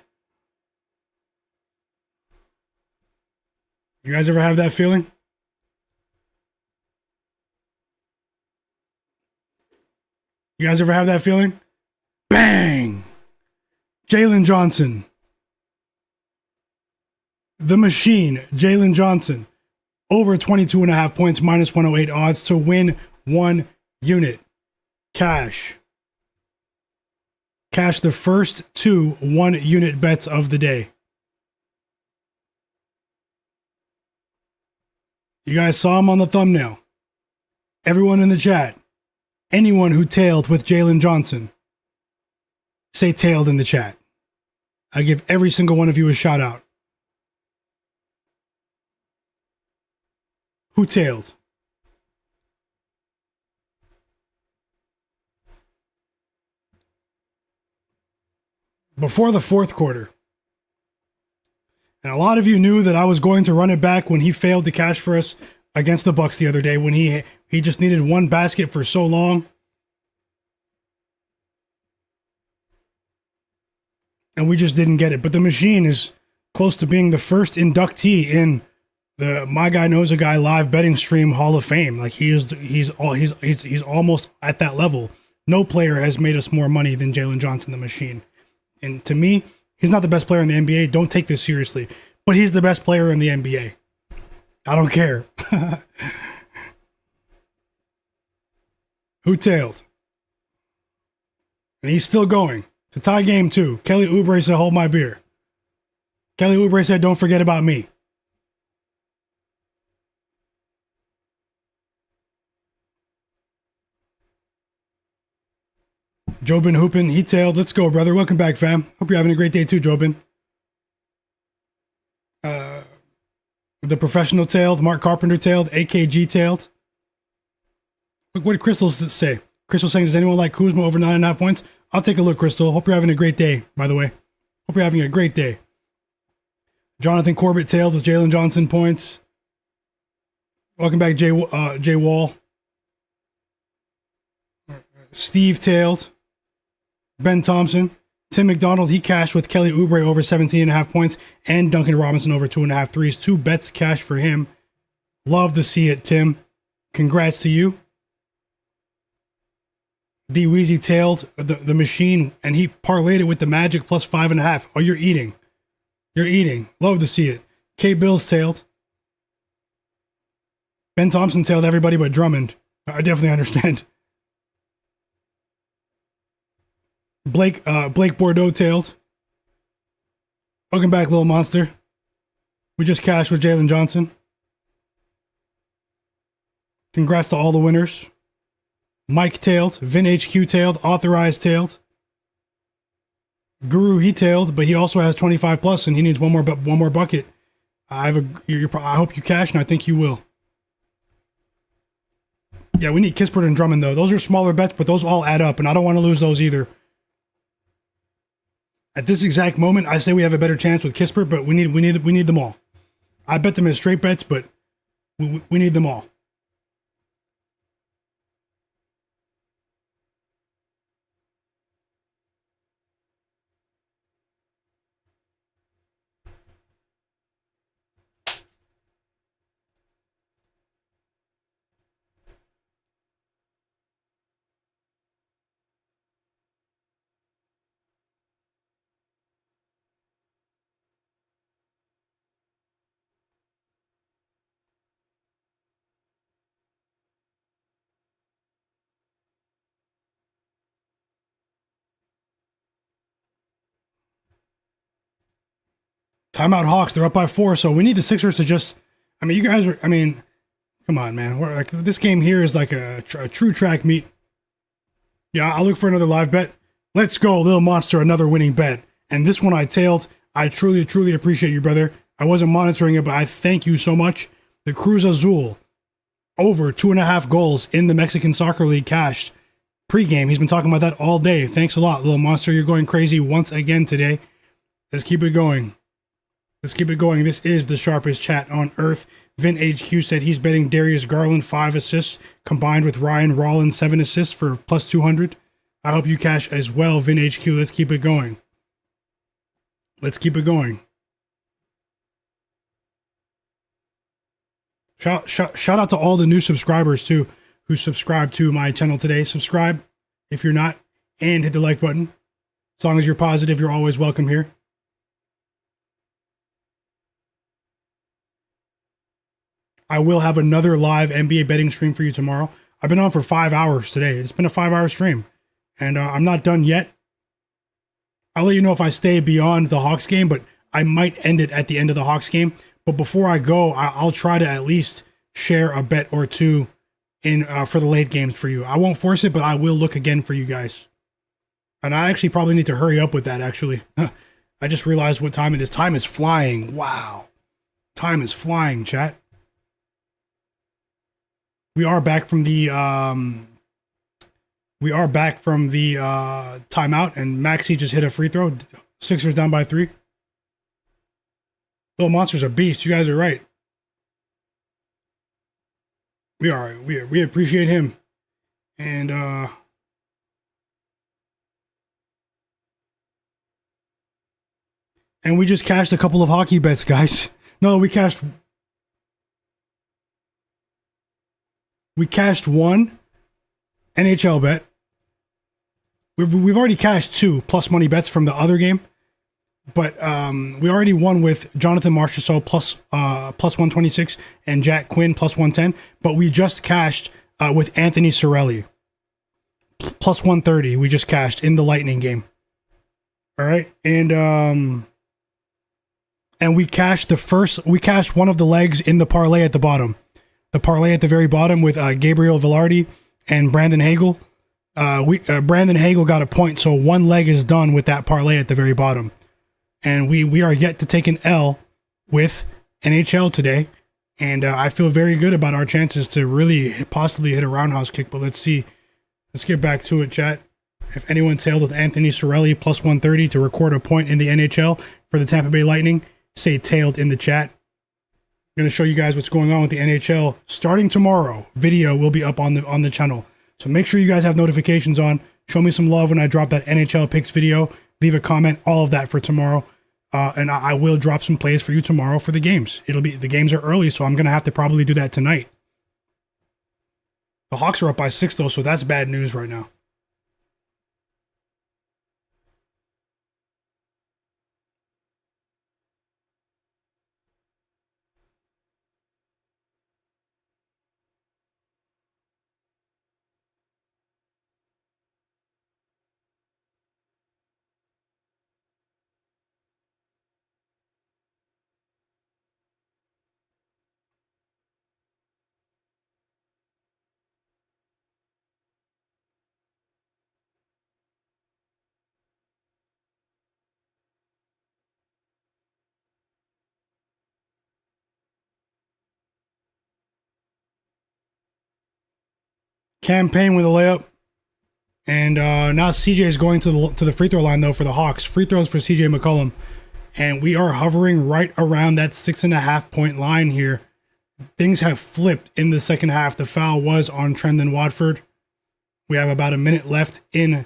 You guys ever have that feeling? You guys ever have that feeling? Bang! Jalen Johnson. The machine, Jalen Johnson. Over 22.5 points, minus 108 odds to win 1 unit. Cash. Cash the first 2 1-unit bets of the day. You guys saw him on the thumbnail. Everyone in the chat. Anyone who tailed with Jalen Johnson, say tailed in the chat. I give every single one of you a shout out. Who tailed? Before the fourth quarter. And a lot of you knew that I was going to run it back when he failed to cash for us against the Bucks the other day, when he just needed one basket for so long. And we just didn't get it. But the machine is close to being the first inductee in the Myguyknowsaguy live betting stream Hall of Fame. Like he's almost at that level. No player has made us more money than Jalen Johnson, the machine. And to me, he's not the best player in the NBA. Don't take this seriously. But he's the best player in the NBA. I don't care. Who tailed? And he's still going. To tie game 2. Kelly Oubre said, hold my beer. Kelly Oubre said, don't forget about me. Jobin Hoopin, he tailed. Let's go, brother. Welcome back, fam. Hope you're having a great day too, Jobin. The professional tailed. Mark Carpenter tailed. AKG tailed. What did Crystal say? Crystal saying, does anyone like Kuzma over 9.5 points? I'll take a look, Crystal. Hope you're having a great day, by the way. Hope you're having a great day. Jonathan Corbett tailed with Jalen Johnson points. Welcome back, Jay Wall. Steve tailed. Ben Thompson. Tim McDonald, he cashed with Kelly Oubre over 17.5 points and Duncan Robinson over 2.5 threes. 2 bets cash for him. Love to see it, Tim. Congrats to you. D Weezy tailed the machine, and he parlayed it with the Magic plus 5.5. Oh, you're eating. You're eating. Love to see it. K Bills tailed. Ben Thompson tailed everybody but Drummond. I definitely understand. Blake Bordeaux tailed. Welcome back, little monster. We just cashed with Jalen Johnson. Congrats to all the winners. Mike tailed. Vin HQ tailed. Authorized tailed. Guru, he tailed, but he also has 25 plus, and he needs one more bucket. I hope you cash, and I think you will. Yeah, we need Kispert and Drummond though. Those are smaller bets, but those all add up, and I don't want to lose those either. At this exact moment, I say we have a better chance with Kispert, but we need them all. I bet them as straight bets, but we need them all. Timeout Hawks. They're up by 4, so we need the Sixers to just. I mean, you guys are. I mean, come on, man. We're like, this game here is like a true track meet. Yeah, I'll look for another live bet. Let's go, Lil Monster, another winning bet. And this one I tailed. I truly, truly appreciate you, brother. I wasn't monitoring it, but I thank you so much. The Cruz Azul, over 2.5 goals in the Mexican Soccer League cashed pregame. He's been talking about that all day. Thanks a lot, Lil Monster. You're going crazy once again today. Let's keep it going. Let's keep it going. This is the sharpest chat on earth. Vin HQ said he's betting Darius Garland 5 assists combined with Ryan Rollins 7 assists for plus 200. I hope you cash as well, Vin HQ. Let's keep it going. Let's keep it going. Shout out to all the new subscribers too who subscribe to my channel today. Subscribe if you're not, and hit the like button. As long as you're positive, you're always welcome here. I will have another live NBA betting stream for you tomorrow. I've been on for 5 hours today. It's been a 5-hour stream, and I'm not done yet. I'll let you know if I stay beyond the Hawks game, but I might end it at the end of the Hawks game. But before I go, I'll try to at least share a bet or two in for the late games for you. I won't force it, but I will look again for you guys. And I actually probably need to hurry up with that, actually. I just realized what time it is. Time is flying. Wow. Time is flying, chat. We are back from the timeout, and Maxey just hit a free throw. Sixers down by 3. Little Monster's a beast. You guys are right. We appreciate him. And we just cashed a couple of hockey bets, guys. No, we cashed one NHL bet. We've already cashed 2 plus money bets from the other game. But we already won with Jonathan Marchessault plus 126 and Jack Quinn plus 110. But we just cashed with Anthony Cirelli plus 130. We just cashed in the Lightning game. All right, and we cashed one of the legs in the parlay at the bottom. The parlay at the very bottom with Gabriel Velarde and Brandon Hagel. Brandon Hagel got a point, so one leg is done with that parlay at the very bottom. And we are yet to take an L with NHL today. And I feel very good about our chances to really possibly hit a roundhouse kick. But let's see. Let's get back to it, chat. If anyone tailed with Anthony Cirelli plus 130 to record a point in the NHL for the Tampa Bay Lightning, say tailed in the chat. I'm going to show you guys what's going on with the NHL starting tomorrow. Video will be up on the channel. So make sure you guys have notifications on. Show me some love when I drop that NHL picks video. Leave a comment, all of that for tomorrow. And I will drop some plays for you tomorrow for the games. The games are early, so I'm going to have to probably do that tonight. The Hawks are up by 6 though, so that's bad news right now. Campaign with a layup. And now CJ is going to the free throw line, though, for the Hawks. Free throws for CJ McCollum. And we are hovering right around that 6.5 point line here. Things have flipped in the second half. The foul was on Trendon Watford. We have about a minute left in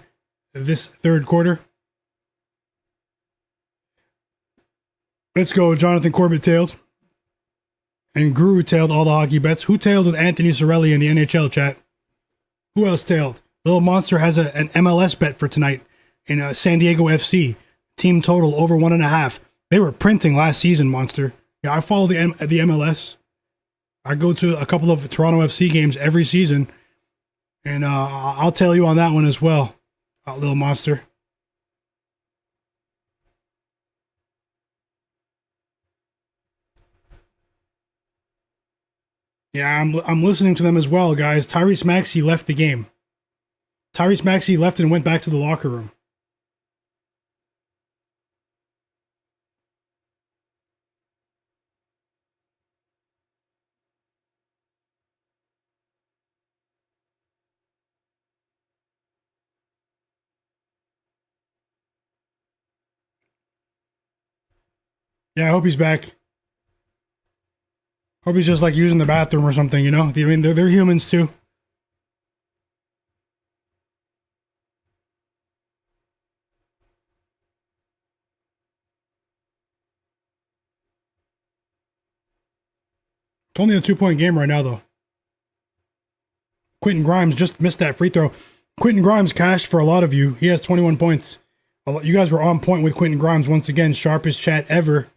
this third quarter. Let's go. Jonathan Corbett tailed. And Guru tailed all the hockey bets. Who tailed with Anthony Cirelli in the NHL chat? Who else tailed? Little Monster has an MLS bet for tonight in San Diego FC. Team total over 1.5. They were printing last season, Monster. Yeah, I follow the MLS. I go to a couple of Toronto FC games every season. And I'll tell you on that one as well, Little Monster. Yeah, I'm listening to them as well, guys. Tyrese Maxey left the game. Tyrese Maxey left and went back to the locker room. Yeah, I hope he's back. Hope he's just like using the bathroom or something, you know? I mean, they're humans too. It's only a 2 point game right now, though. Quentin Grimes just missed that free throw. Quentin Grimes cashed for a lot of you. He has 21 points. You guys were on point with Quentin Grimes once again. Sharpest chat ever.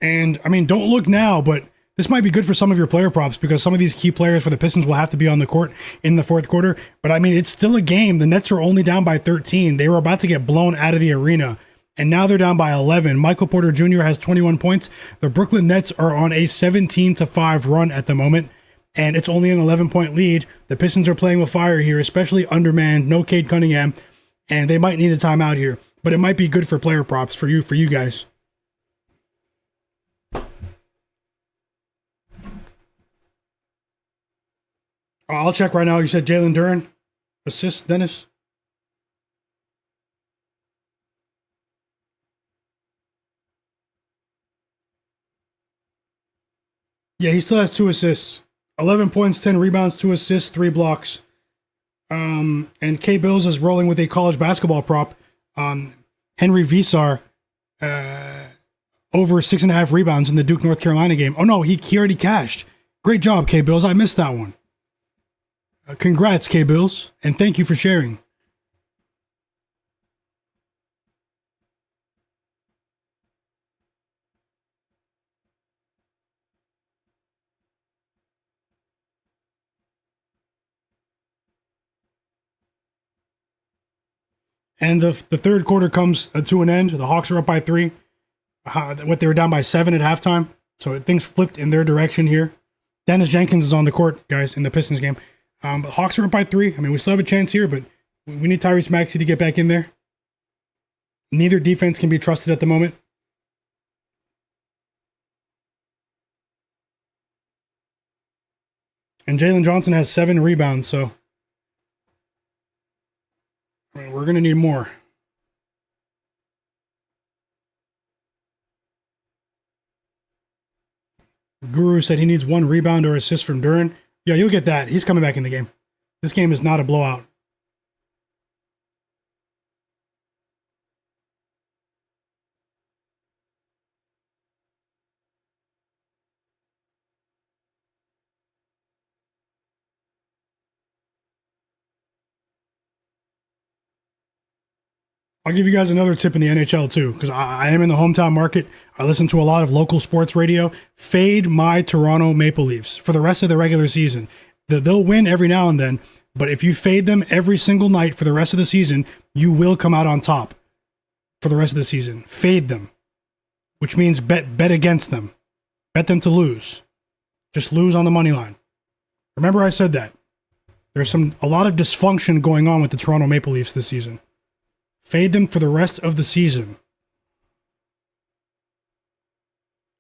And, I mean, don't look now, but this might be good for some of your player props because some of these key players for the Pistons will have to be on the court in the fourth quarter. But, I mean, it's still a game. The Nets are only down by 13. They were about to get blown out of the arena. And now they're down by 11. Michael Porter Jr. has 21 points. The Brooklyn Nets are on a 17-5 run at the moment. And it's only an 11-point lead. The Pistons are playing with fire here, especially undermanned, no Cade Cunningham. And they might need a timeout here. But it might be good for player props for you guys. I'll check right now. You said Jalen Duren. Assist, Dennis? Yeah, he still has 2 assists. 11 points, 10 rebounds, 2 assists, 3 blocks. And K Bills is rolling with a college basketball prop. Henry Visar over 6.5 rebounds in the Duke North Carolina game. Oh no, he already cashed. Great job, K Bills. I missed that one. Congrats, K Bills, and thank you for sharing. And the third quarter comes to an end. The Hawks are up by 3. They were down by 7 at halftime. So things flipped in their direction here. Dennis Jenkins is on the court, guys, in the Pistons game. But Hawks are up by 3. I mean, we still have a chance here, but we need Tyrese Maxey to get back in there. Neither defense can be trusted at the moment. And Jalen Johnson has 7 rebounds, so I mean, we're going to need more. Guru said he needs 1 rebound or assist from Duren. Yeah, you'll get that. He's coming back in the game. This game is not a blowout. I'll give you guys another tip in the NHL too, because I am in the hometown market. I listen to a lot of local sports radio. Fade my Toronto Maple Leafs for the rest of the regular season. They'll win every now and then, but if you fade them every single night for the rest of the season, you will come out on top for the rest of the season. Fade them, which means bet against them. Bet them to lose. Just lose on the money line. Remember I said that. There's a lot of dysfunction going on with the Toronto Maple Leafs this season. Fade them for the rest of the season.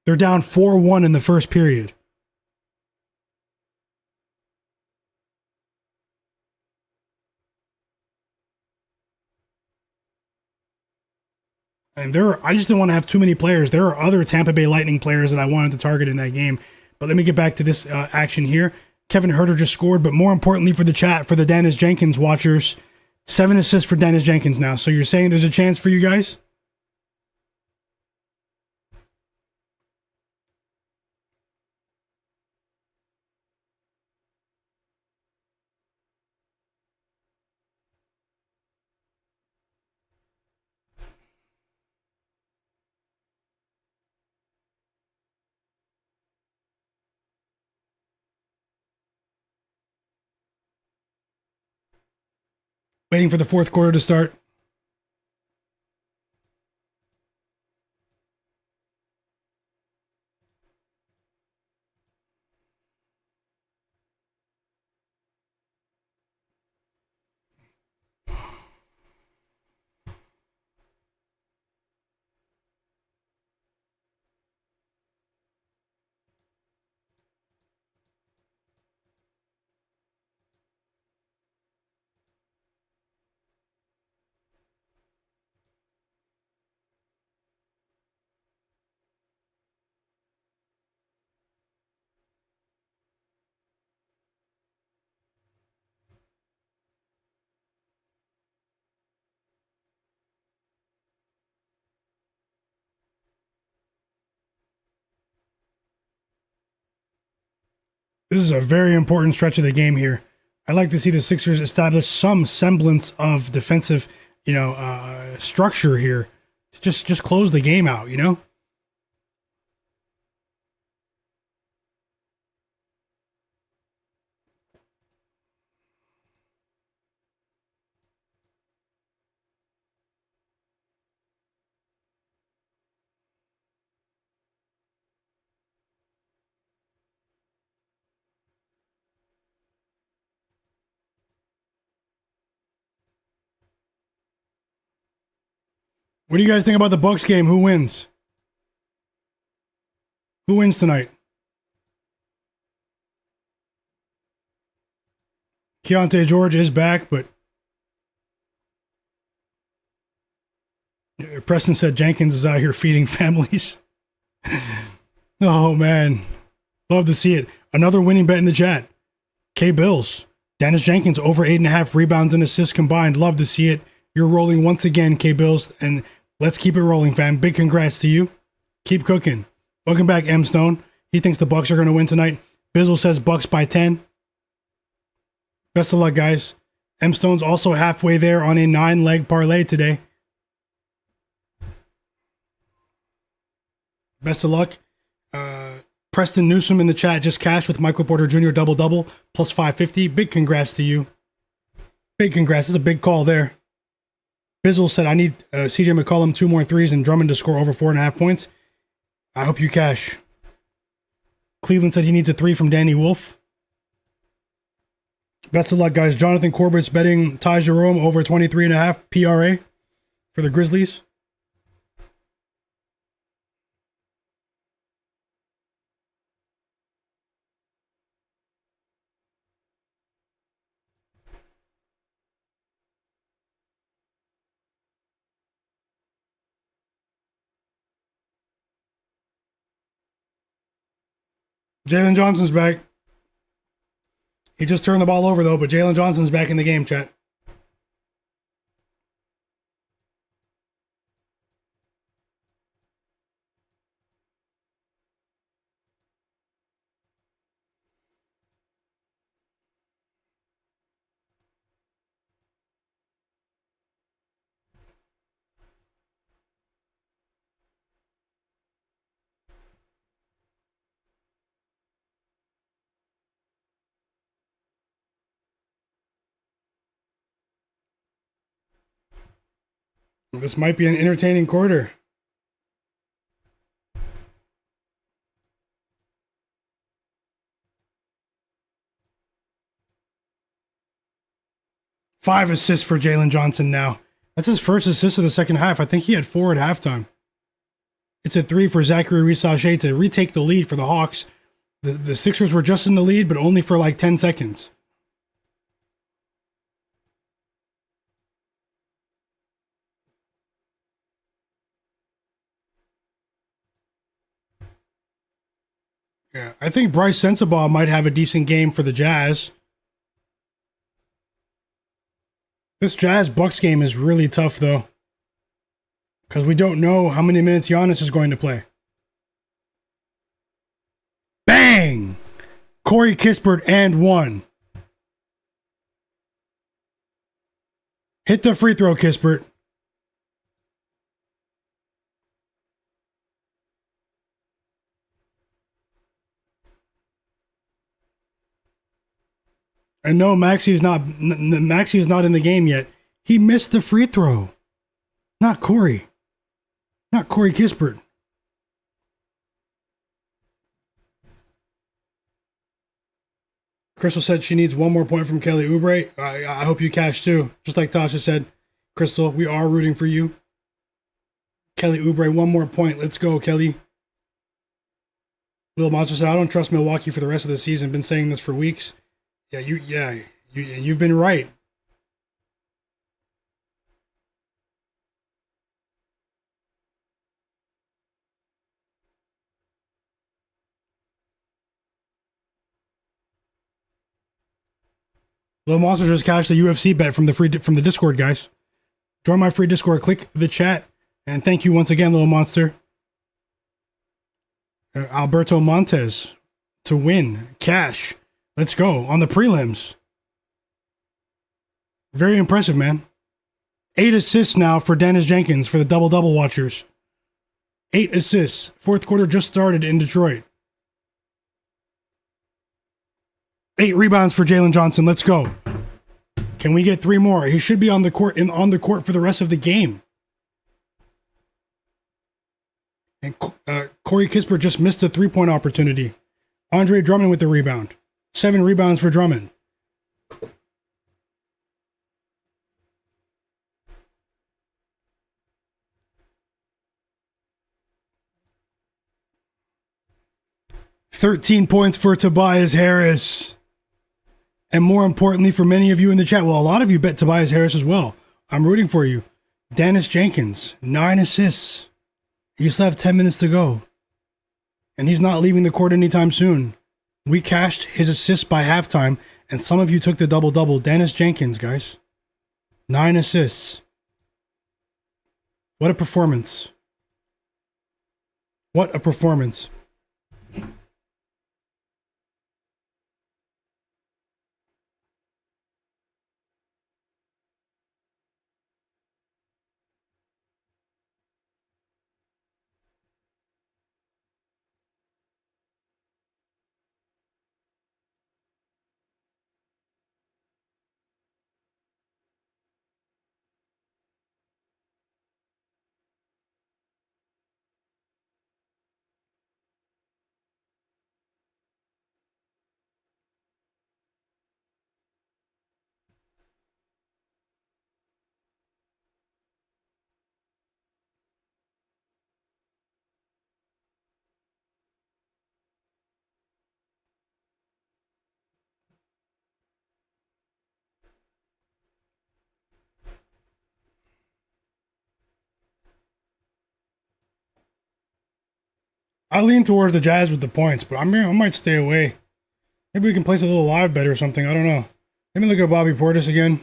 They're down 4-1 in the first period. And I just didn't want to have too many players. There are other Tampa Bay Lightning players that I wanted to target in that game. But let me get back to this action here. Kevin Huerter just scored, but more importantly for the chat, for the Dennis Jenkins watchers, 7 assists for Dennis Jenkins now. So you're saying there's a chance for you guys? Waiting for the fourth quarter to start. This is a very important stretch of the game here. I'd like to see the Sixers establish some semblance of defensive, structure here. Just close the game out, What do you guys think about the Bucks game? Who wins? Who wins tonight? Keontae George is back, but Preston said Jenkins is out here feeding families. Oh, man. Love to see it. Another winning bet in the chat. K-Bills. Dennis Jenkins over 8.5 rebounds and assists combined. Love to see it. You're rolling once again, K-Bills, and let's keep it rolling, fam. Big congrats to you. Keep cooking. Welcome back, M. Stone. He thinks the Bucks are going to win tonight. Bizzle says Bucks by 10. Best of luck, guys. M. Stone's also halfway there on a 9-leg parlay today. Best of luck. Preston Newsom in the chat just cashed with Michael Porter Jr. double-double plus 550. Big congrats to you. Big congrats. This is a big call there. Bizzle said, I need CJ McCollum 2 more threes and Drummond to score over 4.5 points. I hope you cash. Cleveland said he needs a 3 from Danny Wolf. Best of luck, guys. Jonathan Corbett's betting Ty Jerome over 23.5 PRA for the Grizzlies. Jalen Johnson's back. He just turned the ball over, though, but Jalen Johnson's back in the game, chat. This might be an entertaining quarter. Five assists for Jalen Johnson now. That's his first assist of the second half. I think he had 4 at halftime. It's a 3 for Zachary Rissache to retake the lead for the Hawks. The Sixers were just in the lead, but only for like 10 seconds. Yeah, I think Bryce Sensabaugh might have a decent game for the Jazz. This Jazz-Bucks game is really tough, though. Because we don't know how many minutes Giannis is going to play. Bang! Corey Kispert and 1. Hit the free throw, Kispert. And no, Maxey is not in the game yet. He missed the free throw. Not Corey. Not Corey Kispert. Crystal said she needs 1 more point from Kelly Oubre. I hope you cash too. Just like Tasha said. Crystal, we are rooting for you. Kelly Oubre, 1 more point. Let's go, Kelly. Little Monster said, I don't trust Milwaukee for the rest of the season. Been saying this for weeks. You've been right. Little Monster just cashed the UFC bet from the Discord, guys. Join my free Discord. Click the chat, and thank you once again, Little Monster. Alberto Montes to win cash. Let's go. On the prelims. Very impressive, man. 8 assists now for Dennis Jenkins for the double-double watchers. 8 assists. Fourth quarter just started in Detroit. 8 rebounds for Jalen Johnson. Let's go. Can we get 3 more? He should be on the court for the rest of the game. And Corey Kispert just missed a 3-point opportunity. Andre Drummond with the rebound. 7 rebounds for Drummond. $13 points for Tobias Harris. And more importantly, for many of you in the chat, well, a lot of you bet Tobias Harris as well. I'm rooting for you. Dennis Jenkins, 9 assists. You still have 10 minutes to go. And he's not leaving the court anytime soon. We cashed his assists by halftime, and some of you took the double-double. Dennis Jenkins, guys. 9 assists. What a performance. What a performance. I lean towards the Jazz with the points, but I might stay away. Maybe we can place a little live bet or something. I don't know. Let me look at Bobby Portis again.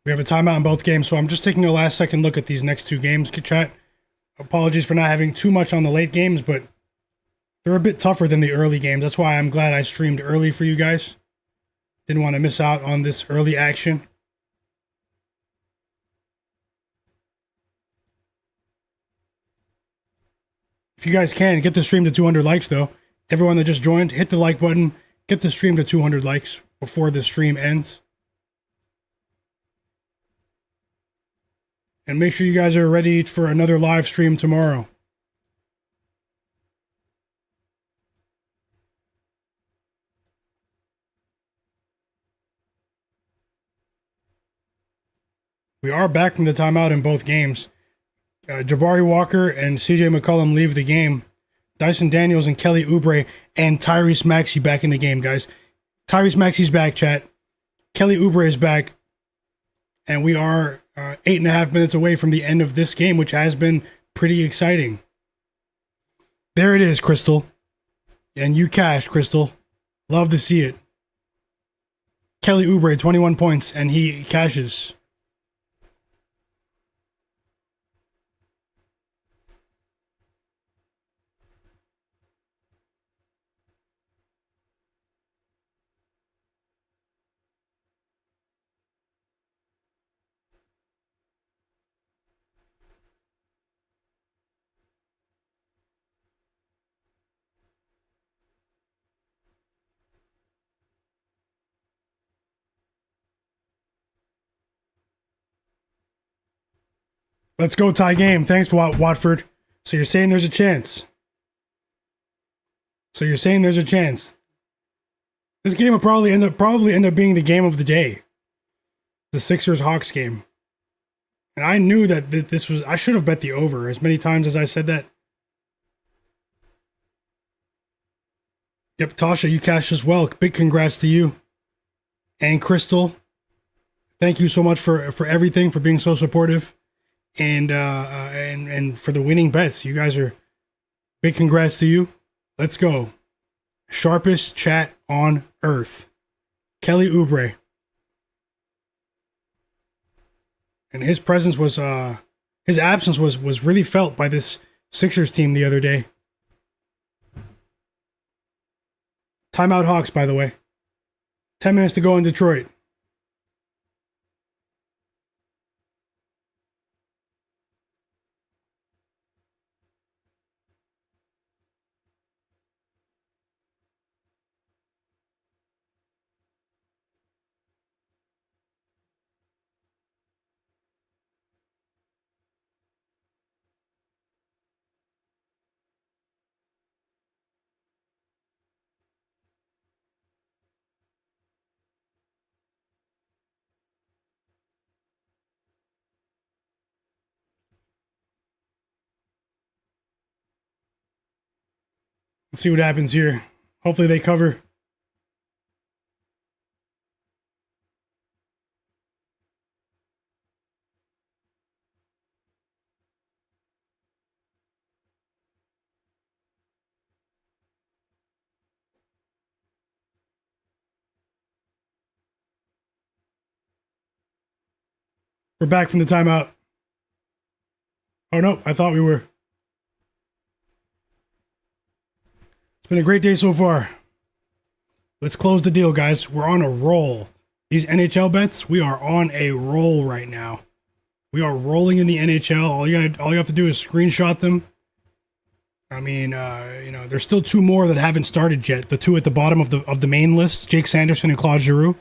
We have a timeout in both games, so I'm just taking a last second look at these next 2 games, chat. Apologies for not having too much on the late games, but they're a bit tougher than the early games. That's why I'm glad I streamed early for you guys. Didn't want to miss out on this early action. If you guys can, get the stream to 200 likes, though. Everyone that just joined, hit the like button. Get the stream to 200 likes before the stream ends. And make sure you guys are ready for another live stream tomorrow. We are back from the timeout in both games. Jabari Walker and CJ McCollum leave the game. Dyson Daniels and Kelly Oubre and Tyrese Maxey back in the game, guys. Tyrese Maxey's back, chat. Kelly Oubre is back. And we are 8.5 minutes away from the end of this game, which has been pretty exciting. There it is, Crystal. And you cashed, Crystal. Love to see it. Kelly Oubre, 21 points, and he cashes. Let's go tie game. Thanks, Watford. So you're saying there's a chance. This game will probably end up being the game of the day. The Sixers-Hawks game. And I knew that this was... I should have bet the over as many times as I said that. Yep, Tasha, you cashed as well. Big congrats to you. and Crystal. Thank you so much for everything, for being so supportive, and for the winning bets. You guys are big. Congrats to you. Let's go. Sharpest chat on earth, Kelly Oubre, and his presence was his absence was really felt by this Sixers team the other day. Timeout Hawks, by the way. 10 minutes to go in Detroit. Let's see what happens here. Hopefully they cover. We're back from the timeout. Oh no, I thought we were. It's been a great day so far. Let's close the deal, guys. We're on a roll. These NHL bets, we are on a roll right now. We are rolling in the NHL. All you have to do is screenshot them. I mean, there's still two more that haven't started yet. The two at the bottom of the main list, Jake Sanderson and Claude Giroux.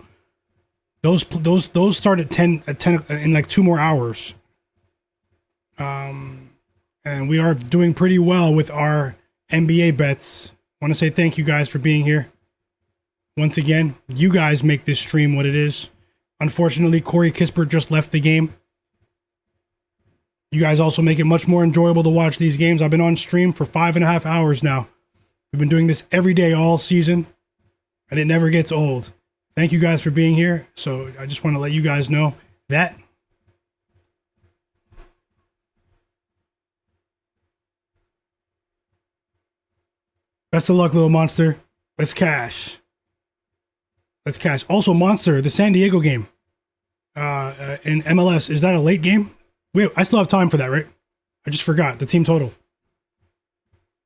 Those start at 10 in like 2 more hours. And we are doing pretty well with our NBA bets. I want to say thank you guys for being here. Once again, you guys make this stream what it is. Unfortunately, Corey Kispert just left the game. You guys also make it much more enjoyable to watch these games. I've been on stream for 5.5 hours now. We've been doing this every day all season, and it never gets old. Thank you guys for being here. So I just want to let you guys know that. Best of luck, little monster. Let's cash. Let's cash. Also, Monster, the San Diego game in MLS, is that a late game? Wait, I still have time for that, right? I just forgot the team total.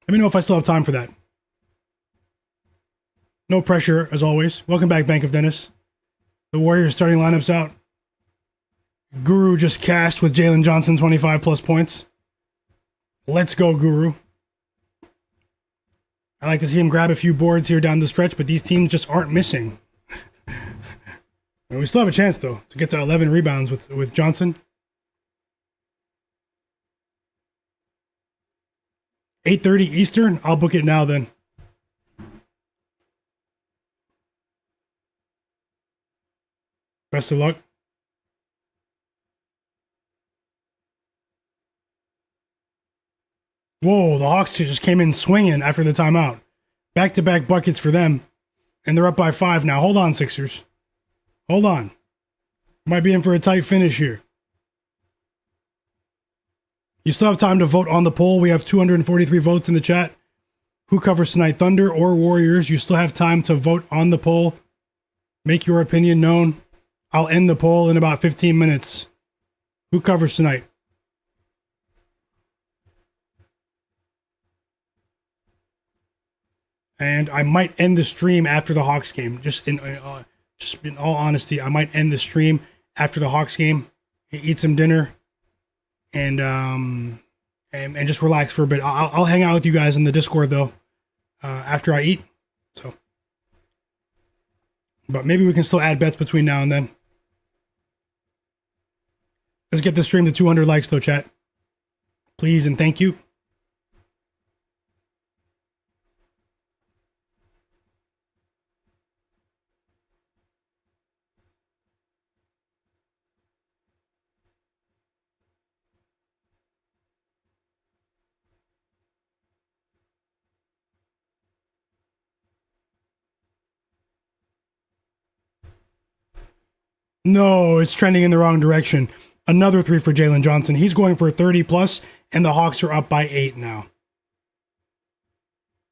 Let me know if I still have time for that. No pressure, as always. Welcome back, Bank of Dennis. The Warriors starting lineups out. Guru just cashed with Jalen Johnson, 25 plus points. Let's go, Guru. I like to see him grab a few boards here down the stretch, but these teams just aren't missing. And we still have a chance, though, to get to 11 rebounds with Johnson. 8:30 Eastern. I'll book it now, then. Best of luck. Whoa, the Hawks just came in swinging after the timeout. Back-to-back buckets for them. And they're up by 5 now. Hold on, Sixers. Hold on. Might be in for a tight finish here. You still have time to vote on the poll. We have 243 votes in the chat. Who covers tonight, Thunder or Warriors? You still have time to vote on the poll. Make your opinion known. I'll end the poll in about 15 minutes. Who covers tonight? And I might end the stream after the Hawks game. Just in all honesty, I might end the stream after the Hawks game, eat some dinner, and just relax for a bit. I'll hang out with you guys in the Discord though after I eat. So, but maybe we can still add bets between now and then. Let's get this stream to 200 likes though, chat. Please and thank you. No, it's trending in the wrong direction. Another three for Jalen Johnson. He's going for 30 plus, and the Hawks are up by 8 now.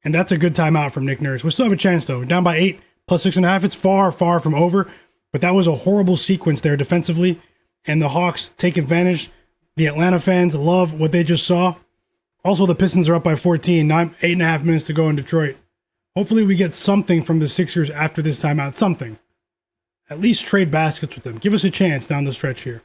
And that's a good timeout from Nick Nurse. We still have a chance, though. Down by 8 plus 6.5. It's far, far from over. But that was a horrible sequence there defensively. And the Hawks take advantage. The Atlanta fans love what they just saw. Also, the Pistons are up by 14. 8.5 minutes to go in Detroit. Hopefully we get something from the Sixers after this timeout. Something. At least trade baskets with them. Give us a chance down the stretch here.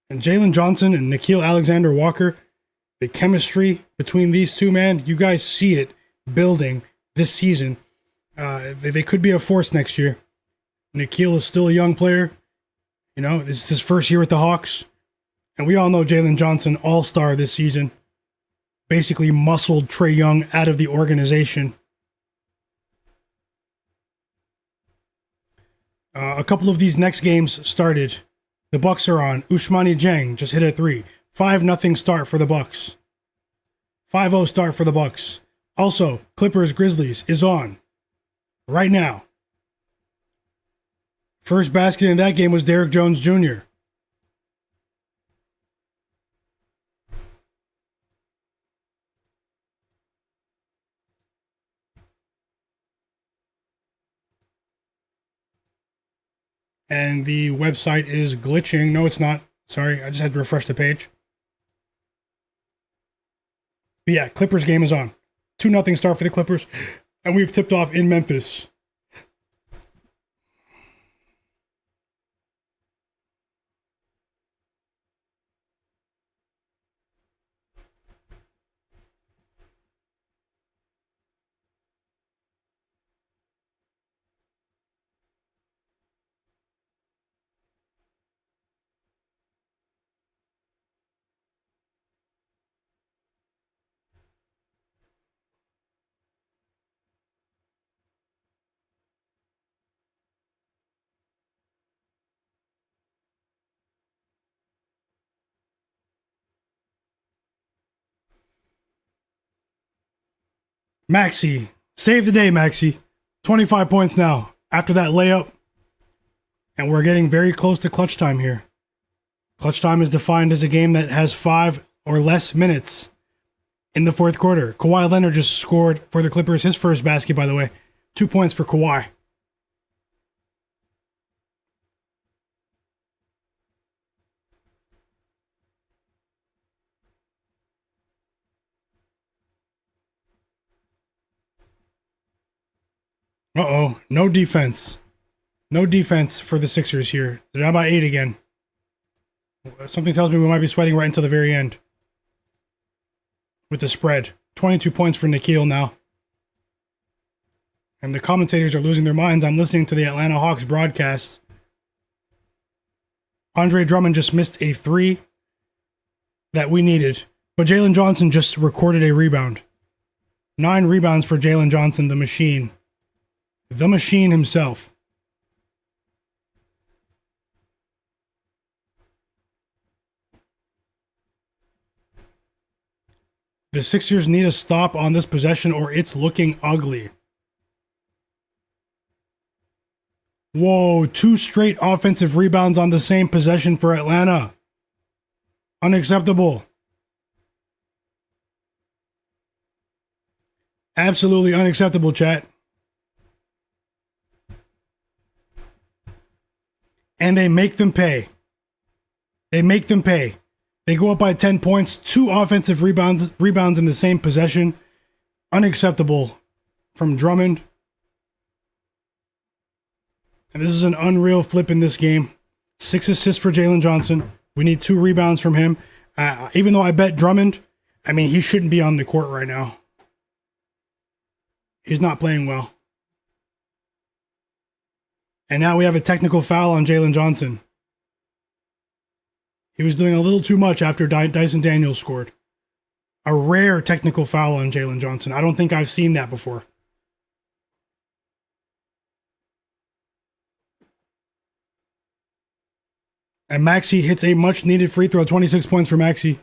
And Jalen Johnson and Nickeil Alexander-Walker, the chemistry between these two, man, you guys see it building this season. They could be a force next year. Nickeil is still a young player. You know, this is his first year with the Hawks. And we all know Jalen Johnson, all-star this season. Basically muscled Trae Young out of the organization. A couple of these next games started. The Bucks are on. Ousmane Dieng just hit a 3. 5-0 start for the Bucks. 5-0 start for the Bucks. Also, Clippers Grizzlies is on right now. First basket in that game was Derrick Jones Jr. And the website is glitching. No, it's not. Sorry, I just had to refresh the page. But yeah, Clippers game is on. 2-0 start for the Clippers. And we've tipped off in Memphis. Maxey. Save the day, Maxey. 25 points now after that layup. And we're getting very close to clutch time here. Clutch time is defined as a game that has 5 or less minutes in the fourth quarter. Kawhi Leonard just scored for the Clippers, his first basket, by the way. 2 points for Kawhi. Uh-oh, no defense. No defense for the Sixers here. They're down by 8 again. Something tells me we might be sweating right until the very end. With the spread. 22 points for Nickeil now. And the commentators are losing their minds. I'm listening to the Atlanta Hawks broadcast. Andre Drummond just missed a 3 that we needed. But Jalen Johnson just recorded a rebound. 9 rebounds for Jalen Johnson, the machine. The machine himself. The Sixers need a stop on this possession or it's looking ugly. Whoa, 2 straight offensive rebounds on the same possession for Atlanta. Unacceptable. Absolutely unacceptable, chat. And they make them pay. They make them pay. They go up by 10 points, 2 offensive rebounds in the same possession. Unacceptable from Drummond. And this is an unreal flip in this game. 6 assists for Jalen Johnson. We need 2 rebounds from him. Even though I bet Drummond, I mean, he shouldn't be on the court right now. He's not playing well. And now we have a technical foul on Jalen Johnson. He was doing a little too much after Dyson Daniels scored. A rare technical foul on Jalen Johnson. I don't think I've seen that before. And Maxey hits a much-needed free throw. 26 points for Maxey.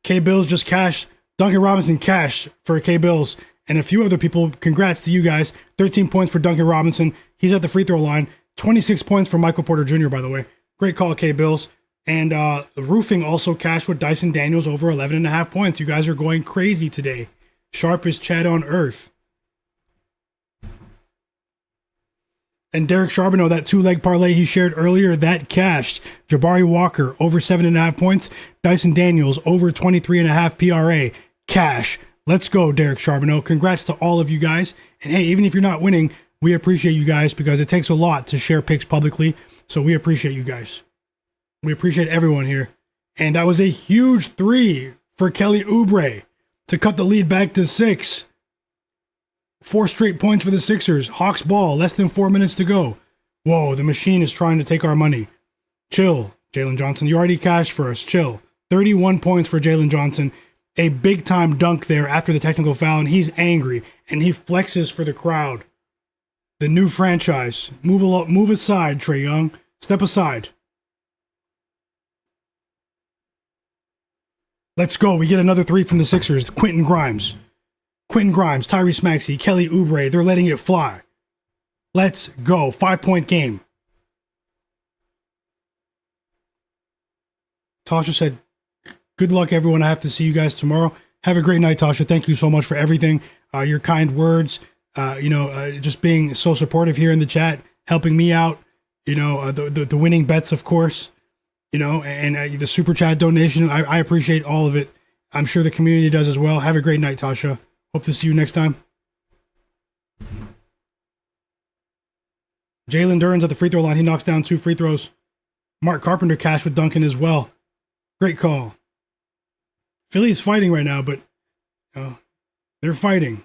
K-Bills just cashed. Duncan Robinson cashed for K-Bills. And a few other people. Congrats to you guys. 13 points for Duncan Robinson. He's at the free throw line. 26 points for Michael Porter Jr., by the way. Great call, K-Bills. And the roofing also cashed with Dyson Daniels over 11.5 points. You guys are going crazy today. Sharpest chat on earth. And Derek Charbonneau, that 2-leg parlay he shared earlier, that cashed. Jabari Walker, over 7.5 points. Dyson Daniels, over 23.5 PRA. Cash. Let's go, Derek Charbonneau. Congrats to all of you guys. And hey, even if you're not winning, we appreciate you guys because it takes a lot to share picks publicly. So we appreciate you guys. We appreciate everyone here. And that was a huge 3 for Kelly Oubre to cut the lead back to 6. 4 straight points for the Sixers. Hawks ball, less than 4 minutes to go. Whoa, the machine is trying to take our money. Chill, Jalen Johnson. You already cashed for us. Chill. 31 points for Jalen Johnson. A big-time dunk there after the technical foul, and he's angry, and he flexes for the crowd. The new franchise. Move aside, Trae Young. Step aside. Let's go. We get another 3 from the Sixers. Quentin Grimes, Tyrese Maxey, Kelly Oubre. They're letting it fly. Let's go. 5-point game. Tasha said, good luck, everyone. I have to see you guys tomorrow. Have a great night, Tasha. Thank you so much for everything. Your kind words, just being so supportive here in the chat, helping me out, the winning bets, of course, and the super chat donation. I appreciate all of it. I'm sure the community does as well. Have a great night, Tasha. Hope to see you next time. Jalen Duren's at the free throw line. He knocks down 2 free throws. Mark Carpenter cashed with Duncan as well. Great call. Philly's fighting right now, but they're fighting.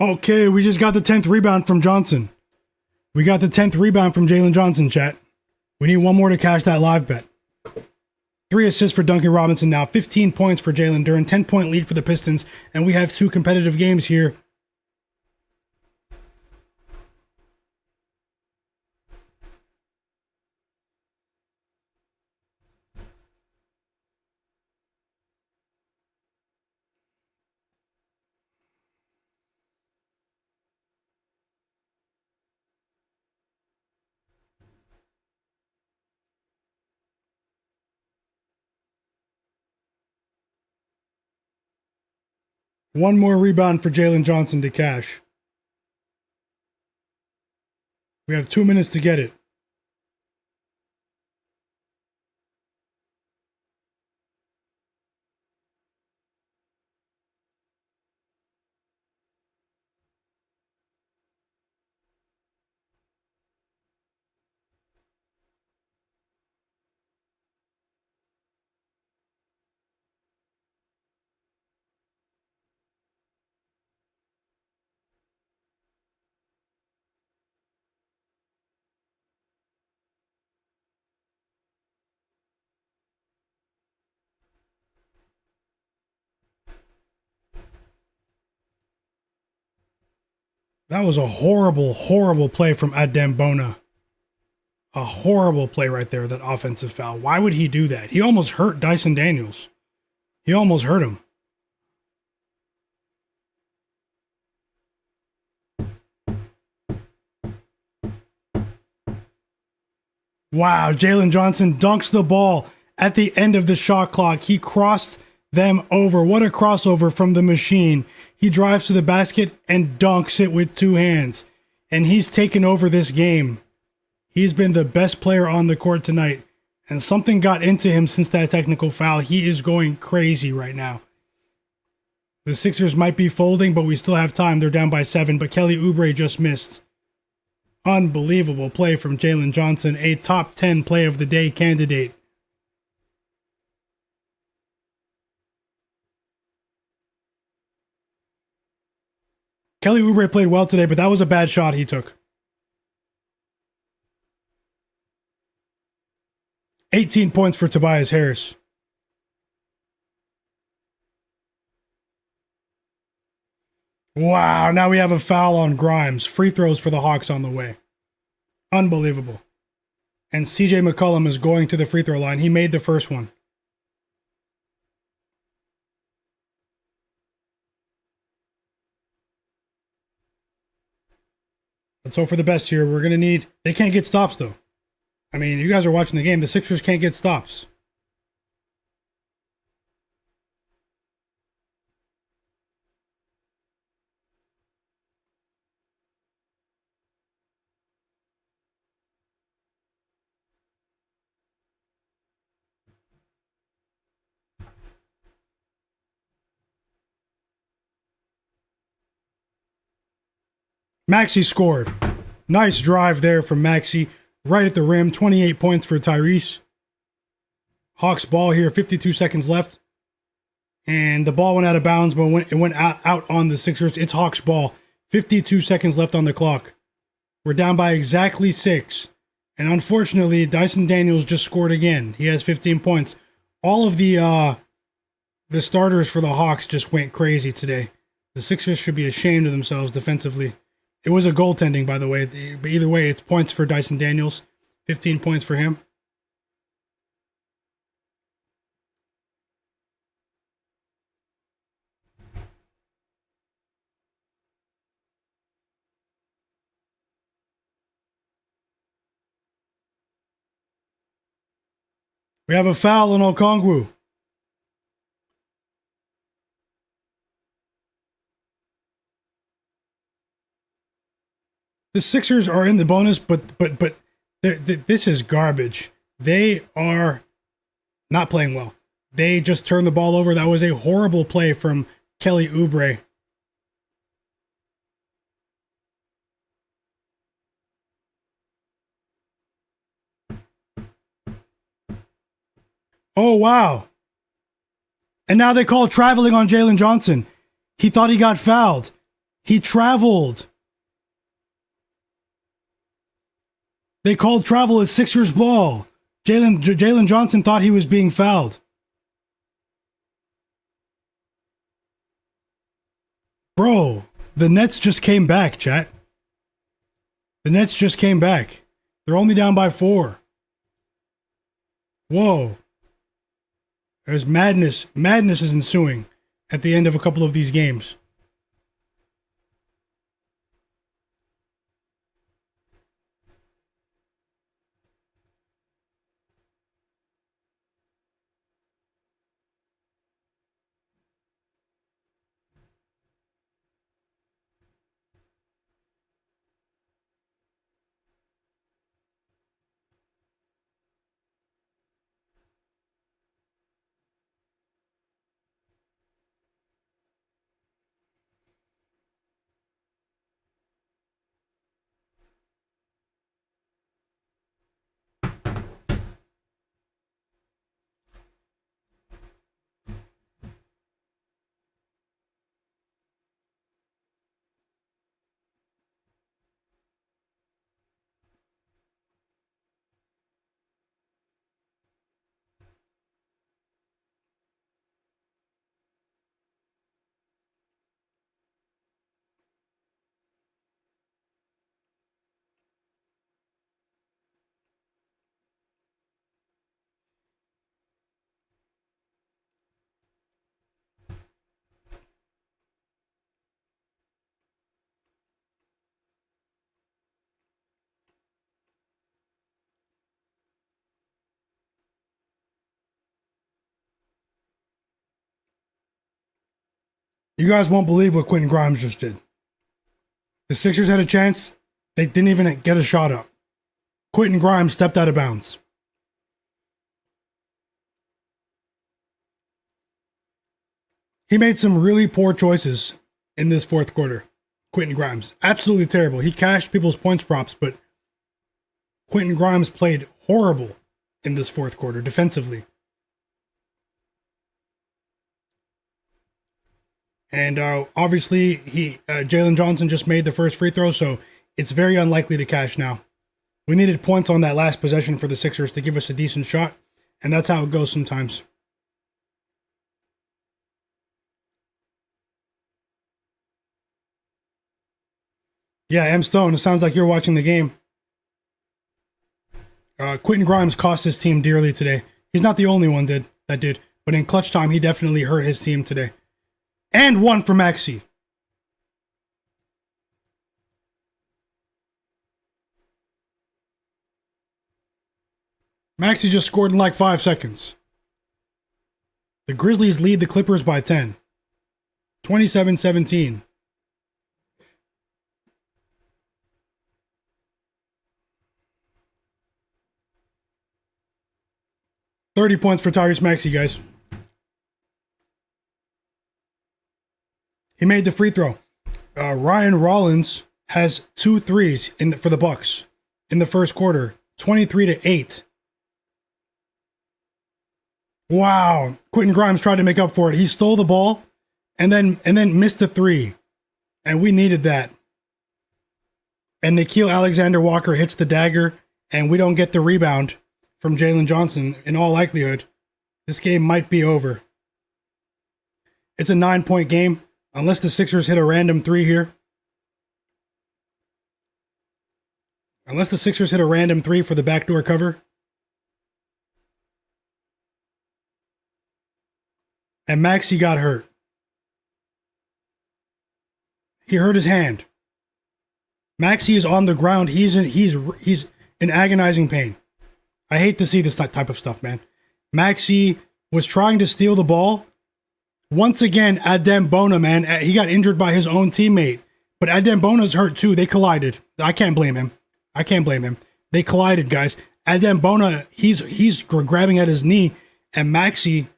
Okay, we just got the 10th rebound from Johnson. We got the 10th rebound from Jalen Johnson, chat. We need one more to cash that live bet. 3 assists for Duncan Robinson now. 15 points for Jalen Duren. 10-point lead for the Pistons. And we have 2 competitive games here. One more rebound for Jalen Johnson to cash. We have 2 minutes to get it. That was a horrible, horrible play from Adem Bona. A horrible play right there, that offensive foul. Why would he do that? He almost hurt Dyson Daniels. He almost hurt him. Wow, Jalen Johnson dunks the ball at the end of the shot clock. He crossed them over. What a crossover from the machine. He drives to the basket and dunks it with 2 hands. And he's taken over this game. He's been the best player on the court tonight, and something got into him since that technical foul. He is going crazy right now. The Sixers might be folding, but we still have time. They're down by 7, but Kelly Oubre just missed. Unbelievable play from Jalen Johnson, a top 10 play of the day candidate. Kelly Oubre played well today, but that was a bad shot he took. 18 points for Tobias Harris. Wow, now we have a foul on Grimes. Free throws for the Hawks on the way. Unbelievable. And CJ McCollum is going to the free throw line. He made the first one. Let's hope for the best here. We're going to need... They can't get stops, though. I mean, you guys are watching the game. The Sixers can't get stops. Maxey scored. Nice drive there from Maxey. Right at the rim. 28 points for Tyrese. Hawks ball here. 52 seconds left. And the ball went out of bounds, but it went out on the Sixers. It's Hawks ball. 52 seconds left on the clock. We're down by exactly 6. And unfortunately, Dyson Daniels just scored again. He has 15 points. All of the starters for the Hawks just went crazy today. The Sixers should be ashamed of themselves defensively. It was a goaltending, by the way. But either way, it's points for Dyson Daniels. 15 points for him. We have a foul on Okongwu. The Sixers are in the bonus, but this is garbage. They are not playing well. They just turned the ball over. That was a horrible play from Kelly Oubre. Oh, wow. And now they call traveling on Jalen Johnson. He thought he got fouled. He traveled. They called travel as Sixers ball. Jalen Johnson thought he was being fouled. Bro, the Nets just came back, chat. The Nets just came back. They're only down by 4. Whoa. There's madness. Madness is ensuing at the end of a couple of these games. You guys won't believe what Quentin Grimes just did. The Sixers had a chance. They didn't even get a shot up. Quentin Grimes stepped out of bounds. He made some really poor choices in this fourth quarter. Quentin Grimes, absolutely terrible. He cashed people's points props, but Quentin Grimes played horrible in this fourth quarter defensively. And obviously, Jalen Johnson just made the first free throw, so it's very unlikely to cash now. We needed points on that last possession for the Sixers to give us a decent shot, and that's how it goes sometimes. Yeah, M. Stone, it sounds like you're watching the game. Quentin Grimes cost his team dearly today. He's not the only one that did, but in clutch time, he definitely hurt his team today. And one for Maxey. Maxey just scored in like 5 seconds. The Grizzlies lead the Clippers by 10. 27-17. $30 points for Tyrese Maxey, guys. He made the free throw. Ryan Rollins has 2 threes for the Bucks in the first quarter. 23-8. Wow. Quentin Grimes tried to make up for it. He stole the ball and then missed a 3. And we needed that. And Nickeil Alexander-Walker hits the dagger, and we don't get the rebound from Jalen Johnson. In all likelihood, this game might be over. It's a 9-point game, unless the Sixers hit a random 3 here. Unless the Sixers hit a random 3 for the backdoor cover. And Maxey got hurt. He hurt his hand. Maxey is on the ground. He's in agonizing pain. I hate to see this type of stuff, man. Maxey was trying to steal the ball. Once again, Adem Bona, man, he got injured by his own teammate. But Adem Bona's hurt too. They collided. I can't blame him. They collided, guys. Adem Bona, he's grabbing at his knee, and Maxey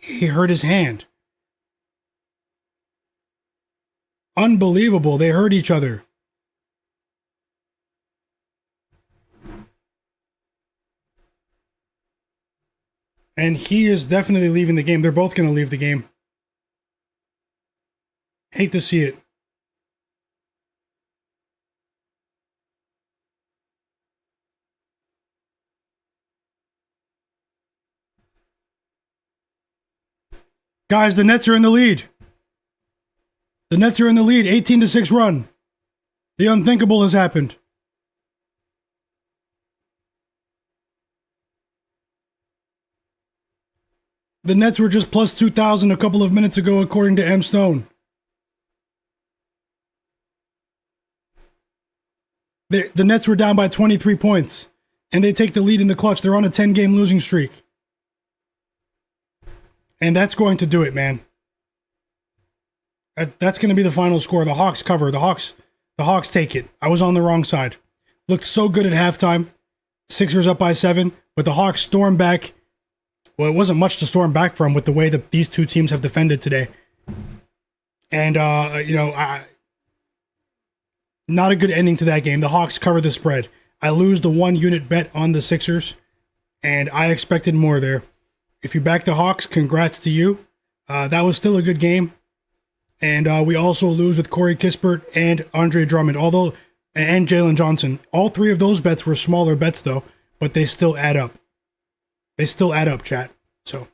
he hurt his hand. Unbelievable. They hurt each other. And he is definitely leaving the game. They're both going to leave the game. Hate to see it. Guys, the Nets are in the lead. The Nets are in the lead. 18-6 run. The unthinkable has happened. The Nets were just plus 2,000 a couple of minutes ago, according to M. Stone. The Nets were down by 23 points, and they take the lead in the clutch. They're on a 10-game losing streak. And that's going to do it, man. That's going to be the final score. The Hawks cover. The Hawks take it. I was on the wrong side. Looked so good at halftime. Sixers up by 7, but the Hawks storm back. Well, it wasn't much to storm back from with the way that these two teams have defended today. And, not a good ending to that game. The Hawks cover the spread. I lose the 1-unit bet on the Sixers, and I expected more there. If you back the Hawks, congrats to you. That was still a good game. And we also lose with Corey Kispert and Andre Drummond, and Jalen Johnson. All 3 of those bets were smaller bets, though, but they still add up. They still add up, chat. So,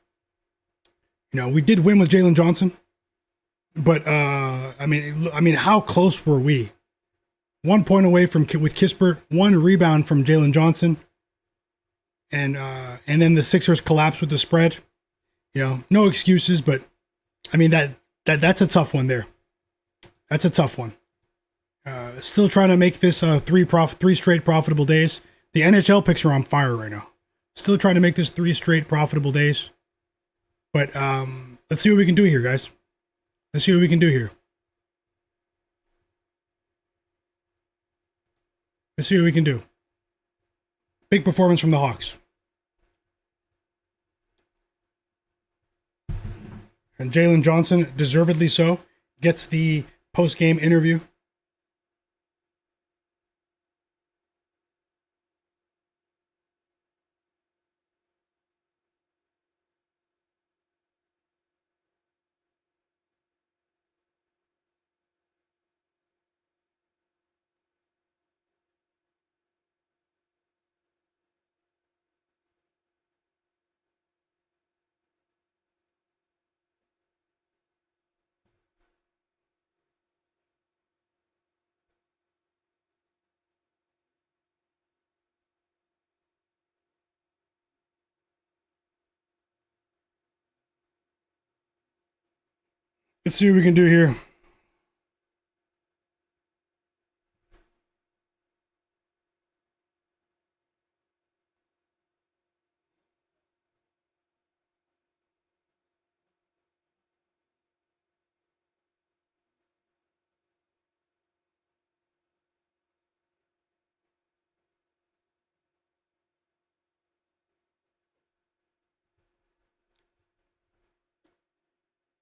we did win with Jalen Johnson, but I mean, how close were we? 1 point away with Kispert, 1 rebound from Jalen Johnson, and then the Sixers collapse with the spread. No excuses, but I mean that's a tough one there. That's a tough one. Still trying to make this 3 straight profitable days. The NHL picks are on fire right now. Still trying to make this 3 straight profitable days. But let's see what we can do here, guys. Let's see what we can do here. Let's see what we can do. Big performance from the Hawks. And Jalen Johnson, deservedly so, gets the post-game interview. Let's see what we can do here.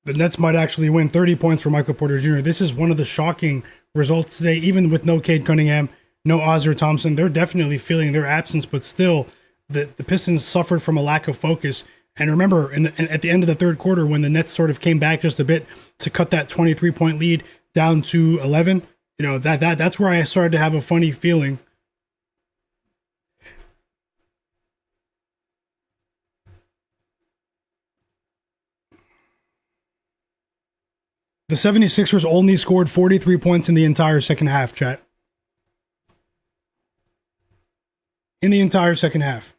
The Nets might actually win. 30 points for Michael Porter Jr. This is one of the shocking results today, even with no Cade Cunningham, no Ozzy Thompson. They're definitely feeling their absence, but still, the Pistons suffered from a lack of focus. And remember, at the end of the third quarter, when the Nets sort of came back just a bit to cut that 23-point lead down to 11, that's where I started to have a funny feeling. The 76ers only scored 43 points in the entire second half, chat. In the entire second half.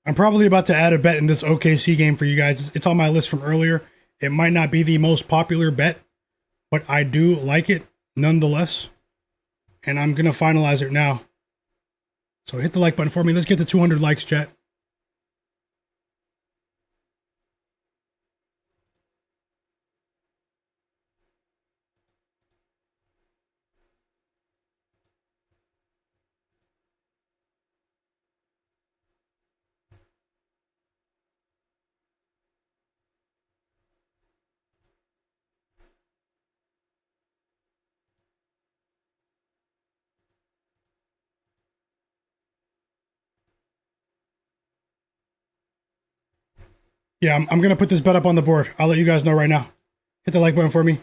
I'm probably about to add a bet in this OKC game for you guys. It's on my list from earlier. It might not be the most popular bet, but I do like it nonetheless. And I'm going to finalize it now. So hit the like button for me. Let's get to 200 likes, chat. Yeah, I'm going to put this bet up on the board. I'll let you guys know right now. Hit the like button for me.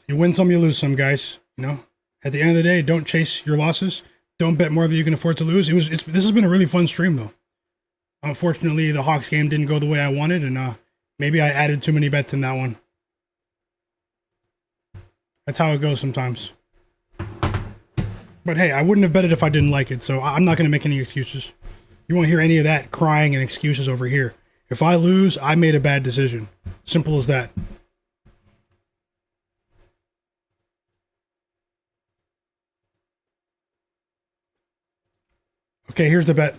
You win some, you lose some, guys. At the end of the day, don't chase your losses. Don't bet more than you can afford to lose. This has been a really fun stream, though. Unfortunately, the Hawks game didn't go the way I wanted, and maybe I added too many bets in that one. That's how it goes sometimes. But hey, I wouldn't have bet it if I didn't like it, so I'm not going to make any excuses. You won't hear any of that crying and excuses over here. If I lose, I made a bad decision. Simple as that. Okay, here's the bet.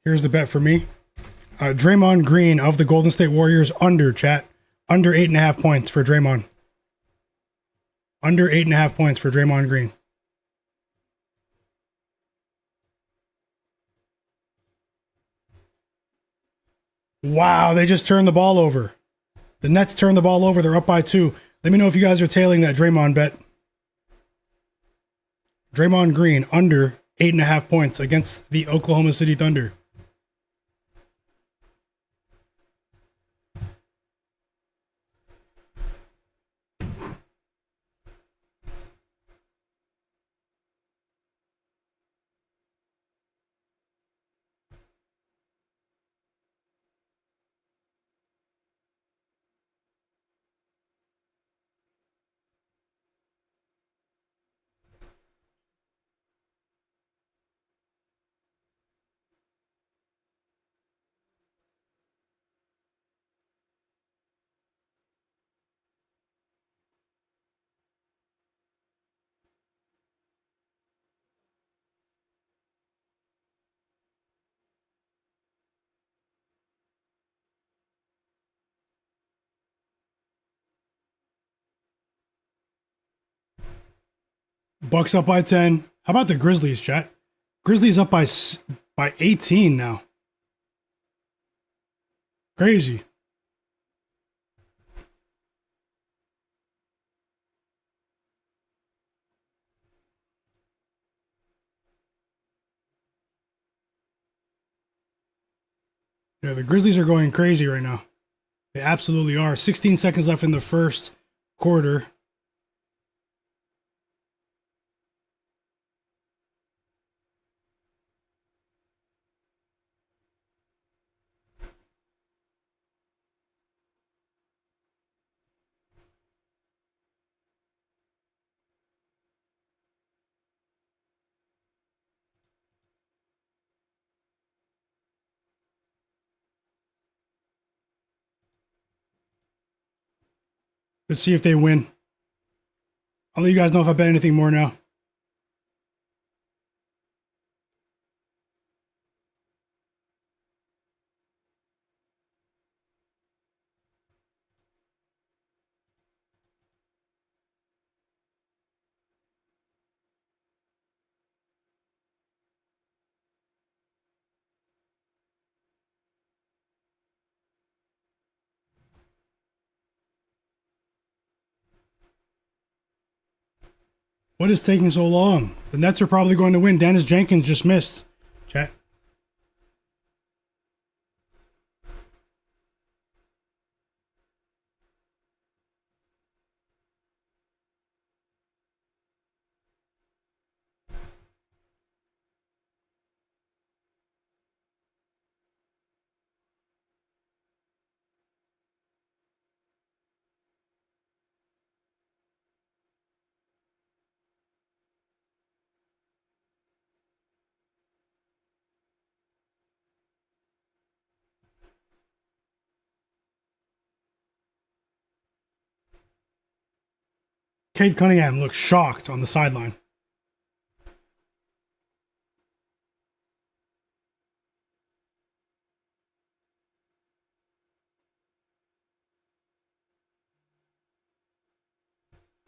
Here's the bet for me. Draymond Green of the Golden State Warriors under, chat. Under 8.5 points for Draymond. Under 8.5 points for Draymond Green. Wow, they just turned the ball over. The Nets turned the ball over. They're up by 2. Let me know if you guys are tailing that Draymond bet. Draymond Green under 8.5 points against the Oklahoma City Thunder. Bucks up by 10. How about the Grizzlies, chat? Grizzlies up by 18 now. Crazy. Yeah, the Grizzlies are going crazy right now. They absolutely are. 16 seconds left in the first quarter. Let's see if they win. I'll let you guys know if I bet anything more now. What is taking so long? The Nets are probably going to win. Dennis Jenkins just missed. Chat. Cade Cunningham looks shocked on the sideline.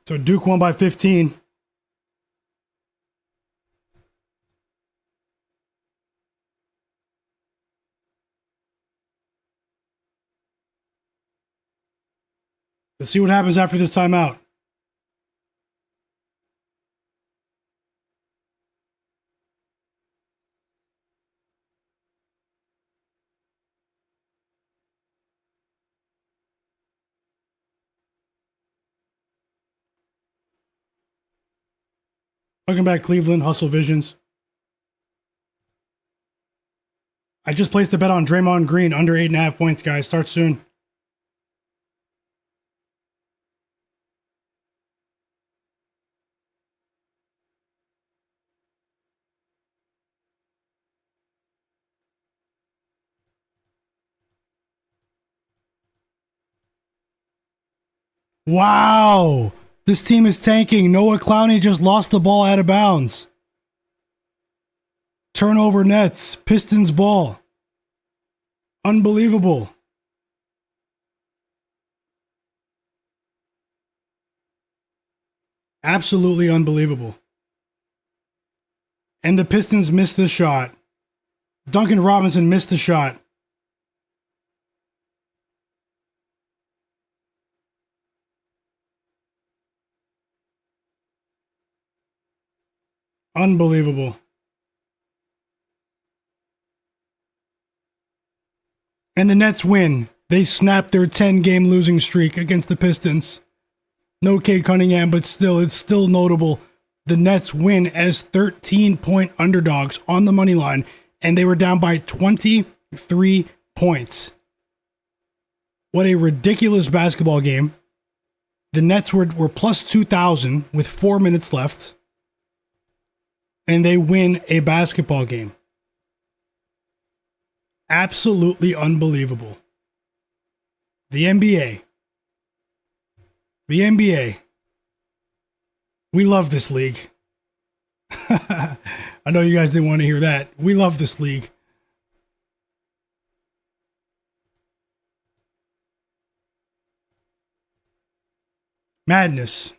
So Duke won by 15. Let's see what happens after this timeout. Welcome back, Cleveland. Hustle Visions. I just placed a bet on Draymond Green under 8.5 points, guys. Start soon. Wow. This team is tanking. Noah Clowney just lost the ball out of bounds. Turnover Nets. Pistons ball. Unbelievable. Absolutely unbelievable. And the Pistons missed the shot. Duncan Robinson missed the shot. Unbelievable. And the Nets win. They snapped their 10-game losing streak against the Pistons. No Cade Cunningham, but still, it's still notable. The Nets win as 13-point underdogs on the money line, and they were down by 23 points. What a ridiculous basketball game. The Nets were plus 2,000 with 4 minutes left, and they win a basketball game. Absolutely unbelievable. The NBA. The NBA. We love this league. I know you guys didn't want to hear that. We love this league. Madness.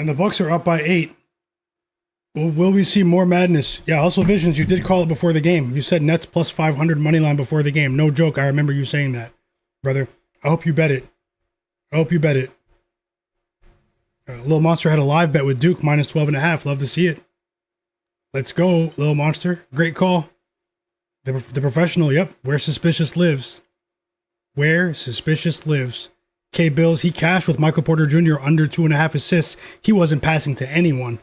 And the Bucks are up by 8. Will we see more madness? Yeah, Hustle Visions, you did call it before the game. You said Nets plus 500 money line before the game. No joke, I remember you saying that, brother. I hope you bet it. Lil Monster had a live bet with Duke minus 12.5. Love to see it. Let's go, Lil Monster. Great call. The professional, yep. Where Suspicious lives. K-Bills, he cashed with Michael Porter Jr. under 2.5 assists. He wasn't passing to anyone.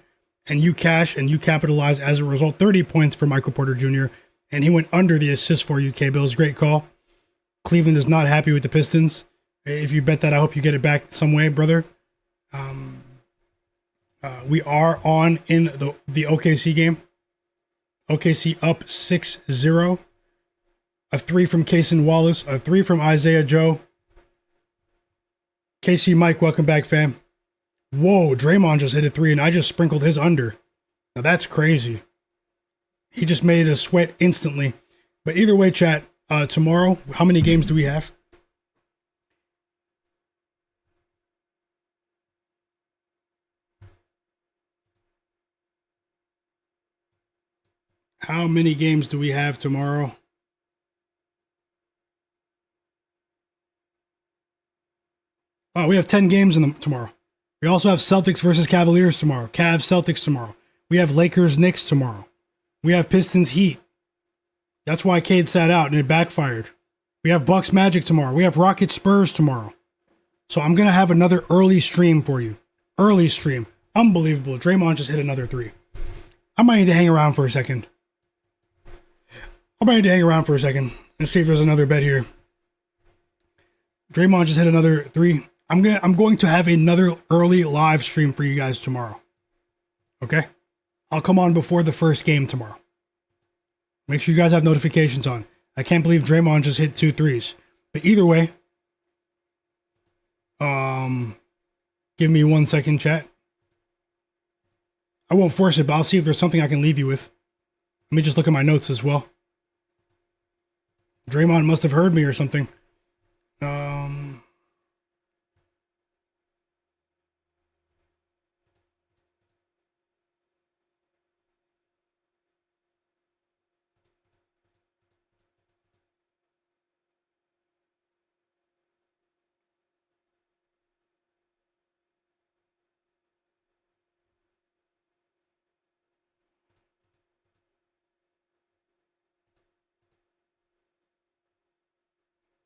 And you cash and you capitalize as a result. 30 points for Michael Porter Jr. And he went under the assist for you, K-Bills. Great call. Cleveland is not happy with the Pistons. If you bet that, I hope you get it back some way, brother. We are on in the OKC game. OKC up 6-0. A 3 from Cason Wallace. A 3 from Isaiah Joe. KC Mike, welcome back, fam. Whoa, Draymond just hit a 3 and I just sprinkled his under. Now that's crazy. He just made us sweat instantly. But either way, chat, tomorrow, how many games do we have? How many games do we have tomorrow? Oh, we have 10 games tomorrow. We also have Celtics versus Cavaliers tomorrow. Cavs, Celtics tomorrow. We have Lakers, Knicks tomorrow. We have Pistons, Heat. That's why Cade sat out and it backfired. We have Bucks, Magic tomorrow. We have Rockets, Spurs tomorrow. So I'm going to have another early stream for you. Early stream. Unbelievable. Draymond just hit another 3. I might need to hang around for a second. and see if there's another bet here. Draymond just hit another 3. I'm going to have another early live stream for you guys tomorrow. Okay? I'll come on before the first game tomorrow. Make sure you guys have notifications on. I can't believe Draymond just hit 2 threes. But either way, give me 1 second, chat. I won't force it, but I'll see if there's something I can leave you with. Let me just look at my notes as well. Draymond must have heard me or something.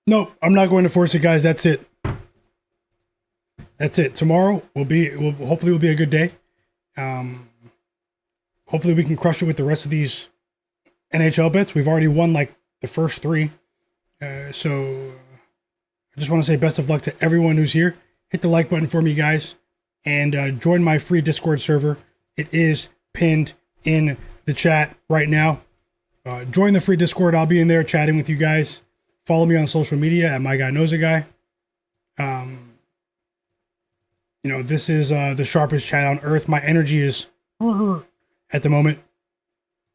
No, I'm not going to force it, guys. That's it. Tomorrow hopefully will be a good day. Hopefully we can crush it with the rest of these NHL bets. We've already won like the first 3. So I just want to say best of luck to everyone who's here. Hit the like button for me, guys, and join my free Discord server. It is pinned in the chat right now. Join the free Discord. I'll be in there chatting with you guys. Follow me on social media at Myguyknowsaguy. This is the sharpest chat on earth. My energy is at the moment.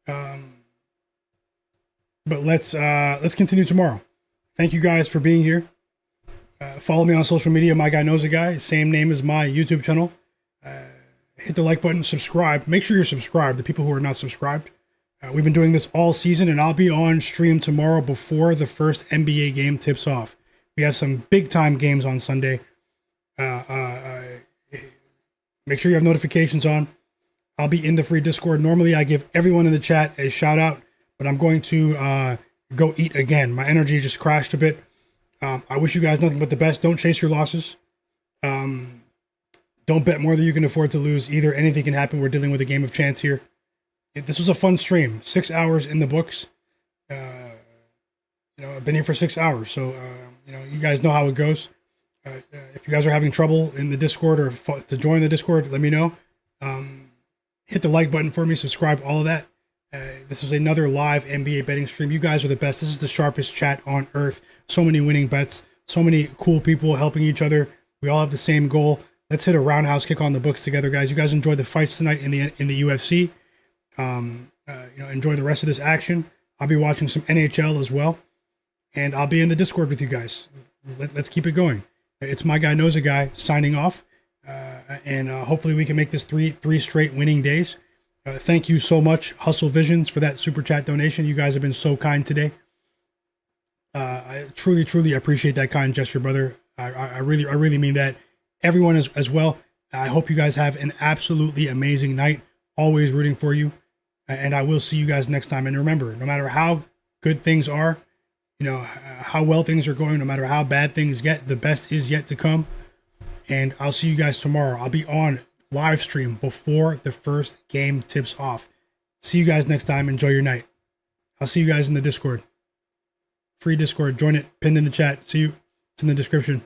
But let's continue tomorrow. Thank you guys for being here. Follow me on social media, Myguyknowsaguy. Same name as my YouTube channel. Hit the like button, subscribe. Make sure you're subscribed, the people who are not subscribed. We've been doing this all season, and I'll be on stream tomorrow before the first NBA game tips off. We have some big-time games on Sunday. Make sure you have notifications on. I'll be in the free Discord. Normally, I give everyone in the chat a shout-out, but I'm going to go eat again. My energy just crashed a bit. I wish you guys nothing but the best. Don't chase your losses. Don't bet more than you can afford to lose either. Anything can happen. We're dealing with a game of chance here. This was a fun stream. 6 hours in the books. I've been here for 6 hours, so you guys know how it goes. If you guys are having trouble in the Discord or to join the Discord, let me know. Hit the like button for me, subscribe, all of that. This is another live NBA betting stream. You guys are the best. This is the sharpest chat on earth. So many winning bets, so many cool people helping each other. We all have the same goal. Let's hit a roundhouse kick on the books together, guys. You guys enjoy the fights tonight in the UFC. Enjoy the rest of this action. I'll be watching some NHL as well, and I'll be in the Discord with you guys. Let's keep it going. It's Myguyknowsaguy signing off, and hopefully we can make this three straight winning days. Thank you so much, Hustle Visions, for that super chat donation. You guys have been so kind today. I truly appreciate that kind gesture, brother. I really mean that. Everyone as well. I hope you guys have an absolutely amazing night. Always rooting for you. And I will see you guys next time. And remember, no matter how good things are, how well things are going, no matter how bad things get, the best is yet to come. And I'll see you guys tomorrow. I'll be on live stream before the first game tips off. See you guys next time. Enjoy your night. I'll see you guys in the Discord. Free Discord. Join it. Pinned in the chat. See you. It's in the description.